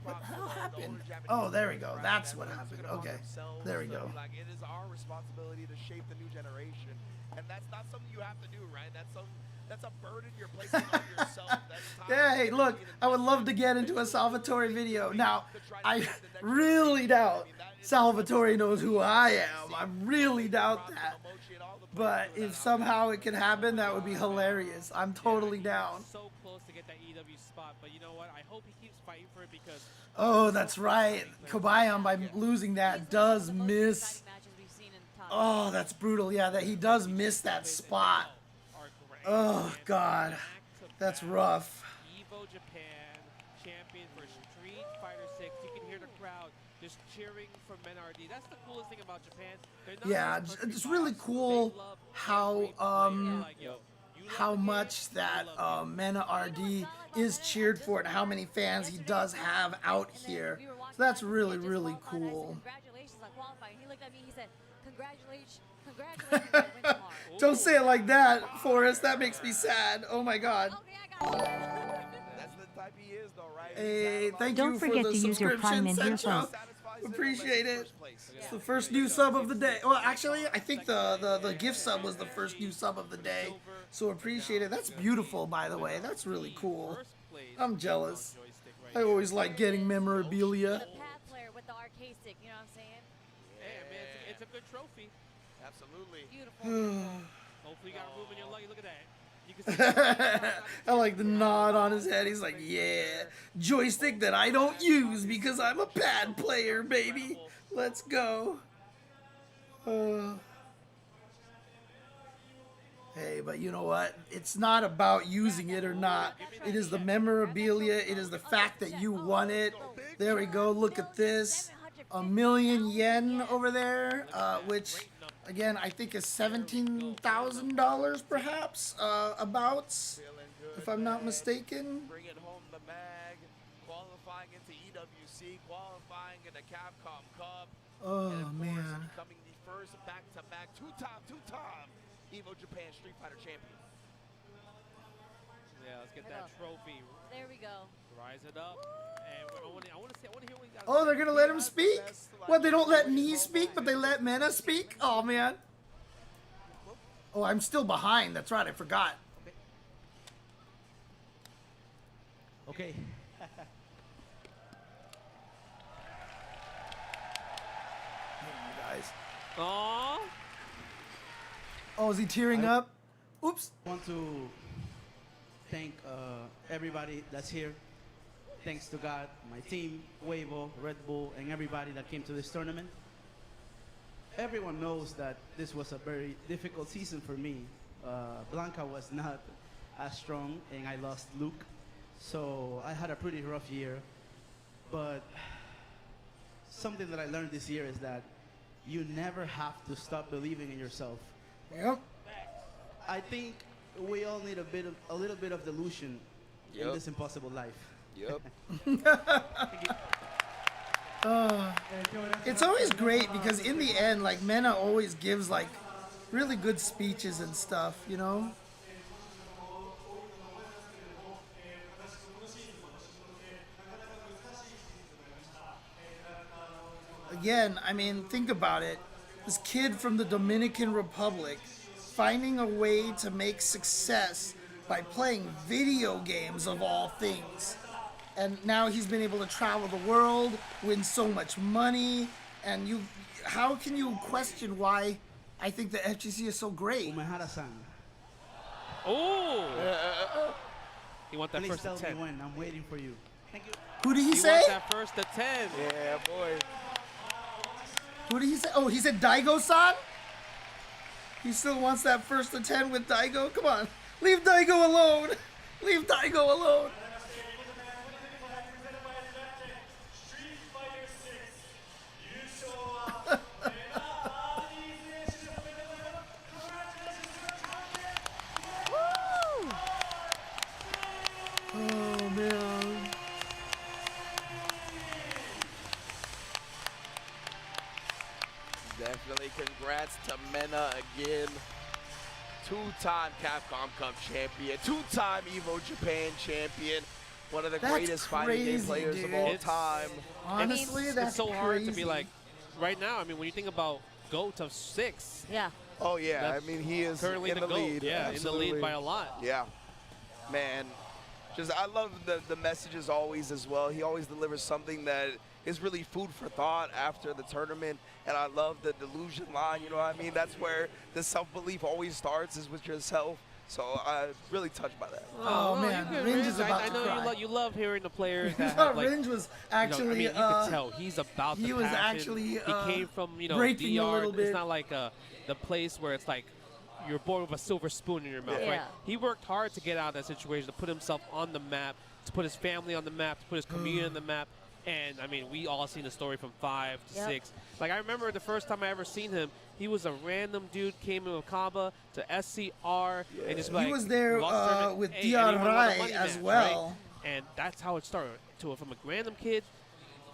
What the hell happened? Oh, there we go. That's what happened. Okay, there we go. Like, it is our responsibility to shape the new generation, and that's not something you have to do, right? That's a burden you're placing on yourself. That's time Yeah, hey, look, I would love to get into a Salvatore video. Now, I really doubt Salvatore knows who I am. I really doubt that. But if somehow it could happen, that would be hilarious. I'm totally down. So close to get that EW spot, but you know what? I hope he keeps fighting for it because Oh, that's right. Kobayan, by losing that, does miss. Oh, that's brutal. Yeah, that he does miss that spot. Oh, God. That's rough. Evo Japan champion for Street Fighter 6. You can hear the crowd just cheering for Menardi. That's the coolest thing about Japan. They're not Yeah, just country it's really fighters. cool They love how every player. Like, yo, you love how the game, much we that love you. Mena RD is cheered for and how many fans he does have out here. So that's really, really cool. Congratulations on qualifying. He looked at me. He said, "Congratulations, congratulations on win tomorrow." Don't say it like that, Forrest. That makes me sad. Oh my God. Okay, I got you. That's the type he is, though, right? Hey, thank Don't you for forget the to use your Prime subscription, and Sancho. earphones. Appreciate it. It's the first new sub of the day. Well, actually, I think the gift sub was the first new sub of the day. So appreciate it. That's beautiful, by the way. That's really cool. I'm jealous. I always like getting memorabilia. The pad player with the arcade stick. You know what I'm saying? Hey, man, it's a good trophy. Absolutely. Beautiful. Hopefully you got room in your luggage. Look at that. You can see I like the nod on his head. He's like, yeah, joystick that I don't use because I'm a pad player, baby. Let's go. Hey, but you know what? It's not about using it or not. It is the memorabilia. It is the fact that you won it. There we go. Look at this. 1,000,000 yen over there, which, again, I think is $17,000 perhaps, abouts, if I'm not mistaken. Bring it home the mag, qualifying into EWC, qualifying into Capcom Cup. Oh, and of course, man. becoming the first back-to-back two-time Evo Japan Street Fighter champion. Yeah, let's get that trophy. There we go. Rise it up. And I want to hear what you guys. Oh, they're going to let him speak? What, they don't let me speak, but they let Mena speak? Oh, man. Oh, I'm still behind. That's right. I forgot. Okay. Guys. Aww. Oh, is he tearing up? Oops. I want to thank everybody that's here. Thanks to God, my team, Weibo, Red Bull, and everybody that came to this tournament. Everyone knows that this was a very difficult season for me. Blanca was not as strong, and I lost Luke. So I had a pretty rough year. But something that I learned this year is that you never have to stop believing in yourself. Yep. I think we all need a little bit of delusion in this impossible life. Yep. It's always great because in the end, like, Mena always gives like really good speeches and stuff, you know? Again, I mean, think about it. This kid from the Dominican Republic finding a way to make success by playing video games of all things. And now he's been able to travel the world, win so much money, and how can you question why I think the FGC is so great? Umehara-san. Oh! He want that Please first tell to me 10. when. I'm waiting for you. Thank you. Who did he He say? wants that first to 10. Yeah, boy. Who did he say? Oh, he said Daigo-san? He still wants that first to 10 with Daigo? Come on. Leave Daigo alone. Leave Daigo alone. Oh, man. Definitely congrats to Mena again. Two-time Capcom Cup champion, two-time EVO Japan champion, one of the That's greatest fighting game crazy, players dude. of all time. Honestly, that's it's so hard to be crazy. like, right now, I mean, when you think about GOAT of 6, Yeah. Oh yeah, I That's mean he is currently in the the GOAT. lead. Yeah, Absolutely. in the lead by a lot. Yeah, man. Just I love the messages always as well. He always delivers something that is really food for thought after the tournament. And I love the delusion line. You know what I mean? That's where the self-belief always starts, is with yourself. So I'm really touched by that. Oh, man, you're good, Ringe Ringe. is about I to know cry. you love hearing the players that No, have, like, Ringe was I actually, mean, you can tell he's about he the was passion. actually, he came from, breaking a DR. little bit. It's not like the place where it's like you're born with a silver spoon in your mouth, Yeah. right? He worked hard to get out of that situation, to put himself on the map, to put his family on the map, to put his community on the map. And, I mean, we all seen the story from 5 to Yep. 6. Like, I remember the first time I ever seen him, he was a random dude, came in with Kaba to SCR, and just like, He was there lost tournament. with Hey, DR anyone want a Rai money as match, well. right? And that's how it started. From a random kid,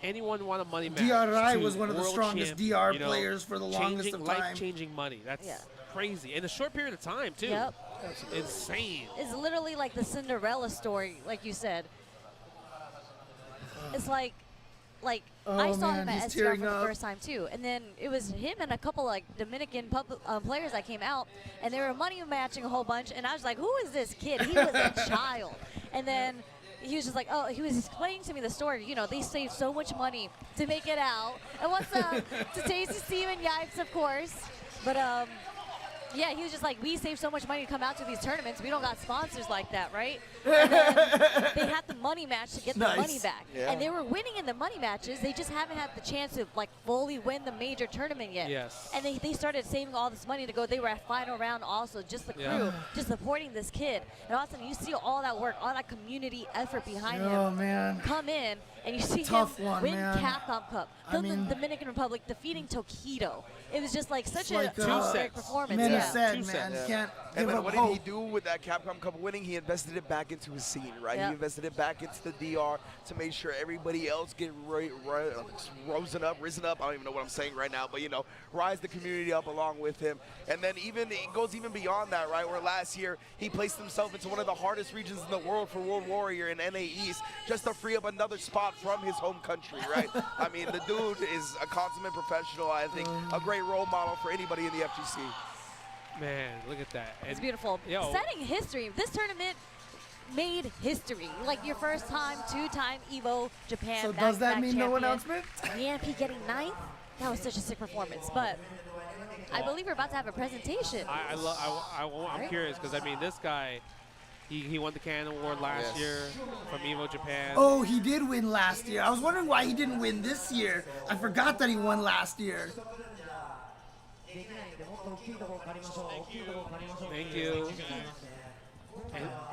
anyone want a money match. DR Rai to was one of the world strongest champ, DR players for the longest changing, of time. Life-changing money. That's Yeah. crazy. In a short period of time, too. Yep. Insane. It's literally like the Cinderella story, like you said. It's like I Oh, saw man, him at he's SDR tearing for the up. first time too, and then it was him and a couple like Dominican players that came out, and they were money matching a whole bunch, and I was like, who is this kid? He was a child, and then he was just like, oh, he was explaining to me the story. You know, they saved so much money to make it out. And what's up to Tasty Steve and Yipes, of course, but yeah, he was just like, we save so much money to come out to these tournaments. We don't got sponsors like that, right? And then they had the money match to get the money back. Yeah. And they were winning in the money matches. They just haven't had the chance to like fully win the major tournament yet. Yes. And they started saving all this money to go. They were at final round also, just the crew, Yeah. just supporting this kid. And all of a sudden you see all that work, all that community effort behind Oh, him man. come in, and you see Tough him one, win man. Capcom Cup, I from mean- the Dominican Republic, defeating Tokido. It was just like such It's like, a uh, great performance. Mena Yeah. said, 2 man, sets. can't And give then up what hope. did he do with that Capcom Cup winning? He invested it back into his scene, right? Yep. He invested it back into the DR to make sure everybody else get risen up. I don't even know what I'm saying right now, but, rise the community up along with him. And then it goes even beyond that, right? Where last year he placed himself into one of the hardest regions in the world for World Warrior in NA East, just to free up another spot from his home country, right? I mean, the dude is a consummate professional. I think a great role model for anybody in the FGC. Man, look at that. It's And beautiful. Yo. Setting history. This tournament made history. Like your first time, 2-time EVO Japan. So does that back-to-back mean no champion. announcement? EMP getting 9th? That was such a sick performance. But I believe we're about to have a presentation. I'm curious because, I mean, this guy, he won the Canon Award last year from EVO Japan. Oh, he did win last year. I was wondering why he didn't win this year. I forgot that he won last year. Thank you.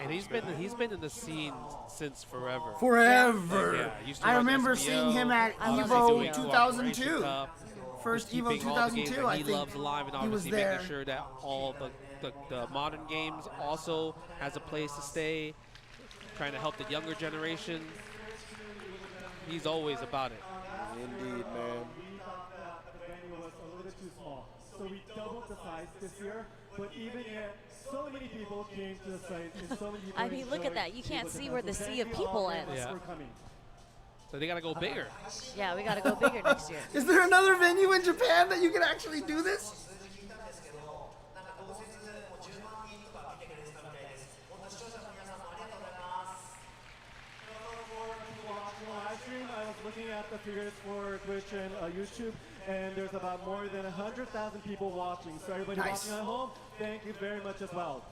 And he's been in the scene since forever. Forever. Yeah, used to I run remember SBO, seeing him at obviously EVO doing 2002. Cooperation Cup, First just EVO keeping all the games 2002, that I he think loves alive, and he was obviously there. making sure that all the modern games also has a place to stay, trying to help the younger generation. He's always about it. Indeed, man. We thought that the venue was a little bit too small, so we doubled the size this year. But even yet, so many people came to the site, and so many people. I mean, look at that. You can't see where the sea of people ends. Yeah. For coming. So they gotta go bigger. Yeah, we gotta go bigger next year. Is there another venue in Japan that you can actually do this? I was looking at the figures for Twitch and YouTube, and there's about more than 100,000 people watching. So everybody watching at home, thank you very much as well.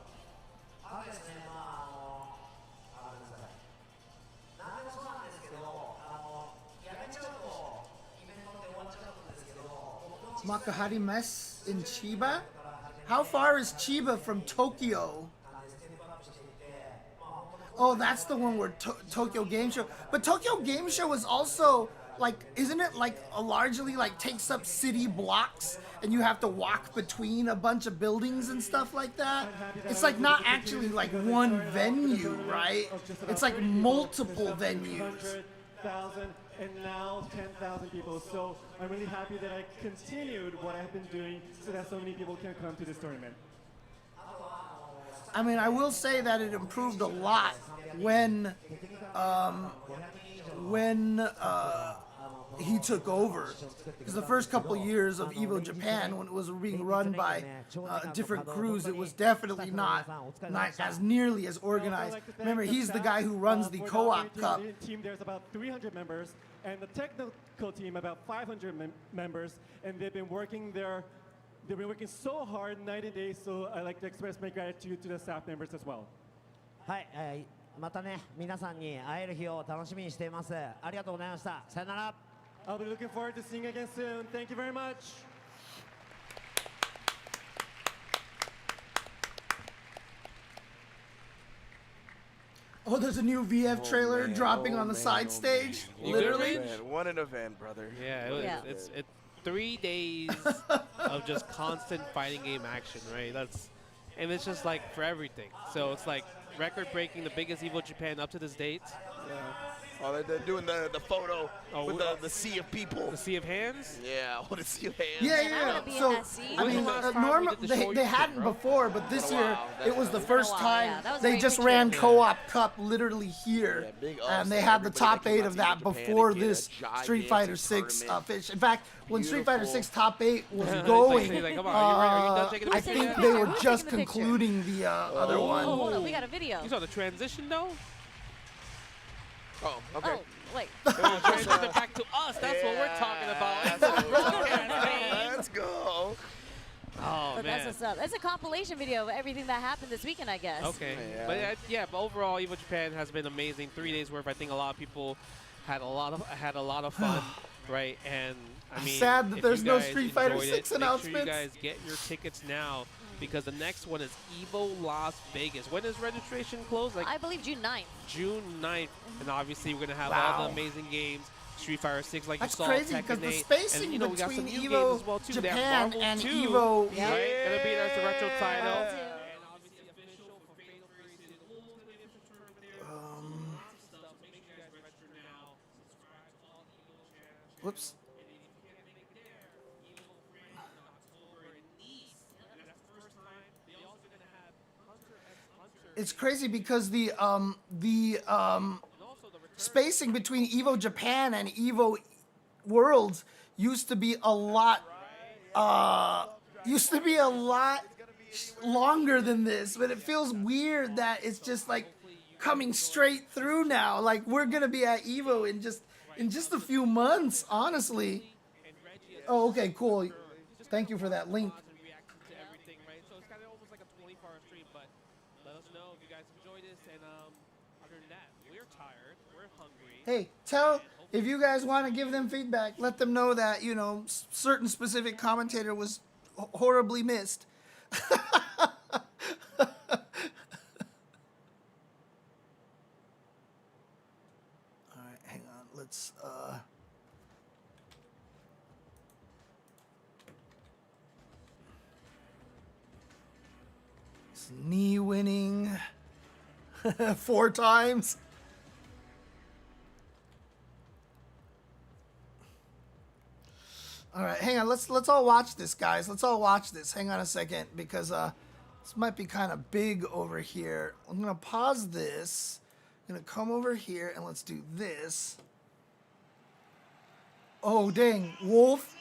幕張メッセ in Chiba? How far is Chiba from Tokyo? Oh, that's the one where Tokyo Game Show. But Tokyo Game Show is also like, isn't it like a largely like takes up city blocks and you have to walk between a bunch of buildings and stuff like that? It's like not actually like one venue, right? It's like multiple venues. 100,000 and now 10,000 people. So I'm really happy that I continued what I've been doing so that so many people can come to this tournament. I mean, I will say that it improved a lot when he took over. Because the first couple years of Evo Japan, when it was being run by different crews, it was definitely not as nearly as organized. Remember, he's the guy who runs the Co-op Cup. Team, there's about 300 members, and the technical team about 500 members, and they've been working so hard night and day, so I'd like to express my gratitude to the staff members as well. はい、またね、皆さんに会える日を楽しみにしています。ありがとうございました。さよなら。I'll be looking forward to seeing you again soon. Thank you very much. Oh, there's a new VF trailer dropping on the side stage. Literally. What an event, brother. Yeah, it's 3 days of just constant fighting game action, right? And it's just like for everything. So it's like record breaking, the biggest Evo Japan up to this date. Yeah. Oh, they're doing the photo with the sea of people. The sea of hands? Yeah, what a sea of hands. Yeah. So, I mean, they hadn't before, but this year it was the first time they just ran Co-op Cup literally here. And they had the top 8 of that before this Street Fighter 6 finish. In fact, when Street Fighter 6 top 8 was going, I think they were just concluding the other one. Oh, hold on, we got a video. You saw the transition though? Oh, okay. Oh, wait. Transition back to us. That's what we're talking about. Let's go. Oh, but man. That's what's up. It's a compilation video of everything that happened this weekend, I guess. Okay. But but overall, Evo Japan has been amazing. 3 days worth. I think a lot of people had a lot of fun, right? And I mean, sad that there's no Street Fighter 6 announcements. Make sure you guys get your tickets now, because the next one is Evo Las Vegas. When does registration close? Like I believe June 9th. June 9th. And obviously we're going to have all the amazing games. Street Fighter 6, like That's you saw, crazy Tekken because the 8. spacing And, we got some between new Evo games as well, too. They have Japan Marvel and 2, Evo, right? Gonna beat us the retro title. And obviously official for Fatal Fury Season Ultimate Edition tournament there. Lots of stuff. Make sure you guys register now. Subscribe to all Evo channels. Whoops. It's crazy because the spacing between Evo Japan and Evo Worlds used to be a lot longer than this, but it feels weird that it's just like coming straight through now. Like we're gonna be at Evo in just a few months, honestly. Oh, okay, cool. Thank you for that link. Hey, if you guys want to give them feedback, let them know that, you know, certain specific commentator was horribly missed. All right, hang on. Let's it's knee winning 4 times. All right, hang on. Let's all watch this, guys. Let's all watch this. Hang on a second, because this might be kind of big over here. I'm gonna pause this. I'm gonna come over here and let's do this. Oh dang, Wolf.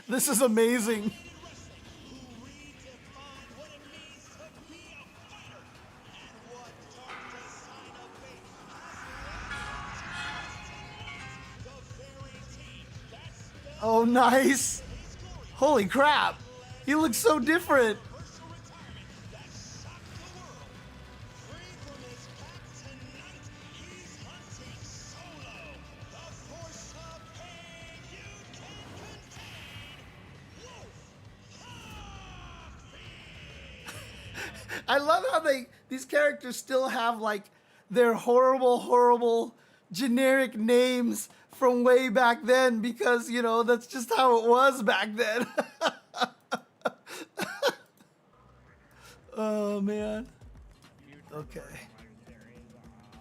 This is amazing. Oh, nice. Holy crap. He looks so different. I love how these characters still have like their horrible generic names from way back then, because you know that's just how it was back then. Oh man. Okay.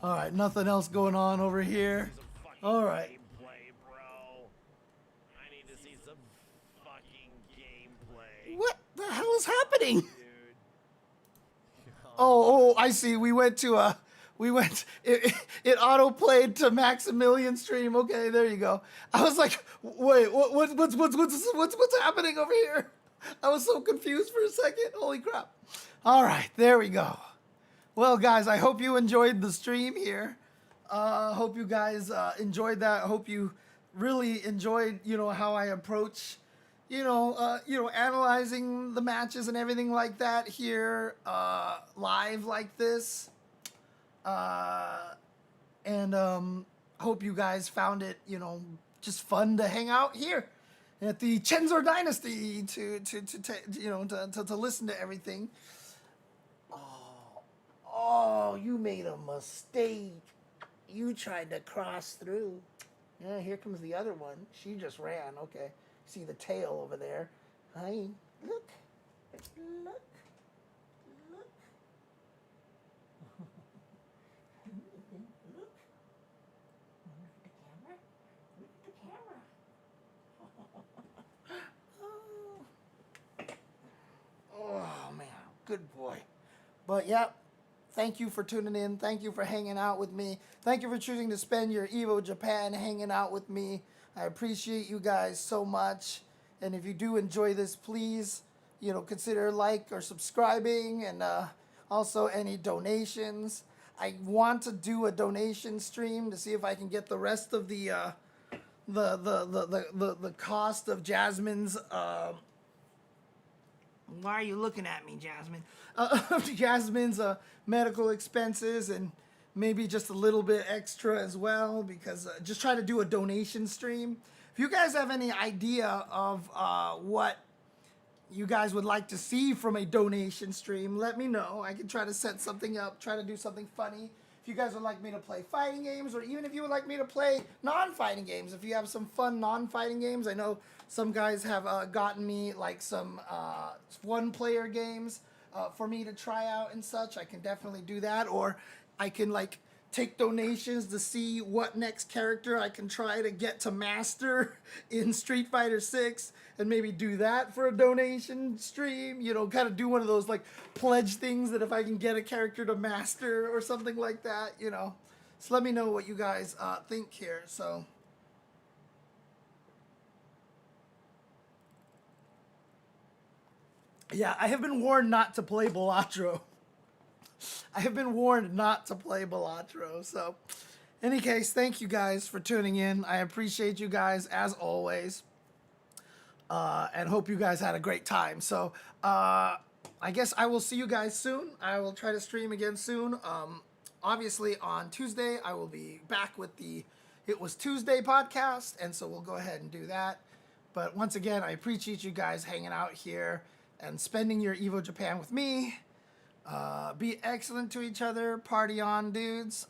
All right, nothing else going on over here. All right. What the hell is happening? Oh, I see. We went, it auto played to Maximilian stream. Okay, there you go. I was like, wait, what's happening over here? I was so confused for a second. Holy crap. All right, there we go. Well, guys, I hope you enjoyed the stream here. Hope you guys enjoyed that. Hope you really enjoyed, how I approach, analyzing the matches and everything like that here, live like this. And hope you guys found it, just fun to hang out here at the Chenzor Dynasty to listen to everything. Oh, you made a mistake. You tried to cross through. Yeah, here comes the other one. She just ran. Okay. See the tail over there. Hi. Look. Look. Look. Look. Look at the camera. Look at the camera. Oh, man. Good boy. But, yep. Thank you for tuning in. Thank you for hanging out with me. Thank you for choosing to spend your Evo Japan hanging out with me. I appreciate you guys so much. And if you do enjoy this, please, consider like or subscribing, and also any donations. I want to do a donation stream to see if I can get the rest of the cost of Jasmine's. Why are you looking at me, Jasmine? Jasmine's medical expenses, and maybe just a little bit extra as well, because just try to do a donation stream. If you guys have any idea of what you guys would like to see from a donation stream, let me know. I can try to set something up, try to do something funny. If you guys would like me to play fighting games, or even if you would like me to play non-fighting games, if you have some fun non-fighting games, I know some guys have gotten me like some one-player games for me to try out and such. I can definitely do that, or I can like take donations to see what next character I can try to get to master in Street Fighter 6, and maybe do that for a donation stream, kind of do one of those like pledge things that if I can get a character to master or something like that, So let me know what you guys think here. So yeah, I have been warned not to play Balatro. I have been warned not to play Balatro. So, in any case, thank you guys for tuning in. I appreciate you guys as always. And hope you guys had a great time. So, I guess I will see you guys soon. I will try to stream again soon. Obviously, on Tuesday, I will be back with the It Was Tuesday podcast. And so we'll go ahead and do that. But once again, I appreciate you guys hanging out here and spending your Evo Japan with me. Be excellent to each other. Party on, dudes.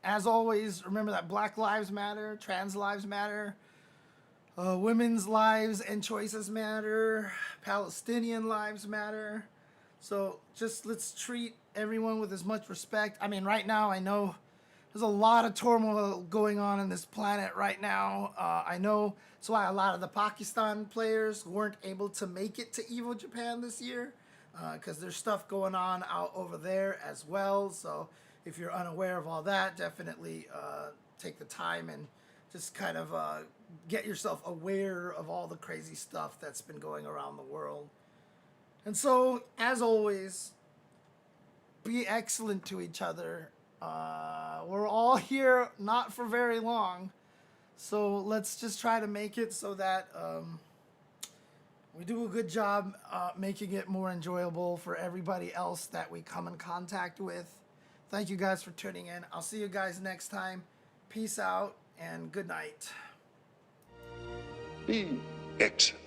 As always, remember that Black Lives Matter, Trans Lives Matter. women's lives and choices matter. Palestinian lives matter. So just let's treat everyone with as much respect. I mean, right now, I know there's a lot of turmoil going on in this planet right now. I know that's why a lot of the Pakistan players weren't able to make it to EVO Japan this year, because there's stuff going on out over there as well. So if you're unaware of all that, definitely take the time and just kind of get yourself aware of all the crazy stuff that's been going around the world. And so, as always, be excellent to each other. We're all here not for very long, so let's just try to make it so that we do a good job making it more enjoyable for everybody else that we come in contact with. Thank you guys for tuning in. I'll see you guys next time. Peace out and good night. Be excellent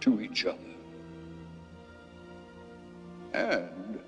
to each other and